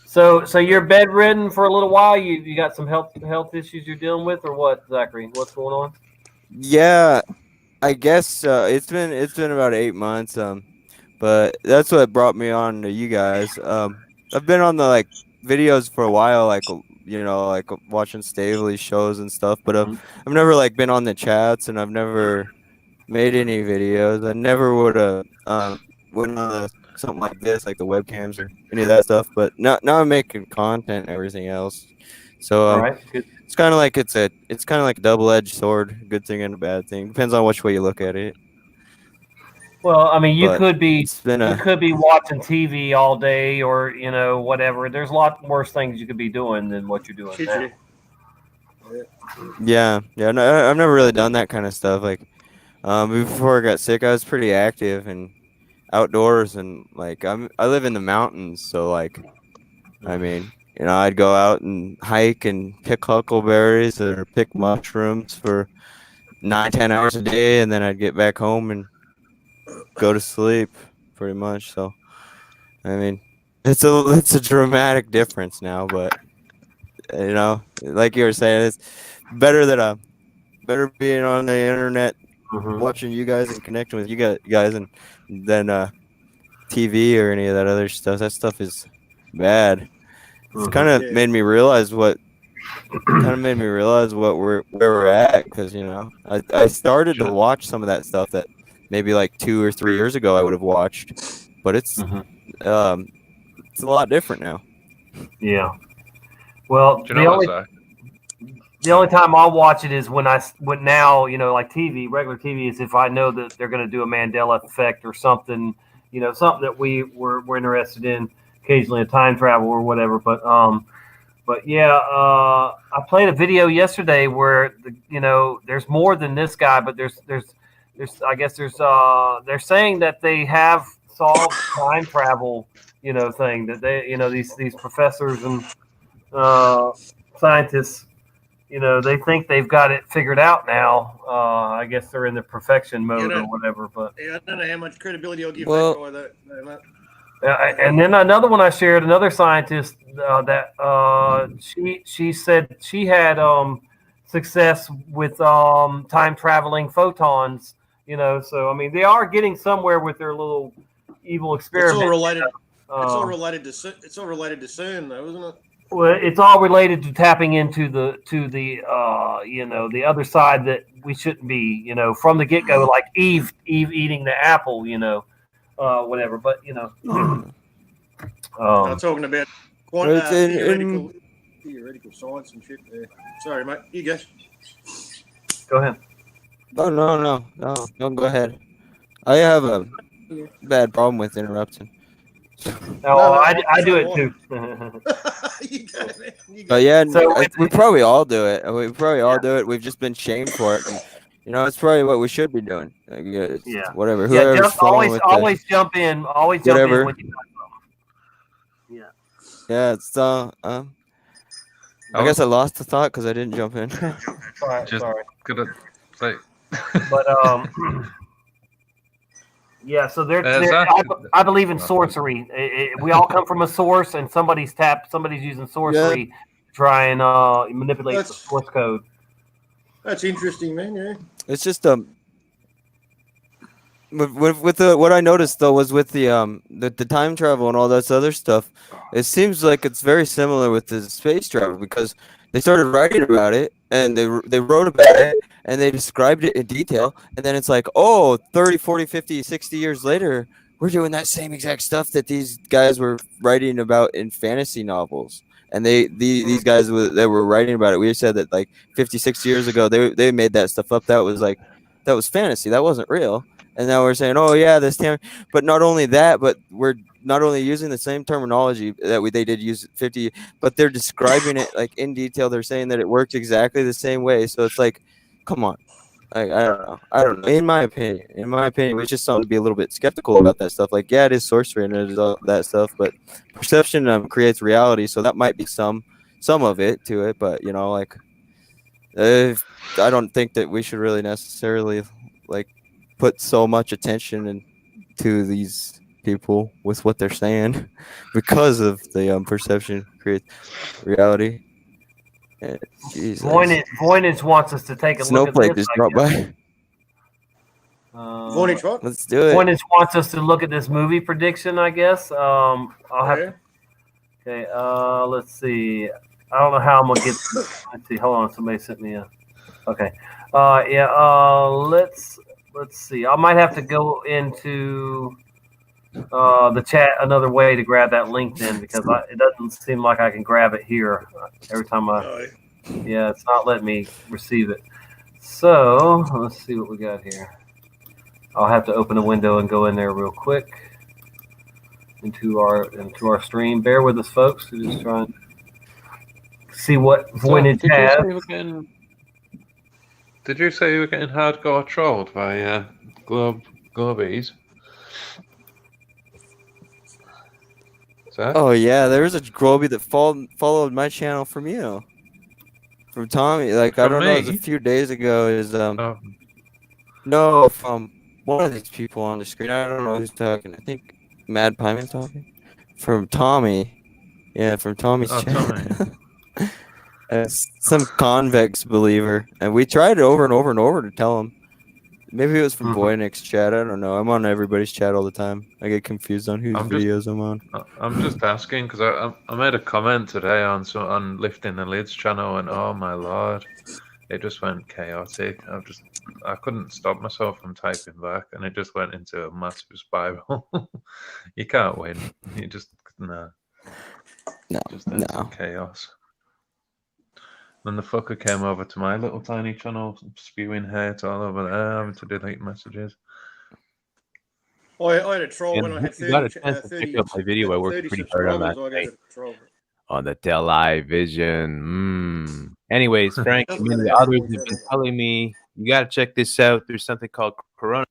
So you're bedridden for a little while. You got some health issues you're dealing with, or what, Zachary? What's going on? Yeah, I guess it's been about 8 months. But that's what brought me on to you guys. I've been on the videos for a while, watching Stavely shows and stuff. But I've never been on the chats, and I've never made any videos. I never would have went on something like this, like the webcams or any of that stuff. But now I'm making content and everything else. So All right. Good. it's kind of like it's kind of like a double-edged sword, good thing and a bad thing. Depends on which way you look at it. Well, I mean, you But could be it's been you could be watching TV all day, or whatever. There's a lot worse things you could be doing than what you're doing now. Yeah. No, I've never really done that kind of stuff. Before I got sick, I was pretty active and outdoors, and I live in the mountains, so I mean, I'd go out and hike and pick huckleberries or pick mushrooms for 9-10 hours a day, and then I'd get back home and go to sleep, pretty much. So, I mean, it's a dramatic difference now, but like you were saying, it's better being on the internet, watching you guys and connecting with you guys, and than TV or any of that other stuff. That stuff is bad. It's kind of made me realize where we're at, because I started to watch some of that stuff that maybe 2 or 3 years ago I would have watched, but it's a lot different now. Yeah. Well, Do you know what, Zach? the only time I'll watch it is when now, like TV, regular TV, is if I know that they're going to do a Mandela effect or something, something that we're interested in, occasionally a time travel or whatever. But But yeah, I played a video yesterday where there's more than this guy, but there's I guess they're saying that they have solved time travel, thing that they these professors and scientists, they think they've got it figured out now. I guess they're in the perfection mode or whatever. But yeah, I don't know how much credibility I'll give Well- that guy. and then another one I shared, another scientist that she said she had success with time traveling photons. So I mean they are getting somewhere with their little evil experiment. It's all related. It's all Uh, related to CERN, though, isn't it? Well, it's all related to tapping into the the other side that we shouldn't be, from the get go, like Eve eating the apple, whatever. But I'm talking about theoretical science and shit. Sorry, mate. You guys. Go ahead. Oh no, go ahead. I have a bad problem with interrupting. I do it too. But yeah, So we probably all do it. We probably all do it. We've just been shamed for it. And, it's probably what we should be doing. Like, Yeah. Whatever. Yeah, Whoever's just following with always jump in. Always jump whatever. in when you got something. Yeah. Yeah, it's I guess I lost the thought because I didn't jump in. Sorry. Gonna say. But yeah. So I believe in sorcery. We all come from a source, and somebody's using sorcery to try and manipulate the source code. That's interesting, man. Yeah. It's just with what I noticed though was with the time travel and all that other stuff. It seems like it's very similar with the space travel because they started writing about it and they wrote about it and they described it in detail, and then it's like, oh, 30, 40, 50, 60 years later, we're doing that same exact stuff that these guys were writing about in fantasy novels. And these guys that were writing about it, we said that like 50, 60 years ago, they made that stuff up. That was fantasy. That wasn't real. And now we're saying, oh yeah, this time. But not only that, but we're not only using the same terminology that they did use 50, but they're describing it like in detail. They're saying that it works exactly the same way. So it's like, come on. I don't know. In my opinion, it's just something to be a little bit skeptical about that stuff. Like, yeah, it is sorcery and it is all that stuff, but perception creates reality. So that might be some of it to it. But I don't think that we should really necessarily put so much attention into these people with what they're saying because of the perception creates reality. Jesus. Voynich wants us to take a Snowflake look at this. just dropped by. Voynich what? Let's do it. Voynich wants us to look at this movie prediction, I guess. I'll have to. Okay, let's see. I don't know how I'm gonna get. Let's see. Hold on. Somebody sent me a. Okay. Let's see. I might have to go into the chat another way to grab that link then because it doesn't seem like I can grab it here every time it's not letting me receive it. So let's see what we got here. I'll have to open a window and go in there real quick into our stream. Bear with us, folks. We're just trying to see what Voynich has. Did you say you were getting hardcore trolled by Globies? Oh yeah, there was a Groby that followed my channel from you, from Tommy. Like I don't know, it was a few days ago. No, from one of these people on the screen. I don't know who's talking. I think Mad Pieman talking. From Tommy, yeah, from Tommy's channel. Some convex believer, and we tried it over and over and over to tell him. Maybe it was from Voynich's chat. I don't know. I'm on everybody's chat all the time. I get confused on whose videos I'm on. I'm just asking because I made a comment today on Lifting the Lids channel, and oh my lord, it just went chaotic. I couldn't stop myself from typing back, and it just went into a massive spiral. You can't win. You just no. Just chaos. Then the fucker came over to my little tiny channel, spewing hate all over there, having to delete messages. I had a troll when I had 30 pick up my video. I worked pretty hard on that. on the television. Anyways, Frank, and many others have been telling me you got to check this out. There's something called Corona.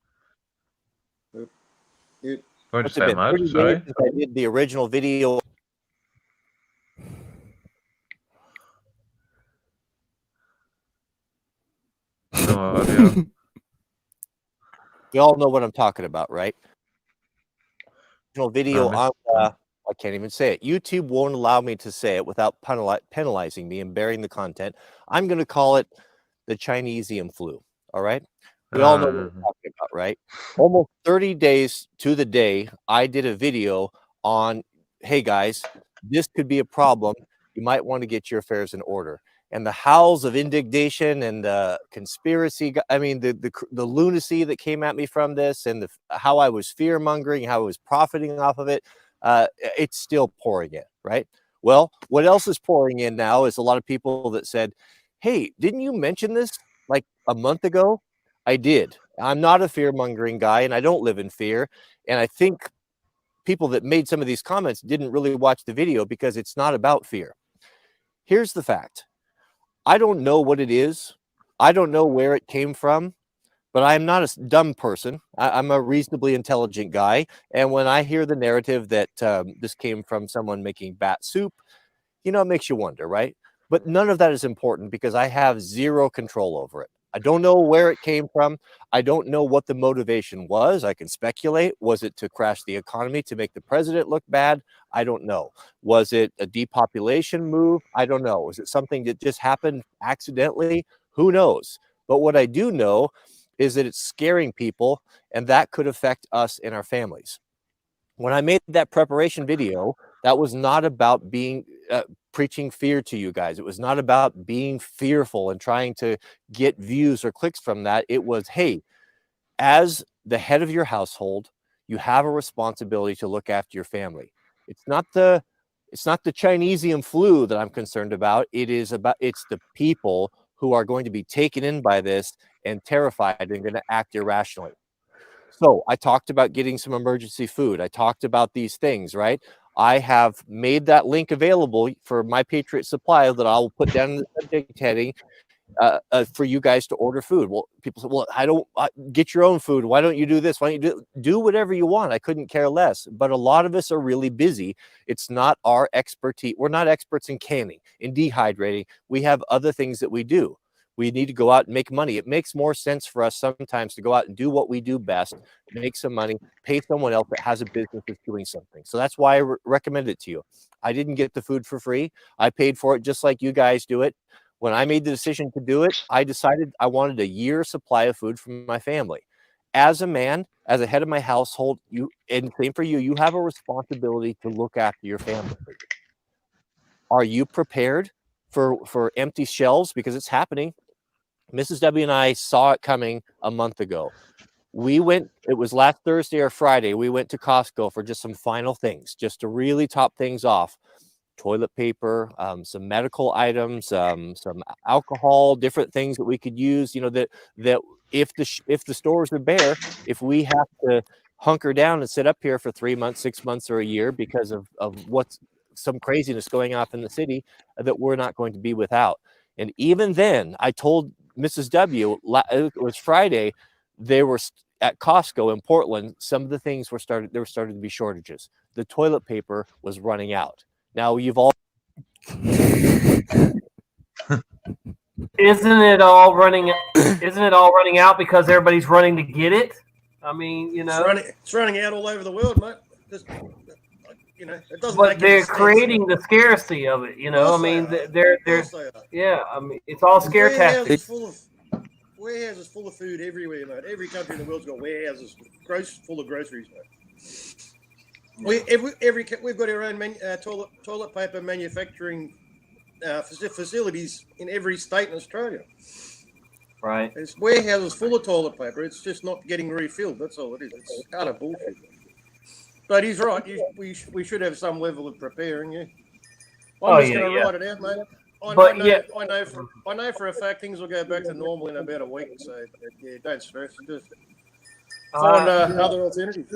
Must have been 30 days since I did the original video. No audio. You all know what I'm talking about, right? Original video on, I can't even say it. YouTube won't allow me to say it without penalizing me and burying the content. I'm going to call it the Chinesium flu. All right. We all know what we're talking about, right? Almost 30 days to the day, I did a video on, hey guys, this could be a problem. You might want to get your affairs in order. And the howls of indignation and the conspiracy, I mean, the lunacy that came at me from this, and how I was fear mongering, how I was profiting off of it, it's still pouring in, right? Well, what else is pouring in now is a lot of people that said, hey, didn't you mention this like a month ago? I did. I'm not a fear mongering guy, and I don't live in fear. And I think people that made some of these comments didn't really watch the video because it's not about fear. Here's the fact. I don't know what it is. I don't know where it came from, but I'm not a dumb person. I'm a reasonably intelligent guy. And when I hear the narrative that this came from someone making bat soup, you know, it makes you wonder, right? But none of that is important because I have zero control over it. I don't know where it came from. I don't know what the motivation was. I can speculate. Was it to crash the economy to make the president look bad? I don't know. Was it a depopulation move? I don't know. Was it something that just happened accidentally? Who knows? But what I do know is that it's scaring people, and that could affect us and our families. When I made that preparation video, that was not about being preaching fear to you guys. It was not about being fearful and trying to get views or clicks from that. It was, hey, as the head of your household, you have a responsibility to look after your family. It's not the Chinesium flu that I'm concerned about. It's the people who are going to be taken in by this and terrified and going to act irrationally. So I talked about getting some emergency food. I talked about these things, right? I have made that link available for My Patriot Supply that I'll put down in the subject heading for you guys to order food. Well, people say, well, I don't get your own food. Why don't you do this? Why don't you do whatever you want? I couldn't care less. But a lot of us are really busy. It's not our expertise. We're not experts in canning, in dehydrating. We have other things that we do. We need to go out and make money. It makes more sense for us sometimes to go out and do what we do best, make some money, pay someone else that has a business that's doing something. So that's why I recommend it to you. I didn't get the food for free. I paid for it just like you guys do it. When I made the decision to do it, I decided I wanted a year's supply of food from my family. As a man, as a head of my household, and same for you, you have a responsibility to look after your family. Are you prepared for empty shelves? Because it's happening. Mrs. W and I saw it coming a month ago. It was last Thursday or Friday. We went to Costco for just some final things, just to really top things off. Toilet paper, some medical items, some alcohol, different things that we could use, you know, that if the stores are bare, if we have to hunker down and sit up here for 3 months, 6 months, or a year because of what's some craziness going off in the city, that we're not going to be without. And even then, I told Mrs. W, it was Friday, they were at Costco in Portland. Some of the things there were starting to be shortages. The toilet paper was running out. Now you've all isn't it all running out because everybody's running to get it? I mean, you know, it's running out all over the world, mate. You know, it doesn't. But they're creating the scarcity of it. You know, I mean, there's yeah. I mean, it's all scare tactics. Warehouses full of food everywhere, mate. Every country in the world's got warehouses full of groceries, mate. We've got our own toilet paper manufacturing facilities in every state in Australia. Right. There's warehouses full of toilet paper. It's just not getting refilled. That's all it is. It's kind of bullshit. But he's right. We should have some level of preparing. Yeah. I'm just going to write it out, mate. I know for a fact things will go back to normal in about a week. So yeah, don't stress. Just find other alternatives.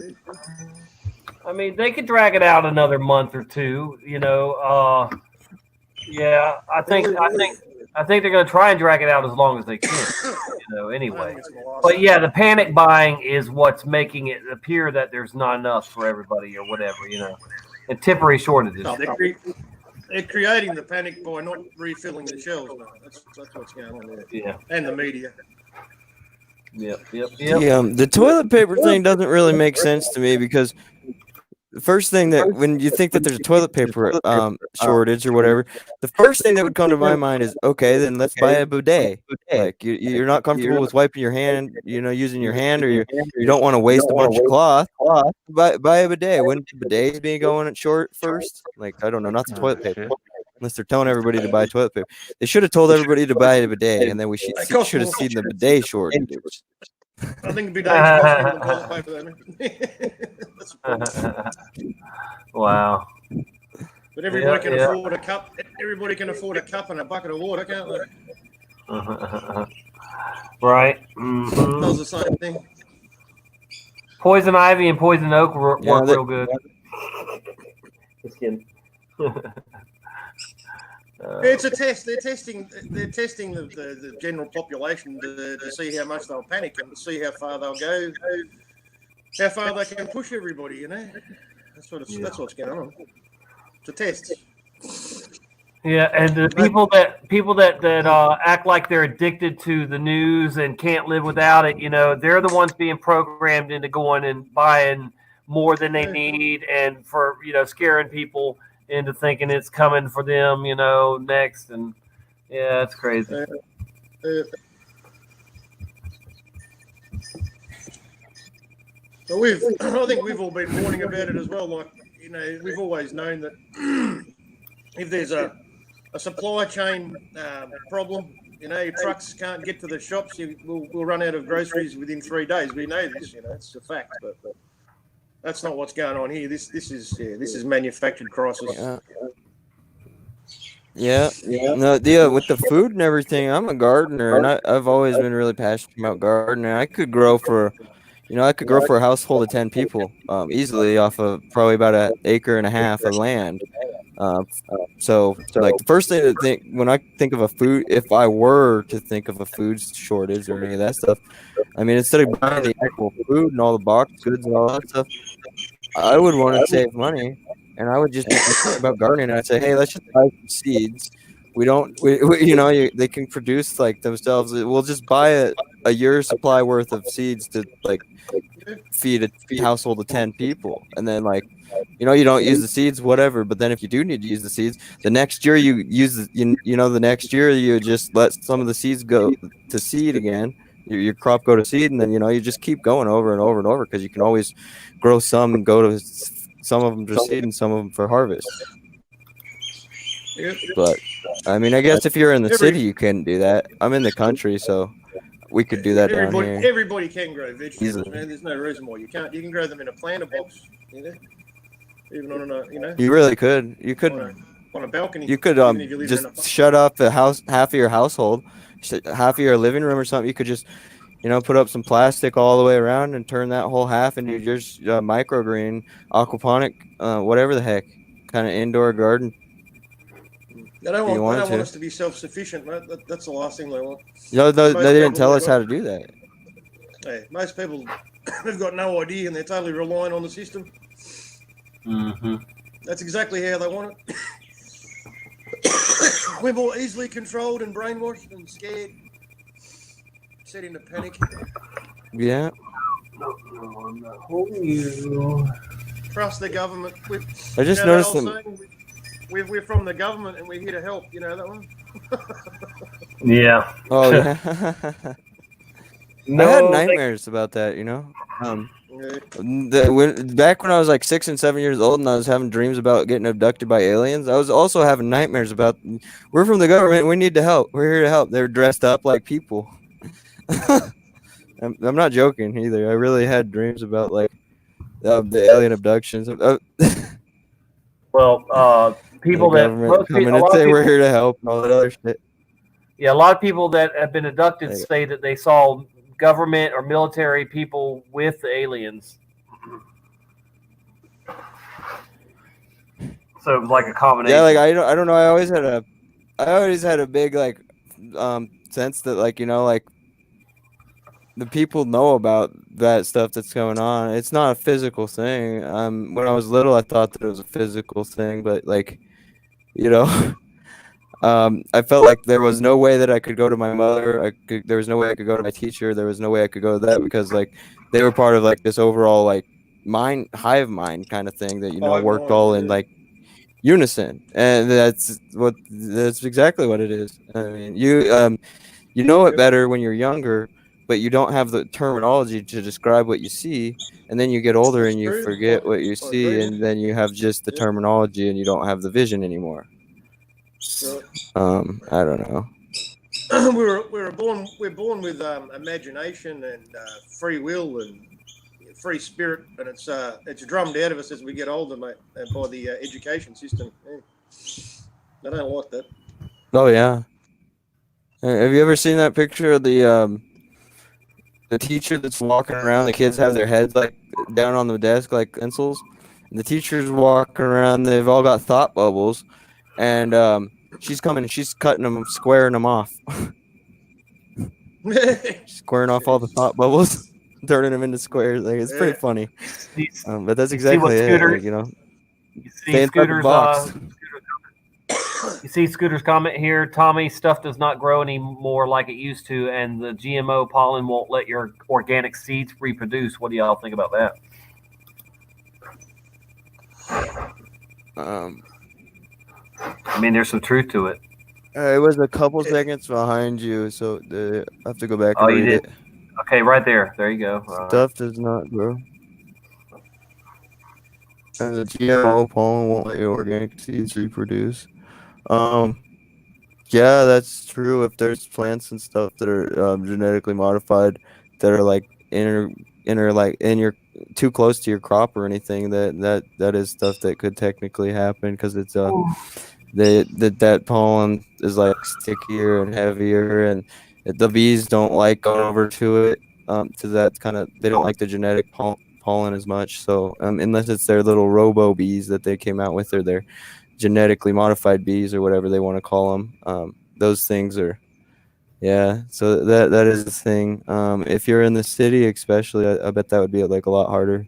I mean, they could drag it out another month or two. You know, Yeah, I think they're going to try and drag it out as long as they can. Anyway. But yeah, the panic buying is what's making it appear that there's not enough for everybody or whatever. And temporary shortages. No, they're creating the panic by not refilling the shelves. No, that's what's going on there. Yeah. And the media. Yep. The toilet paper thing doesn't really make sense to me because the first thing that when you think that there's a toilet paper shortage or whatever, the first thing that would come to my mind is, okay, then let's buy a bidet. Like you're not comfortable with wiping your hand, using your hand, or you don't want to waste a bunch of cloth. Buy a bidet. Wouldn't bidets be going short first? Like, I don't know, not the toilet paper. Unless they're telling everybody to buy toilet paper. They should have told everybody to buy a bidet, and then we should have seen the bidet shortage. I think bidets cost more than toilet paper. Wow. But everybody can afford a cup. Everybody can afford a cup and a bucket of water, can't they? Right. Does the same thing. Poison ivy and poison oak work real good. Just kidding. It's a test. They're testing the general population to see how much they'll panic and see how far they'll go, how far they can push everybody. That's what's going on. It's a test. Yeah, and the people that act like they're addicted to the news and can't live without it, they're the ones being programmed into going and buying more than they need, and for scaring people into thinking it's coming for them, next. And yeah, it's crazy. So I think we've all been warning about it as well. Like, we've always known that if there's a supply chain problem, trucks can't get to the shops, we'll run out of groceries within 3 days. We know this, it's a fact, but that's not what's going on here. This is manufactured crisis. Yeah. No, with the food and everything, I'm a gardener, and I've always been really passionate about gardening. I could grow for a household of 10 people easily off of probably about 1.5 acres of land. So like the first thing to think when I think of a food, if I were to think of a food shortage or any of that stuff, I mean, instead of buying the actual food and all the boxed goods and all that stuff, I would want to save money, and I would just think about gardening. And I'd say, hey, let's just buy some seeds. They can produce like themselves. We'll just buy a year's supply worth of seeds to like feed a household of 10 people, and then you don't use the seeds, whatever. But then if you do need to use the seeds, the next year you use the next year you just let some of the seeds go to seed again. Your crop go to seed, and then you just keep going over and over and over, because you can always grow some and go to some of them for seed and some of them for harvest. But I mean, I guess if you're in the city, you can't do that. I'm in the country, so we could do that down here. Everybody can grow vegetables, man. There's no reason why you can't. You can grow them in a planter box, even on a, You really could. You could on a balcony. You could just shut off the house, half of your household, half of your living room or something. You could just put up some plastic all the way around and turn that whole half into just microgreen, aquaponic, whatever the heck, kind of indoor garden. They don't want us to be self-sufficient, mate. That's the last thing they want. They didn't tell us how to do that. Hey, most people have got no idea, and they're totally relying on the system. Mm-hmm. That's exactly how they want it. We're more easily controlled and brainwashed and scared, set into panic. Yeah. Trust the government. I just noticed them. We're from the government and we're here to help. You know that one? Yeah. Oh, yeah. I had nightmares about that, Back when I was like 6 and 7 years old and I was having dreams about getting abducted by aliens, I was also having nightmares about, we're from the government, we need to help. We're here to help. They're dressed up like people. I'm not joking either. I really had dreams about the alien abductions. Well, people that we're here to help and all that other shit. Yeah, a lot of people that have been abducted say that they saw government or military people with the aliens. So it was like a combination. Yeah, I don't know. I always had always had a big like sense that like like the people know about that stuff that's going on. It's not a physical thing. When I was little, I thought that it was a physical thing, but like I felt like there was no way that I could go to my mother. There was no way I could go to my teacher. There was no way I could go to that because like they were part of like this overall like hive mind kind of thing that worked all in like unison, and that's exactly what it is. I mean, you know it better when you're younger, but you don't have the terminology to describe what you see, and then you get older and you forget what you see, and then you have just the terminology and you don't have the vision anymore. I don't know. We're born with imagination and free will and free spirit, and it's drummed out of us as we get older, mate, and by the education system. Yeah. I don't like that. Oh yeah. Have you ever seen that picture of the teacher that's walking around? The kids have their heads like down on the desk like pencils. And the teacher's walking around. They've all got thought bubbles, and she's coming and she's cutting them, squaring them off. Squaring off all the thought bubbles, turning them into squares. Like it's pretty funny. But that's exactly it. Like, You see Scooter's you see Scooter's comment here. Tommy, stuff does not grow anymore like it used to, and the GMO pollen won't let your organic seeds reproduce. What do y'all think about that? I mean, there's some truth to it. It was a couple seconds behind you, so I have to go back and Oh, you read did. it. Okay, right there. There you go. Stuff does not grow. And the GMO pollen won't let your organic seeds reproduce. Yeah, that's true. If there's plants and stuff that are genetically modified that are like too close to your crop or anything, that is stuff that could technically happen because it's that pollen is like stickier and heavier, and the bees don't like going over to it. To that kind of, they don't like the genetic pollen as much. So unless it's their little robo bees that they came out with, or their genetically modified bees or whatever they want to call them, those things are, yeah. So that is the thing. If you're in the city, especially, I bet that would be like a lot harder.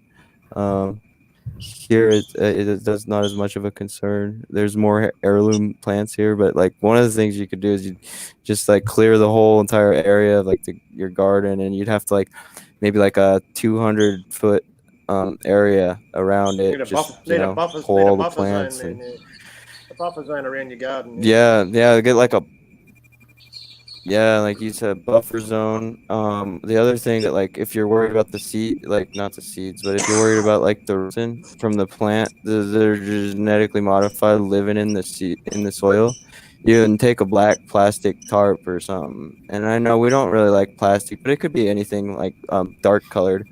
Here it does not as much of a concern. There's more heirloom plants here, but like one of the things you could do is you just like clear the whole entire area of like your garden, and you'd have to like maybe like a 200-foot area around it. Need a buffer plants zone, a buffer zone around your garden. Yeah, get like like you said, buffer zone. The other thing that like if you're worried about the seed, like not the seeds, but if you're worried about like the rosin from the plant, they're genetically modified living in the soil, you can take a black plastic tarp or something. And I know we don't really like plastic, but it could be anything like dark colored.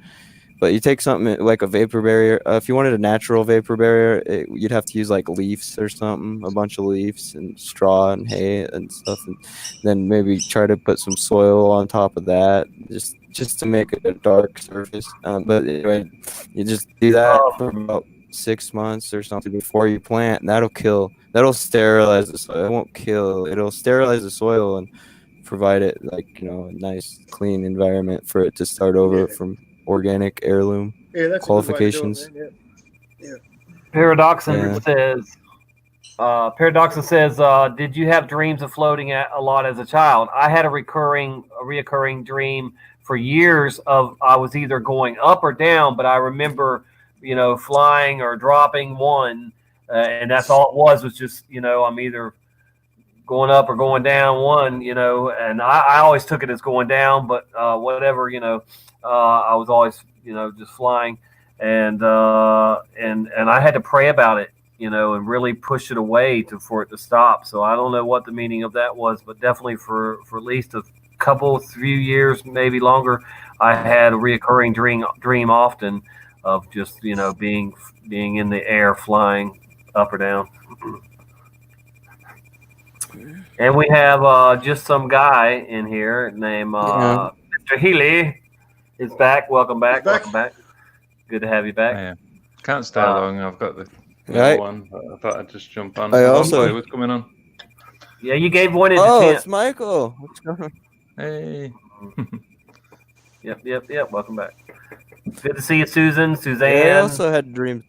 But you take something like a vapor barrier. If you wanted a natural vapor barrier, you'd have to use like leaves or something, a bunch of leaves and straw and hay and stuff, and then maybe try to put some soil on top of that, just to make it a dark surface. But anyway, you just do that for about 6 months or something before you plant, and that'll sterilize the soil. It won't kill. It'll sterilize the soil and provide it like a nice clean environment for it to start over from organic heirloom qualifications. Paradoxon says, did you have dreams of floating a lot as a child? I had a reoccurring dream for years of I was either going up or down, but I remember, flying or dropping one, and that's all it was just, I'm either going up or going down one, and I always took it as going down, but whatever, I was always, just flying, and I had to pray about it, and really push it away for it to stop. So I don't know what the meaning of that was, but definitely for at least a few years, maybe longer, I had a reoccurring dream often of just, being in the air, flying up or down. And we have just some guy in here named Mr. Healy. Is back. Welcome back. Welcome back. Good to have you back. Yeah. Can't stay long. I've got the Right. one, but I thought I'd just jump on. I also what's coming on. Yeah, you gave one in Oh, the it's Michael. What's going on? Hey. Yep. Welcome back. Good to see you, Susan. Yeah, Suzanne. I also had dreams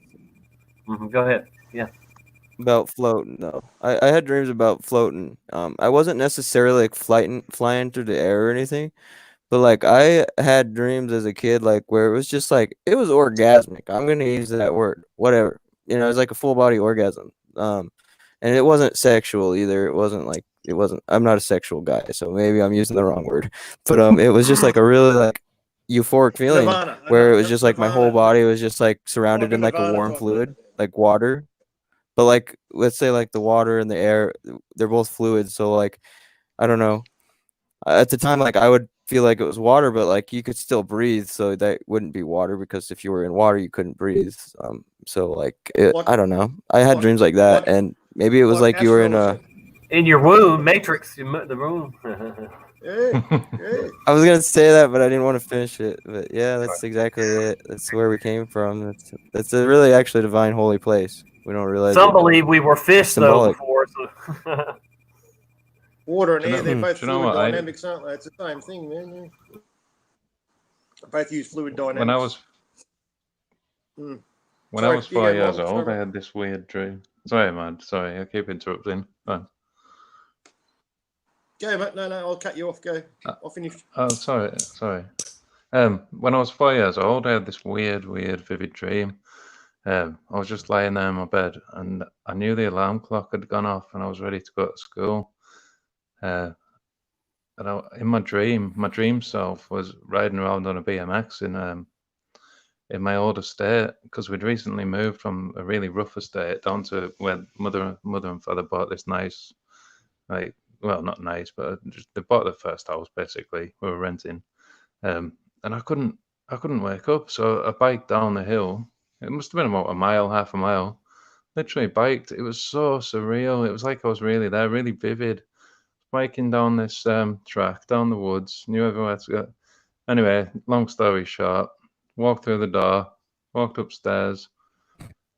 Go ahead. Yeah. about floating though. I had dreams about floating. I wasn't necessarily like flying through the air or anything, but like I had dreams as a kid like where it was just like it was orgasmic. I'm gonna use that word. Whatever. You know, it was like a full body orgasm. And it wasn't sexual either. It wasn't. I'm not a sexual guy, so maybe I'm using the wrong word. But it was just like a really like euphoric feeling Nirvana. where it was just like my whole body was just like surrounded in like a warm fluid, like water. But like let's say like the water and the air, they're both fluids. So like I don't know. At the time, like I would feel like it was water, but like you could still breathe, so that wouldn't be water because if you were in water, you couldn't breathe. So like I don't know. I had dreams like that, and maybe it was like you were in your womb, Matrix, the room. I was gonna say that, but I didn't want to finish it. But yeah, that's exactly it. That's where we came from. That's a really actually divine holy place. We don't realize. Some believe we were fish though symbolic. before. So. Water and Do you air, know- they're both do you know fluid what I- dynamics, aren't they? It's the same thing, man. Yeah. Both use fluid dynamics. When I was Mm. when I Sorry, was you 4 go, years Bob, old, sorry. I had this weird dream. Sorry, man. Sorry, I keep interrupting. Fine. Go, mate. No, I'll cut you off. Go. I'll finish. Oh, sorry. When I was 4 years old, I had this weird, vivid dream. I was just lying there in my bed, and I knew the alarm clock had gone off, and I was ready to go to school. In my dream self was riding around on a BMX in my old estate because we'd recently moved from a really rough estate down to where mother and father bought this nice, like, well, not nice, but just they bought the first house basically. We were renting, and I couldn't wake up, so I biked down the hill. It must have been about a mile, half a mile. Literally biked. It was so surreal. It was like I was really there, really vivid. Biking down this track, down the woods, knew everywhere to go. Anyway, long story short, walked through the door, walked upstairs,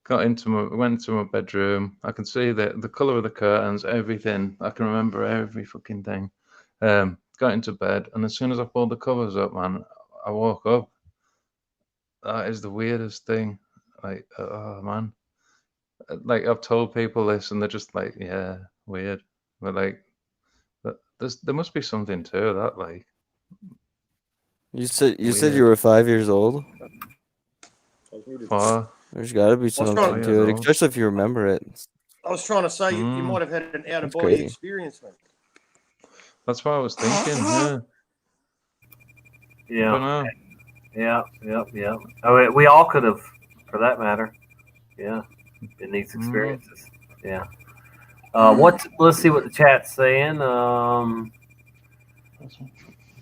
went into my bedroom. I can see the colour of the curtains, everything. I can remember every fucking thing. Got into bed, and as soon as I pulled the covers up, man, I woke up. That is the weirdest thing. Like, oh man. Like I've told people this, and they're just like, yeah, weird. But like, there must be something to that. Like, You said Weird. you were 5 years old. Four. There's got to be something trying- to it, especially if you remember it. I was trying to say you Mm. might have had an out of That's body crazy. experience, mate. That's what I was thinking. Yeah. Yeah. Don't know. Yeah. I mean, we all could have, for that matter. Yeah, in these experiences. Yeah. Let's see what the chat's saying.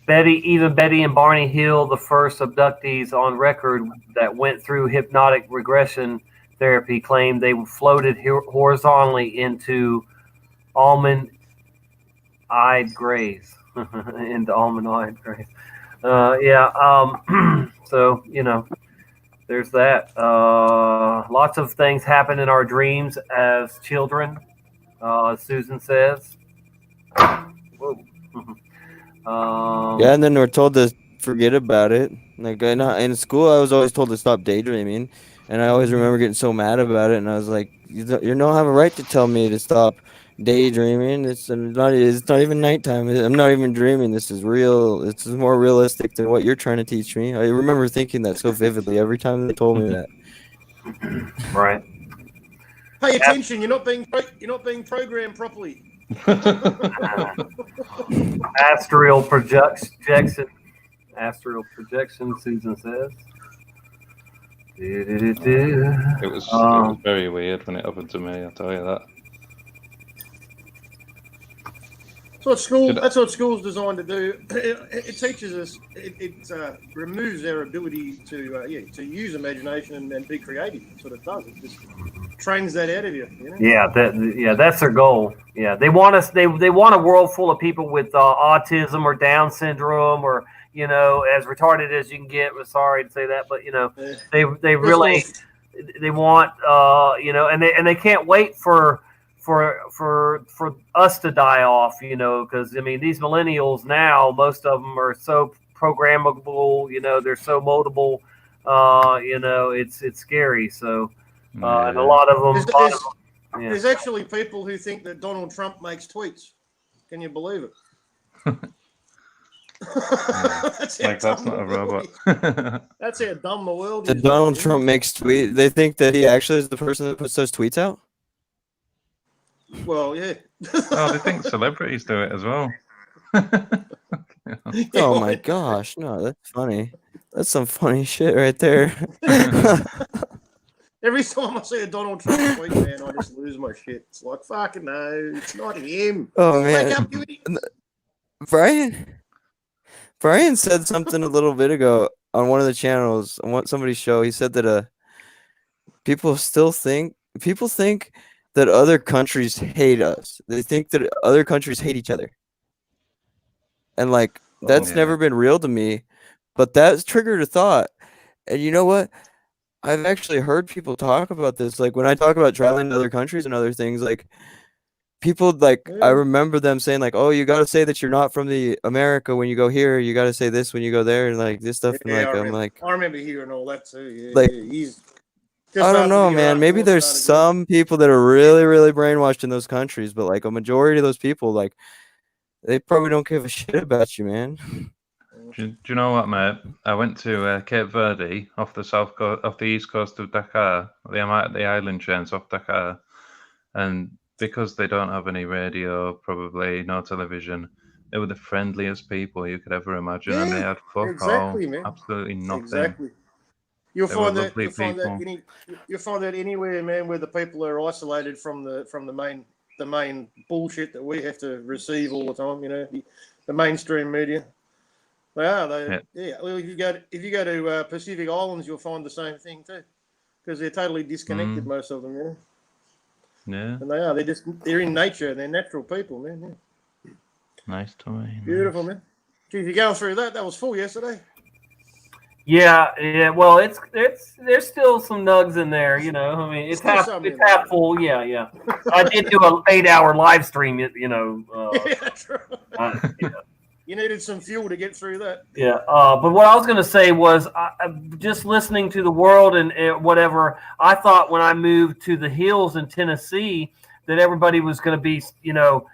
Betty and Barney Hill, the first abductees on record that went through hypnotic regression therapy, claimed they floated horizontally into almond-eyed grays. Into almond-eyed grays. So, there's that. Lots of things happen in our dreams as children, Susan says. Whoa. Yeah, and then we're told to forget about it. Like in school, I was always told to stop daydreaming, and I always remember getting so mad about it. And I was like, "You don't have a right to tell me to stop daydreaming. It's not even nighttime. I'm not even dreaming. This is real. This is more realistic than what you're trying to teach me." I remember thinking that so vividly every time they told me that. Right. Pay attention. You're not being programmed properly. Astral projection. Susan says. It was very weird when it happened to me. I'll tell you that. That's what school's designed to do. It teaches us. It removes our ability to use imagination and be creative. That's what it does. It just trains that out of you. Yeah, that's their goal. Yeah, they want us. They want a world full of people with autism or Down syndrome or as retarded as you can get. We're sorry to say that, but they really they want and they can't wait for for us to die off, you know, because I mean these millennials now, most of them are so programmable, you know, they're so moldable, you know, it's scary. So and a lot of them. There's actually people who think that Donald Trump makes tweets. Can you believe it? That's not a robot. That's how dumb the world Did is. Donald Trump makes tweet? They think that he actually is the person that puts those tweets out. Well, yeah. Oh, they think celebrities do it as well. Oh my gosh, no, that's funny. That's some funny shit right there. Every time I see a Donald Trump tweet, man, I just lose my shit. It's like, fucking no, it's not him. Oh Wake man, up, you idiot. Brian said something a little bit ago on one of the channels on somebody's show. He said that people think that other countries hate us. They think that other countries hate each other, and like that's never been real to me. But that's triggered a thought, and you know what? I've actually heard people talk about this. Like when I talk about traveling to other countries and other things, like people like I remember them saying like, "Oh, you got to say that you're not from the America when you go here. You got to say this when you go there," and like this stuff. And like I remember hearing all that too. Yeah, like, yeah. He's I don't know, man. Maybe there's some people that are really, really brainwashed in those countries, but like a majority of those people, like they probably don't give a shit about you, man. Do you know what, mate? I went to Cape Verde off the off the east coast of Dakar, the island chains off Dakar, and because they don't have any radio, probably no television, they were the friendliest people you could ever imagine, and they had fuck all, man. absolutely nothing. Exactly. You'll They find were that. lovely You'll find that anywhere, man, where the people are isolated from the main bullshit that we have to receive all the time. You know, the mainstream media. They are. Well, if you go to Pacific Islands, you'll find the same thing too, because they're totally disconnected. Most of them, you know. Yeah. And they are. They're in nature. They're natural people, man. Yeah. Nice toy. Beautiful, man. Gee, if you're going through that was full yesterday. Yeah. Well, it's there's still some nugs in there, you know. I mean, it's half full. Yeah. I did do an 8-hour live stream. You know. Yeah, true. You needed some fuel to get through that. Yeah, but what I was going to say was, just listening to the world and whatever, I thought when I moved to the hills in Tennessee that everybody was going to be, you know,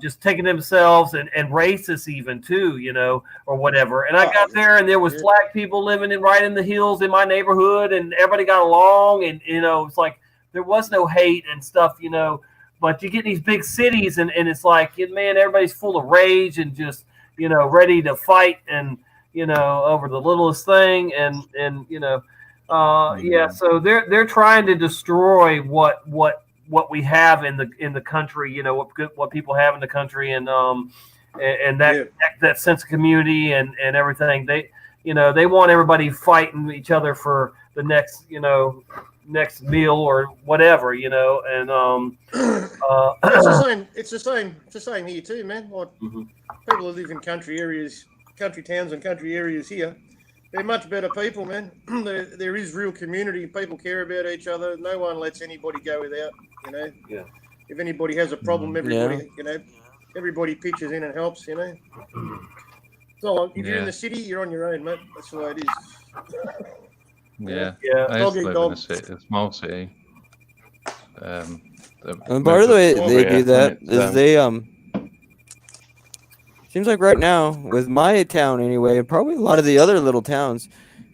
just taking themselves and racist even too, you know, or whatever. And I got there and there was black people living right in the hills in my neighborhood, and everybody got along, and you know, it's like there was no hate and stuff, you know. But you get these big cities, and it's like, man, everybody's full of rage and just, you know, ready to fight, and you know, over the littlest thing, and you know, yeah. So they're trying to destroy what we have in the country, you know, what people have in the country, and that sense of community and everything. They, you know, they want everybody fighting each other for the next, you know, next meal or whatever, you know, and it's the same here too, man. Like people who live in country areas, country towns and country areas here, they're much better people, man. There is real community. People care about each other. No one lets anybody go without, you know. Yeah. If anybody has a problem, everybody, you know, everybody pitches in and helps, you know. So if you're in the city, you're on your own, mate. That's the way it is. Yeah. I Dog used eat to live dog. in a small city. And part of the way they do that is they seems like right now with my town anyway, and probably a lot of the other little towns,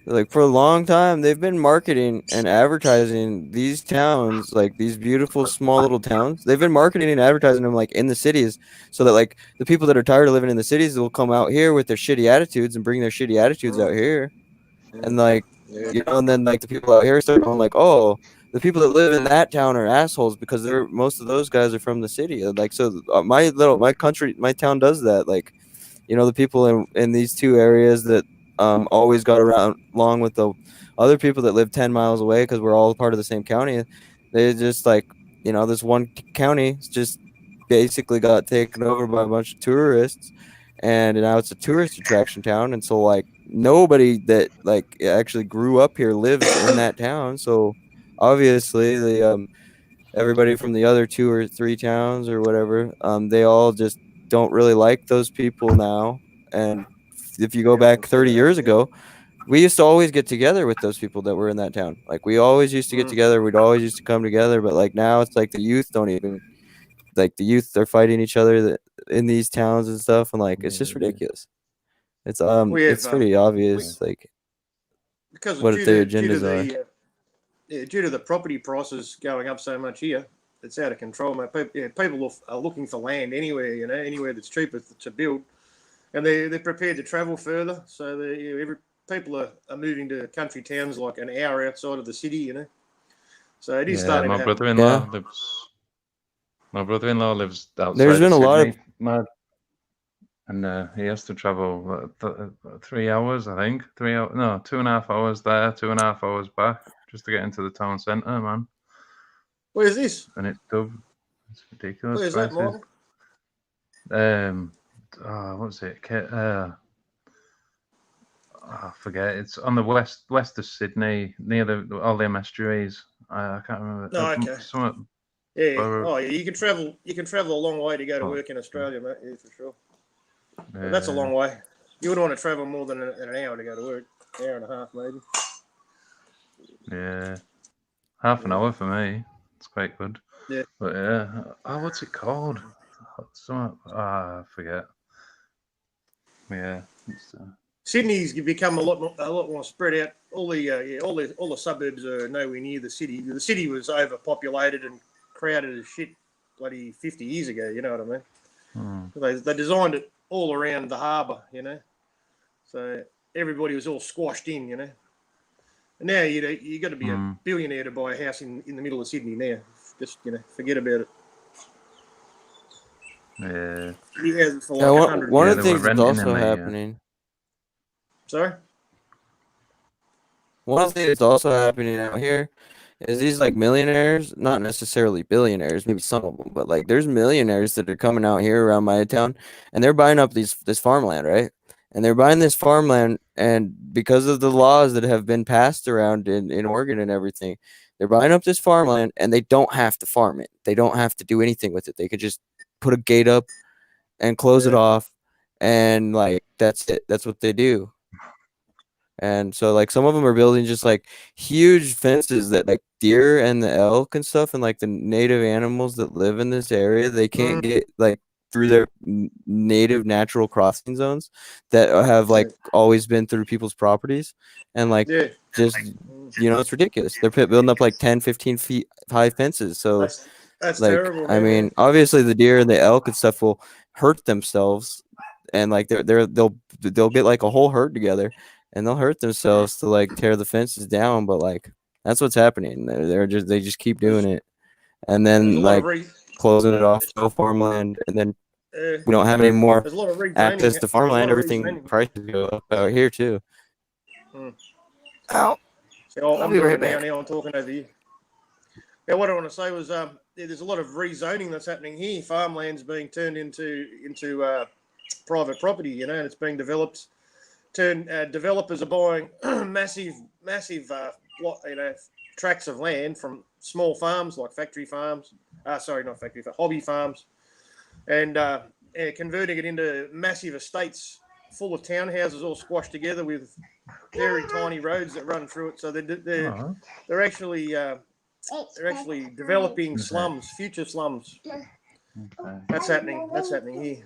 like for a long time they've been marketing and advertising these towns, like these beautiful small little towns. They've been marketing and advertising them like in the cities, so that like the people that are tired of living in the cities will come out here with their shitty attitudes and bring their shitty attitudes out here, and like. You know, and then like the people out here start going like, oh, the people that live in that town are assholes because most of those guys are from the city. Like, so my town does that. Like, you know, the people in these two areas that always got along with the other people that live 10 miles away because we're all part of the same county. They just like, you know, this one county just basically got taken over by a bunch of tourists, and now it's a tourist attraction town, and so like nobody that like actually grew up here lives in that town. So obviously everybody from the other 2 or 3 towns or whatever, they all just don't really like those people now. And if you go back 30 years ago, we used to always get together with those people that were in that town. Like we always used to get together. We'd always used to come together. But like now, it's like the youth don't even like the youth. They're fighting each other in these towns and stuff, and like it's just ridiculous. It's it's pretty obvious like because what due their to, due to agendas are. the due to the property prices going up so much here, it's out of control, mate. People are looking for land anywhere, anywhere that's cheaper to build, and they're prepared to travel further. So people are moving to country towns like an hour outside of the city, So it is starting to happen. My brother-in-law lives outside. There's been a lot of and he has to travel 3 hours, I think. 3 hours, no, 2.5 hours there, 2.5 hours back, just to get into the town centre, man. Where's this? And it's ridiculous. Where's that, Mark? What's it? I forget. It's on the west of Sydney, near all the estuaries. I can't remember. No, okay. Yeah. You can travel. You can travel a long way to go to work in Australia, mate. Yeah, for sure. Yeah. That's a long way. You wouldn't want to travel more than an hour to go to work. Hour and a half, maybe. Yeah, half an hour for me. It's quite good. Yeah. But yeah. Oh, what's it called? I forget. Yeah. Sydney's become a lot more spread out. All the suburbs are nowhere near the city. The city was overpopulated and crowded as shit bloody 50 years ago. You know what I mean? They designed it all around the harbour, So everybody was all squashed in, And now you got to be a billionaire to buy a house in the middle of Sydney now. Just forget about it. Yeah. One of the things that's also happening. Sorry? One of the things that's also happening out here is these like millionaires, not necessarily billionaires, maybe some of them, but like there's millionaires that are coming out here around my town and they're buying up this farmland, right? And they're buying this farmland, and because of the laws that have been passed around in Oregon and everything, they're buying up this farmland and they don't have to farm it. They don't have to do anything with it. They could just put a gate up and close it off, and like that's it. That's what they do. And so like some of them are building just like huge fences that like deer and the elk and stuff and like the native animals that live in this area, they can't get like through their native natural crossing zones that have like always been through people's properties. And like just it's ridiculous. They're building up like 10-15 feet high fences. So that's like terrible, I mean obviously the deer and the elk and stuff will hurt themselves, and like they'll get like a whole herd together and they'll hurt themselves to like tear the fences down. But like that's what's happening. They just keep doing it, and then like closing it off to farmland, and then we don't have any more access to farmland. Everything prices go up out here too. Ow! I'm be right back. Now I'm talking over you. Yeah, what I want to say was there's a lot of rezoning that's happening here. Farmland's being turned into private property, and it's being developed. Developers are buying massive tracts of land from small farms like factory farms. Hobby farms, and converting it into massive estates full of townhouses all squashed together with very tiny roads that run through it. So they're actually developing slums, future slums. That's happening. That's happening here.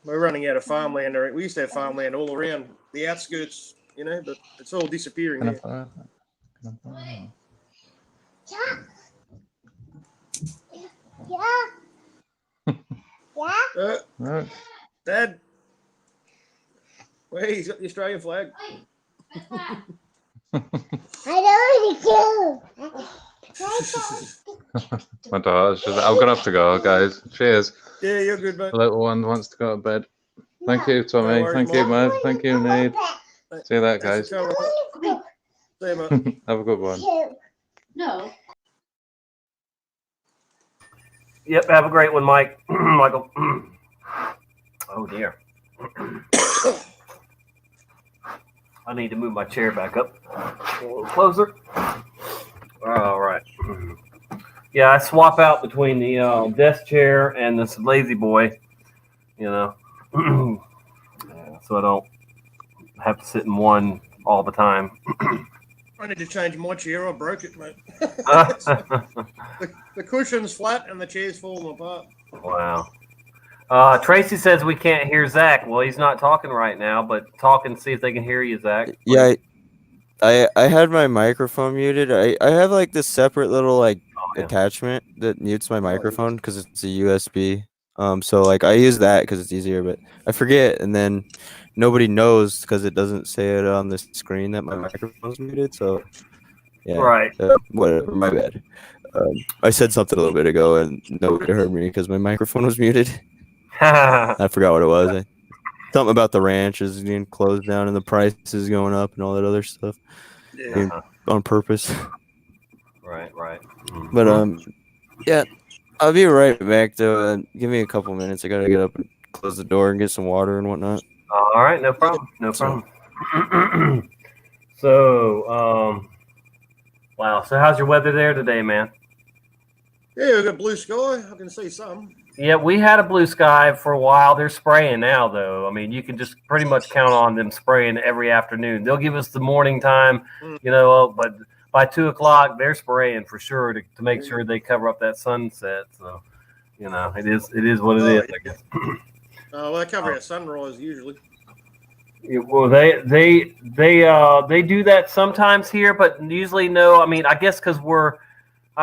We're running out of farmland. We used to have farmland all around the outskirts, but it's all disappearing here. Dad, where he's got the Australian flag. My daughter's I'm gonna have to go, guys. Cheers. Yeah, you're good, mate. The little one wants to go to bed. Thank you, Tommy. No worries, Thank you, Mark. Matt. Thank you, Nate. See you later, guys. See you, mate. Have a good one. No. Yep, have a great one, Mike. Michael. Oh dear. I need to move my chair back up a little closer. All right. Yeah, I swap out between the desk chair and this lazy boy, you know, so I don't have to sit in one all the time. I need to change my chair. I broke it, mate. the cushion's flat and the chair's falling apart. Wow. Tracy says we can't hear Zach. Well, he's not talking right now, but talk and see if they can hear you, Zach. Yeah, I had my microphone muted. I have like this separate little like attachment that mutes my microphone because it's a USB. So like I use that because it's easier, but I forget, and then nobody knows because it doesn't say it on the screen that my microphone's muted. So yeah, Right. Whatever. My bad. I said something a little bit ago and nobody heard me because my microphone was muted. I forgot what it was. Something about the ranch is getting closed down and the prices going up and all that other stuff. Yeah. On purpose. Right. But yeah, I'll be right back though. Give me a couple minutes. I gotta get up and close the door and get some water and whatnot. All right, no problem. So, wow. So, how's your weather there today, man? Yeah, we got blue sky. I can see some. Yeah, we had a blue sky for a while. They're spraying now, though. I mean, you can just pretty much count on them spraying every afternoon. They'll give us the morning time, but by 2 o'clock, they're spraying for sure to make sure they cover up that sunset. So, it is what it is, I guess. Well, they cover at sunrise usually. Yeah, well, they do that sometimes here, but usually no. I mean, I guess because I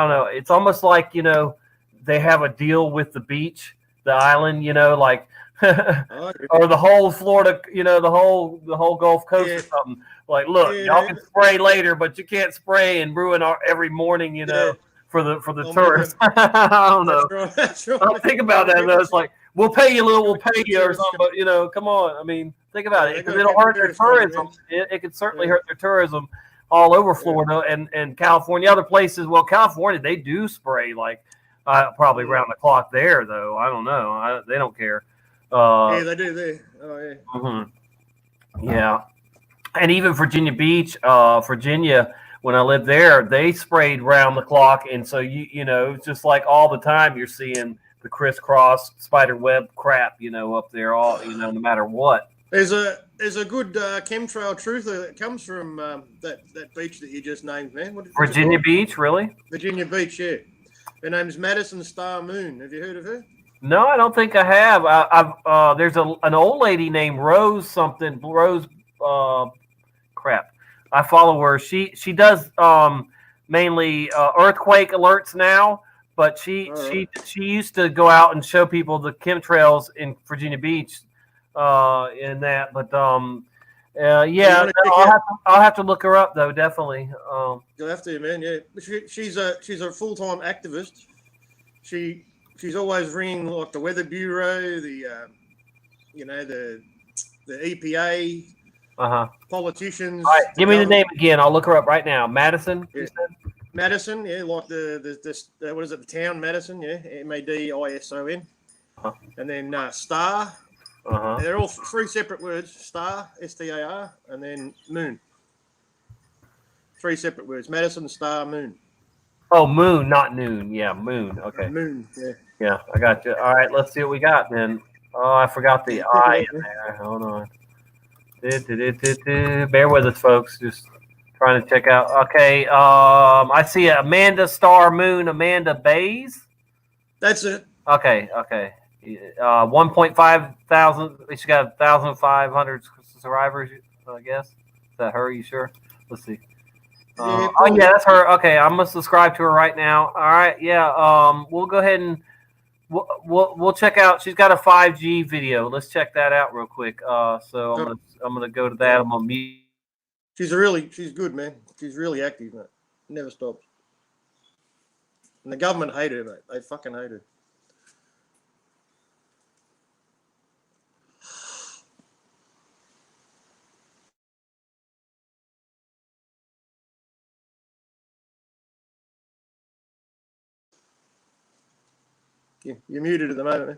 don't know. It's almost like they have a deal with the beach, the island, like, or the whole Florida, the whole Gulf Coast or something. Like, look, y'all can spray later, but you can't spray and ruin every morning, for the tourists. I don't know. That's right. I'll think about that though. It's like we'll pay you or something, but come on. I mean, think about it because it'll hurt their tourism. It could certainly hurt their tourism all over Florida and California, other places. Well, California, they do spray like probably around the clock there, though. I don't know. They don't care. Yeah, they do. Yeah, and even Virginia Beach, Virginia. When I lived there, they sprayed round the clock, and so it's just like all the time you're seeing the crisscross spider web crap, up there, all no matter what. There's a good chemtrail truther that comes from that beach that you just named, man. Virginia Beach, really? Virginia Beach, yeah. Her name's Madison Star Moon. Have you heard of her? No, I don't think I have. There's an old lady named Rose something. Rose, crap. I follow her. She does mainly earthquake alerts now, but she used to go out and show people the chemtrails in Virginia Beach, in that. But yeah, I'll have to look her up though. Definitely. You'll have to, man. Yeah, she's a full-time activist. She's always ringing like the Weather Bureau, the EPA. Politicians. All right, give me the name again. I'll look her up right now. Madison. Yeah. Madison, yeah, like the what is it? The town Madison, yeah, Madison, and then Star. They're all three separate words. Star, STAR, and then Moon. Three separate words. Madison, Star, Moon. Oh, Moon, not Noon. Yeah, Moon. Okay. Moon. Yeah. Yeah, I got you. All right, let's see what we got then. Oh, I forgot the I in there. Hold on. Bear with us, folks. Just trying to check out. Okay, I see Amanda Star Moon, Amanda Bays. That's it. Okay. 1.5 thousand. She got 1,500 survivors, I guess. Is that her? You sure? Let's see. Oh yeah, that's her. Okay, I'm gonna subscribe to her right now. All right, yeah. We'll go ahead and we'll check out. She's got a 5G video. Let's check that out real quick. So I'm gonna go to that. I'm gonna mute. She's good, man. She's really active, mate. Never stops. And the government hate her, mate. They fucking hate her. You're muted at the moment, man.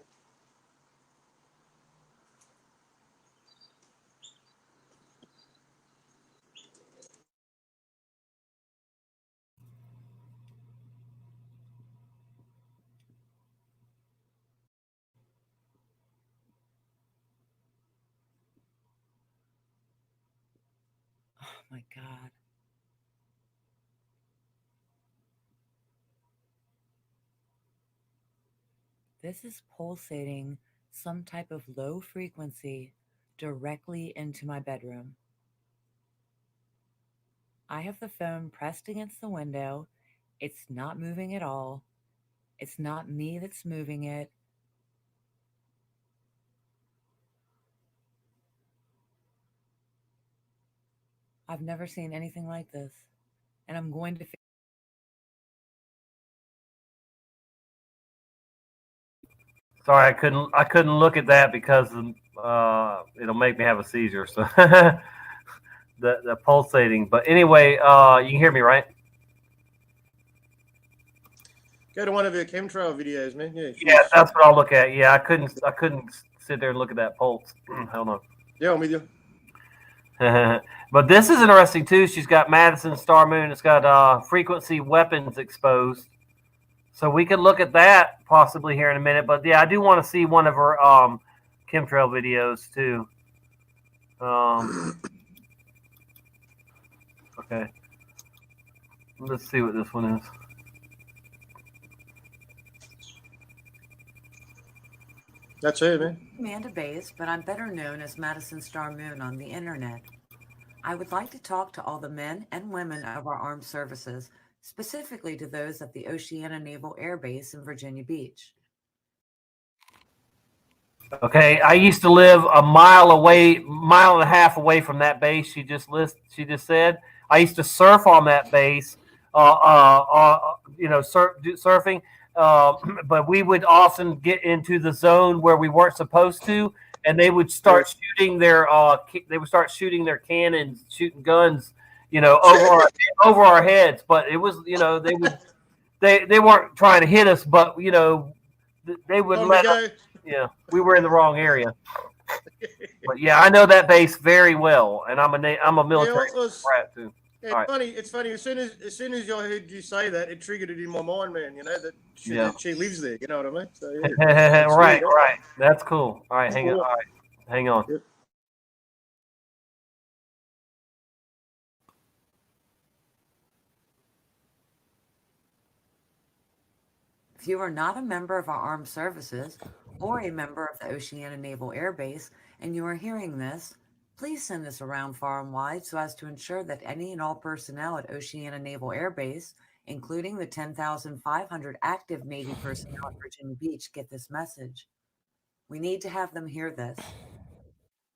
my God. This is pulsating some type of low frequency directly into my bedroom. I have the phone pressed against the window. It's not moving at all. It's not me that's moving it. I've never seen anything like this. And I'm going to. Sorry, I couldn't look at that because it'll make me have a seizure. So the pulsating. But anyway, you can hear me, right? Go to one of your chemtrail videos, man. Yeah. Yeah, that's what I'll look at. Yeah, I couldn't sit there and look at that pulse. Hold on. Yeah, I'm with you. But this is interesting too. She's got Madison Star Moon. It's got frequency weapons exposed. So we could look at that possibly here in a minute. But yeah, I do want to see one of her chemtrail videos too. Okay. Let's see what this one is. That's it, man. Amanda Bays, but I'm better known as Madison Star Moon on the internet. I would like to talk to all the men and women of our armed services, specifically to those at the Oceana Naval Air Base in Virginia Beach. Okay, I used to live a mile and a half away from that base. She just said. I used to surf on that base, surfing. But we would often get into the zone where we weren't supposed to, and they would start shooting their cannons, shooting guns, over our heads. But it was, they weren't trying to hit us, but they would let us. Yeah, we were in the wrong area. But yeah, I know that base very well, and I'm a military brat too. Yeah, Right. It's funny. As soon as I heard you say that, it triggered it in my mind, man. That she lives there. You know what I mean? So, yeah. Right. That's cool. All right, hang on. All right, hang on. Yep. If you are not a member of our armed services or a member of the Oceana Naval Air Base and you are hearing this, please send this around far and wide so as to ensure that any and all personnel at Oceana Naval Air Base, including the 10,500 active Navy personnel at Virginia Beach, get this message. We need to have them hear this.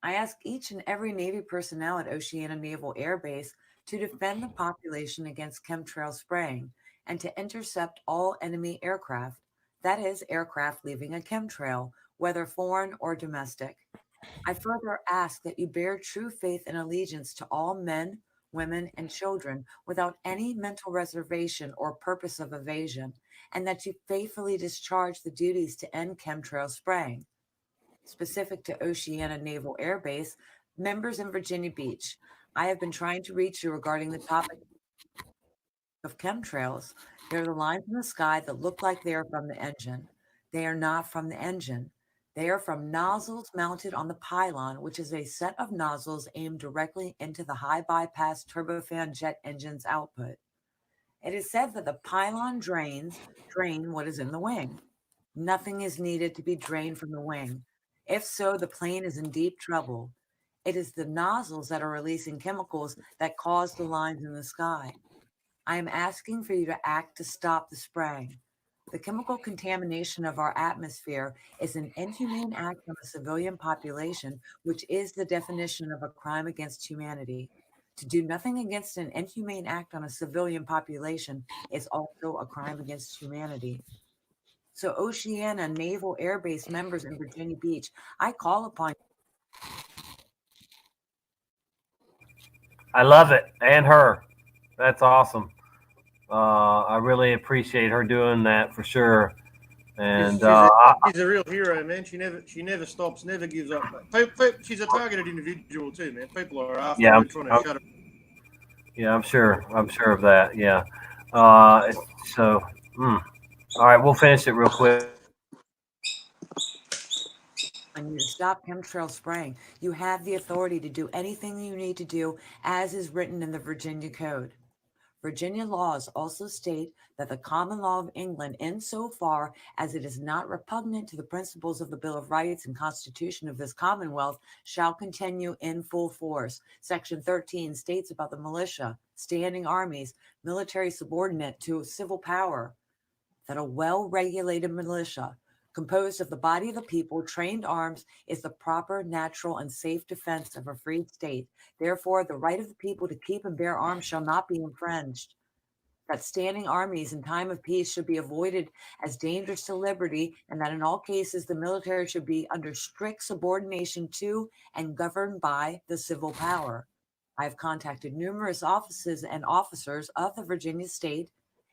I ask each and every Navy personnel at Oceana Naval Air Base to defend the population against chemtrail spraying and to intercept all enemy aircraft, that is, aircraft leaving a chemtrail, whether foreign or domestic. I further ask that you bear true faith and allegiance to all men, women, and children without any mental reservation or purpose of evasion, and that you faithfully discharge the duties to end chemtrail spraying. Specific to Oceana Naval Air Base, members in Virginia Beach, I have been trying to reach you regarding the topic of chemtrails. They're the lines in the sky that look like they are from the engine. They are not from the engine. They are from nozzles mounted on the pylon, which is a set of nozzles aimed directly into the high bypass turbofan jet engine's output. It is said that the pylon drain what is in the wing. Nothing is needed to be drained from the wing. If so, the plane is in deep trouble. It is the nozzles that are releasing chemicals that cause the lines in the sky. I am asking for you to act to stop the spraying. The chemical contamination of our atmosphere is an inhumane act on the civilian population, which is the definition of a crime against humanity. To do nothing against an inhumane act on a civilian population is also a crime against humanity. So Oceana Naval Air Base members in Virginia Beach, I call upon you. I love it, and her. That's awesome. I really appreciate her doing that for sure. And she's a real hero, man. She never stops, never gives up. She's a targeted individual too, man. People are after her and trying to shut her. Yeah, I'm sure of that. Yeah. All right, we'll finish it real quick. on you to stop chemtrail spraying. You have the authority to do anything you need to do as is written in the Virginia Code. Virginia laws also state that the common law of England, insofar as it is not repugnant to the principles of the Bill of Rights and Constitution of this Commonwealth, shall continue in full force. Section 13 states about the militia, standing armies, military subordinate to civil power, that a well-regulated militia composed of the body of the people, trained arms, is the proper, natural, and safe defense of a free state. Therefore, the right of the people to keep and bear arms shall not be infringed. That standing armies in time of peace should be avoided as dangerous to liberty, and that in all cases the military should be under strict subordination to and governed by the civil power. I have contacted numerous offices and officers of the Virginia state,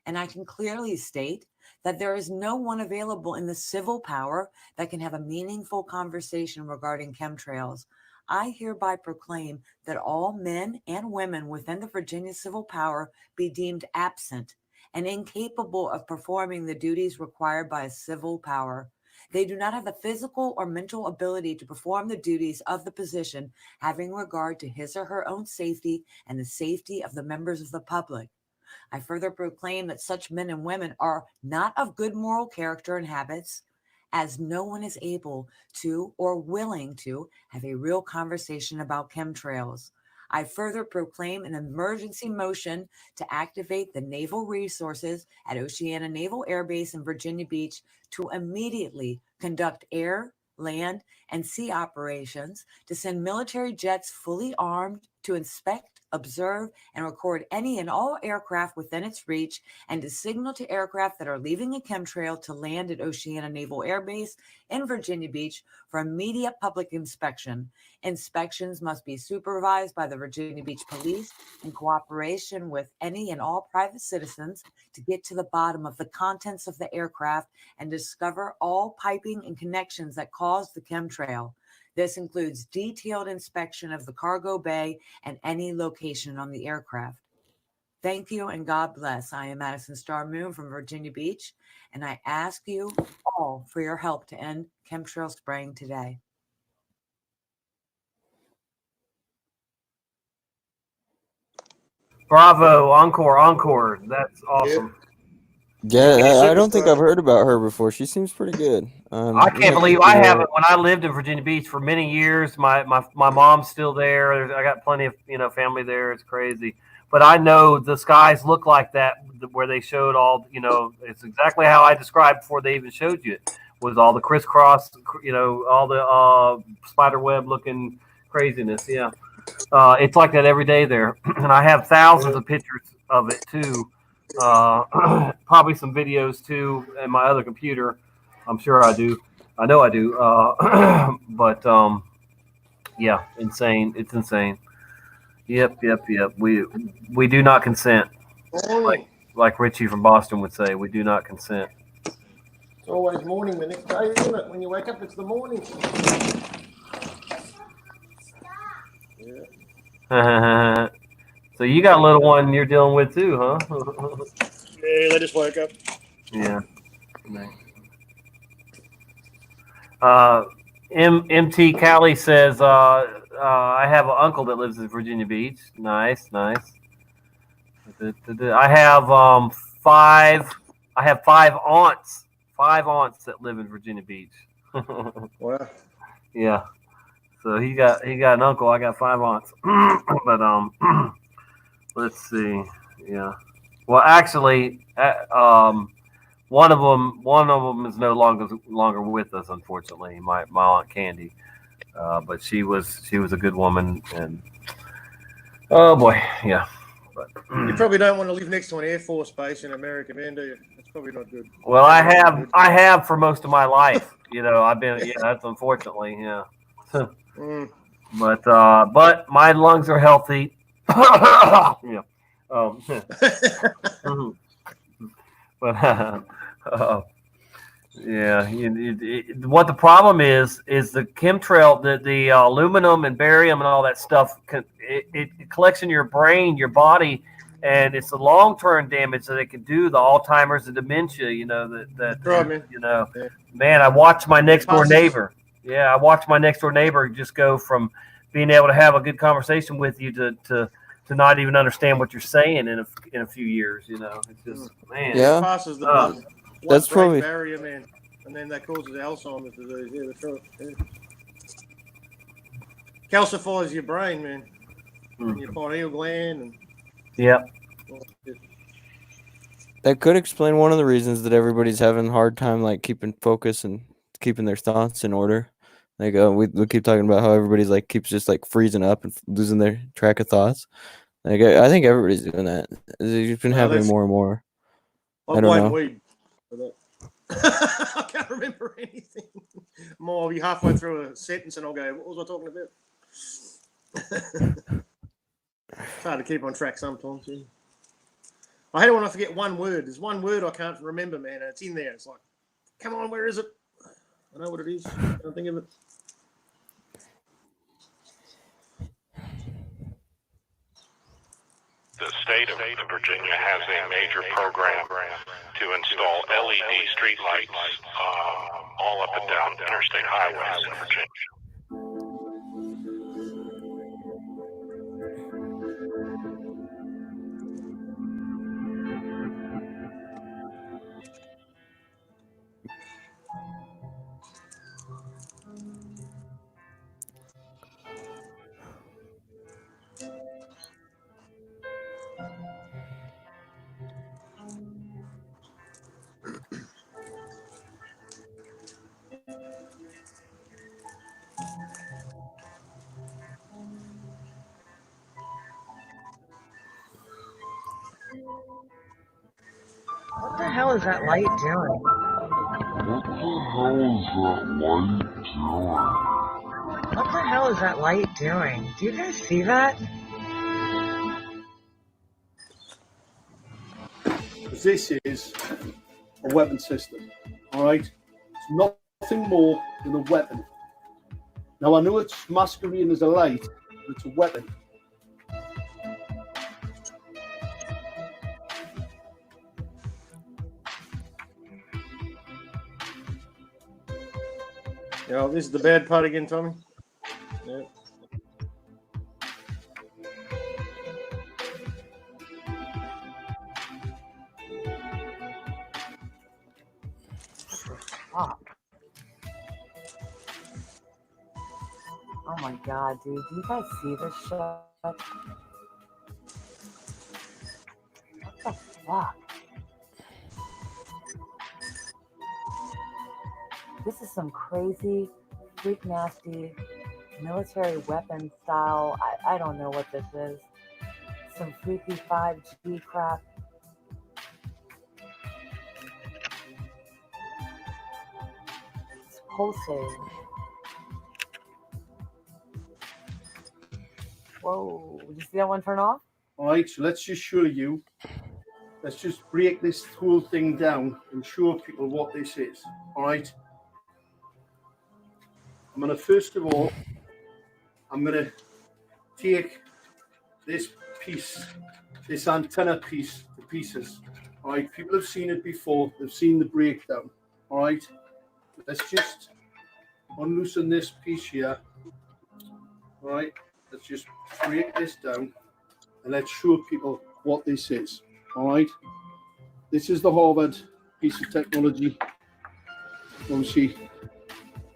and I can clearly state that there is no one available in the civil power that can have a meaningful conversation regarding chemtrails. I hereby proclaim that all men and women within the Virginia civil power be deemed absent and incapable of performing the duties required by a civil power. They do not have the physical or mental ability to perform the duties of the position, having regard to his or her own safety and the safety of the members of the public. I further proclaim that such men and women are not of good moral character and habits, as no one is able to or willing to have a real conversation about chemtrails. I further proclaim an emergency motion to activate the naval resources at Oceana Naval Air Base in Virginia Beach to immediately conduct air, land, and sea operations, to send military jets fully armed to inspect, observe, and record any and all aircraft within its reach, and to signal to aircraft that are leaving a chemtrail to land at Oceana Naval Air Base in Virginia Beach for immediate public inspection. Inspections must be supervised by the Virginia Beach Police in cooperation with any and all private citizens to get to the bottom of the contents of the aircraft and discover all piping and connections that caused the chemtrail. This includes detailed inspection of the cargo bay and any location on the aircraft. Thank you and God bless. I am Madison Star Moon from Virginia Beach, and I ask you all for your help to end chemtrail spraying today. Bravo, encore. That's awesome. Yeah, I don't think I've heard about her before. She seems pretty good. I can't believe I haven't. When I lived in Virginia Beach for many years, my mom's still there. I got plenty of family there. It's crazy, but I know the skies look like that where they showed all. It's exactly how I described before they even showed you it. Was all the crisscross, all the spider web looking craziness. Yeah, it's like that every day there, and I have thousands of pictures of it too. Probably some videos too in my other computer. I'm sure I do. I know I do. But yeah, insane. It's insane. Yep. We do not consent. Like Richie from Boston would say, we do not consent. It's always morning the next day, isn't it? When you wake up, it's the morning. Yeah. So you got a little one you're dealing with too, huh? Yeah, they just woke up. Yeah. MT Callie says, I have an uncle that lives in Virginia Beach. Nice. I have five aunts that live in Virginia Beach. Wow. Yeah. So he got an uncle. I got 5 aunts. But let's see. Yeah. Well, actually, one of them is no longer with us, unfortunately. My Aunt Candy, but she was a good woman, and oh boy, yeah. But you probably don't want to live next to an Air Force base in America, man, do you? That's probably not good. Well, I have for most of my life. I've been. Yeah, that's unfortunately. Yeah. But my lungs are healthy. Yeah. But yeah, what the problem is the chemtrail, the aluminum and barium and all that stuff. It collects in your brain, your body, and it's the long-term damage that it can do. The Alzheimer's, the dementia. Man, I watched my next door neighbor. Yeah, I watched my next door neighbor just go from being able to have a good conversation with you to not even understand what you're saying in a few years. You know, it's just man. Yeah. It passes the blood That's probably barrier, man, and then that causes Alzheimer's disease. Yeah, that's right. Yeah. Calcifies your brain, man, and your pineal gland, and Yep. that could explain one of the reasons that everybody's having a hard time like keeping focus and keeping their thoughts in order. Like we keep talking about how everybody's like keeps just like freezing up and losing their track of thoughts. Like I think everybody's doing that. It's been happening more and more. I don't know. Weed for that. I can't remember anything. More, I'll be halfway through a sentence and I'll go, what was I talking about? It's hard to keep on track sometimes. Yeah. I hate it when I forget one word. There's one word I can't remember, man, and it's in there. It's like, come on, where is it? I know what it is. I can't think of it. The state of Virginia has a major program to install LED streetlights all up and down interstate highways in Virginia. What the hell is that light doing? What the hell is that light doing? Do you guys see that? This is a weapon system, all right? It's nothing more than a weapon. Now, I know it's masquerading as a light, but it's a weapon. Yeah, this is the bad part again, Tommy. Yeah. Fuck. Oh my god, dude. Do you guys see this shit? What the fuck? This is some crazy, freak nasty, military weapon style. I don't know what this is. Some freaky 5G crap. It's pulsating. Whoa, did you see that one turn off? All right, so let's just show you. Let's just break this whole thing down and show people what this is. All right. I'm going to, first of all, I'm going to take this piece, this antenna piece to pieces. All right, people have seen it before. They've seen the breakdown. All right, let's just unloosen this piece here. All right, let's just break this down and let's show people what this is. All right, this is the Harvard piece of technology. Obviously,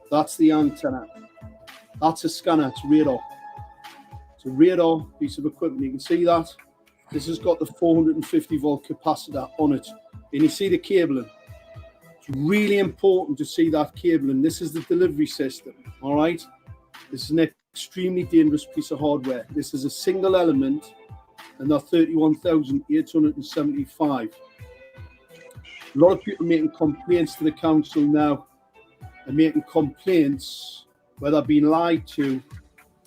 that's the antenna. That's a scanner. It's radar. It's a radar piece of equipment. You can see that. This has got the 450 volt capacitor on it. And you see the cabling. It's really important to see that cabling. This is the delivery system. All right. This is an extremely dangerous piece of hardware. This is a single element, and they're 31,875. A lot of people making complaints to the council now. And making complaints where they're being lied to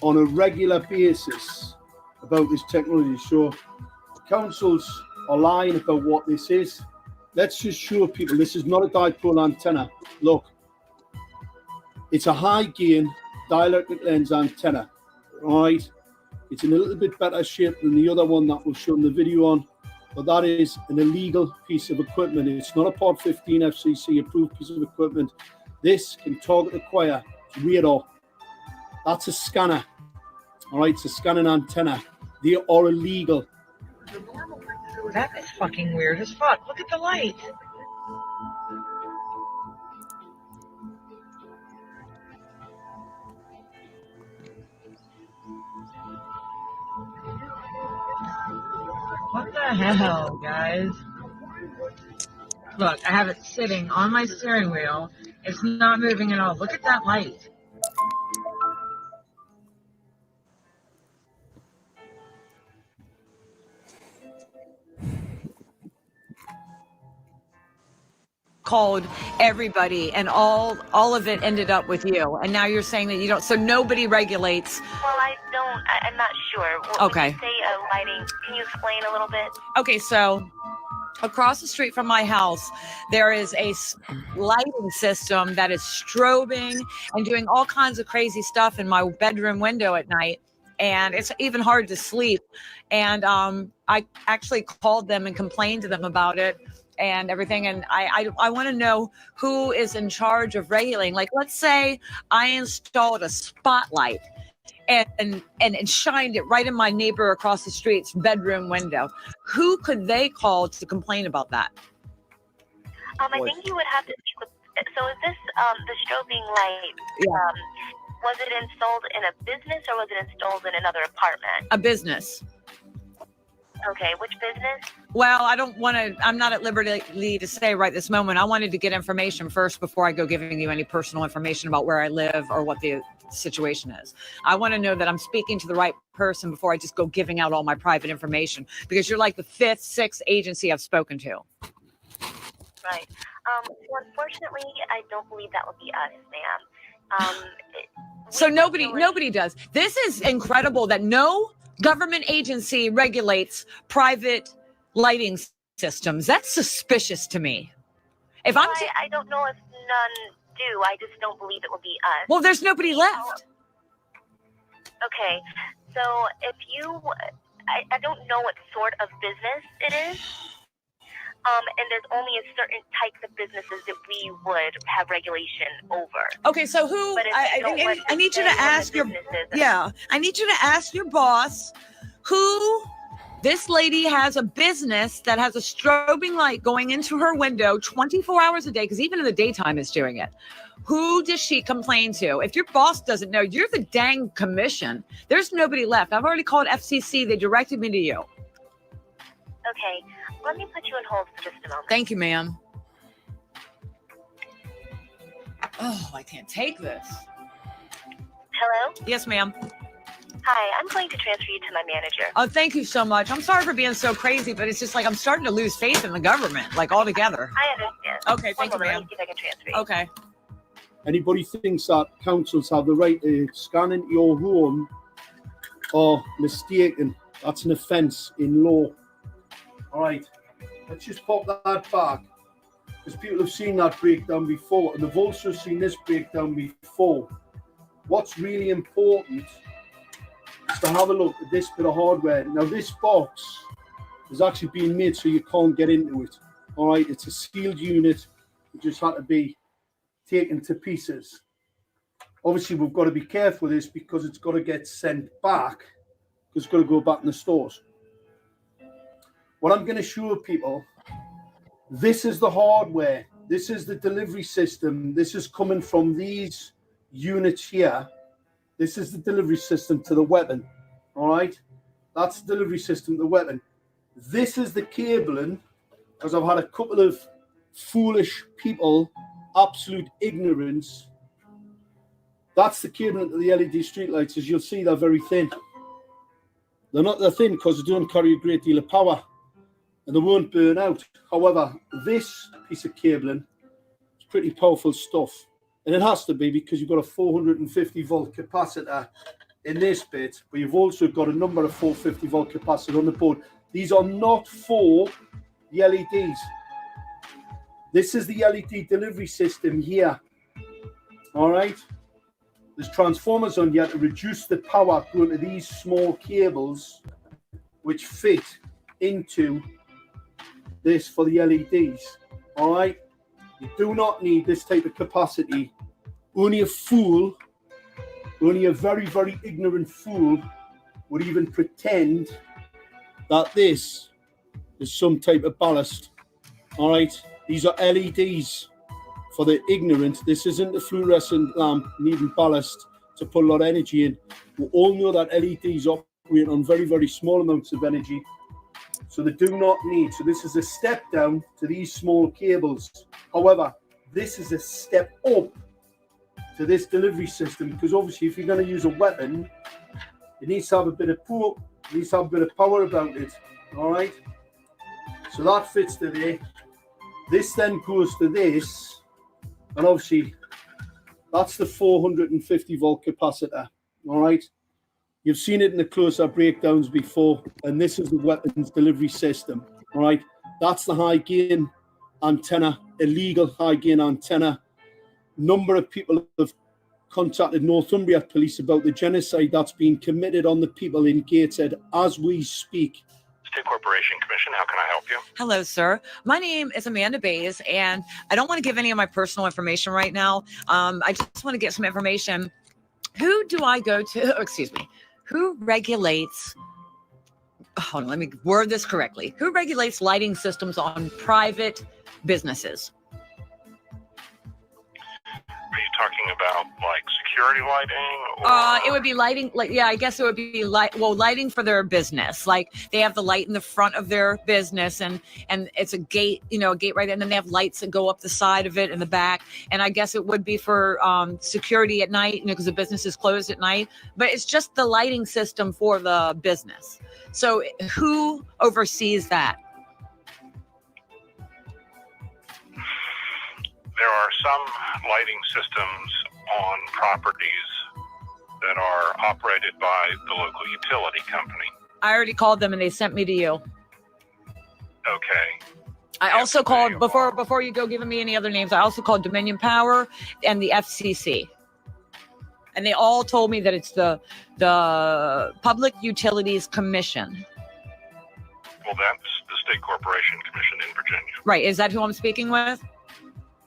on a regular basis about this technology. So councils are lying about what this is. Let's just show people this is not a dipole antenna. Look, it's a high gain dielectric lens antenna. All right, it's in a little bit better shape than the other one that we'll show in the video on, but that is an illegal piece of equipment. It's not a Part 15 FCC approved piece of equipment. This can target acquire radar. That's a scanner. All right, it's a scanning antenna. They are illegal. That is fucking weird as fuck. Look at the light. What the hell, guys? Look, I have it sitting on my steering wheel. It's not moving at all. Look at that light. Called everybody, and all of it ended up with you, and now you're saying that you don't, so nobody regulates. Well, I'm not sure. Okay. When you say lighting, can you explain a little bit? Okay, so across the street from my house, there is a lighting system that is strobing and doing all kinds of crazy stuff in my bedroom window at night. And it's even hard to sleep. And I actually called them and complained to them about it and everything. And I want to know who is in charge of regulating. Like, let's say I installed a spotlight and shined it right in my neighbor across the street's bedroom window. Who could they call to complain about that? I think you would have to speak with. So is this the strobing light? Yeah. Was it installed in a business or was it installed in another apartment? A business. Okay, which business? Well, I'm not at liberty to say right this moment. I wanted to get information first before I go giving you any personal information about where I live or what the situation is. I want to know that I'm speaking to the right person before I just go giving out all my private information, because you're like the 5th, 6th agency I've spoken to. Right. So unfortunately, I don't believe that would be us, ma'am. So nobody does. This is incredible that no government agency regulates lighting systems. That's suspicious to me. I don't know if none do. I just don't believe it will be us. Well, there's nobody left. Okay, so if you, I don't know what sort of business it is. And there's only a certain types of businesses that we would have regulation over. Okay, so who? I need you to ask your. Yeah, I need you to ask your boss who. This lady has a business that has a strobing light going into her window 24 hours a day, because even in the daytime it's doing it. Who does she complain to? If your boss doesn't know, you're the dang commission. There's nobody left. I've already called FCC. They directed me to you. Okay, let me put you on hold for just a moment. Thank you, ma'am. Oh, I can't take this. Hello? Yes, ma'am. Hi, I'm going to transfer you to my manager. Oh, thank you so much. I'm sorry for being so crazy, but it's just like I'm starting to lose faith in the government, like altogether. I understand. Okay, thank you, ma'am. Let me see if I can transfer you. Okay. Anybody thinks that councils have the right to scan into your home are mistaken. That's an offence in law. All right, let's just pop that back, because people have seen that breakdown before, and they've also seen this breakdown before. What's really important is to have a look at this bit of hardware. Now, this box is actually being made so you can't get into it. All right, it's a sealed unit. It just had to be taken to pieces. Obviously, we've got to be careful with this because it's got to get sent back, because it's got to go back in the stores. What I'm going to show people, this is the hardware. This is the delivery system. This is coming from these units here. This is the delivery system to the weapon. All right? That's the delivery system to the weapon. This is the cabling, because I've had a couple of foolish people, absolute ignorance. That's the cabling to the LED streetlights. As you'll see, they're very thin. They're not that thin because they don't carry a great deal of power, and they won't burn out. However, this piece of cabling is pretty powerful stuff. And it has to be, because you've got a 450 volt capacitor in this bit, but you've also got a number of 450 volt capacitors on the board. These are not for the LEDs. This is the LED delivery system here. All right. There's transformers on here to reduce the power going to these small cables, which fit into this for the LEDs. All right. You do not need this type of capacity Only a fool, only a very, very ignorant fool would even pretend that this is some type of ballast. All right, these are LEDs for the ignorant. This isn't a fluorescent lamp needing ballast to put a lot of energy in. We all know that LEDs operate on very, very small amounts of energy, so they do not need. So this is a step down to these small cables. However, this is a step up to this delivery system, because obviously if you're going to use a weapon, it needs to have a bit of power, it needs to have a bit of power about it. All right, so that fits to there. This then goes to this, and obviously that's the 450 volt capacitor. All right, you've seen it in the close-up breakdowns before, and this is the weapons delivery system. All right, that's the high gain antenna, illegal high gain antenna. Number of people have contacted Northumbria Police about the genocide that's been committed on the people in Gateshead as we speak. State Corporation Commission, how can I help you? Hello, sir. My name is Amanda Bays, and I don't want to give any of my personal information right now. I just want to get some information. Who do I go to? Oh, excuse me. Who regulates? Hold on, let me word this correctly. Who regulates lighting systems on private businesses? Are you talking about like security lighting? Or... It would be lighting. Like, yeah, I guess it would be lighting for their business. Like they have the light in the front of their business, and it's a gate, a gate right there, and then they have lights that go up the side of it in the back. And I guess it would be for security at night, because the business is closed at night. But it's just the lighting system for the business. So who oversees that? There are some lighting systems on properties that are operated by the local utility company. I already called them and they sent me to you. Okay. I also called, before you go giving me any other names, I also called Dominion Power and the FCC. And they all told me that it's the Public Utilities Commission. Well, that's the State Corporation Commission in Virginia. Right. Is that who I'm speaking with?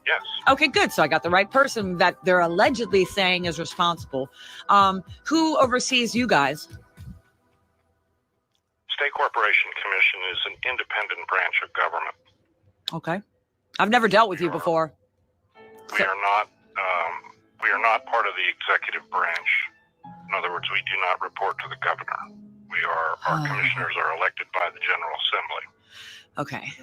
Yes. Okay, good. So I got the right person that they're allegedly saying is responsible. Who oversees you guys? State Corporation Commission is an independent branch of government. Okay. I've never dealt with you before. We are not part of the executive branch. In other words, we do not report to the governor. Our commissioners are elected by the General Assembly. Okay.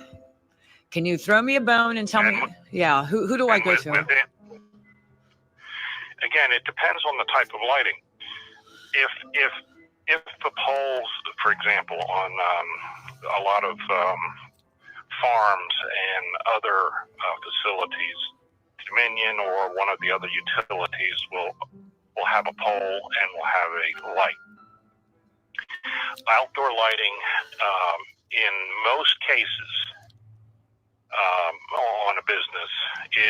Can you throw me a bone and tell me? Yeah. Who do I go to? Again, it depends on the type of lighting. If the poles, for example, on a lot of farms and other facilities, Dominion or one of the other utilities will have a pole and will have a light. Outdoor lighting, in most cases, on a business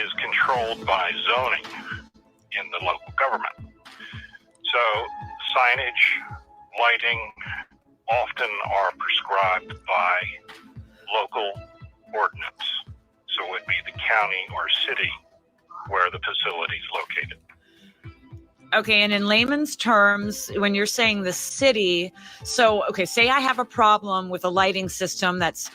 is controlled by zoning in the local government. So signage, lighting often are prescribed by local ordinance. So it would be the county or city where the facility is located. Okay, and in layman's terms, when you're saying the city, so, okay, say I have a problem with a lighting system that's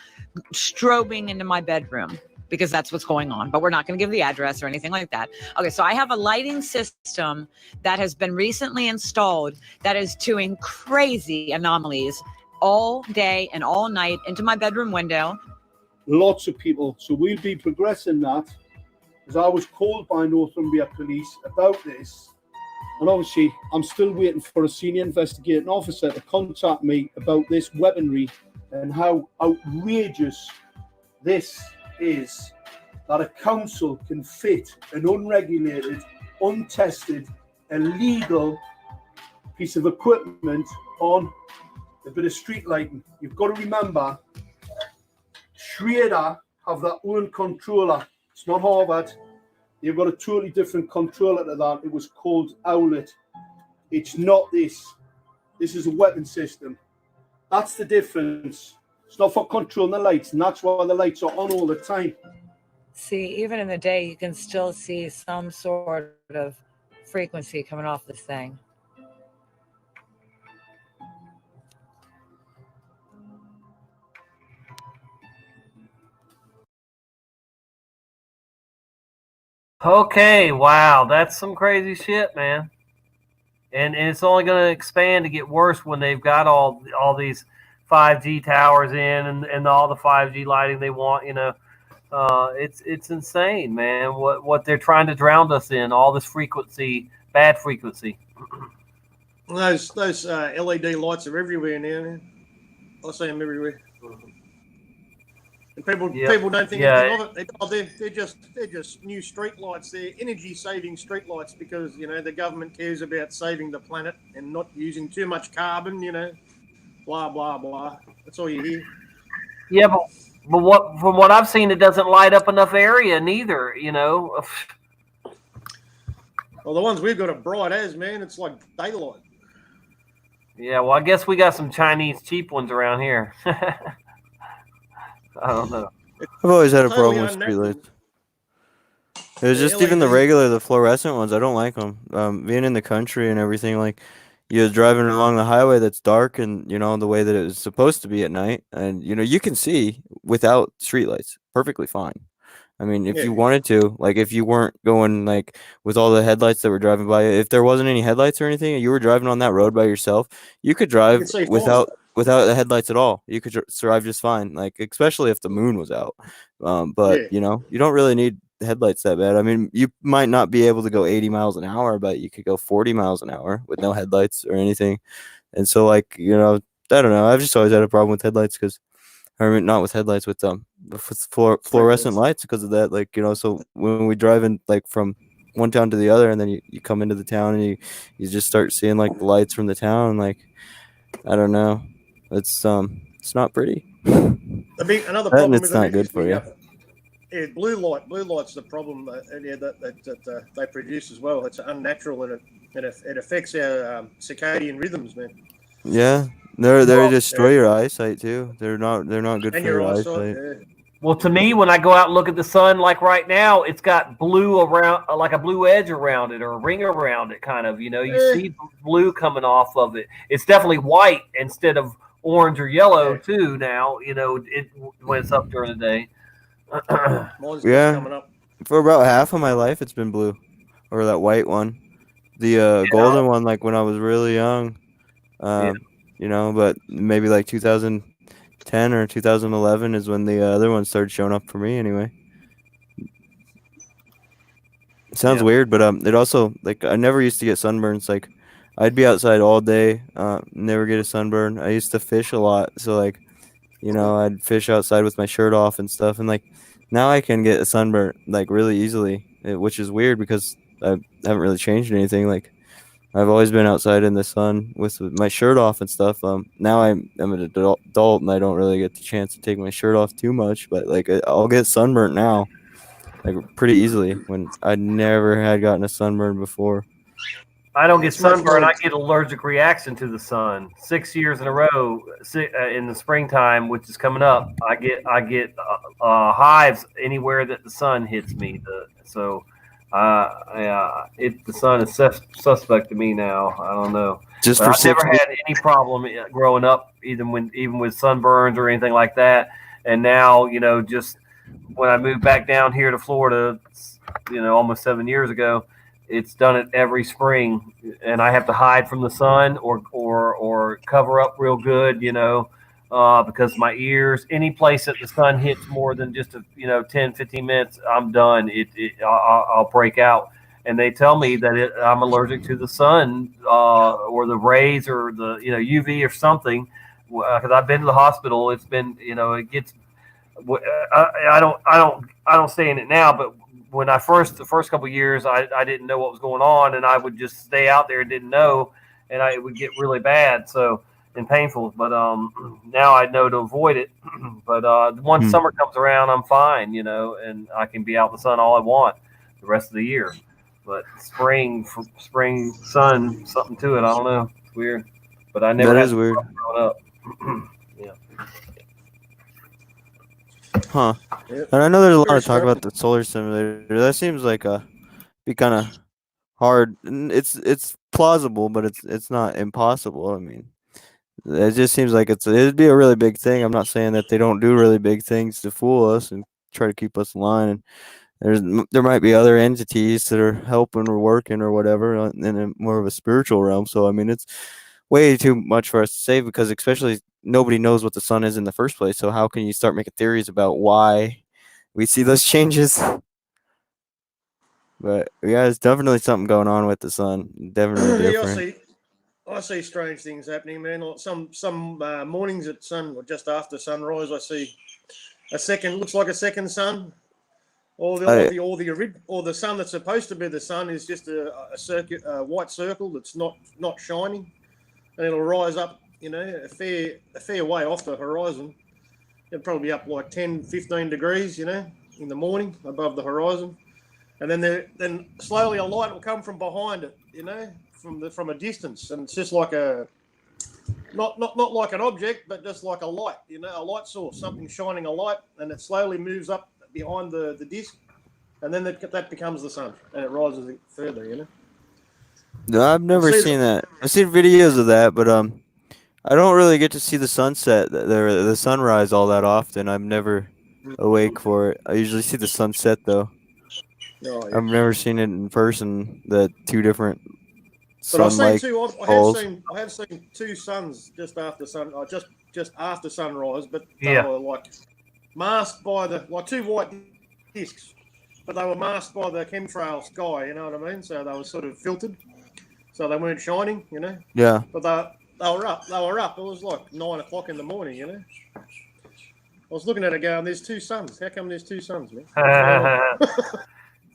strobing into my bedroom, because that's what's going on, but we're not going to give the address or anything like that. Okay, so I have a lighting system that has been recently installed that is doing crazy anomalies all day and all night into my bedroom window. Lots of people. So we'll be progressing that, because I was called by Northumbria Police about this. And obviously, I'm still waiting for a senior investigating officer to contact me about this weaponry and how outrageous this is, that a council can fit an unregulated, untested, illegal piece of equipment on a bit of street lighting. You've got to remember, Schrader have their own controller. It's not Harvard. You've got a totally different controller to that. It was called Owlet. It's not this. This is a weapon system. That's the difference. It's not for controlling the lights, and that's why the lights are on all the time. See, even in the day, you can still see some sort of frequency coming off this thing. Okay, wow, that's some crazy shit, man. And it's only going to expand to get worse when they've got all these 5G towers in and all the 5G lighting they want. You know, it's insane, man. What they're trying to drown us in, all this frequency, bad frequency. Those LED lights are everywhere now. Man. I see them everywhere. And people don't think anything of it. They're just new street lights. They're energy saving street lights because the government cares about saving the planet and not using too much carbon. Blah blah blah. That's all you hear. Yeah, but from what I've seen, it doesn't light up enough area neither. Well, the ones we've got are bright as, man. It's like daylight. Yeah, well, I guess we got some Chinese cheap ones around here. I don't know. I've always had a Totally problem with unnatural. streetlights. It's just even the regular, the fluorescent ones. I don't like them. Being in the country and everything, like you're driving along the highway that's dark and the way that it's supposed to be at night, and you can see without streetlights perfectly fine. I mean, if you wanted to, like if you weren't going like with all the headlights that were driving by, if there wasn't any headlights or anything, and you were driving on that road by yourself, you could drive without the headlights at all. You could drive just fine, like especially if the moon was out. But you don't really need headlights that bad. I mean, you might not be able to go 80 miles an hour, but you could go 40 miles an hour with no headlights or anything. And so, like I don't know. I've just always had a problem with headlights not with headlights, with fluorescent lights because of that. Like so when we drive in like from one town to the other, and then you come into the town and you just start seeing like the lights from the town. Like I don't know, it's not pretty. Another problem it's not good for you. Yeah, blue light's the problem that they produce as well. It's unnatural and it affects our circadian rhythms, man. Yeah, they destroy your eyesight too. They're not good for And your your eyesight. eyesight. Well, to me, when I go out and look at the sun, like right now, it's got blue around, like a blue edge around it or a ring around it, kind of. You see blue coming off of it. It's definitely white instead of orange or yellow too. Now, when it's up during the day. Yeah, for about half of my life, it's been blue, or that white one. The golden one, like when I was really young. But maybe like 2010 or 2011 is when the other one started showing up for me anyway. It sounds weird, but it also, like, I never used to get sunburns. Like I'd be outside all day, never get a sunburn. I used to fish a lot, so like I'd fish outside with my shirt off and stuff, and like now I can get a sunburn like really easily, which is weird because I haven't really changed anything. Like I've always been outside in the sun with my shirt off and stuff. Now I'm an adult and I don't really get the chance to take my shirt off too much, but like I'll get sunburnt now, like pretty easily, when I never had gotten a sunburn before. I don't get sunburn. I get allergic reaction to the sun. 6 years in a row in the springtime, which is coming up. I get hives anywhere that the sun hits me. If the sun is suspect to me now, I don't know. I've never had any problem growing up, even with sunburns or anything like that. And now, just when I moved back down here to Florida, almost 7 years ago, it's done it every spring, and I have to hide from the sun or cover up real good, because my ears, any place that the sun hits more than just 10, 15 minutes, I'm done. I'll break out. And they tell me that I'm allergic to the sun or the rays or the UV or something, because I've been to the hospital. It's been it gets. I don't stay in it now, but when the first couple of years, I didn't know what was going on, and I would just stay out there and didn't know, and it would get really bad and painful. But now I know to avoid it. But once summer comes around, I'm fine, and I can be out in the sun all I want the rest of the year. But spring sun, something to it. I don't know. It's weird. But I never. That had is weird. Growing up. Yeah. Huh. And I know there's a lot of talk about the solar simulator. That seems like be kind of hard. It's plausible, but it's not impossible. I mean, it just seems like it'd be a really big thing. I'm not saying that they don't do really big things to fool us and try to keep us in line. And there might be other entities that are helping or working or whatever in a more of a spiritual realm. So I mean, it's way too much for us to say because especially nobody knows what the sun is in the first place. So how can you start making theories about why we see those changes? But yeah, there's definitely something going on with the sun. Definitely Yeah, different. I see strange things happening, man. Like some mornings at sun or just after sunrise, I see a second, looks like a second sun, or the sun that's supposed to be the sun is just a white circle that's not shining, and it'll rise up, a fair way off the horizon. It'll probably be up like 10, 15 degrees, in the morning above the horizon. And then slowly a light will come from behind it, from a distance, and it's just like not like an object, but just like a light, a light source, something shining a light, and it slowly moves up behind the disc, and then that becomes the sun, and it rises further, No, I've never seen that. I've seen videos of that, but I don't really get to see the sunset, the sunrise all that often. I'm never awake for it. I usually see the sunset though. Oh, yeah. I've never seen it in person. The two different But I've seen sun-like I poles. have seen two suns just after after sunrise, but Yeah. they were like masked by two white discs, but they were masked by the chemtrail sky. You know what I mean? So they were sort of filtered, so they weren't shining. Yeah. But they were up. They were up. It was like 9 o'clock in the morning. I was looking at it going, "There's two suns. How come there's two suns, man?"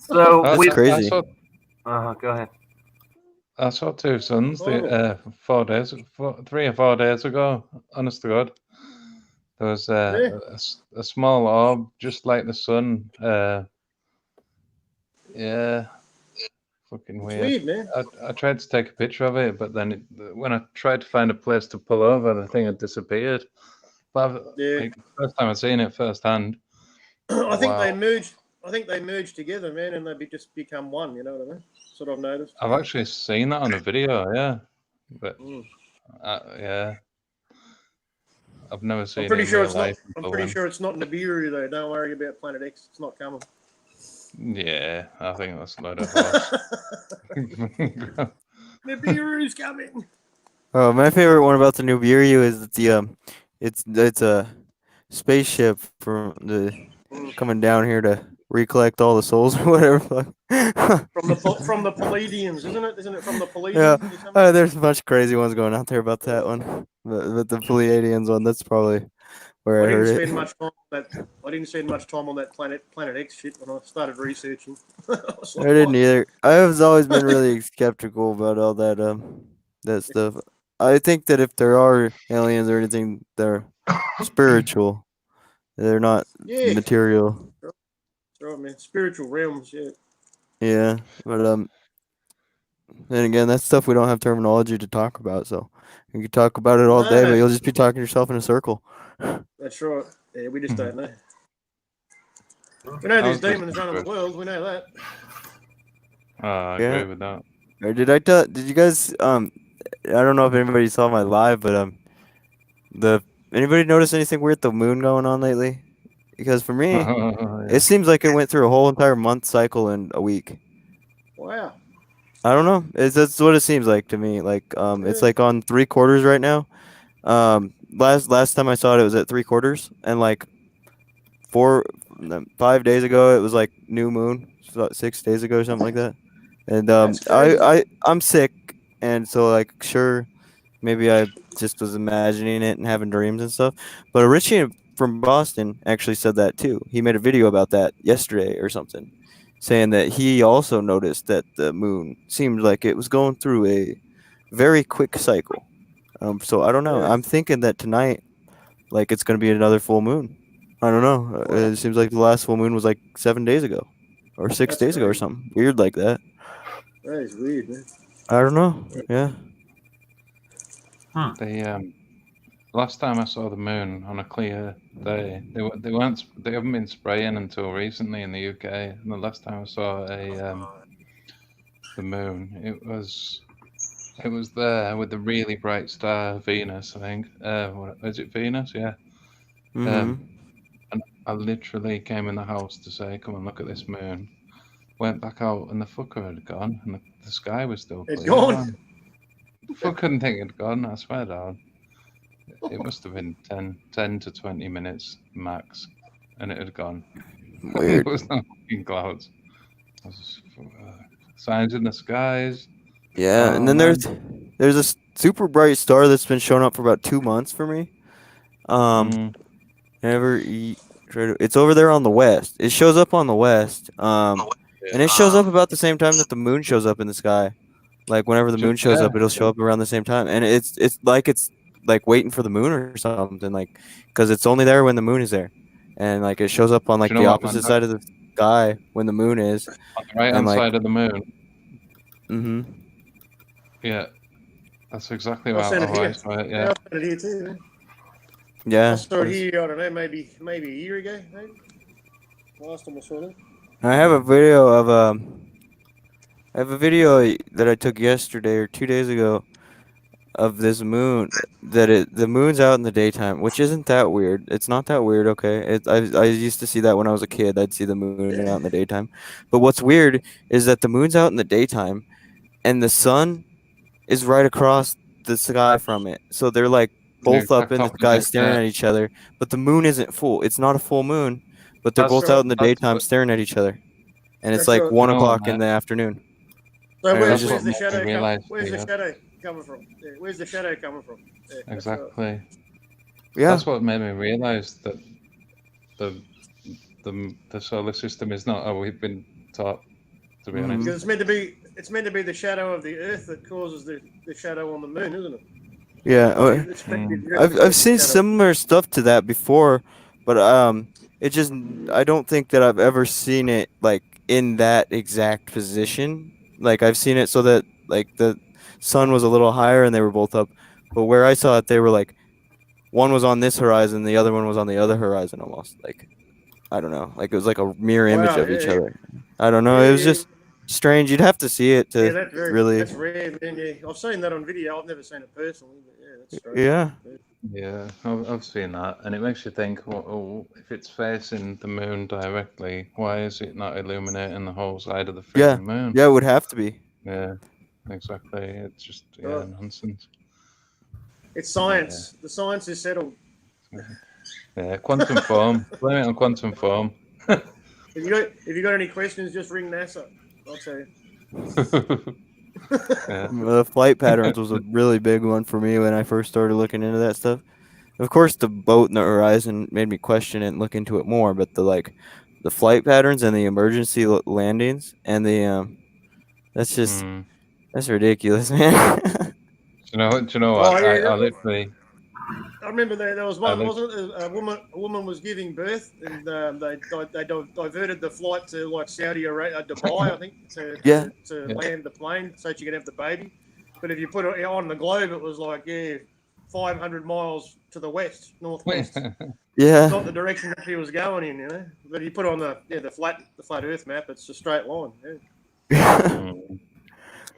So That's we crazy. go ahead. I saw two suns Oh. 3 or 4 days ago. Honest to God, there was Yeah. a small orb just like the sun. Yeah, fucking weird. weird, man. I tried to take a picture of it, but then when I tried to find a place to pull over, the thing had disappeared. But first time I've seen it firsthand. I think Wow. they merged together, man, and they just become one. You know what I mean? That's what I've noticed. I've actually seen that on a video, yeah. But yeah, I've never seen I'm pretty it in sure real it's not. life I'm until pretty then. sure it's not Nibiru though. Don't worry about Planet X. It's not coming. Yeah, I think that's a load of horse. Nibiru's coming. Oh, my favorite one about the Nibiru is that it's a spaceship coming down here to recollect all the souls or whatever. From the Palladians, isn't it? Isn't it from the Yeah, Palladians? or something? there's a bunch of crazy ones going out there about that one, but the Pleiadians one, that's probably where I I didn't heard spend it. much time on that. I didn't spend much time on that Planet X shit when I started researching. I was I like, didn't what? either. I have always been really skeptical about all that stuff. I think that if there are aliens or anything, they're spiritual. They're not Yeah. material. That's right, man. Spiritual realms, yeah. Yeah, but then again, that's stuff we don't have terminology to talk about. So you can talk about it all day, but No. you'll just be talking yourself in a circle. That's right. Yeah, we just don't know. We know I there's was just demons running the world. We know that. I Yeah. agree with that. Or did you guys I don't know if anybody saw my live, but anybody notice anything weird with the moon going on lately? Because for me, Yeah. it seems like it went through a whole entire month cycle in a week. Wow. I don't know. That's what it seems like to me. Like it's Yeah. like on 3/4 right now. Last time I saw it was at 3/4, and like 5 days ago it was like new moon. So 6 days ago or something like that. And That's crazy. I'm sick, and so like sure, maybe I just was imagining it and having dreams and stuff. But Richie from Boston actually said that too. He made a video about that yesterday or something, saying that he also noticed that the moon seemed like it was going through a very quick cycle. So I don't know. Yeah. I'm thinking that tonight, like it's gonna be another full moon. I don't know. It seems like the last full moon was like 7 days ago, or 6 That's days ago, or crazy. something weird like that. That is weird, man. I don't know. Yeah. The last time I saw the moon on a clear day, they haven't been spraying until recently in the UK. And the last time I saw the moon. It was there with the really bright star Venus, I think. What, is it Venus? Yeah. Mhm. And I literally came in the house to say, "Come and look at this moon." Went back out and the fucker had gone, and the sky was still clear. It's gone. Man. Fucking thing had gone. I swear down. It must have been 10 to 20 minutes max, and it had gone. Weird. It was no fucking clouds. It was just, signs in the skies. Yeah, Oh, and then man. there's a super bright star that's been showing up for about 2 months for me. It's over there on the west. It shows up on the west. And it shows up about the same time that the moon shows up in the sky. Like whenever the moon shows up, it'll show up around the same time, and it's like waiting for the moon or something, like because it's only there when the moon is there, and like it shows up on like Do you the know what, opposite man? side of the sky when the moon is. On the right hand like, side of the moon. Mm-hmm. Yeah, that's exactly I'll how send it I here. saw it. Yeah, Yeah. I'll send it here too. Man. Yeah. I saw it here. I don't know, maybe a year ago. Maybe. Last time I saw it. I have a video of that I took yesterday or 2 days ago of this moon the moon's out in the daytime, which isn't that weird. It's not that weird, okay? I used to see that when I was a kid. I'd see the moon out in the daytime. But what's weird is that the moon's out in the daytime and the sun is right across the sky from it. So they're like both up in the sky staring at each other, but the moon isn't full. It's not a full moon, but they're both out in the daytime staring at each other. And it's like 1 o'clock in the afternoon. So And where's it's just- the shadow? realised, Where's the yeah. shadow coming from? Yeah, where's the shadow coming from? Yeah, that's right. Exactly. Yeah. That's what made me realize that the solar system is not how we've been taught. To be honest. Because it's meant to be the shadow of the Earth that causes the shadow on the moon, isn't it? Yeah, It's meant to be the Earth I've seen shadow. similar stuff to that before, but it just I don't think that I've ever seen it like in that exact position. Like I've seen it so that like the sun was a little higher and they were both up, but where I saw it, they were like one was on this horizon, the other one was on the other horizon, almost like I don't know, like it was like a mirror image Wow, of each yeah. other. I don't know, Yeah, it was yeah. just strange. You'd have to see it to Yeah, that's really. rare, man. Yeah, I've seen that on video. I've never seen it personally, but yeah, that's strange. Yeah. Yeah, I've seen that, and it makes you think, well, if it's facing the moon directly, why is it not illuminating the whole side of the freaking Yeah, moon? yeah, it would have to be. Yeah, exactly. It's just nonsense. It's science. The science is settled. Yeah, quantum foam. Blame it on quantum foam. If you got any questions, just ring NASA. I'll tell you. The flight patterns was a really big one for me when I first started looking into that stuff. Of course, the boat in the horizon made me question it and look into it more. But the flight patterns and the emergency landings and the that's just that's ridiculous, man. Do you know what? Oh, yeah, I literally. I remember there was one, I wasn't it? A woman was giving birth, and they diverted the flight to like Saudi Arabia, Dubai, I think, to Yeah. land the plane so she could have the baby. But if you put it on the globe, it was like 500 miles to the west, northwest. Yeah. Not the direction that she was going in, you know. But you put on the flat Earth map, it's a straight line. Yeah.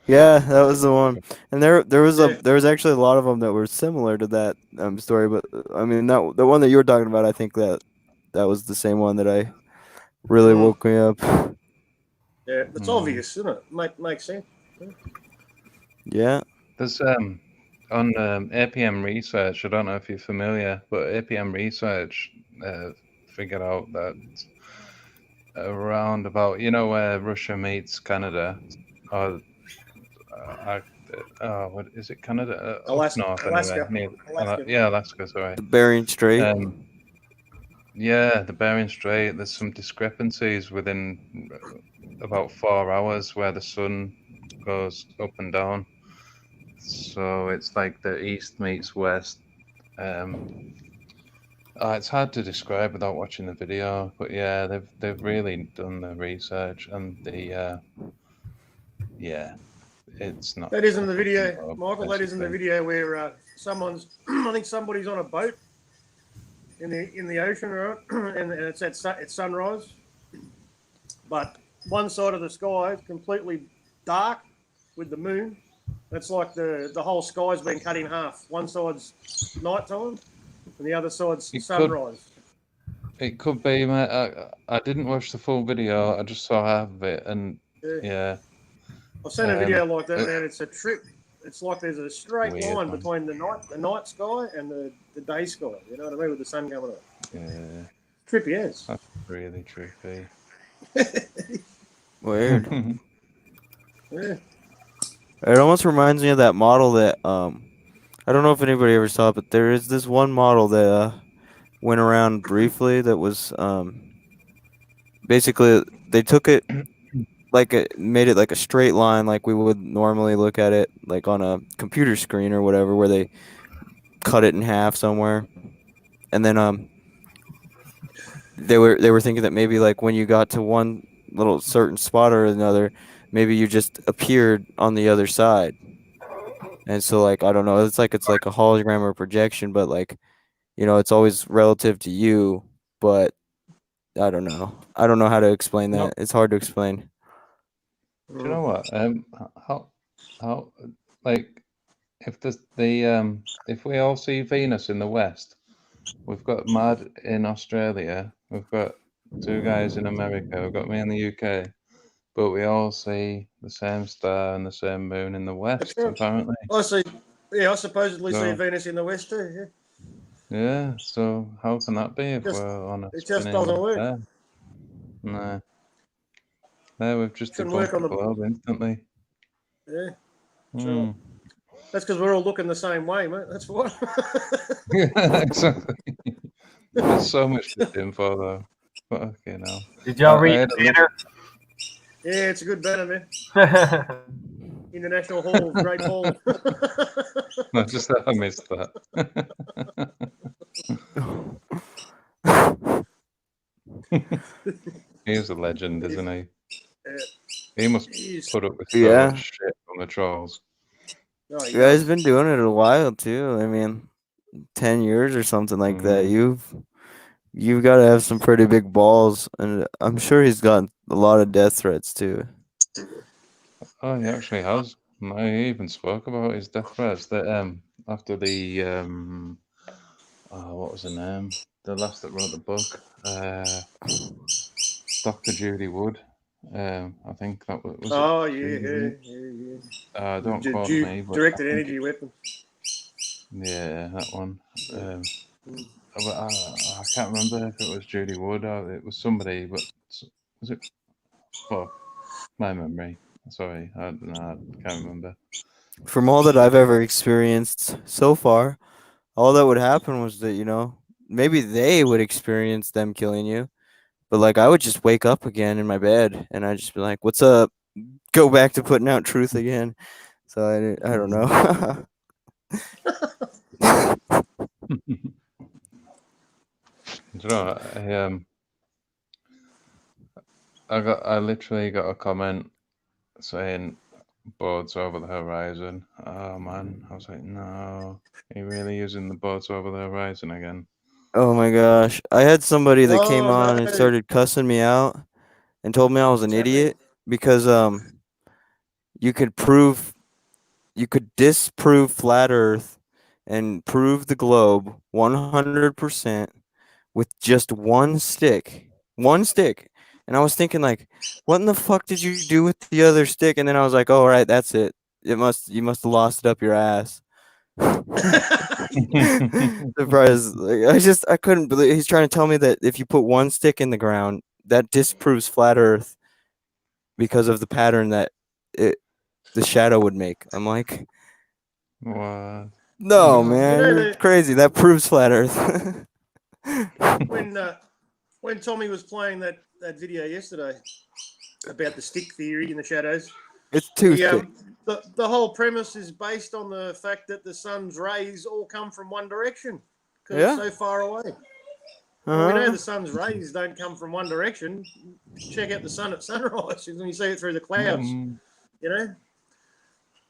Yeah, that was the one. And there was actually a lot of them that were similar to that story. But I mean, the one that you were talking about, I think that was the same one that I really woke me up. Yeah, it's obvious, isn't it? Makes sense. Yeah. There's on APM Research. I don't know if you're familiar, but APM Research figured out that around about where Russia meets Canada, or what is it? Canada, Alaska. North, Alaska. anyway. Alaska. Yeah, Alaska. Sorry. The Bering Strait. Yeah, the Bering Strait. There's some discrepancies within about 4 hours where the sun goes up and down. So it's like the east meets west. It's hard to describe without watching the video, but yeah, they've really done the research and it's not. That isn't the video, Michael. That isn't the video where someone's. I think somebody's on a boat in the ocean, right? and it's sunrise, but one side of the sky is completely dark with the moon, that's like the whole sky's been cut in half. One side's nighttime, and the other side's sunrise. It could be, mate. I didn't watch the full video. I just saw half of it, and yeah. I've seen a video like that, man. It's a trip. It's like there's a straight Weird, line man. between the night sky and the day sky. You know what I mean? With the sun coming up. Yeah. Trippy as. That's really trippy. Weird. Yeah. It almost reminds me of that model that I don't know if anybody ever saw it, but there is this one model that went around briefly that was basically they took it made it like a straight line like we would normally look at it like on a computer screen or whatever, where they cut it in half somewhere, and then they were thinking that maybe like when you got to one little certain spot or another, maybe you just appeared on the other side. And so like I don't know, it's like a hologram or projection, but like, you know, it's always relative to you, but I don't know how to explain that. No. It's hard to explain. Do you know what? How like if if we all see Venus in the west, we've got Mad in Australia, we've got two guys in America, we've got me in the UK, but we all see the same star and the same moon in the west, apparently. I supposedly see So- Venus in the west too. Yeah, so how can that be if Just- we're on a it just spinning doesn't work. there? No. No, we've just Shouldn't debunked work on the the- globe instantly. Yeah. Hmm. That's because we're all looking the same way, mate. That's why. Exactly. There's so much info though. Fucking hell. Did y'all I read had the a look- banner? Yeah, it's a good banner, man. International Hall, Great Hall. No, just that I missed that. He's a legend, isn't he? He must put up with so Yeah. much shit from the trolls. You guys been doing it a while too. I mean, 10 years or something like that. You've got to have some pretty big balls, and I'm sure he's got a lot of death threats too. Oh, he actually has. I even spoke about his death threats. That after the what was her name? The last that wrote the book, Dr. Judy Wood. I think that was. Oh, it yeah, Judy yeah, Wood? yeah. Don't quote me. But Directed I think energy weapon. Yeah, that one. But I can't remember if it was Judy Wood or it was somebody, but was it? Oh, my memory. Sorry, I can't remember. From all that I've ever experienced so far, all that would happen was that, you know, maybe they would experience them killing you, but like I would just wake up again in my bed and I'd just be like, "What's up?" Go back to putting out truth again. So I don't know. Do you know, I literally got a comment saying boards over the horizon. Oh man, I was like, no, are you really using the boards over the horizon again? Oh my gosh. I had somebody that came Oh, on and no. started cussing me out and told me I was an idiot because you could disprove flat earth and prove the globe 100% with just one stick. One stick. And I was thinking like, what in the fuck did you do with the other stick? And then I was like, oh, all right, that's it. You must have lost it up your ass. Surprise! Like, I couldn't believe he's trying to tell me that if you put one stick in the ground, that disproves flat Earth because of the pattern that the shadow would make. I'm like, what? No, man, You know you're crazy. That proves flat Earth. When Tommy was playing that video yesterday about the stick theory in the shadows, It's two sticks. the whole premise is based on the fact that the sun's rays all come from one direction because Yeah. it's so far away. Well, we know Uh-huh. the sun's rays don't come from one direction. Check out the sun at sunrise when you see it through the clouds. Mm. You know,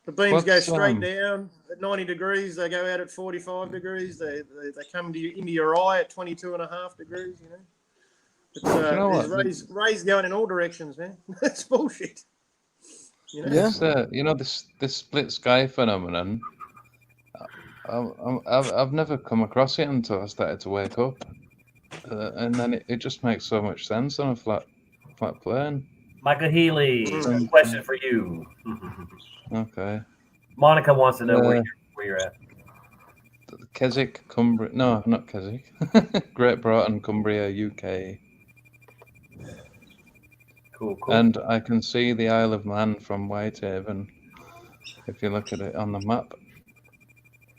the beams go What's, straight down at 90 degrees. They go out at 45 degrees. They come into your eye at 22.5 degrees. You know, it's, You know there's what? rays going in all directions, man. That's bullshit. You know? It's, you know, this split sky phenomenon. I've never come across it until I started to wake up, and then it just makes so much sense on a flat plane. Michael Healy, question for you. Okay. Monica wants to know where you're at. Keswick, Cumbria. No, not Keswick. Great Broughton, Cumbria, UK. Cool. And I can see the Isle of Man from Whitehaven if you look at it on the map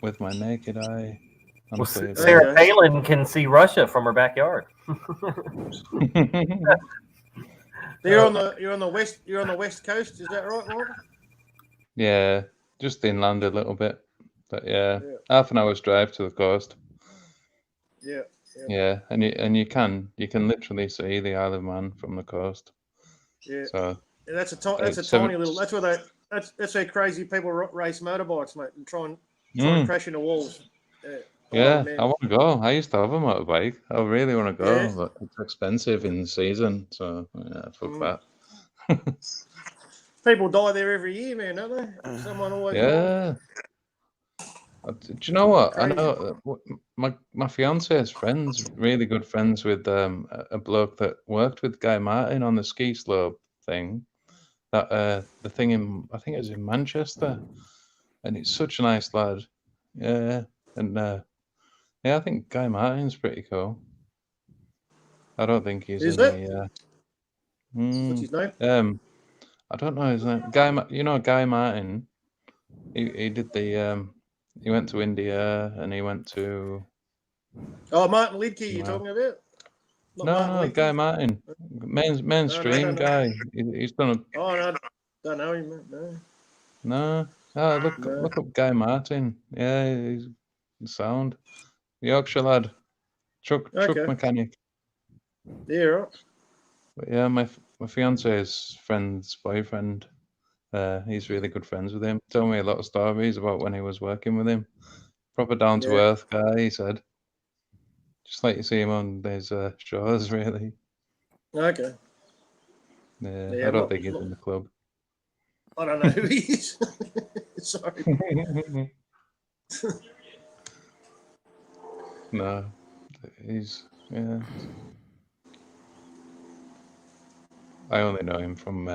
with my naked eye. Well, Sarah Palin can see Russia from her backyard. You're on the west coast, is that right, Morgan? Yeah, just inland a little bit, but yeah, half an hour's drive to the coast. Yeah. And you can literally see the Isle of Man from the coast. Yeah. So that's a tiny little. That's where that's where crazy people race motorbikes, mate, and try and crash into walls. Yeah, man. I want to go. I used to have a motorbike. I really want to go, Yeah. but it's expensive in the season, so yeah, fuck that. People die there every year, man, don't they? Someone always. Yeah. Do you know what? I Crazy. know my fiance's friends, really good friends with a bloke that worked with Guy Martin on the ski slope thing. That the thing in, I think it was in Manchester, and it's such a nice lad. Yeah, and yeah, I think Guy Martin's pretty cool. I don't think he's Is in it? the. What's his name? I don't know his name. Guy Martin. He did the he went to India and he went to. Oh, Martin Lidke, you're talking about? Not No, Martin Lidke? Guy Martin, mainstream no. guy. He's done a. Oh no, don't know him. No. No, look up Guy Martin. Yeah, he's sound. Yorkshire lad, truck mechanic. Yeah, right. But yeah, my fiance's friend's boyfriend. He's really good friends with him. Told me a lot of stories about when he was working with him. Proper down to earth guy, he said. Just like you see him on these shows, really. Okay. Yeah, I don't think he's in the club. I don't know who he is. Sorry. No, he's I only know him from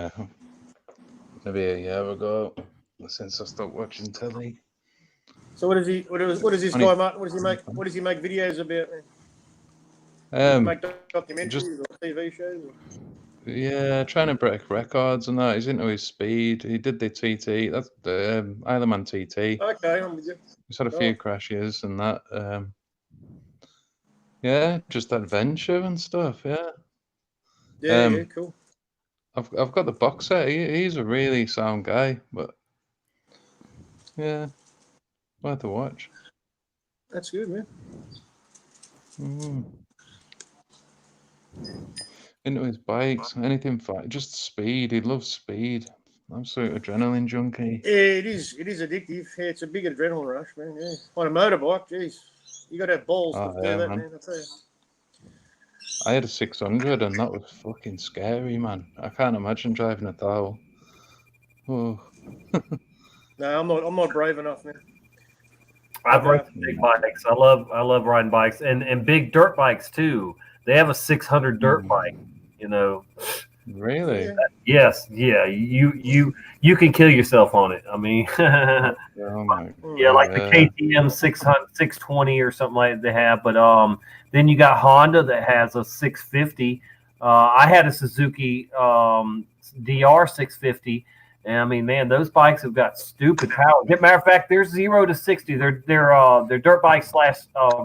maybe a year ago, since I stopped watching telly. So what does this guy make? What does he make videos about? Make documentaries or TV shows? Yeah, trying to break records and that. He's into his speed. He did the TT. That's the Isle of Man TT. Okay, I'm with you. He's had a few crashes and that. Yeah, just adventure and stuff. Yeah. Yeah, cool. I've got the box set. He's a really sound guy, but yeah, worth a watch. That's good, man. Into his bikes, anything just speed. He loves speed. Absolute adrenaline junkie. Yeah, it is addictive. Yeah, it's a big adrenaline rush, man. Yeah, on a motorbike, geez, you got to have balls to do that, man. I tell you. I had a 600 and that was fucking scary, man. I can't imagine driving a Thau. Oh. No, I'm not brave enough, man. I've ridden big bikes. I love riding bikes and big dirt bikes too. They have a 600 dirt bike, you know. Really? Yes, yeah. You can kill yourself on it. I mean, oh my, yeah, like the KTM 620 or something like they have. But then you got Honda that has a 650. I had a Suzuki DR 650. And I mean, man, those bikes have got stupid power. As a matter of fact, they're 0 to 60. They're dirt bikes /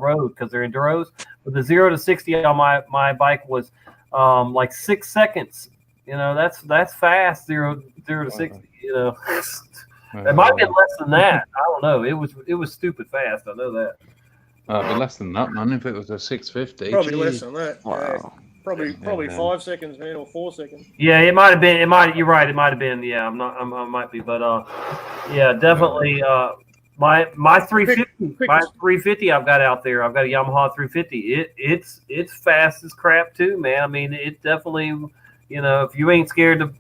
road because they're enduros. But the 0 to 60 on my bike was like 6 seconds. You know, that's fast. 0 to 60. You know, it might have been less than that. I don't know. It was stupid fast. I know that. It'd be less than that, man. If it was a 650, Probably less than that. Wow. Probably 5 seconds, man, or 4 seconds. Yeah, it might have been. You're right. It might have been. Yeah, I might be, but yeah, definitely. My 350, my 350, I've got out there. I've got a Yamaha 350. It's fast as crap too, man. I mean, it definitely. You know, if you ain't scared to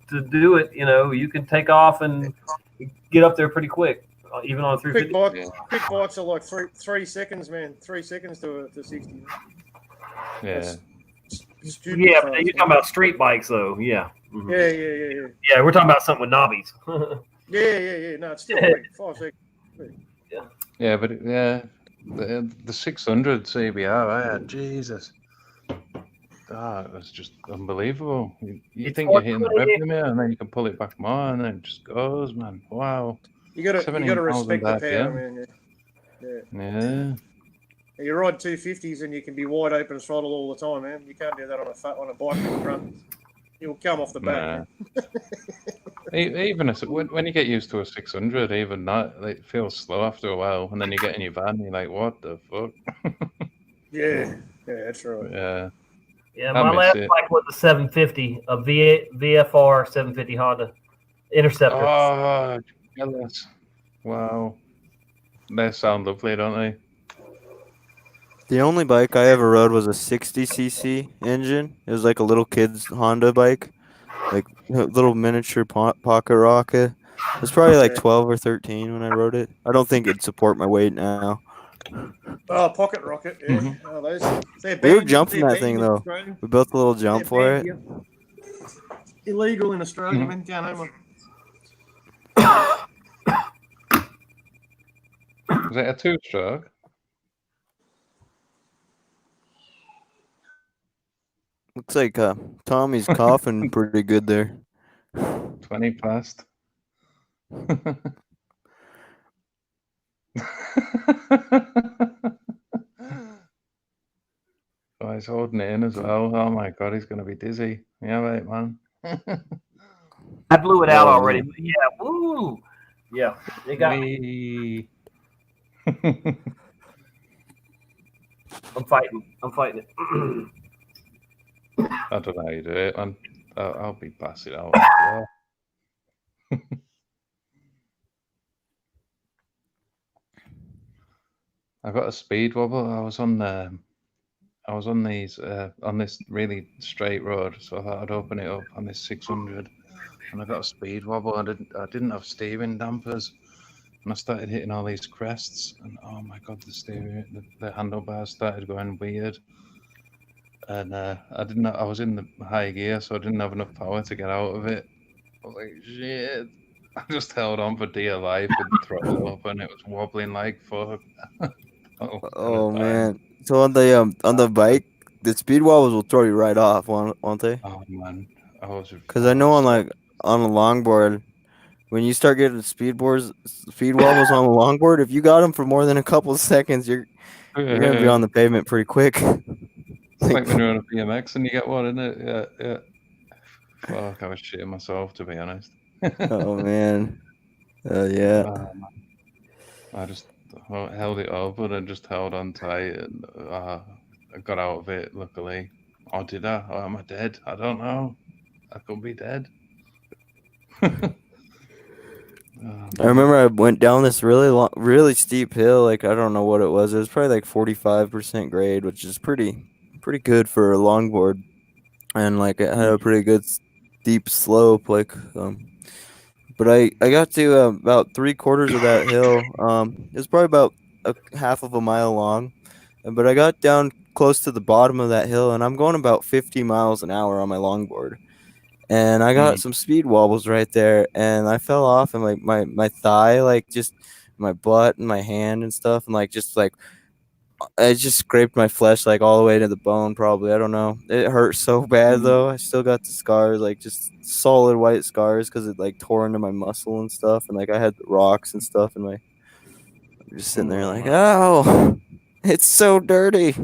to do it, you can take off and get up there pretty quick, even on a 350. Quick bikes are like 3 seconds, man. 3 seconds to 60. Yeah. Yeah, but you're talking about street bikes, though. Yeah. Mhm. Yeah. Yeah, we're talking about something with knobbies. Yeah. No, it's still quick. 5 seconds. Yeah, but the 600 CBR I had, Jesus. That was just unbelievable. You think you're hitting the rev limit, and then you can pull it back more, and then it just goes, man. Wow. You gotta respect the power, RPM. man. Yeah. You ride 250s and you can be wide open throttle all the time, man. You can't do that on a bike in the front. You'll come off the back. Even when you get used to a 600, even that, it feels slow after a while, and then you get in your van and you're like, what the fuck? Yeah, that's right. Yeah, my last bike was a 750, a VFR 750 Honda Interceptor. Oh, jealous. Wow. They sound lovely, don't they? The only bike I ever rode was a 60cc engine. It was like a little kid's Honda bike, like a little miniature pocket rocket. It was probably like 12 or 13 when I rode it. I don't think it'd support my weight now. Oh, pocket rocket, yeah. Mhm. Oh, We were jumping that thing though. We built a little jump for it. Illegal in Australia, man. Can't have one. Was it a two-stroke? Looks like Tommy's coughing pretty good there. 20 past. Oh, he's holding it in as well. Oh my god, he's gonna be dizzy. Yeah, right, man. I blew it out already. But yeah, woo. Yeah, it got me. I'm fighting it. I don't know how you do it, man. I'll be passing out. As well. I got a speed wobble. I was on this really straight road, so I thought I'd open it up on this 600, and I got a speed wobble. I didn't have steering dampers, and I started hitting all these crests, and oh my god, the handlebars started going weird, and I was in the high gear, so I didn't have enough power to get out of it. I was like, shit. I just held on for dear life with the throttle up, and it was wobbling like fuck. Oh man! So on the bike, the speed wobbles will throw you right off, won't they? Oh man, Because I know on a longboard, when you start getting speed wobbles on a longboard, if you got them for more than a couple of seconds, you're gonna be on the pavement pretty quick. It's like when you're on a BMX and you get one, isn't it? Yeah. Fuck, I was shitting myself, to be honest. Oh man. Yeah. I just held it up and I just held on tight, and I got out of it, luckily. Or did I? Or am I dead? I don't know. I could be dead. I remember I went down this really steep hill. Like I don't know what it was. It was probably like 45% grade, which is pretty good for a longboard. And like it had a pretty good steep slope. But I got to about 3/4 of that hill. It was probably about a half of a mile long. But I got down close to the bottom of that hill, and I'm going about 50 miles an hour on my longboard. And I got some speed wobbles right there, and I fell off, and my thigh, like just my butt and my hand and stuff, and I just scraped my flesh like all the way to the bone. Probably, I don't know. It hurt so bad though. I still got the scars, like just solid white scars, because it like tore into my muscle and stuff, and like I had rocks and stuff, and I'm just sitting there like, oh, it's so dirty.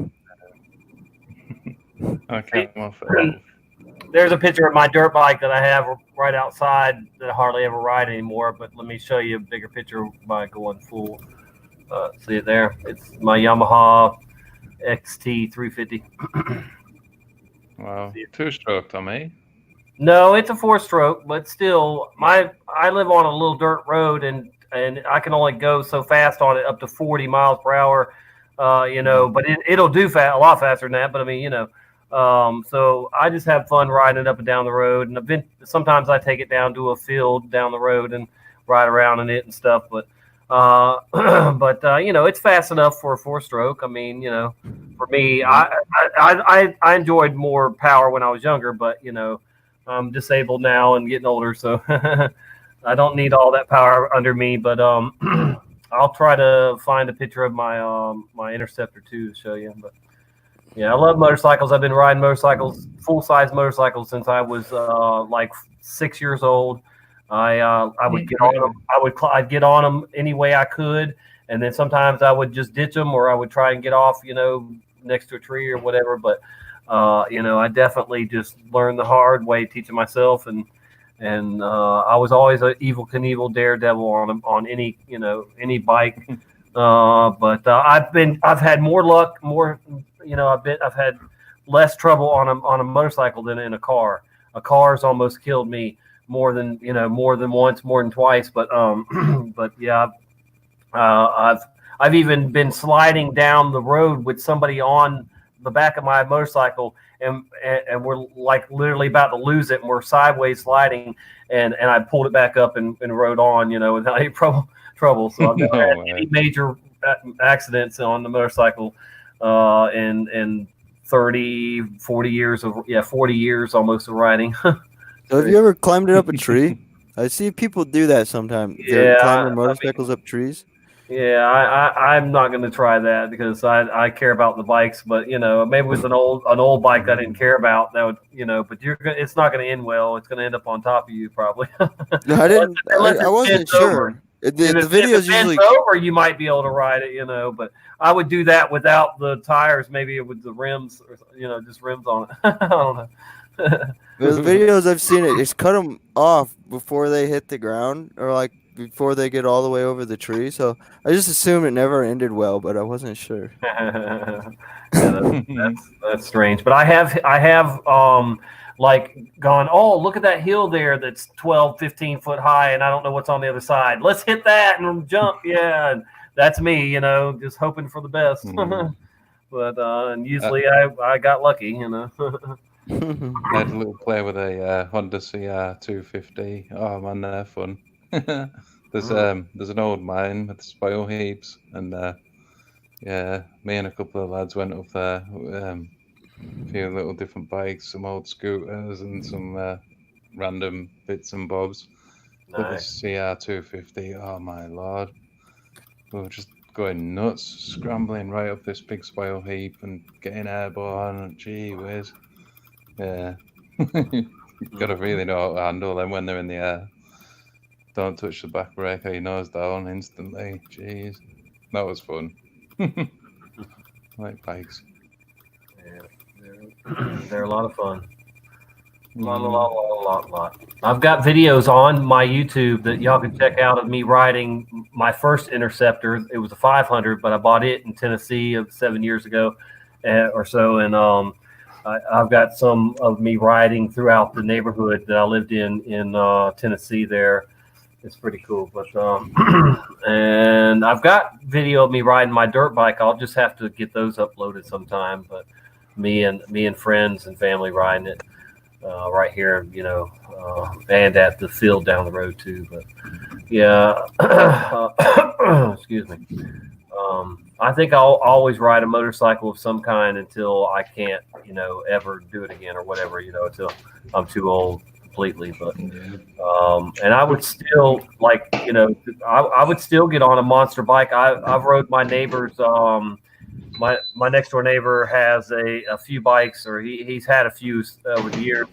Okay, There's a picture of my dirt bike that I have right outside that I hardly ever ride anymore. But let me show you a bigger picture by going full. See it there? It's my Yamaha XT 350. Wow, two-stroke, Tommy. No, it's a 4-stroke, but still, I live on a little dirt road, and I can only go so fast on it, up to 40 miles per hour. But it'll do a lot faster than that. But I mean, So I just have fun riding up and down the road, and sometimes I take it down to a field down the road and ride around in it and stuff. But you know, it's fast enough for a 4-stroke. I mean, you know, for me, I enjoyed more power when I was younger, but you know, I'm disabled now and getting older, so I don't need all that power under me. But I'll try to find a picture of my my Interceptor 2 to show you. But yeah, I love motorcycles. I've been riding motorcycles, full-size motorcycles, since I was like 6 years old. I would get on them. I'd get on them any way I could, and then sometimes I would just ditch them, or I would try and get off, you know, next to a tree or whatever. But you know, I definitely just learned the hard way, teaching myself, and I was always an Evel Knievel daredevil on any, you know, any bike. But I've had more luck, you know, I've had less trouble on a motorcycle than in a car. A car's almost killed me more than once, more than twice. But but yeah, I've even been sliding down the road with somebody on the back of my motorcycle, and we're like literally about to lose it, and we're sideways sliding, and I pulled it back up and rode on, you know, without any trouble. So I've never had any major accidents on the motorcycle in 30, 40 years of 40 years almost of riding. So have you ever climbed it up a tree? I see people do that sometimes. They climb their motorcycles up trees. Yeah, I'm not going to try that because I care about the bikes. But you know, maybe with an old bike I didn't care about, that would, you know. But it's not going to end well. It's going to end up on top of you probably. No, I didn't. I wasn't sure. The videos usually over, you might be able to ride it, you know. But I would do that without the tires, maybe with the rims, or, you know, just rims on it. I don't know. The videos I've seen, it's cut them off before they hit the ground, or like before they get all the way over the tree. So I just assumed it never ended well, but I wasn't sure. Yeah, that's strange. But I have like gone, oh, look at that hill there that's 12, 15 foot high, and I don't know what's on the other side. Let's hit that and jump. Yeah, and that's me, you know, just hoping for the best. But and usually I got lucky, you know. I had a little play with a Honda CR 250. Oh man, they're fun. There's an old mine with spoil heaps, and yeah, me and a couple of lads went up there. A few little different bikes, some old scooters, and some random bits and bobs. But Nice. the CR 250, oh my lord, we were just going nuts, scrambling right up this big spoil heap and getting airborne. And gee whiz. Yeah, you gotta really know how to handle them when they're in the air. Don't touch the back brake or your nose down instantly. Jeez, that was fun. I like bikes. They're a lot of fun. Lot. I've got videos on my YouTube that y'all can check out of me riding my first Interceptor. It was a 500, but I bought it in Tennessee 7 years ago or so, and I've got some of me riding throughout the neighborhood that I lived in Tennessee there. It's pretty cool. But and I've got video of me riding my dirt bike. I'll just have to get those uploaded sometime. But me and friends and family riding it right here, you know, and at the field down the road too. But yeah, excuse me. I think I'll always ride a motorcycle of some kind until I can't, you know, ever do it again or whatever, you know, until I'm too old completely. But and I would still, like, you know, I would still get on a monster bike. I've rode my neighbor's my next door neighbor has a few bikes, or he's had a few over the years.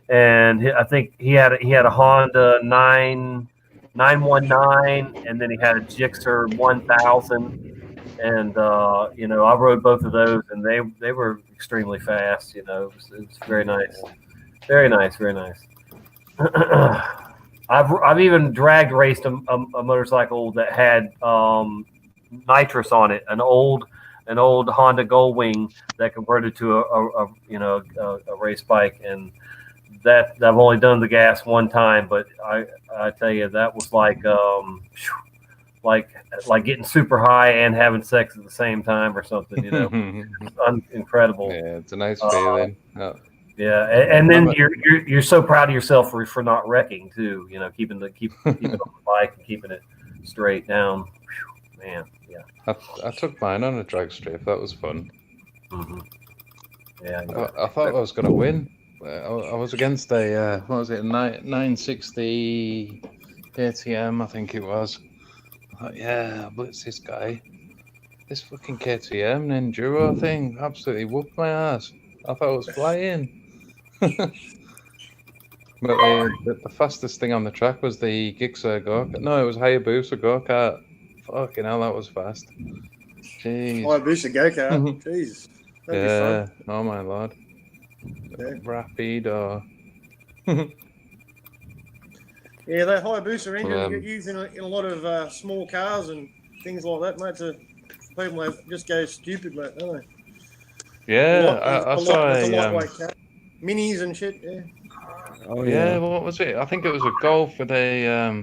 And I think he had a Honda 919, and then he had a Gixxer 1000. And you know, I rode both of those, and they were extremely fast. You know, it was very nice, very nice, very nice. I've even drag raced a motorcycle that had nitrous on it, an old Honda Goldwing that converted to a race bike, and that I've only done the gas one time, but I tell you, that was like like getting super high and having sex at the same time or something. You know, it's incredible. Yeah, it's a nice feeling. Yeah, and then you're so proud of yourself for not wrecking too. You know, keeping it on the bike and keeping it straight down. Whew, man, yeah. I took mine on a drag strip. That was fun. Yeah, I thought I was going to win. I was against a what was it, 960 KTM, I think it was. I thought, yeah, I'll blitz this guy. This fucking KTM Enduro thing absolutely whooped my ass. I thought it was flying. But the fastest thing on the track was the Gixxer go-kart. No, it was Hayabusa go-kart. Fucking hell, that was fast. Jeez. Hayabusa go-kart. Jesus. That'd Yeah. be fun. Oh my lord. Yeah. Rapid or Yeah, that Hayabusa engine Well, get used in a lot of small cars and things like that, mate. So people just go stupid, mate, don't they? yeah, I saw it's a a lightweight car. Minis and shit, yeah. oh yeah, what was it? I think it was a Golf with a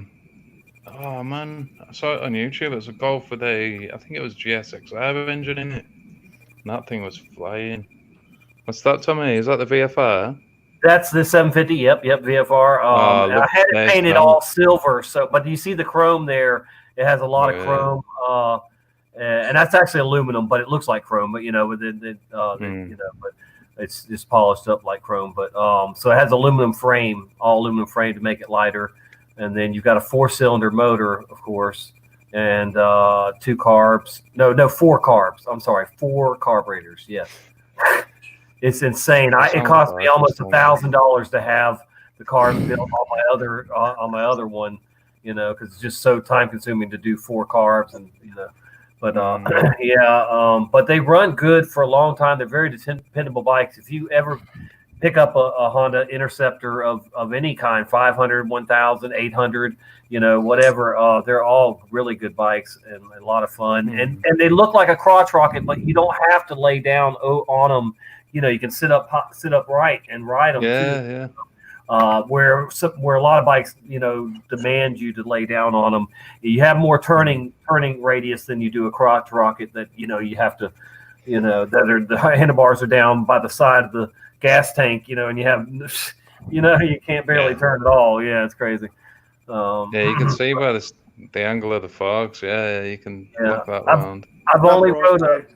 oh man, I saw it on YouTube. It was a Golf with a, I think it was GSX-R engine in it. And that thing was flying. What's that, Tommy? Is that the VFR? That's the 750. Yep, VFR. I look, had it nice, painted man. all silver. So, but you see the chrome there? It has a lot of Yeah. chrome, and that's actually aluminum, but it looks like chrome. But you know, you know, but it's just polished up like chrome. But so it has aluminum frame, all aluminum frame to make it lighter. And then you've got a 4-cylinder motor, of course, and 2 carbs. No, 4 carbs. I'm sorry, 4 carburetors. Yes. It's insane. It cost me almost $1,000 to have the carbs built on my other one, you know, because it's just so time consuming to do 4 carbs and you know. But but they run good for a long time. They're very dependable bikes. If you ever pick up a Honda Interceptor of any kind, 500, 1000, 800, you know, whatever, they're all really good bikes and a lot of fun. And they look like a crotch rocket, but you don't have to lay down on them. You know, you can sit upright and ride them. Yeah, yeah. Where a lot of bikes, you know, demand you to lay down on them. You have more turning radius than you do a crotch rocket. That you know you have to, you know, the handlebars are down by the side of the gas tank. You know, and you have, you know, you can't barely turn at all. Yeah, it's crazy. Yeah, you can see by the angle of the forks. Yeah, you can look that round. I've only rode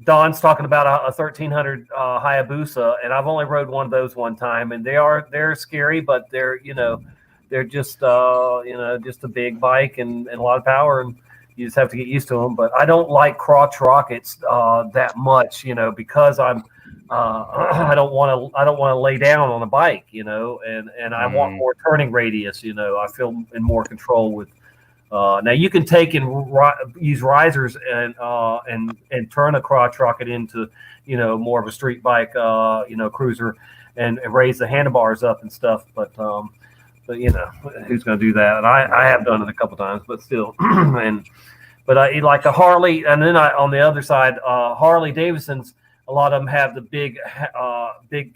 Don's talking about a 1300 Hayabusa, and I've only rode one of those one time, and they're scary, but they're just just a big bike and a lot of power, and you just have to get used to them. But I don't like crotch rockets that much, you know, because I don't want to lay down on a bike, you know, and I want more turning radius, you know. I feel in more control with. Now you can take and use risers and turn a crotch rocket into, you know, more of a street bike, you know, cruiser, and raise the handlebars up and stuff. But you know, who's going to do that? And I have done it a couple times, but still, but I like a Harley, and then on the other side, Harley Davidson's. A lot of them have the big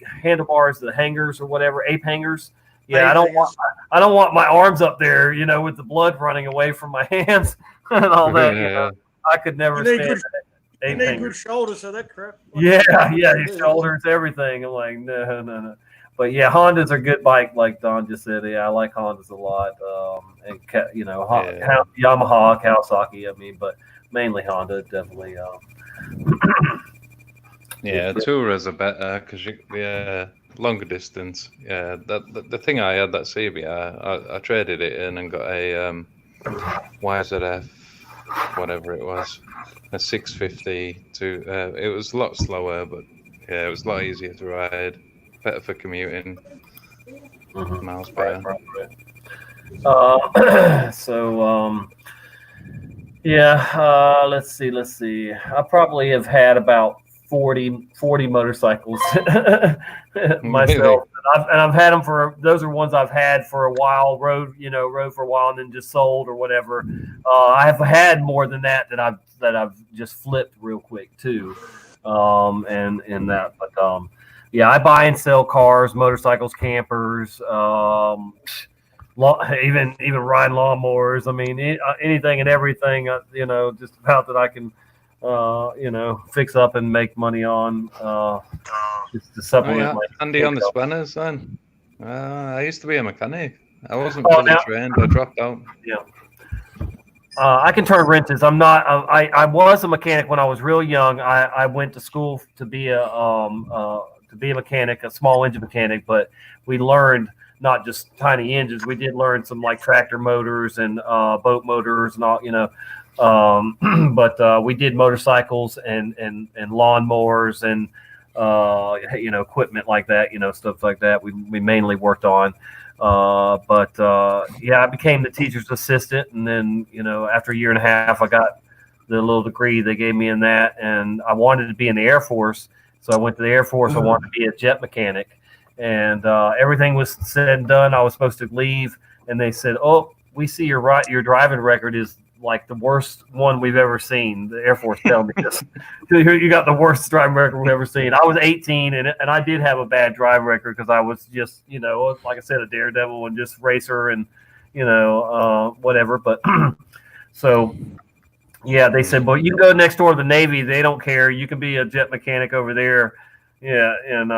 handlebars, the hangers or whatever, ape hangers. Yeah, I don't want my arms up there, you know, with the blood running away from my hands and all that. You know, I could never stand that. You need good shoulders for that crap. Yeah, your shoulders, everything. I'm like, no. But yeah, Hondas are good bike, like Don just said. Yeah, I like Hondas a lot. And you know, Yamaha, Kawasaki. I mean, but mainly Honda, definitely. Yeah, Touras are better because longer distance. Yeah, the thing I had, that CBR, I traded it in and got a YZF, whatever it was, a 650. It was a lot slower, but yeah, it was a lot easier to ride, better for commuting, miles per hour. Let's see. I probably have had about 40 motorcycles myself, and I've had them those are ones I've had for a while, rode for a while, and then just sold or whatever. I have had more than that I've just flipped real quick too, and that. But yeah, I buy and sell cars, motorcycles, campers, even riding lawnmowers. I mean, anything and everything, just about that I can, fix up and make money on, just to supplement my Handy on the income. spinners then. I used to be a mechanic. I wasn't Oh, fully now- trained. I dropped out. Yeah. I can turn wrenches. I'm not. I was a mechanic when I was real young. I went to school to be a mechanic, a small engine mechanic. But we learned not just tiny engines. We did learn some like tractor motors and boat motors and all. But we did motorcycles and lawnmowers and equipment like that. Stuff like that. We mainly worked on. I became the teacher's assistant, and then after a year and a half, I got the little degree they gave me in that, and I wanted to be in the Air Force, so I went to the Air Force. I wanted to be a jet mechanic, and everything was said and done. I was supposed to leave, and they said, "Oh, we see your driving record is like the worst one we've ever seen." The Air Force telling me this. You got the worst driving record we've ever seen. I was 18, and I did have a bad driving record because I was just, like I said, a daredevil and just racer and, whatever. But so, yeah, they said, well, you can go next door to the Navy. They don't care. You can be a jet mechanic over there. Yeah. And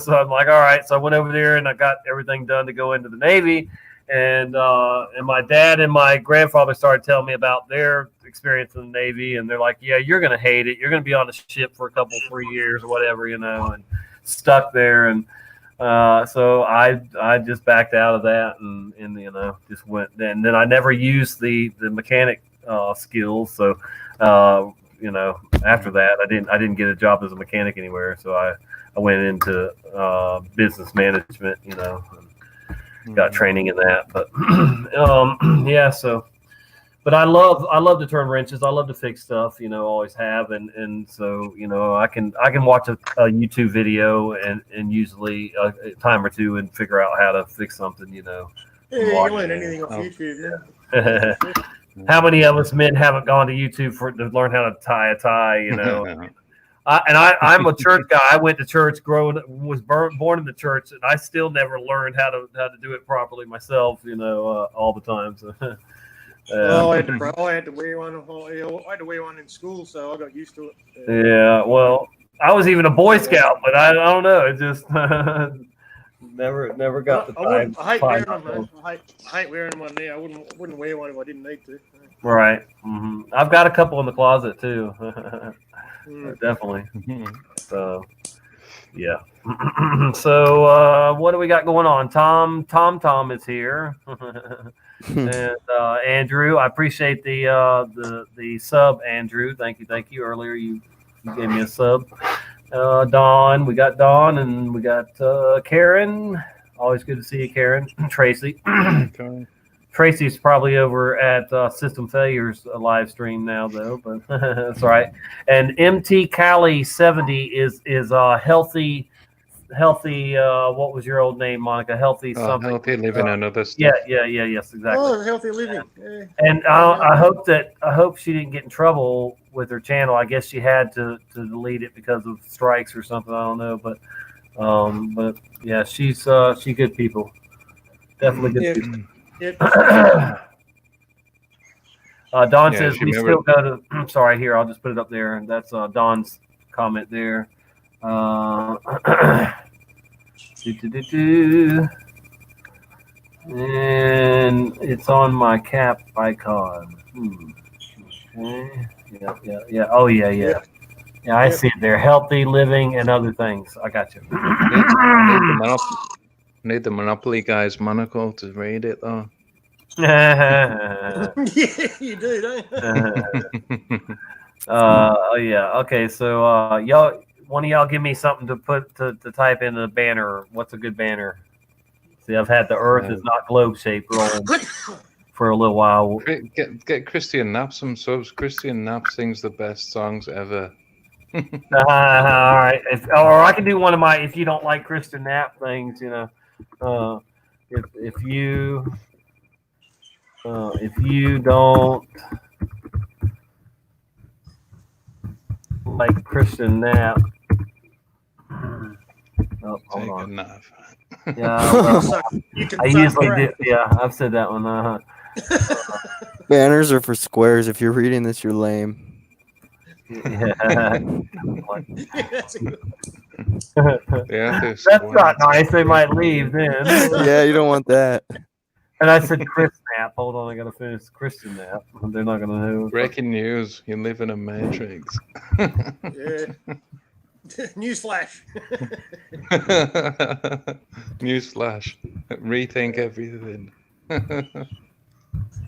so I'm like, all right. So I went over there and I got everything done to go into the Navy. And my dad and my grandfather started telling me about their experience in the Navy, and they're like, "Yeah, you're gonna hate it. You're gonna be on the ship for 3 years or whatever, and stuck there." And so I just backed out of that, and just went. And then I never used the mechanic skills. So after that, I didn't get a job as a mechanic anywhere. So I went into business management, got training in that, but but I love to turn wrenches. I love to fix stuff, always have. And so, I can watch a YouTube video and usually a time or two and figure out how to fix something, Yeah, you can learn anything off YouTube, yeah. How many of us men haven't gone to YouTube to learn how to tie a tie, I'm a church guy. I went to church, was born in the church, and I still never learned how to do it properly myself. All the time. So, I had to wear one. I had to wear one in school, so I got used to it. Yeah. Well, I was even a Boy Scout, but I don't know. It just never got the time. I hate wearing them, man. I hate wearing one there. I wouldn't wear one if I didn't need to. Right. I've got a couple in the closet too. Definitely. So, yeah. So, what do we got going on? Tom is here, and Andrew. I appreciate the sub, Andrew. Thank you. Earlier, you gave me a sub. Dawn, we got Dawn, and we got Karen. Always good to see you, Karen. Tracy. Tracy's probably over at System Failures live stream now, though, but that's all right. And MT Cali 70 is healthy. What was your old name, Monica? Healthy something. Healthy living another stuff. Yes, exactly. Oh, healthy living. Yeah. And I hope she didn't get in trouble with her channel. I guess she had to delete it because of strikes or something. I don't know, but yeah, she's good people. Definitely good people. Don says we still go to. I'm sorry. Here, I'll just put it up there, and that's Don's comment there. And it's on my cap icon. Okay. Yeah. Oh yeah. Yeah, I see it there. Healthy living and other things. I got you. Need the Monopoly guy's monocle to read it though. Yeah, you do, don't you? Oh yeah. Okay, so y'all, one of y'all give me something to put to type in the banner. What's a good banner? See, I've had the Earth is not globe shaped rolling for a little while. Get Christian Knapp some subs. Christian Knapp sings the best songs ever. All right, or I can do one of my if you don't like Christian Knapp things, if you don't like Christian Knapp, hold on. Yeah, well, You can I suck usually crap. do. Yeah, I've said that one. Banners are for squares. If you're reading this, you're lame. Yeah. That's a good- Yeah, That's not nice. They might leave then. Yeah, you don't want that. And I said Chris Nap. Hold on, I gotta finish Christian Nap. They're not gonna know. Breaking news: you live in a matrix. Yeah. Newsflash. Newsflash: rethink everything.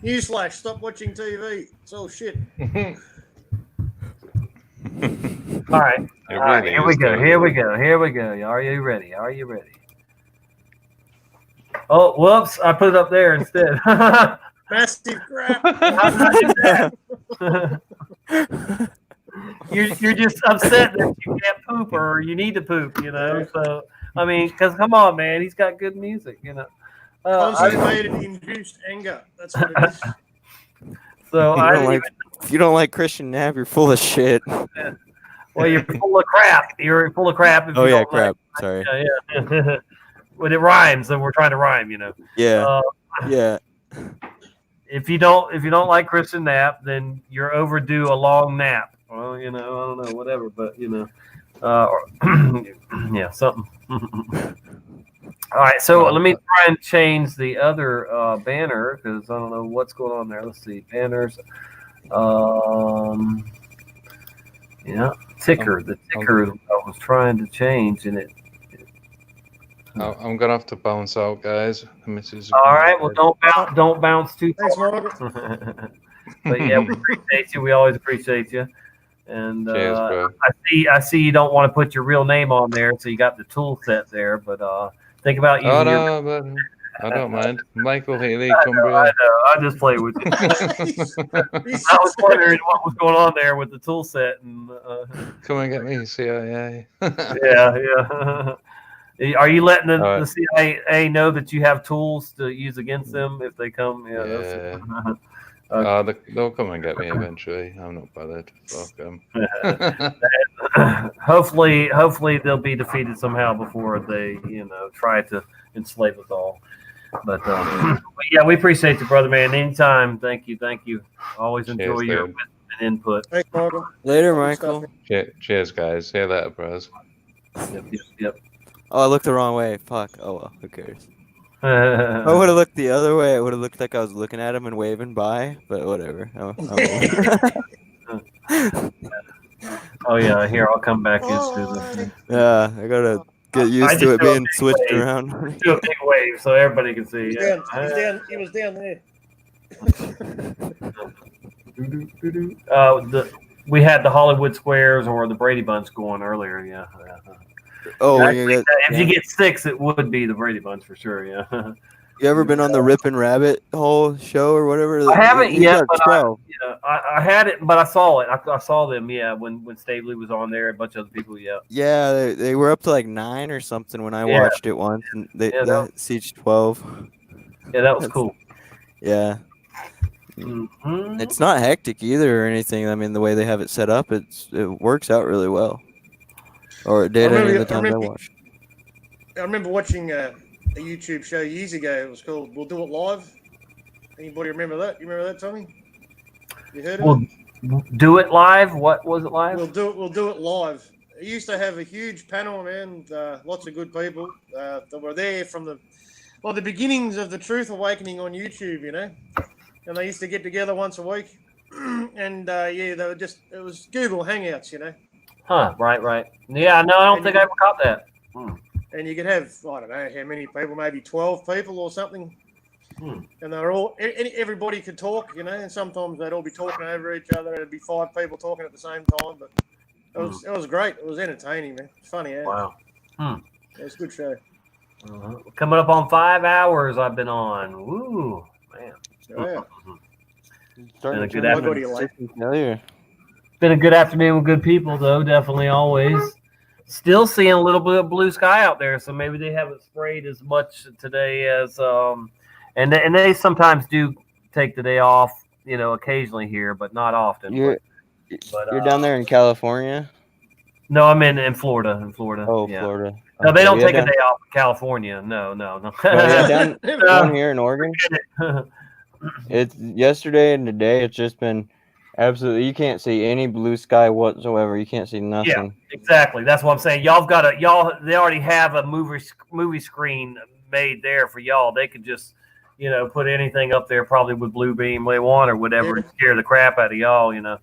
Newsflash. Stop watching TV. It's all shit. All right. It All right. really Here we is, go. though. Here we go. Here we go. Are you ready? Are you ready? Oh, whoops! I put it up there instead. Massive crap. You're just upset that you can't poop or you need to poop, you know. So I mean, because come on, man, he's got good music, you know. Constipated induced anger. That's what it is. So If you don't like Christian Knapp, you're full of shit. Well, you're full of crap. You're full of crap. If Oh you yeah, don't crap. Like, Sorry. yeah. But it rhymes, so we're trying to rhyme, you know. Yeah. Yeah. If you don't like Christian Nap, then you're overdue a long nap. Well, you know, I don't know, whatever, but you know, yeah, something. All right, so let me try and change the other banner because I don't know what's going on there. Let's see, banners. Yeah, ticker. The ticker I was trying to change, and it. I'm gonna have to bounce out, guys. The missus is All coming right, well, back. don't bounce too Thanks, far. But yeah, we appreciate you. We always appreciate you. And Cheers, bro. I see you don't want to put your real name on there, so you got the tool set there. But think about using Oh your. no, but I don't mind. Michael Haley, I come know, bro. I just play with you. I was wondering what was going on there with the tool set, and Come and get me, CIA. yeah. Are you letting the, All right. the CIA know that you have tools to use against them if they come? Yeah. They'll come and get me eventually. I'm not bothered. Fuck them. Hopefully they'll be defeated somehow before they, try to enslave us all. But yeah, we appreciate you, brother, man. Anytime. Thank you. Always enjoy your dude. wisdom and input. Thanks, Michael. Later, Michael. Cheers, guys. See you later, bros. Yep. Oh, I looked the wrong way. Fuck. Oh well, who cares? If I would have looked the other way, it would have looked like I was looking at him and waving by. But whatever. Oh yeah, here I'll come back into the. Yeah, I gotta get used to it being switched around. Do a big wave so everybody can see. He was down there. We had the Hollywood Squares or the Brady Bunch going earlier. Yeah. Oh, when Actually, you if you get 6, it would be the Brady Bunch for sure. Yeah. You ever been on the Rippin' Rabbit Hole show or whatever? I haven't You yet, got but 12. I had it, but I saw it. I saw them. Yeah, when Stavely was on there, a bunch of other people. Yeah. Yeah, they were up to like 9 or something when I watched it once. And they Siege 12. Yeah, that was cool. Yeah. Mm-hmm. It's not hectic either or anything. I mean, the way they have it set up, it works out really well. Or it did any of the times I watched. I remember watching a YouTube show years ago. It was called "We'll Do It Live." Anybody remember that? You remember that, Tommy? You heard of it? Do it live. What was it live? We'll do it live. It used to have a huge panel, man. Lots of good people that were there from the beginnings of the Truth Awakening on YouTube, And they used to get together once a week, and they were it was Google Hangouts, Huh? Right. Yeah. No, I don't think I ever caught that. And you could have, I don't know how many people, maybe 12 people or something. And they're all, everybody could talk, and sometimes they'd all be talking over each other. It'd be 5 people talking at the same time, but it was great. It was entertaining, man. It's funny, yeah. Wow. It was a good show. Coming up on 5 hours I've been on. Woo, man. Oh, yeah. Been a good afternoon. Familiar. Been a good afternoon with good people, though. Definitely, always. Still seeing a little bit of blue sky out there, so maybe they haven't sprayed as much today as and they sometimes do take the day off, occasionally here, but not often. You're down there in California? No, I'm in Florida. Oh, yeah. Florida. No, they don't Yeah, take a down- day off in California. No. down here in Oregon. It's yesterday and today. It's just been absolutely. You can't see any blue sky whatsoever. You can't see Yeah, nothing. exactly. That's what I'm saying. They already have a movie screen made there for y'all. They could just, put anything up there, probably with blue beam they want or whatever, and scare the crap out of y'all. Yeah,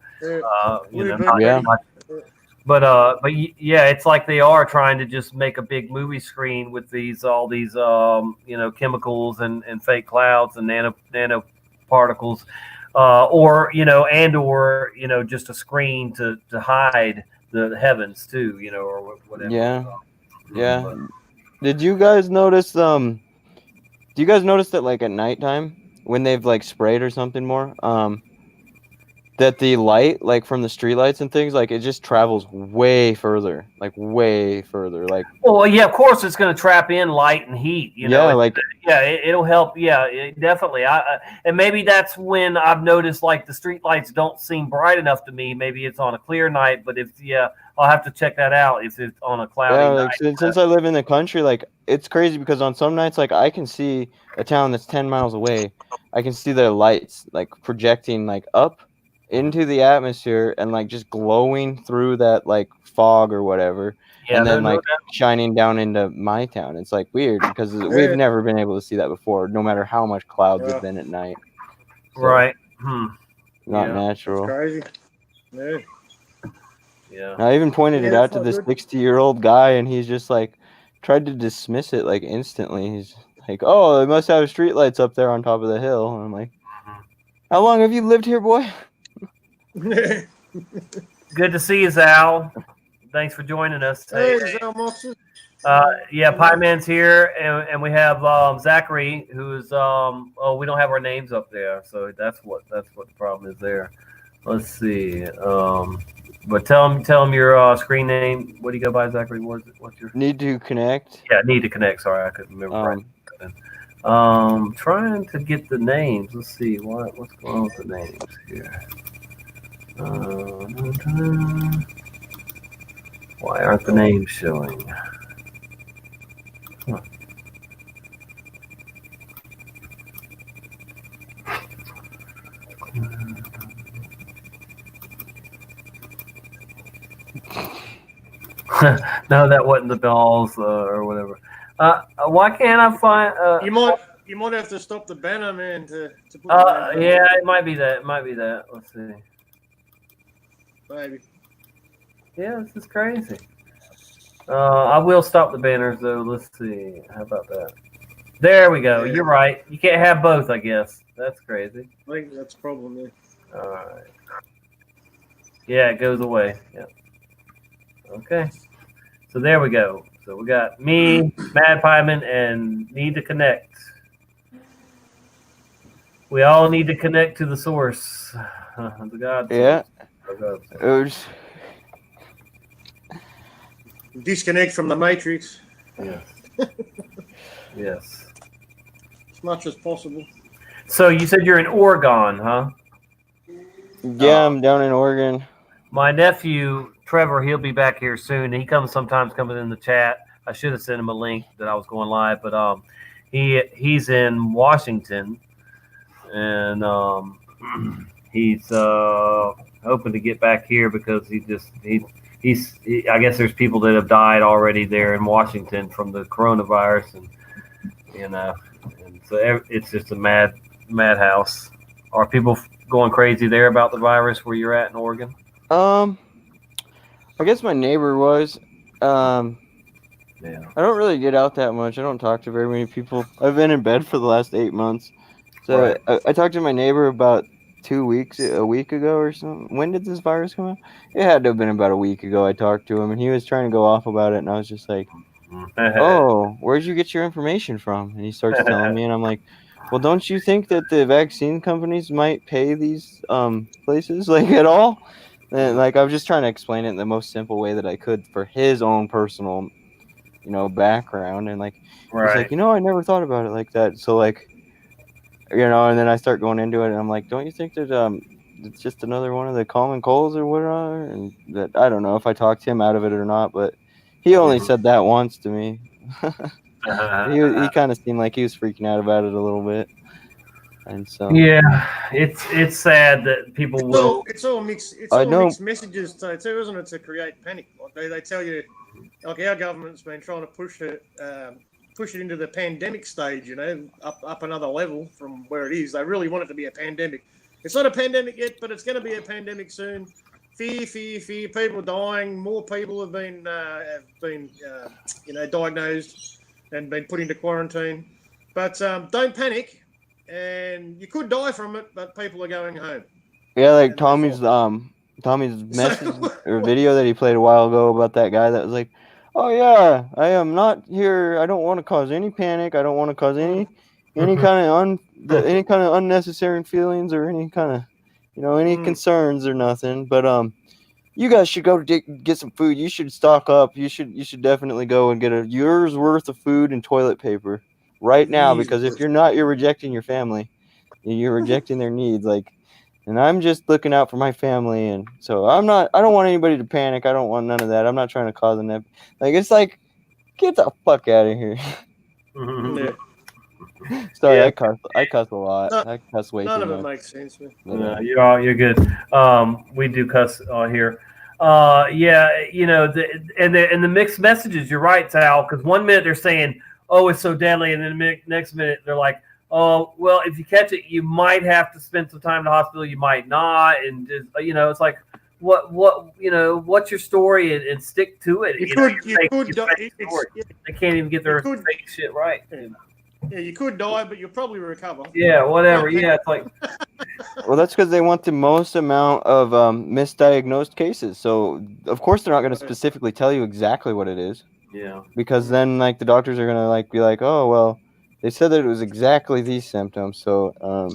it's like they are trying to just make a big movie screen with all these chemicals and fake clouds and nanoparticles, or just a screen to hide the heavens too, or whatever. Yeah. Did you guys notice? Do you guys notice that like at nighttime when they've like sprayed or something more, that the light like from the street lights and things like it just travels way further. Like Well, yeah, of course it's going to trap in light and heat. It'll help. Yeah, definitely. And maybe that's when I've noticed like the street lights don't seem bright enough to me. Maybe it's on a clear night, but I'll have to check that out if it's on a cloudy night. Since I live in the country, like it's crazy because on some nights like I can see a town that's 10 miles away. I can see their lights like projecting like up into the atmosphere and like just glowing through that like fog or whatever, and then like shining down into my town. It's like weird because we've never been able to see that before, no matter how much clouds have been at night. So, Right. Not natural. Crazy. Yeah. Yeah. I even pointed it out to this 60-year-old guy, and he's just like tried to dismiss it like instantly. He's like, "Oh, they must have streetlights up there on top of the hill." And I'm like, "How long have you lived here, boy?" Good to see you, Zal. Thanks for joining us. Hey, Zal Moxie. Pie Man's here, and we have Zachary, who's we don't have our names up there, so that's what the problem is there. Let's see. But tell him your screen name. What do you go by, Zachary? What's your Need to connect? Yeah, need to connect. Sorry, I couldn't remember. Trying to get the names. Let's see what's going on with the names here. Why aren't the names showing? Huh. No, that wasn't the dolls or whatever. Why can't I find? You might have to stop the banner, man. To put yeah, it might be that. Let's see. Maybe. Yeah, this is crazy. I will stop the banners though. Let's see. How about that? There we go. Yeah. You're right. You can't have both, I guess. That's crazy. I think that's a problem there. All right. Yeah, it goes away. Yeah. Okay. So there we go. So we got me, Mad Pieman, and Need to Connect. We all need to connect to the source. The God. Yeah. Source. Disconnect from the matrix. Yes. Yes. As much as possible. So you said you're in Oregon, huh? Yeah, I'm down in Oregon. My nephew Trevor, he'll be back here soon. He sometimes comes in the chat. I should have sent him a link that I was going live, but he's in Washington, and he's hoping to get back here because he's I guess there's people that have died already there in Washington from the coronavirus, and and so it's just a madhouse. Are people going crazy there about the virus where you're at in Oregon? I guess my neighbor was. Yeah. I don't really get out that much. I don't talk to very many people. I've been in bed for the last 8 months. So Right. I talked to my neighbor about a week ago or something. When did this virus come out? It had to have been about a week ago. I talked to him, and he was trying to go off about it, and I was just like, "Oh, where'd you get your information from?" And he starts telling me, and I'm like, "Well, don't you think that the vaccine companies might pay these places like at all?" And like I was just trying to explain it in the most simple way that I could for his own personal, background, and like he's like, I never thought about it like that. So like, and then I start going into it, and I'm like, don't you think that it's just another one of the common colds or whatever? And that I don't know if I talked him out of it or not, but He only said that once to me. he kind of seemed like he was freaking out about it a little bit, and so Yeah, it's sad that people will. It's all mixed. It's I all know. mixed messages too, isn't it? To create panic. Like they tell you, like our government's been trying to push it into the pandemic stage. You know, up another level from where it is. They really want it to be a pandemic. It's not a pandemic yet, but it's going to be a pandemic soon. Fear, fear, fear. People dying. More people have been diagnosed and been put into quarantine. But don't panic. And you could die from it, but people are going home. yeah, like Tommy's message or video that he played a while ago about that guy that was like, "Oh yeah, I am not here. I don't want to cause any panic. I don't want to cause any kind of unnecessary feelings or any kind of any concerns or nothing. But you guys should go get some food. You should stock up. You should definitely go and get a year's worth of food and toilet paper right now, because if you're not, you're rejecting your family. You're rejecting their needs. Like, and I'm just looking out for my family, and so I don't want anybody to panic. I don't want none of that. I'm not trying to cause an it's like, get the fuck out of here. Sorry, Yeah. I cuss a lot. I cuss way None too of it much. makes sense, man. No, you're good. We do cuss here. Yeah, and the mixed messages. You're right, Sal. Because one minute they're saying, "Oh, it's so deadly," and then the next minute they're like, "Oh, well, if you catch it, you might have to spend some time in the hospital. You might not." And just, it's like, what's your story, and stick to it. They can't even get their fake shit right. Yeah, you could die, but you'll probably recover. Yeah, whatever. Yeah, it's like. Well, that's because they want the most amount of misdiagnosed cases. So, of course, they're not going to specifically tell you exactly what it is. Yeah. Because then, the doctors are going to be like, "Oh, well, they said that it was exactly these symptoms, so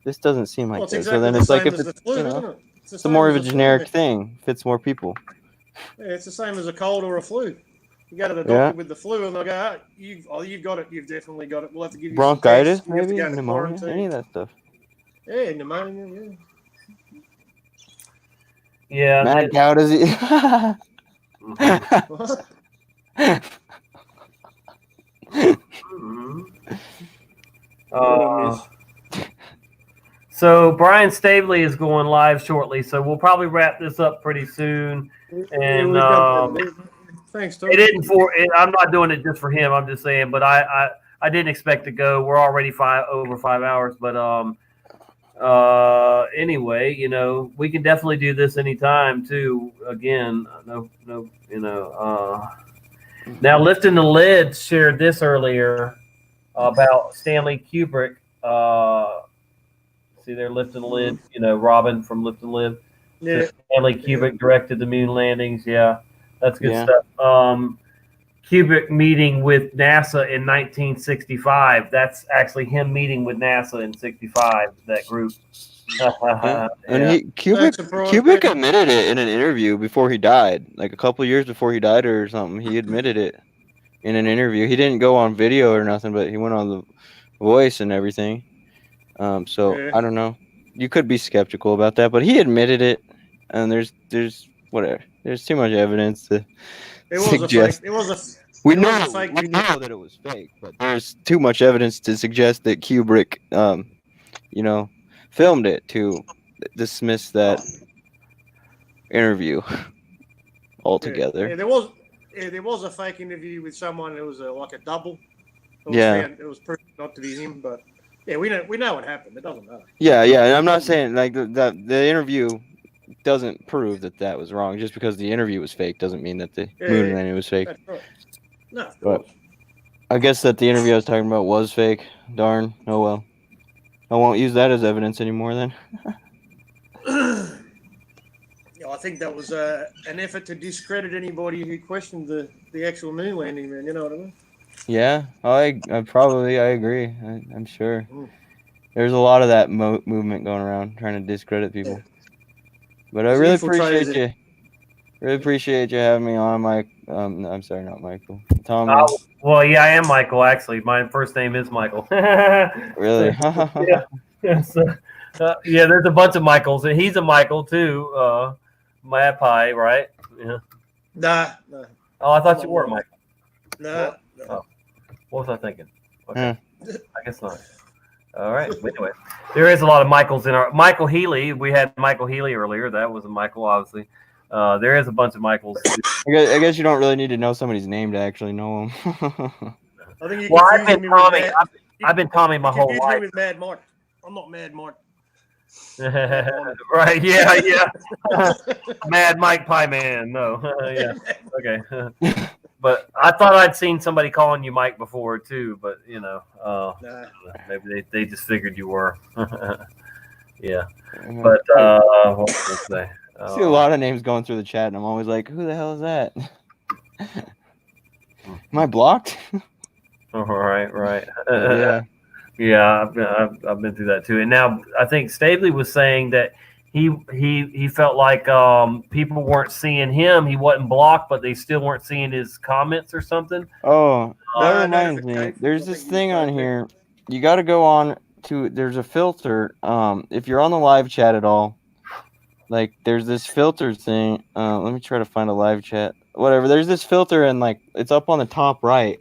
this doesn't seem like Well, it's this." exactly so then the it's like same if as it's the flu, isn't it? It's the it's same more of as a the flu, generic man. thing, fits more people. Yeah, it's the same as a cold or a flu. You go to the Yeah. doctor with the flu, and they'll go, "You've got it. You've definitely got it. We'll have to give you Bronchitis, some tests. You have to maybe go to pneumonia, quarantine." any of that stuff. Yeah, pneumonia. Yeah. Mad cow disease. So Brian Stavely is going live shortly, so we'll probably wrap this up pretty soon. And Thanks, Tom. it isn't I'm not doing it just for him. I'm just saying, but I didn't expect to go. We're already over 5 hours, but anyway, we can definitely do this anytime too. Again, now Lifting the Lid shared this earlier about Stanley Kubrick. See, they're Lifting the Lid. Robin from Lifting the Lid. Yeah. So Stanley Kubrick directed the moon landings. Yeah, that's good Yeah. stuff. Kubrick meeting with NASA in 1965. That's actually him meeting with NASA in 65. That group. And Kubrick admitted it in an interview before he died, like a couple years before he died or something. He admitted it in an interview. He didn't go on video or nothing, but he went on the Voice and everything. So Yeah. I don't know. You could be skeptical about that, but he admitted it, and there's whatever. There's too much evidence to suggest. We know that it was fake, but there's too much evidence to suggest that Kubrick, filmed it to dismiss that interview altogether. Yeah, there was a fake interview with someone. It was like a double. It was proved not to be him, but yeah, we know what happened. It doesn't matter. Yeah, and I'm not saying the interview doesn't prove that was wrong. Just because the interview was fake doesn't mean that the moon landing was fake. That's right. No, of But I guess that the interview I was talking about was fake. Darn. Oh well. I won't use that as evidence anymore then. I think that was an effort to discredit anybody who questioned the actual moon landing, man. You know what I mean? Yeah, I agree. I'm sure. There's a lot of that movement going around trying to discredit people. But I really appreciate you. Really appreciate you having me on, Mike. I'm sorry, not Michael. Tom. Well, yeah, I am Michael. Actually, my first name is Michael. Really? Yeah. Yeah, there's a bunch of Michaels, and he's a Michael too. Mad Pie, right? Yeah. Nah. Oh, I thought you were, Mike. No. Oh, what was I thinking? Okay. I guess not. All right. Anyway, there is a lot of Michaels in our Michael Healy. We had Michael Healy earlier. That was a Michael, obviously. There is a bunch of Michaels. I guess you don't really need to know somebody's name to actually know them. I think you Well, I've confusing been me with Tommy. Mad- I've been Tommy my you whole confused me life. with Mad Mike. I'm not Mad Mike. Right? Yeah. Mad Mike Pie Man. No. Yeah. Okay. But I thought I'd seen somebody calling you Mike before too. But maybe they just figured you were. Yeah. But what was I say? I see a lot of names going through the chat, and I'm always like, "Who the hell is that? Am I blocked?" Right. Yeah. Yeah, I've been through that too. And now I think Stavely was saying that he felt like people weren't seeing him. He wasn't blocked, but they still weren't seeing his comments or something. Oh, that reminds me. There's this thing on here. You got to go on to. There's a filter. If you're on the live chat at all, like there's this filter thing. Let me try to find a live chat. Whatever. There's this filter, and like it's up on the top right,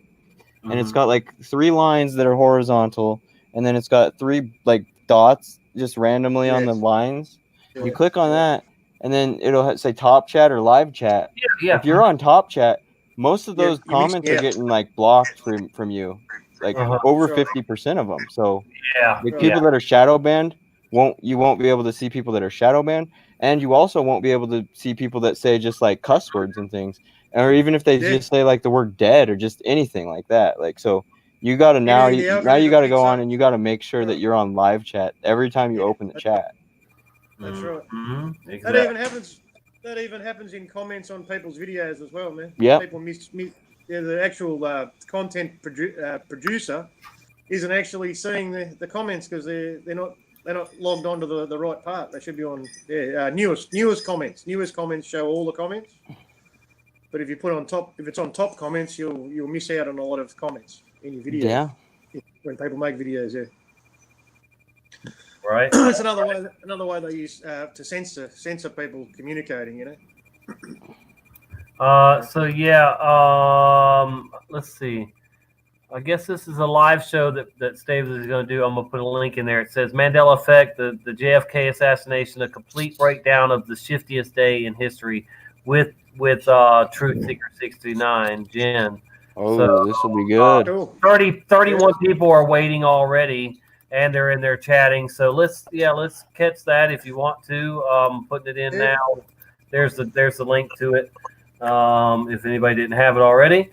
and it's got like 3 lines that are horizontal, and then it's got 3 like dots just randomly on the lines. You click on that, and then it'll say top chat or live chat. Yeah. If you're on top chat, most of those you missed- comments are getting like blocked from you, like over 50% of them. So the people that are shadow banned you won't be able to see people that are shadow banned, and you also won't be able to see people that say just like cuss words and things, or even if they just say like the word dead or just anything like that. Like so. You got to now you got to go on and you got to make sure that you're on live chat every time you open the chat. That's right. Exactly. That even happens in comments on people's videos as well, man. Yep. People the actual content producer isn't actually seeing the comments because they're not logged onto the right part. They should be on newest comments. Newest comments show all the comments. But if you put on top, if it's on top comments, you'll miss out on a lot of comments in your videos. Yeah. When people make videos, Right. That's another way they use to censor people communicating. You know. So yeah. Let's see. I guess this is a live show that Staves is going to do. I'm going to put a link in there. It says Mandela Effect, the JFK assassination, a complete breakdown of the shiftiest day in history with Truth Seeker 69, Jen. Oh, so, this will be good. 31 people are waiting already, and they're in there chatting. So let's catch that if you want to. Putting it in now. There's the link to it. If anybody didn't have it already.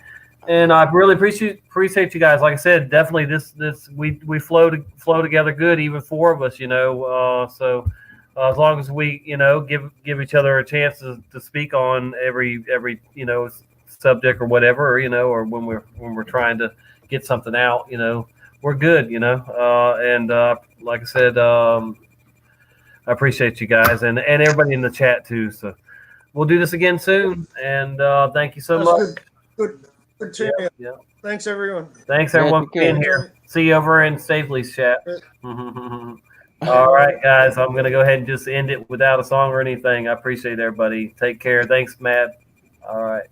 And I really appreciate you guys. Like I said, definitely this we flow together good, even 4 of us, you know. So as long as we, you know, give each other a chance to speak on every you know subject or whatever, or, you know, or when we're trying to get something out, you know, we're good, you know. And like I said, I appreciate you guys and everybody in the chat too. So we'll do this again soon. And thank you so much. Good chat. Yeah. Thanks everyone. Thanks everyone for being here. See you over in Stavely's chat. All right, guys. I'm gonna go ahead and just end it without a song or anything. I appreciate everybody. Take care. Thanks, Matt. All right.